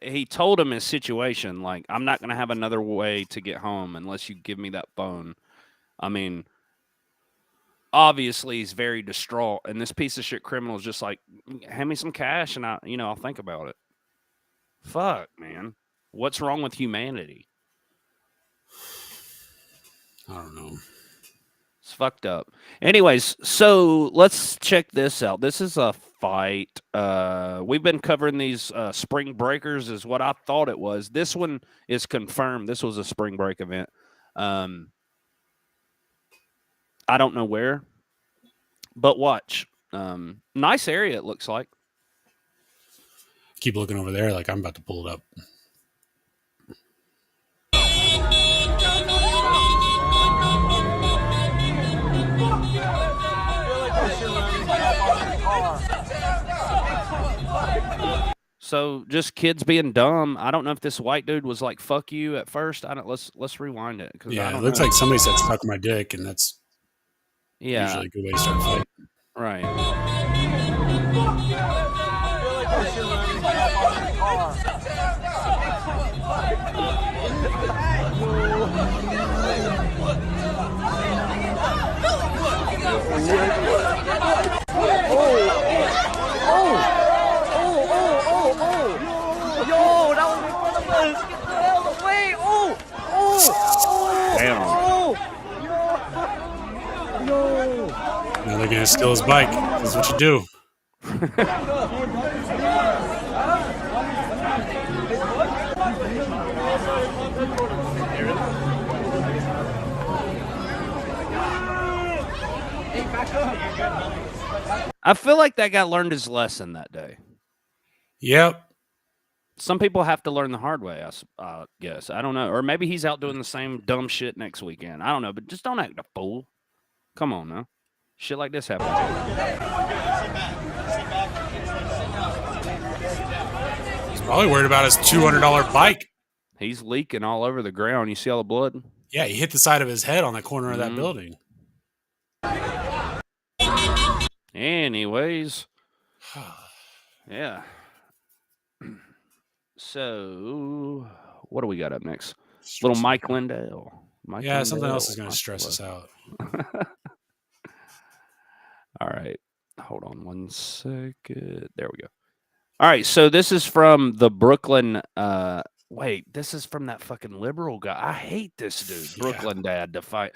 Speaker 2: he told him his situation, like, I'm not going to have another way to get home unless you give me that phone. I mean, obviously he's very distraught, and this piece of shit criminal is just like, hand me some cash and I'll think about it. Fuck, man. What's wrong with humanity?
Speaker 3: I don't know.
Speaker 2: It's fucked up. Anyways, so let's check this out. This is a fight. We've been covering these spring breakers is what I thought it was. This one is confirmed. This was a spring break event. I don't know where, but watch. Nice area it looks like.
Speaker 3: Keep looking over there like I'm about to pull it up.
Speaker 2: So just kids being dumb. I don't know if this white dude was like "fuck you" at first. I don't. Let's rewind it.
Speaker 3: Yeah, it looks like somebody said "suck my dick," and that's usually a good way to start a fight.
Speaker 2: Right.
Speaker 4: Yo, that was in front of us. Get the hell away.
Speaker 3: Now they're gonna steal his bike. That's what you do.
Speaker 2: I feel like that guy learned his lesson that day.
Speaker 3: Yep.
Speaker 2: Some people have to learn the hard way, I guess. I don't know. Or maybe he's out doing the same dumb shit next weekend. I don't know, but just don't act a fool. Come on now. Shit like this happens.
Speaker 3: He's probably worried about his $200 bike.
Speaker 2: He's leaking all over the ground. You see all the blood?
Speaker 3: Yeah, he hit the side of his head on the corner of that building.
Speaker 2: Anyways. Yeah. So, what do we got up next? Little Mike Lindell.
Speaker 3: Something else is going to stress us out.
Speaker 2: All right. Hold on one second. There we go. All right. So, this is from the Brooklyn. This is from that fucking liberal guy. I hate this dude. Brooklyn Dad to fight.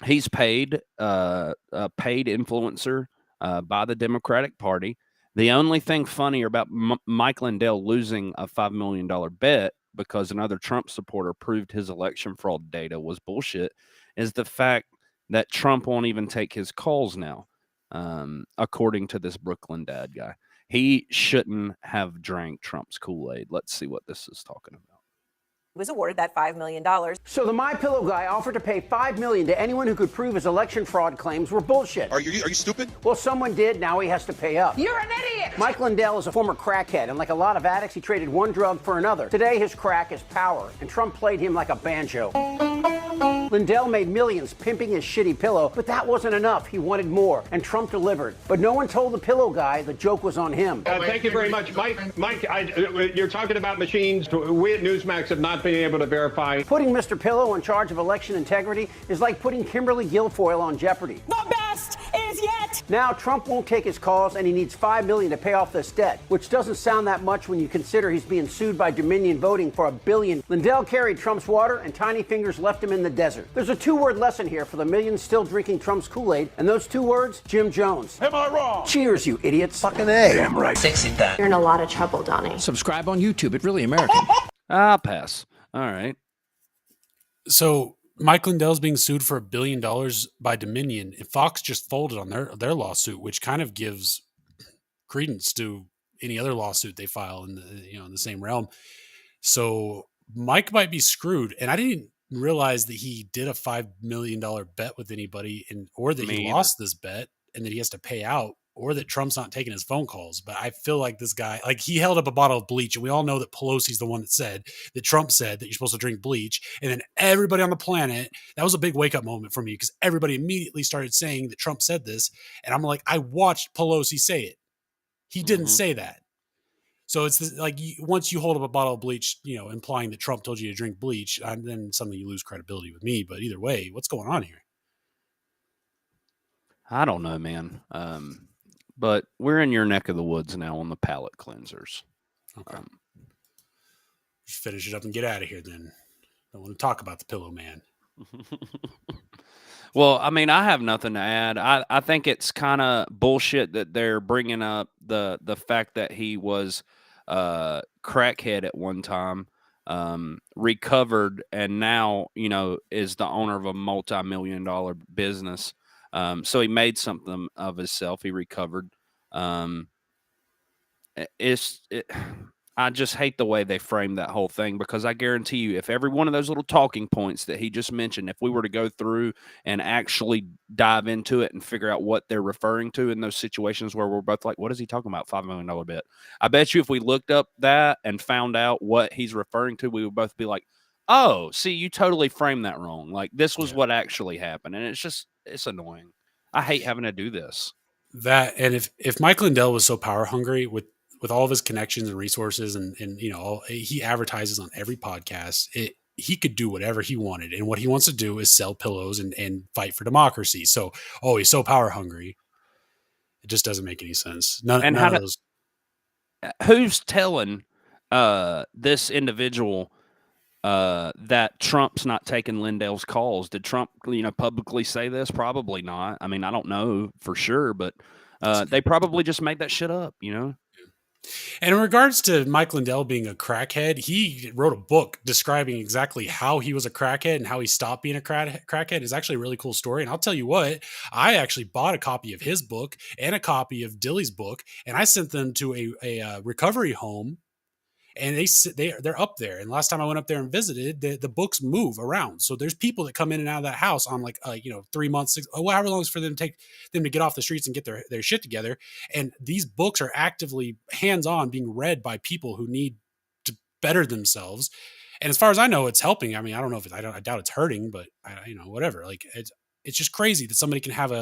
Speaker 2: He's paid, a paid influencer by the Democratic Party. The only thing funnier about Mike Lindell losing a $5 million bet because another Trump supporter proved his election fraud data was bullshit is the fact that Trump won't even take his calls now, according to this Brooklyn Dad guy. He shouldn't have drank Trump's Kool-Aid. Let's see what this is talking about.
Speaker 8: Was awarded that $5 million.
Speaker 9: So the MyPillow guy offered to pay $5 million to anyone who could prove his election fraud claims were bullshit.
Speaker 18: Are you stupid?
Speaker 9: Well, someone did. Now he has to pay up.
Speaker 8: You're an idiot!
Speaker 9: Mike Lindell is a former crackhead, and like a lot of addicts, he traded one drug for another. Today, his crack is power, and Trump played him like a banjo. Lindell made millions pimping his shitty pillow, but that wasn't enough. He wanted more, and Trump delivered. But no one told the pillow guy the joke was on him.
Speaker 16: Thank you very much. Mike, you're talking about machines. We at Newsmax have not been able to verify.
Speaker 9: Putting Mr. Pillow in charge of election integrity is like putting Kimberly Guilfoyle on Jeopardy.
Speaker 8: The best is yet!
Speaker 9: Now, Trump won't take his calls, and he needs $5 million to pay off this debt, which doesn't sound that much when you consider he's being sued by Dominion Voting for $1 billion. Lindell carried Trump's water, and Tiny Fingers left him in the desert. There's a two-word lesson here for the millions still drinking Trump's Kool-Aid, and those two words, Jim Jones.
Speaker 18: Am I wrong?
Speaker 9: Cheers, you idiots.
Speaker 18: Fucking A. Damn right.
Speaker 8: Sexy time. You're in a lot of trouble, Donnie.
Speaker 9: Subscribe on YouTube. It's really American.
Speaker 2: I'll pass. All right.
Speaker 3: So Mike Lindell's being sued for $1 billion by Dominion, and Fox just folded on their lawsuit, which kind of gives credence to any other lawsuit they file in the same realm. So Mike might be screwed, and I didn't realize that he did a $5 million bet with anybody, or that he lost this bet and that he has to pay out, or that Trump's not taking his phone calls. But I feel like this guy, like, he held up a bottle of bleach, and we all know that Pelosi's the one that Trump said that you're supposed to drink bleach. And then everybody on the planet, that was a big wake up moment for me, because everybody immediately started saying that Trump said this. And I'm like, I watched Pelosi say it. He didn't say that. So it's like, once you hold up a bottle of bleach, implying that Trump told you to drink bleach, then suddenly you lose credibility with me. But either way, what's going on here?
Speaker 2: I don't know, man. But we're in your neck of the woods now on the palate cleansers.
Speaker 3: Okay. Just finish it up and get out of here then. Don't want to talk about the Pillow Man.
Speaker 2: Well, I mean, I have nothing to add. I think it's kind of bullshit that they're bringing up the fact that he was crackhead at one time, recovered, and now is the owner of a multi-million-dollar business. So he made something of himself. He recovered. Um, I just hate the way they frame that whole thing, because I guarantee you, if every one of those little talking points that he just mentioned, if we were to go through and actually dive into it and figure out what they're referring to in those situations where we're both like, what is he talking about? $5 million bet. I bet you if we looked up that and found out what he's referring to, we would both be like, oh, see, you totally framed that wrong. Like, this was what actually happened. And it's annoying. I hate having to do this.
Speaker 3: That, and if Mike Lindell was so power hungry with all of his connections and resources, and he advertises on every podcast, he could do whatever he wanted, and what he wants to do is sell pillows and fight for democracy. So, he's so power hungry, it just doesn't make any sense. None of those.
Speaker 2: Who's telling this individual that Trump's not taking Lindell's calls? Did Trump, publicly say this? Probably not. I mean, I don't know for sure, but they probably just made that shit up,
Speaker 3: And in regards to Mike Lindell being a crackhead, he wrote a book describing exactly how he was a crackhead and how he stopped being a crackhead. It's actually a really cool story. And I'll tell you what, I actually bought a copy of his book and a copy of Dilly's book, and I sent them to a recovery home. And they're up there. And last time I went up there and visited, the books move around. So there's people that come in and out of that house on 3 months, however long it's for them to get off the streets and get their shit together. And these books are actively hands-on being read by people who need to better themselves. And as far as I know, it's helping. I mean, I don't know if I doubt it's hurting, but whatever. Like, it's just crazy that somebody can have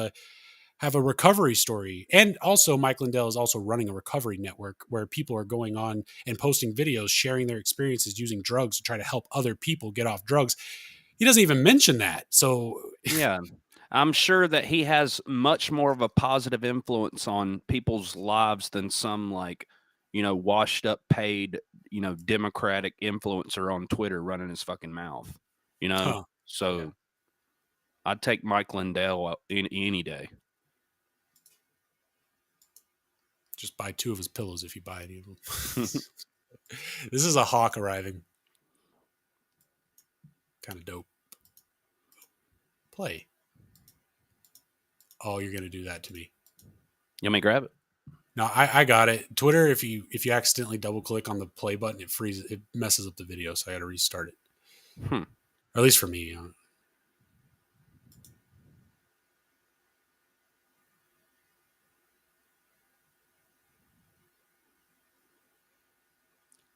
Speaker 3: a recovery story. And also Mike Lindell is also running a recovery network where people are going on and posting videos, sharing their experiences using drugs to try to help other people get off drugs. He doesn't even mention that. So
Speaker 2: yeah, I'm sure that he has much more of a positive influence on people's lives than some washed up paid, Democratic influencer on Twitter running his fucking mouth, So yeah. I'd take Mike Lindell any day.
Speaker 3: Just buy 2 of his pillows if you buy any of them. This is a hawk arriving. Kind of dope. Play. Oh, you're going to do that to me.
Speaker 2: You want me to grab it?
Speaker 3: No, I got it. Twitter, if you accidentally double click on the play button, it freezes. It messes up the video, so I got to restart it. Or at least for me.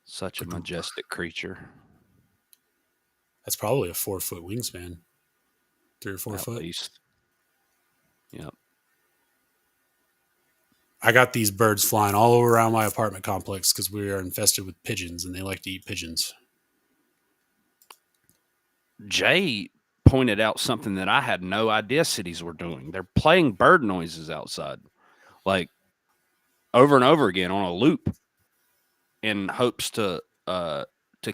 Speaker 2: Such a majestic creature.
Speaker 3: That's probably a 4-foot wingspan. 3 or 4 foot.
Speaker 2: At least. Yep.
Speaker 3: I got these birds flying all over around my apartment complex because we are infested with pigeons, and they like to eat pigeons.
Speaker 2: Jay pointed out something that I had no idea cities were doing. They're playing bird noises outside, like over and over again on a loop, in hopes to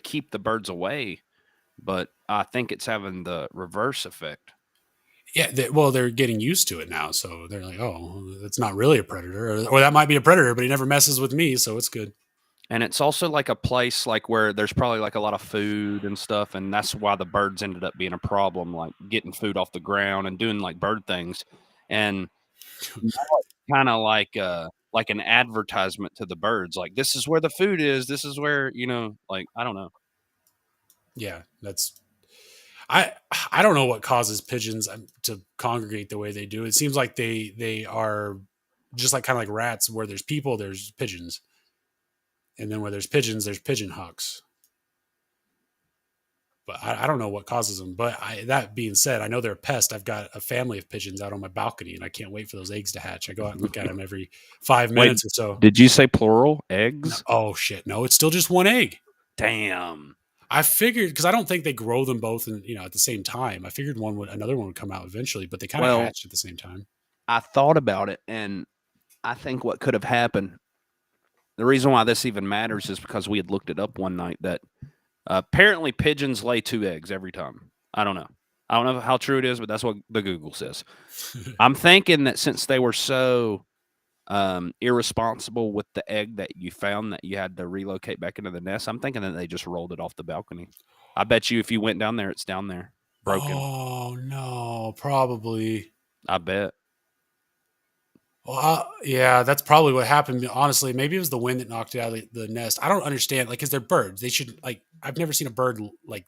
Speaker 2: keep the birds away, but I think it's having the reverse effect.
Speaker 3: Yeah, they're getting used to it now, so they're like, oh, that's not really a predator, or that might be a predator, but he never messes with me, so it's good.
Speaker 2: And it's also like a place where there's probably a lot of food and stuff, and that's why the birds ended up being a problem, like getting food off the ground and doing bird things, and kind of like an advertisement to the birds, like, this is where the food is, this is where I don't know.
Speaker 3: Yeah, that's I don't know what causes pigeons to congregate the way they do. It seems like they are just kind of like rats, where there's people, there's pigeons, and then where there's pigeons, there's pigeon hawks. But I don't know what causes them. But that being said, I know they're a pest. I've got a family of pigeons out on my balcony, and I can't wait for those eggs to hatch. I go out and look at them every 5 minutes or so.
Speaker 2: Did you say plural eggs?
Speaker 3: No, oh shit! No, it's still just one egg.
Speaker 2: Damn.
Speaker 3: I figured, because I don't think they grow them both at the same time. I figured another one would come out eventually, but they kind of hatched at the same time.
Speaker 2: I thought about it, and I think what could have happened, the reason why this even matters is because we had looked it up one night that apparently pigeons lay 2 eggs every time. I don't know. I don't know how true it is, but that's what the Google says. I'm thinking that since they were so irresponsible with the egg that you found that you had to relocate back into the nest, I'm thinking that they just rolled it off the balcony. I bet you if you went down there, it's down there. Broken.
Speaker 3: Oh, no, probably.
Speaker 2: I bet.
Speaker 3: Well, yeah, that's probably what happened. Honestly, maybe it was the wind that knocked it out of the nest. I don't understand, like, because they're birds. They should, like, I've never seen a bird, like,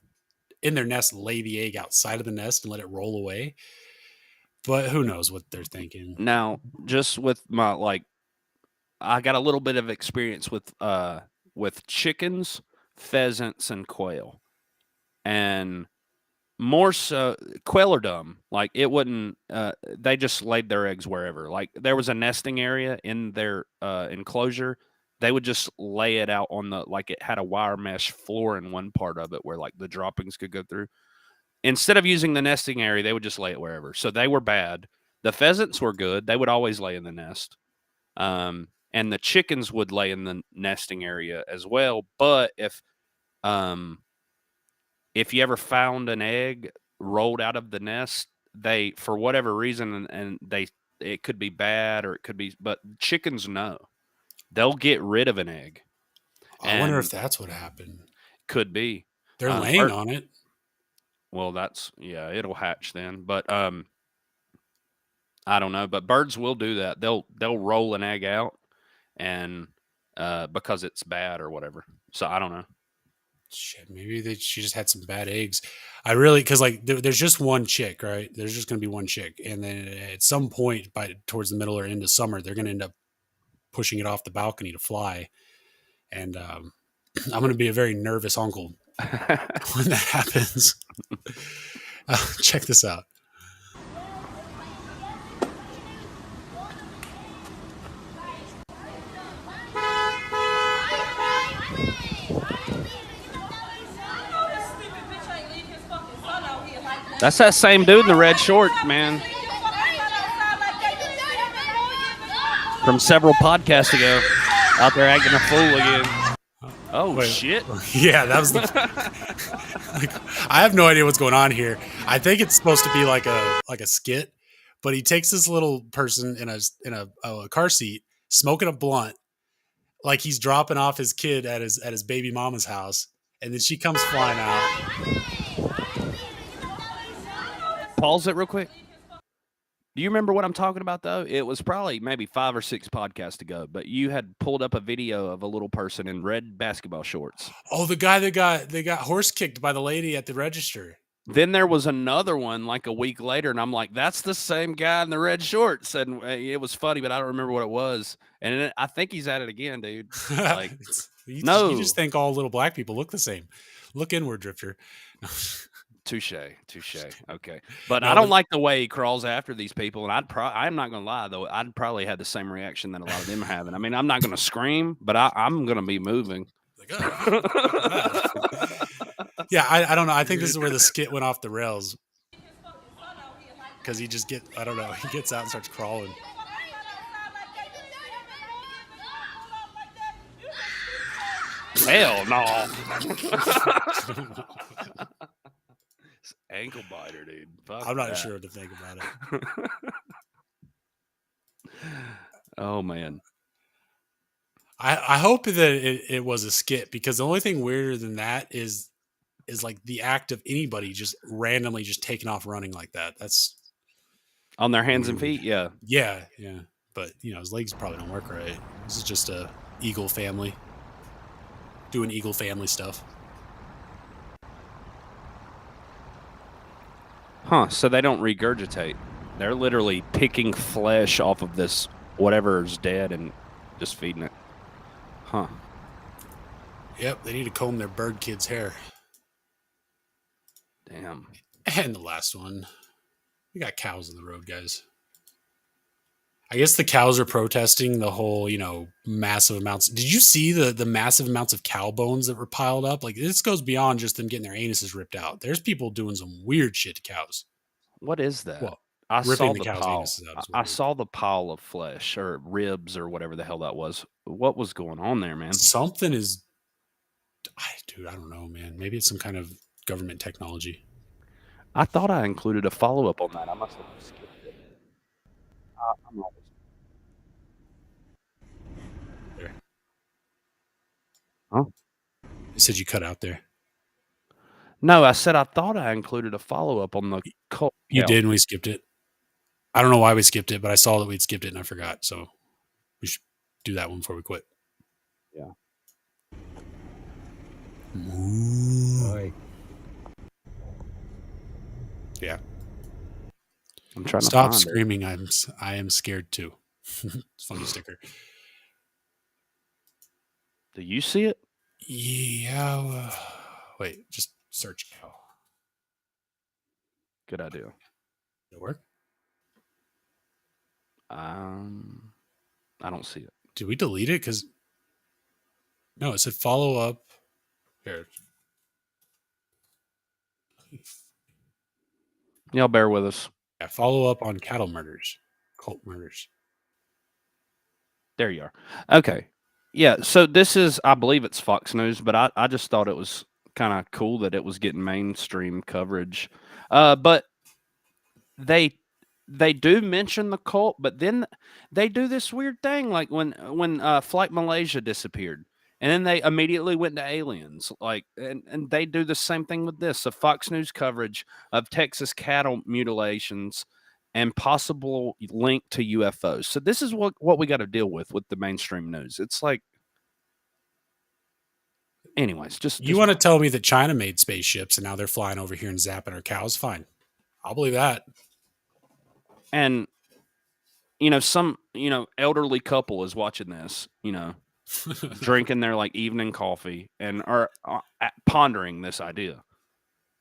Speaker 3: in their nest lay the egg outside of the nest and let it roll away. But who knows what they're thinking.
Speaker 2: Now, just with my, like, I got a little bit of experience with chickens, pheasants, and quail. And more so, quail are dumb. Like, it wouldn't, they just laid their eggs wherever. Like, there was a nesting area in their enclosure. They would just lay it out on like, it had a wire mesh floor in one part of it where, like, the droppings could go through. Instead of using the nesting area, they would just lay it wherever. So they were bad. The pheasants were good. They would always lay in the nest. And the chickens would lay in the nesting area as well. But if you ever found an egg rolled out of the nest, they, for whatever reason, and it could be bad or it could be, but chickens know. They'll get rid of an egg.
Speaker 3: I wonder if that's what happened.
Speaker 2: Could be.
Speaker 3: They're laying on it.
Speaker 2: Well, it'll hatch then. But I don't know. But birds will do that. They'll roll an egg out, and because it's bad or whatever. So I don't know.
Speaker 3: Shit, maybe she just had some bad eggs. Because like there's just one chick, right? There's just going to be one chick, and then at some point, towards the middle or end of summer, they're going to end up pushing it off the balcony to fly. And I'm going to be a very nervous uncle when that happens. Check this out.
Speaker 2: That's that same dude in the red short, man. From several podcasts ago, out there acting a fool again. Oh, wait, shit.
Speaker 3: Yeah, that was I have no idea what's going on here. I think it's supposed to be like a skit, but he takes this little person in a car seat, smoking a blunt, like he's dropping off his kid at his baby mama's house, and then she comes flying out.
Speaker 2: Pause it real quick. Do you remember what I'm talking about, though? It was probably maybe 5 or 6 podcasts ago, but you had pulled up a video of a little person in red basketball shorts.
Speaker 3: Oh, the guy that got horse kicked by the lady at the register.
Speaker 2: Then there was another one like a week later, and I'm like, that's the same guy in the red shorts. And it was funny, but I don't remember what it was. And I think he's at it again, dude. Like,
Speaker 3: you just think all little black people look the same. Look inward, Drifter.
Speaker 2: Touche. Okay. But I don't like the way he crawls after these people. And I'm not going to lie, though. I'd probably have the same reaction that a lot of them are having. I mean, I'm not going to scream, but I'm going to be moving.
Speaker 3: Yeah, I don't know. I think this is where the skit went off the rails. Because he just he gets out and starts crawling.
Speaker 2: Hell no. Ankle biter, dude. Fuck
Speaker 3: I'm not
Speaker 2: that.
Speaker 3: sure what to think about it.
Speaker 2: Oh, man.
Speaker 3: I hope that it was a skit, because the only thing weirder than that is like the act of anybody just randomly just taking off running like that. That's
Speaker 2: on their hands and feet. Yeah.
Speaker 3: Yeah. But his legs probably don't work right. This is just a eagle family doing eagle family stuff.
Speaker 2: Huh. So they don't regurgitate. They're literally picking flesh off of this whatever's dead and just feeding it. Huh.
Speaker 3: Yep. They need to comb their bird kids' hair.
Speaker 2: Damn.
Speaker 3: And the last one. We got cows on the road, guys. I guess the cows are protesting the whole, massive amounts. Did you see the massive amounts of cow bones that were piled up? Like, this goes beyond just them getting their anuses ripped out. There's people doing some weird shit to cows.
Speaker 2: What is that?
Speaker 3: Well,
Speaker 2: I saw the
Speaker 3: cow's
Speaker 2: pile.
Speaker 3: anuses out.
Speaker 2: I saw the pile of flesh or ribs or whatever the hell that was. What was going on there, man?
Speaker 3: Something is... Dude, I don't know, man. Maybe it's some kind of government technology.
Speaker 2: I thought I included a follow-up on that. I must have skipped it. I'm always...
Speaker 3: There.
Speaker 2: Huh?
Speaker 3: You said you cut out there.
Speaker 2: No, I said I thought I included a follow-up on the cult.
Speaker 3: You did, and we skipped it. I don't know why we skipped it, but I saw that we'd skipped it, and I forgot. So we should do that one before we quit.
Speaker 2: Yeah.
Speaker 3: Ooh. Yeah.
Speaker 2: I'm trying to
Speaker 3: stop
Speaker 2: find
Speaker 3: screaming. I am scared too. It's funny sticker.
Speaker 2: Do you see it?
Speaker 3: Yeah. Wait, just search cow.
Speaker 2: Good idea.
Speaker 3: Did it work?
Speaker 2: I don't see it.
Speaker 3: Did we delete it? Because no, it said follow up. Here.
Speaker 2: Y'all bear with us.
Speaker 3: Yeah, follow up on cattle murders, cult murders.
Speaker 2: There you are. Okay. Yeah, so this is, I believe it's Fox News, but I just thought it was kind of cool that it was getting mainstream coverage. But they do mention the cult, but then they do this weird thing, like when Flight Malaysia disappeared, and then they immediately went to aliens, like, and they do the same thing with this. So Fox News coverage of Texas cattle mutilations and possible link to UFOs. So this is what we got to deal with the mainstream news. It's like, anyways, just
Speaker 3: you want to tell me that China made spaceships and now they're flying over here and zapping our cows? Fine, I'll believe that.
Speaker 2: And some elderly couple is watching this, drinking their like evening coffee and are pondering this idea.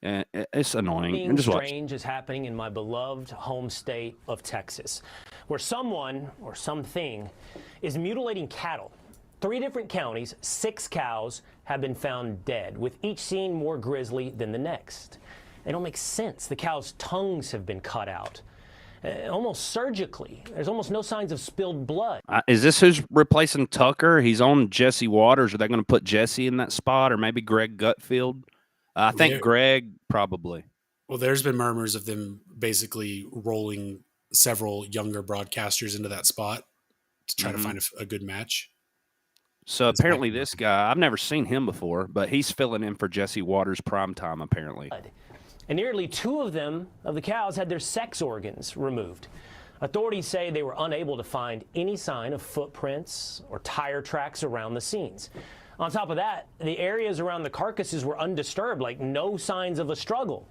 Speaker 2: And it's annoying. And just
Speaker 18: strange is happening in my beloved home state of Texas, where someone or something is mutilating cattle. 3 different counties, 6 cows have been found dead, with each scene more grisly than the next. They don't make sense. The cows' tongues have been cut out, almost surgically. There's almost no signs of spilled blood.
Speaker 2: Is this who's replacing Tucker? He's on Jesse Waters. Are they going to put Jesse in that spot, or maybe Greg Gutfield? I think Greg probably.
Speaker 3: Well, there's been murmurs of them basically rolling several younger broadcasters into that spot to try to find a good match.
Speaker 2: So apparently this guy, I've never seen him before, but he's filling in for Jesse Waters primetime, apparently.
Speaker 18: And nearly 2 of the cows had their sex organs removed. Authorities say they were unable to find any sign of footprints or tire tracks around the scenes. On top of that, the areas around the carcasses were undisturbed, like no signs of a struggle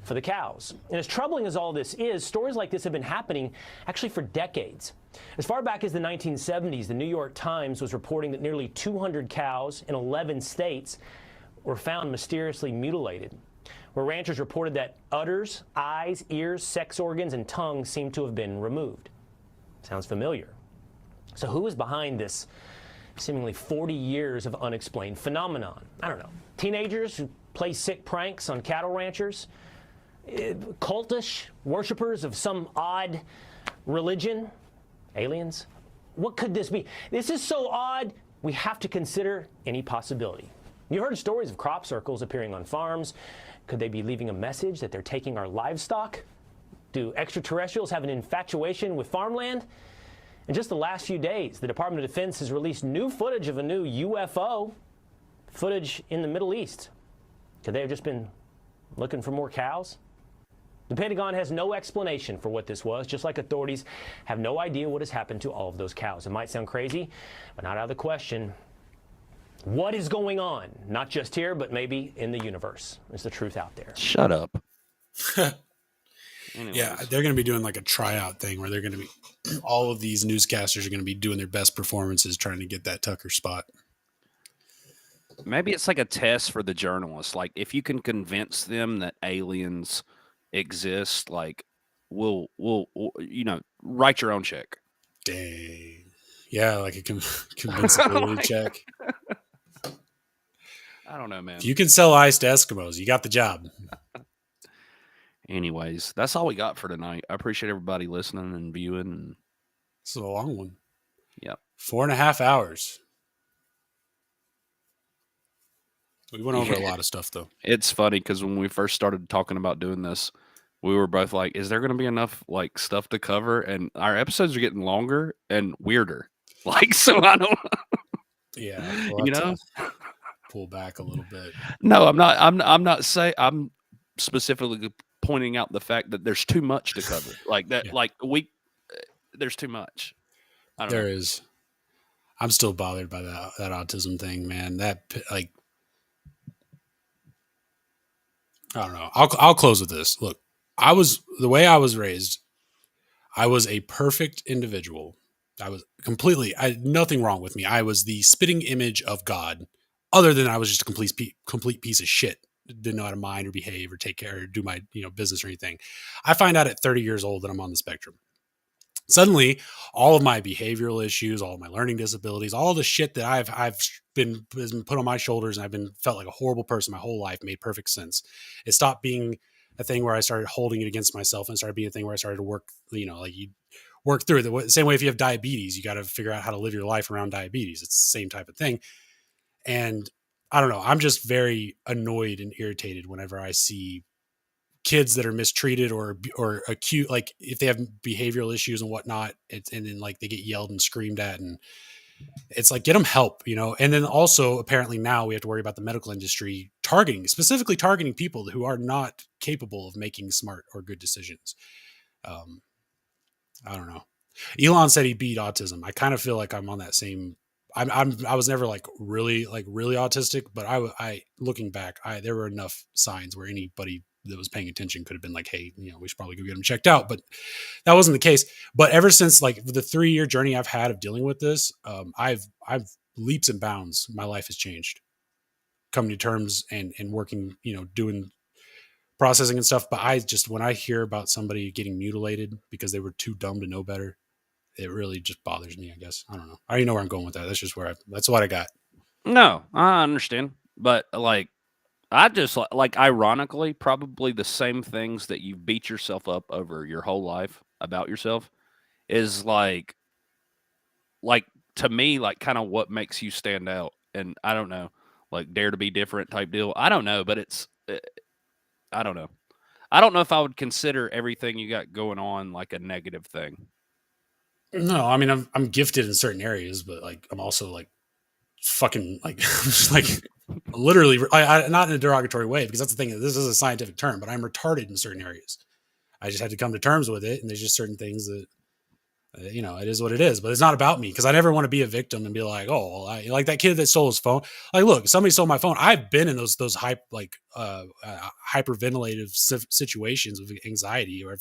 Speaker 18: for the cows. And as troubling as all this is, stories like this have been happening actually for decades. As far back as the 1970s, the New York Times was reporting that nearly 200 cows in 11 states were found mysteriously mutilated, where ranchers reported that udders, eyes, ears, sex organs, and tongues seemed to have been removed. Sounds familiar. So who is behind this seemingly 40 years of unexplained phenomenon? I don't know. Teenagers who play sick pranks on cattle ranchers? Cultish worshipers of some odd religion? Aliens? What could this be? This is so odd, we have to consider any possibility. You heard stories of crop circles appearing on farms. Could they be leaving a message that they're taking our livestock? Do extraterrestrials have an infatuation with farmland? In just the last few days, the Department of Defense has released new footage of a new UFO, footage in the Middle East. Could they have just been looking for more cows? The Pentagon has no explanation for what this was, just like authorities have no idea what has happened to all of those cows. It might sound crazy, but not out of the question. What is going on? Not just here, but maybe in the universe. Is the truth out there?
Speaker 2: Shut up.
Speaker 3: Yeah, they're going to be doing like a tryout thing where they're going to be, all of these newscasters are going to be doing their best performances trying to get that Tucker spot.
Speaker 2: Maybe it's like a test for the journalists. Like, if you can convince them that aliens exist, like, we'll write your own check.
Speaker 3: Dang. Yeah, like a convincibility check.
Speaker 2: I don't know, man.
Speaker 3: If you can sell ice to Eskimos, you got the job.
Speaker 2: Anyways, that's all we got for tonight. I appreciate everybody listening and viewing.
Speaker 3: This is a long one.
Speaker 2: Yep.
Speaker 3: 4.5 hours. We went over a lot of stuff, though.
Speaker 2: It's funny because when we first started talking about doing this, we were both like, "Is there going to be enough like stuff to cover?" And our episodes are getting longer and weirder. Like, so I don't.
Speaker 3: Yeah,
Speaker 2: you know,
Speaker 3: pull back a little bit.
Speaker 2: No, I'm not. I'm not saying. I'm specifically pointing out the fact that there's too much to cover. Like that. Yeah. Like there's too much. I don't know.
Speaker 3: There is. I'm still bothered by that autism thing, man. That like. I don't know. I'll close with this. Look, the way I was raised, I was a perfect individual. I was nothing wrong with me. I was the spitting image of God, other than I was just a complete piece of shit. Didn't know how to mind or behave or take care or do my business or anything. I find out at 30 years old that I'm on the spectrum. Suddenly, all of my behavioral issues, all of my learning disabilities, all the shit that I've been put on my shoulders, and I've felt like a horrible person my whole life, made perfect sense. It stopped being a thing where I started holding it against myself, and started being a thing where I started to work, like you work through it. The same way if you have diabetes, you got to figure out how to live your life around diabetes. It's the same type of thing. And I don't know. I'm just very annoyed and irritated whenever I see kids that are mistreated or acute, like if they have behavioral issues and whatnot, and then like they get yelled and screamed at, and it's like, get them help, And then also apparently now we have to worry about the medical industry specifically targeting people who are not capable of making smart or good decisions. I don't know. Elon said he beat autism. I kind of feel like I'm on that same. I was never really autistic, but I looking back, there were enough signs where anybody that was paying attention could have been like, hey, we should probably go get him checked out. But that wasn't the case. But ever since the 3-year journey I've had of dealing with this, I've leaps and bounds. My life has changed, coming to terms and working, doing processing and stuff. But when I hear about somebody getting mutilated because they were too dumb to know better, it really just bothers me, I guess. I don't know. I already know where I'm going with that. That's just that's what I got.
Speaker 2: No, I understand. But I just ironically, probably the same things that you beat yourself up over your whole life about yourself is to me, kind of what makes you stand out. And I don't know, dare to be different type deal. I don't know, but I don't know. I don't know if I would consider everything you got going on like a negative thing.
Speaker 3: No, I mean, I'm gifted in certain areas, but I'm also fucking literally, not in a derogatory way, because that's the thing. This is a scientific term, but I'm retarded in certain areas. I just had to come to terms with it, and there's just certain things that it is what it is. But it's not about me, because I never want to be a victim and be like, oh, well, like that kid that stole his phone. Look, somebody stole my phone. I've been in those hyperventilative situations of anxiety, or I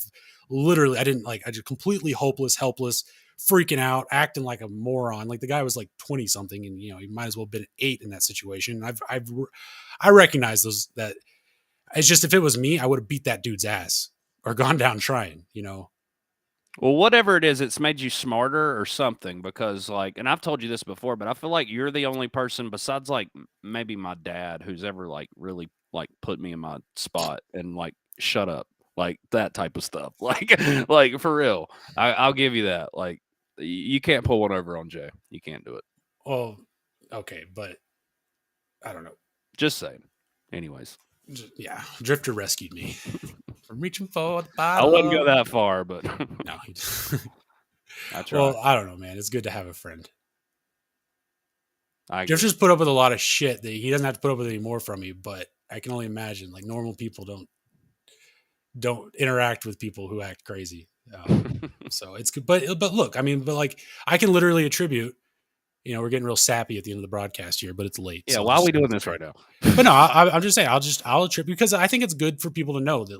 Speaker 3: just completely hopeless, helpless, freaking out, acting like a moron. Like the guy was 20 something, and he might as well have been 8 in that situation. I recognize that it's just, if it was me, I would have beat that dude's ass or gone down trying.
Speaker 2: Well, whatever it is, it's made you smarter or something, because and I've told you this before, but I feel like you're the only person besides maybe my dad who's ever really put me in my spot and shut up, that type of stuff. For real. I'll give you that. You can't pull one over on Jay. You can't do it.
Speaker 3: Well, okay, but I don't know.
Speaker 2: Just saying. Anyways.
Speaker 3: Yeah, Drifter rescued me from reaching for the bottle.
Speaker 2: I wouldn't go that far, but
Speaker 3: no.
Speaker 2: I try.
Speaker 3: Well, I don't know, man. It's good to have a friend. Drifter's put up with a lot of shit that he doesn't have to put up with anymore from me, but I can only imagine normal people don't interact with people who act crazy. So it's good, but look, I mean, I can literally attribute. We're getting real sappy at the end of the broadcast here, but it's late.
Speaker 2: Yeah, why are we doing this right now?
Speaker 3: But no, I'm just saying, I'll attribute, because I think it's good for people to know that,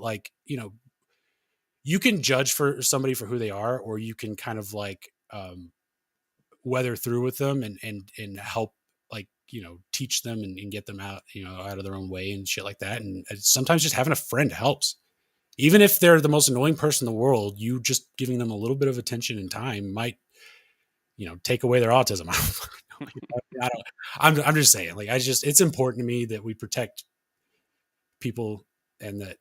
Speaker 3: you can judge for somebody for who they are, or you can kind of weather through with them and help, teach them and get them out, out of their own way and shit like that. And sometimes just having a friend helps. Even if they're the most annoying person in the world, you just giving them a little bit of attention and time might, take away their autism. I'm just saying, it's important to me that we protect people, and that,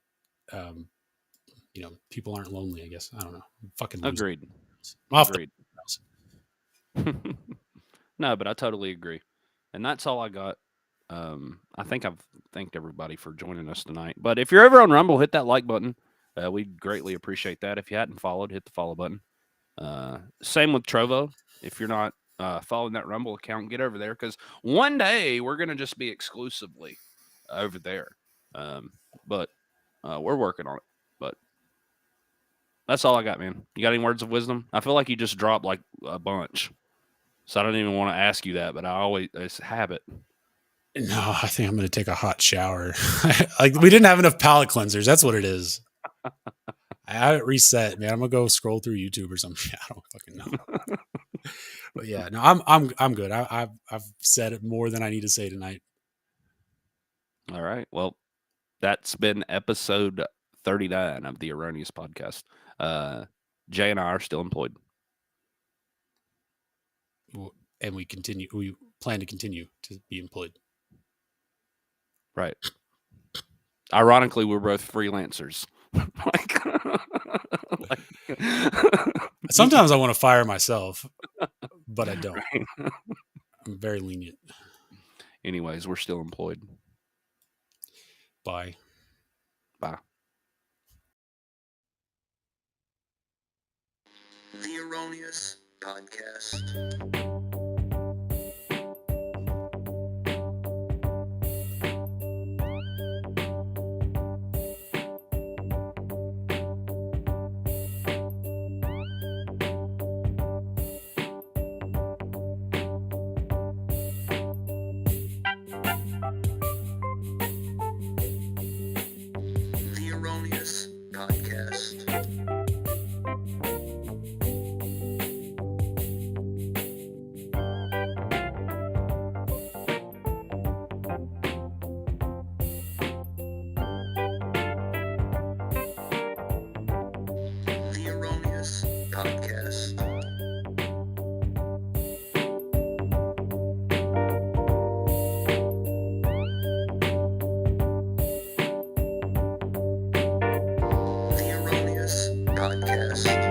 Speaker 3: people aren't lonely, I guess. I don't know. Fucking
Speaker 2: agreed.
Speaker 3: Agreed.
Speaker 2: No, but I totally agree. And that's all I got. I think I've thanked everybody for joining us tonight. But if you're ever on Rumble, hit that like button. We'd greatly appreciate that. If you hadn't followed, hit the follow button. Same with Trovo. If you're not following that Rumble account, get over there, because one day we're going to just be exclusively over there. But we're working on it. But that's all I got, man. You got any words of wisdom? I feel like you just dropped like a bunch. So I don't even want to ask you that, but it's a habit.
Speaker 3: No, I think I'm going to take a hot shower. Like, we didn't have enough palate cleansers. That's what it is. I had it reset, man. I'm going to go scroll through YouTube or something. I don't fucking know. But yeah, no, I'm good. I've said it more than I need to say tonight.
Speaker 2: All right. Well, that's been episode 39 of the Erroneous Podcast. Jay and I are still employed.
Speaker 3: And we plan to continue to be employed.
Speaker 2: Right. Ironically, we're both freelancers.
Speaker 3: Sometimes I want to fire myself, but I don't.
Speaker 2: Right.
Speaker 3: I'm very lenient.
Speaker 2: Anyways, we're still employed.
Speaker 3: Bye.
Speaker 2: Bye.
Speaker 7: The Erroneous Podcast. Podcast.